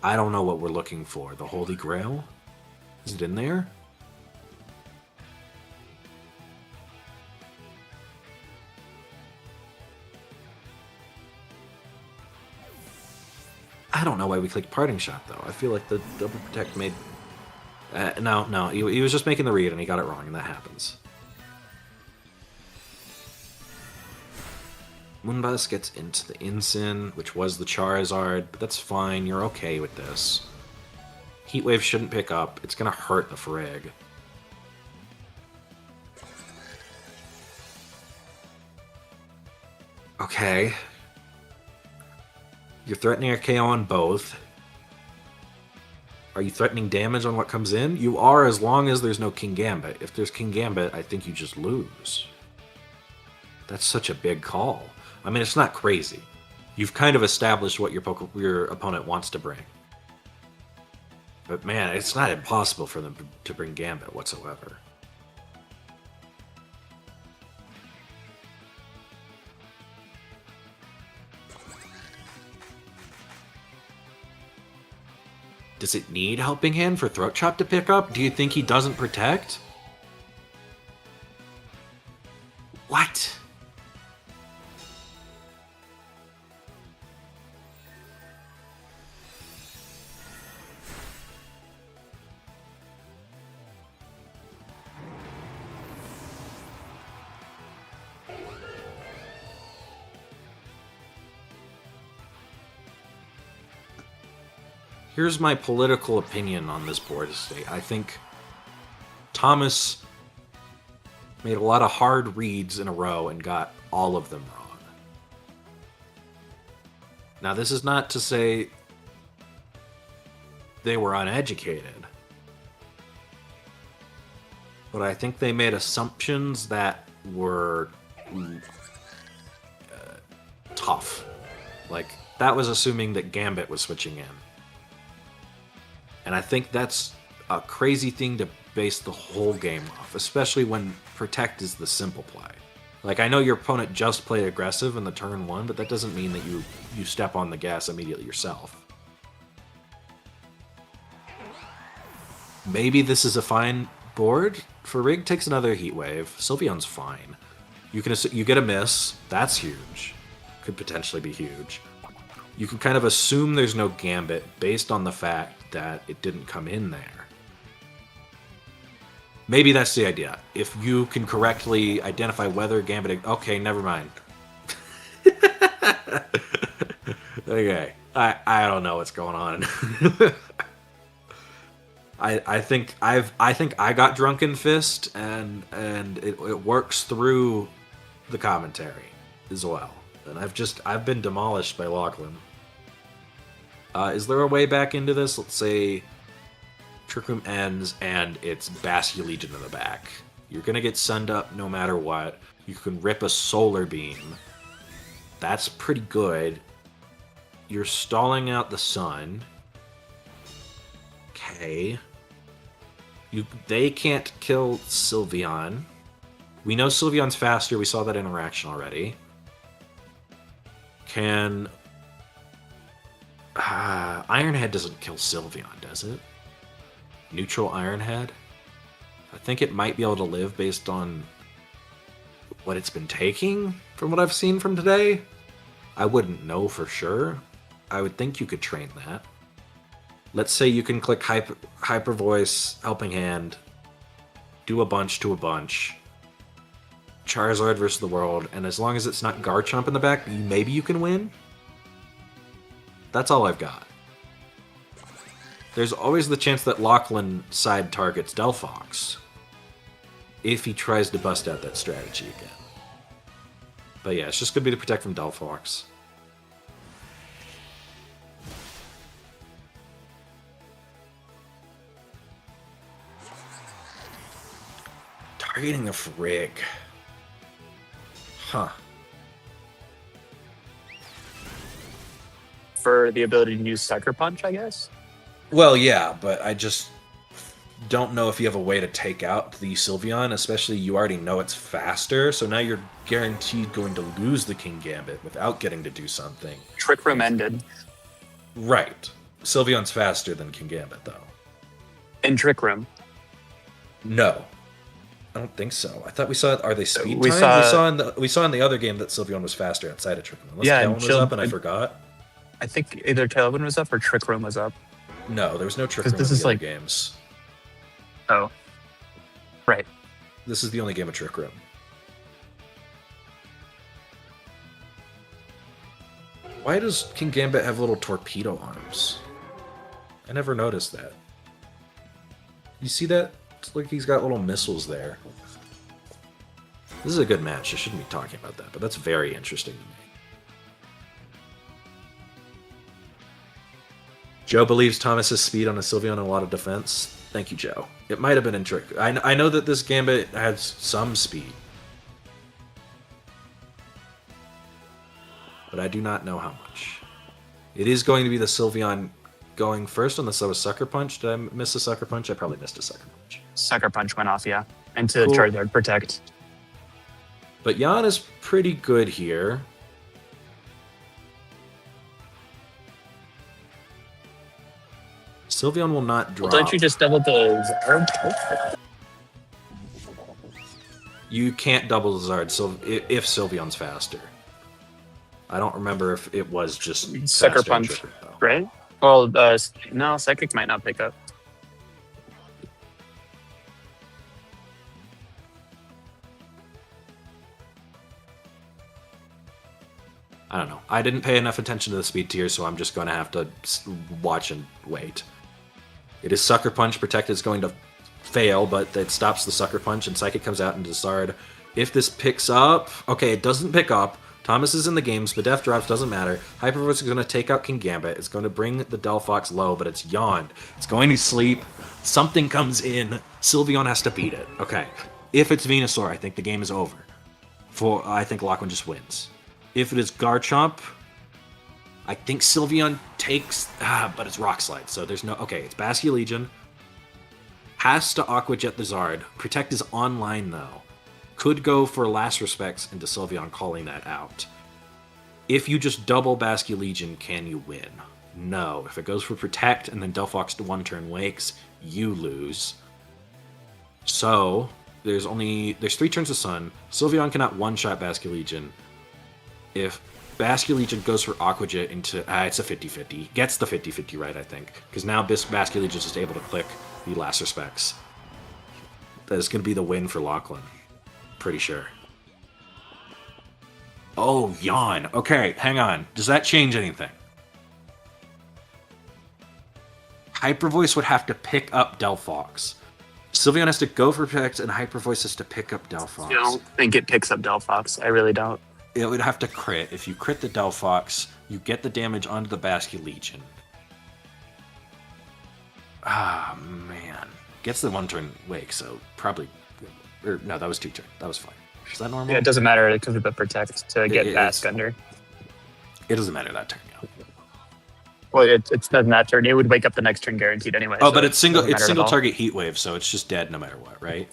S4: I don't know what we're looking for. The Holy Grail? Is it in there? I don't know why we clicked Parting Shot, though. I feel like the Double Protect made... no. He was just making the read, and he got it wrong, and that happens. Moonbus gets into the Incin, which was the Charizard, but that's fine. You're okay with this. Heat Wave shouldn't pick up. It's going to hurt the Farig. Okay. You're threatening a KO on both. Are you threatening damage on what comes in? You are, as long as there's no King Gambit. If there's King Gambit, I think you just lose. That's such a big call. I mean, it's not crazy. You've kind of established what your opponent wants to bring. But man, it's not impossible for them to bring Gambit whatsoever. Does it need Helping Hand for Throat Chop to pick up? Do you think he doesn't protect? What?
S3: Here's my political opinion on this board state. I think Thomas made a lot of hard reads in a row and got all of them wrong. Now, this is not to say they were uneducated, but I think they made assumptions that were tough. Like, that was assuming that Gambit was switching in. And I think that's a crazy thing to base the whole game off, especially when Protect is the simple play. Like, I know your opponent just played aggressive in the turn one, but that doesn't mean that you step on the gas immediately yourself. Maybe this is a fine board. For Rig takes another Heat Wave. Sylveon's fine. You get a miss. That's huge. Could potentially be huge. You can kind of assume there's no Gambit based on the fact that it didn't come in there. Maybe that's the idea. If you can correctly identify whether Gambit... Okay, never mind. Okay. I don't know what's going on. I think I got Drunken Fist, and it works through the commentary as well. And I've been demolished by Lachlan. Is there a way back into this? Let's say Trick Room ends and it's Bastion Legion in the back. You're gonna get sunned up no matter what. You can rip a Solar Beam. That's pretty good. You're stalling out the sun. Okay. They can't kill Sylveon. We know Sylveon's faster. We saw that interaction already. Can... Ironhead doesn't kill Sylveon, does it? Neutral Ironhead? I think it might be able to live based on what it's been taking, from what I've seen from today. I wouldn't know for sure. I would think you could train that. Let's say you can click Hyper Voice, Helping Hand, do a bunch to a bunch, Charizard versus the world, and as long as it's not Garchomp in the back, maybe you can win? That's all I've got. There's always the chance that Lachlan side targets Delphox if he tries to bust out that strategy again. But yeah, it's just going to be to protect from Delphox. Targeting a Frig. Huh.
S2: For the ability to use Sucker Punch, I guess?
S3: Well, yeah, but I just don't know if you have a way to take out the Sylveon, especially you already know it's faster, so now you're guaranteed going to lose the King Gambit without getting to do something.
S2: Trick Room ended.
S3: Right. Sylveon's faster than King Gambit, though.
S2: In Trick Room.
S3: No. I don't think so. I thought we saw... Are they speed
S2: We
S3: timed?
S2: saw-
S3: We saw in the other game that Sylveon was faster outside of Trick Room. Unless
S2: Yeah,
S3: Tailwind was
S2: Chill-
S3: up and I forgot.
S2: I think either Tailwind was up or Trick Room was up.
S3: No, there was no Trick
S2: 'Cause
S3: Room
S2: this
S3: in
S2: is
S3: the other
S2: like-
S3: games.
S2: Oh. Right.
S3: This is the only game of Trick Room. Why does King Gambit have little torpedo arms? I never noticed that. You see that? It's like he's got little missiles there. This is a good match. I shouldn't be talking about that, but that's very interesting to me. Joe believes Thomas has speed on a Sylveon and a lot of defense. Thank you, Joe. It might have been in Trick. I know that this Gambit has some speed. But I do not know how much. It is going to be the Sylveon going first unless that was Sucker Punch. Did I miss a Sucker Punch? I probably missed a Sucker Punch.
S2: Sucker Punch went off, yeah. And to
S3: Cool.
S2: Charizard Protect.
S3: But Jan is pretty good here. Sylveon will not drop.
S2: Well, don't you just double the Zard?
S3: You can't double the Zard if Sylveon's faster. I don't remember if it was just
S2: Sucker
S3: faster
S2: Punch,
S3: Trick Room, though.
S2: right? Well, no, Psychic might not pick up.
S3: I don't know. I didn't pay enough attention to the speed tier, so I'm just going to have to watch and wait. It is Sucker Punch. Protect is going to fail, but it stops the Sucker Punch, and Psychic comes out and Discard. If this picks up... Okay, it doesn't pick up. Thomas is in the game. Spadef drops, doesn't matter. Hyper Voice is going to take out King Gambit. It's going to bring the Delphox low, but it's yawned. It's going to sleep. Something comes in. Sylveon has to beat it. Okay. If it's Venusaur, I think the game is over. I think Lachlan just wins. If it is Garchomp, I think Sylveon takes... but it's Rock Slide, so there's no... Okay, it's Basculegion. Has to Aqua Jet the Zard. Protect is online, though. Could go for Last Respects into Sylveon calling that out. If you just double Basculegion, can you win? No. If it goes for Protect and then Delphox to one turn wakes, you lose. So, there's 3 turns of Sun. Sylveon cannot one-shot Basculegion. If Basculegion goes for Aqua Jet into... it's a 50-50. Gets the 50-50 right, I think. Because now Basculegion is just able to click the Last Respects. That is going to be the win for Lachlan. Pretty sure. Oh, yawn. Okay, hang on. Does that change anything? Hyper Voice would have to pick up Delphox. Sylveon has to go for Protect, and Hyper Voice has to pick up Delphox.
S2: I don't think it picks up Delphox. I really don't.
S3: It would have to crit. If you crit the Delphox, you get the damage onto the Basculegion. Ah, man. Gets the one turn wake, so probably... Or, no, that was 2 turns. That was fine. Is that normal?
S2: Yeah, it doesn't matter because of the Protect to get Bask under.
S3: It doesn't matter that turn, yeah.
S2: Well, it doesn't that turn. It would wake up the next turn guaranteed anyway.
S3: Oh,
S2: so
S3: but it's single
S2: all.
S3: target Heat Wave, so it's just dead no matter what, right?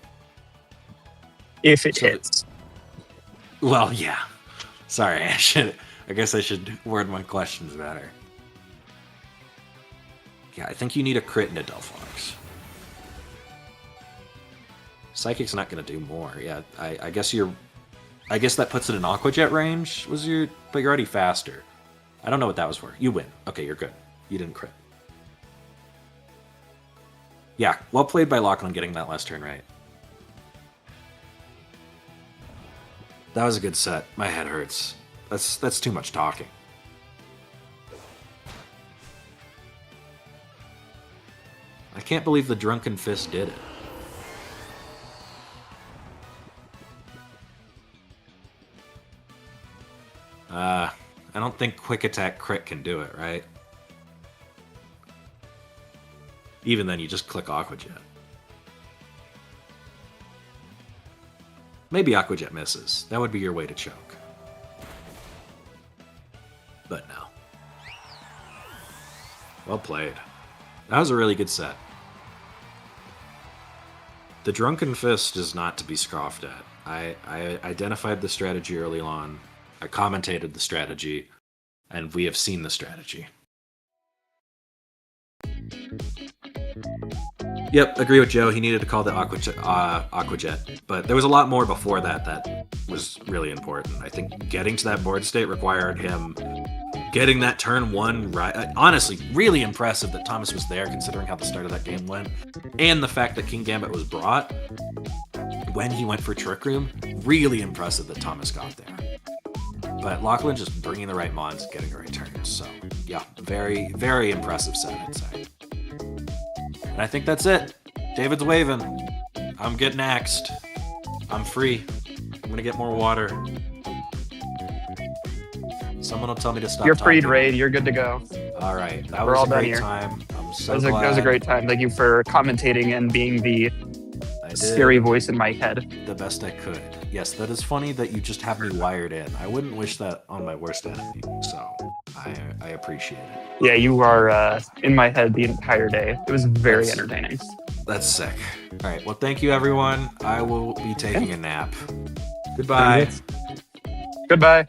S2: If it hits.
S3: Well, yeah. Sorry, I guess I should word my questions better. Yeah, I think you need a crit into Delphox. Psychic's not going to do more. Yeah, I guess I guess that puts it in Aqua Jet range. But you're already faster. I don't know what that was for. You win. Okay, you're good. You didn't crit. Yeah, well played by Lachlan getting that last turn right. That was a good set. My head hurts. That's too much talking. I can't believe the Drunken Fist did it. I don't think Quick Attack Crit can do it, right? Even then, you just click Aqua Jet. Maybe Aqua Jet misses. That would be your way to choke. But no. Well played. That was a really good set. The Drunken Fist is not to be scoffed at. I identified the strategy early on. I commentated the strategy, and we have seen the strategy. Yep, agree with Joe. He needed to call the Aqua Jet, but there was a lot more before that was really important. I think getting to that board state required him getting that turn 1 right. Honestly, really impressive that Thomas was there, considering how the start of that game went, and the fact that King Gambit was brought when he went for Trick Room. Really impressive that Thomas got there. But Lachlan just bringing the right mons and getting the right turns. So, yeah, very, very impressive set, I'd say. And I think that's it. David's waving. I'm getting axed. I'm free. I'm going to get more water. Someone will tell me to stop.
S2: You're freed,
S3: talking.
S2: Raid. You're good to go.
S3: All right. That
S2: We're
S3: was
S2: all
S3: a
S2: done
S3: great
S2: here.
S3: time. I'm so
S2: That was a great time. Thank you for commentating and being the scary voice in my head.
S3: The best I could. Yes, that is funny that you just have me wired in. I wouldn't wish that on my worst enemy, so I appreciate it.
S2: Yeah, you are in my head the entire day. It was very entertaining.
S3: That's sick. All right, well, thank you, everyone. I will be taking a nap. Goodbye.
S2: Goodbye.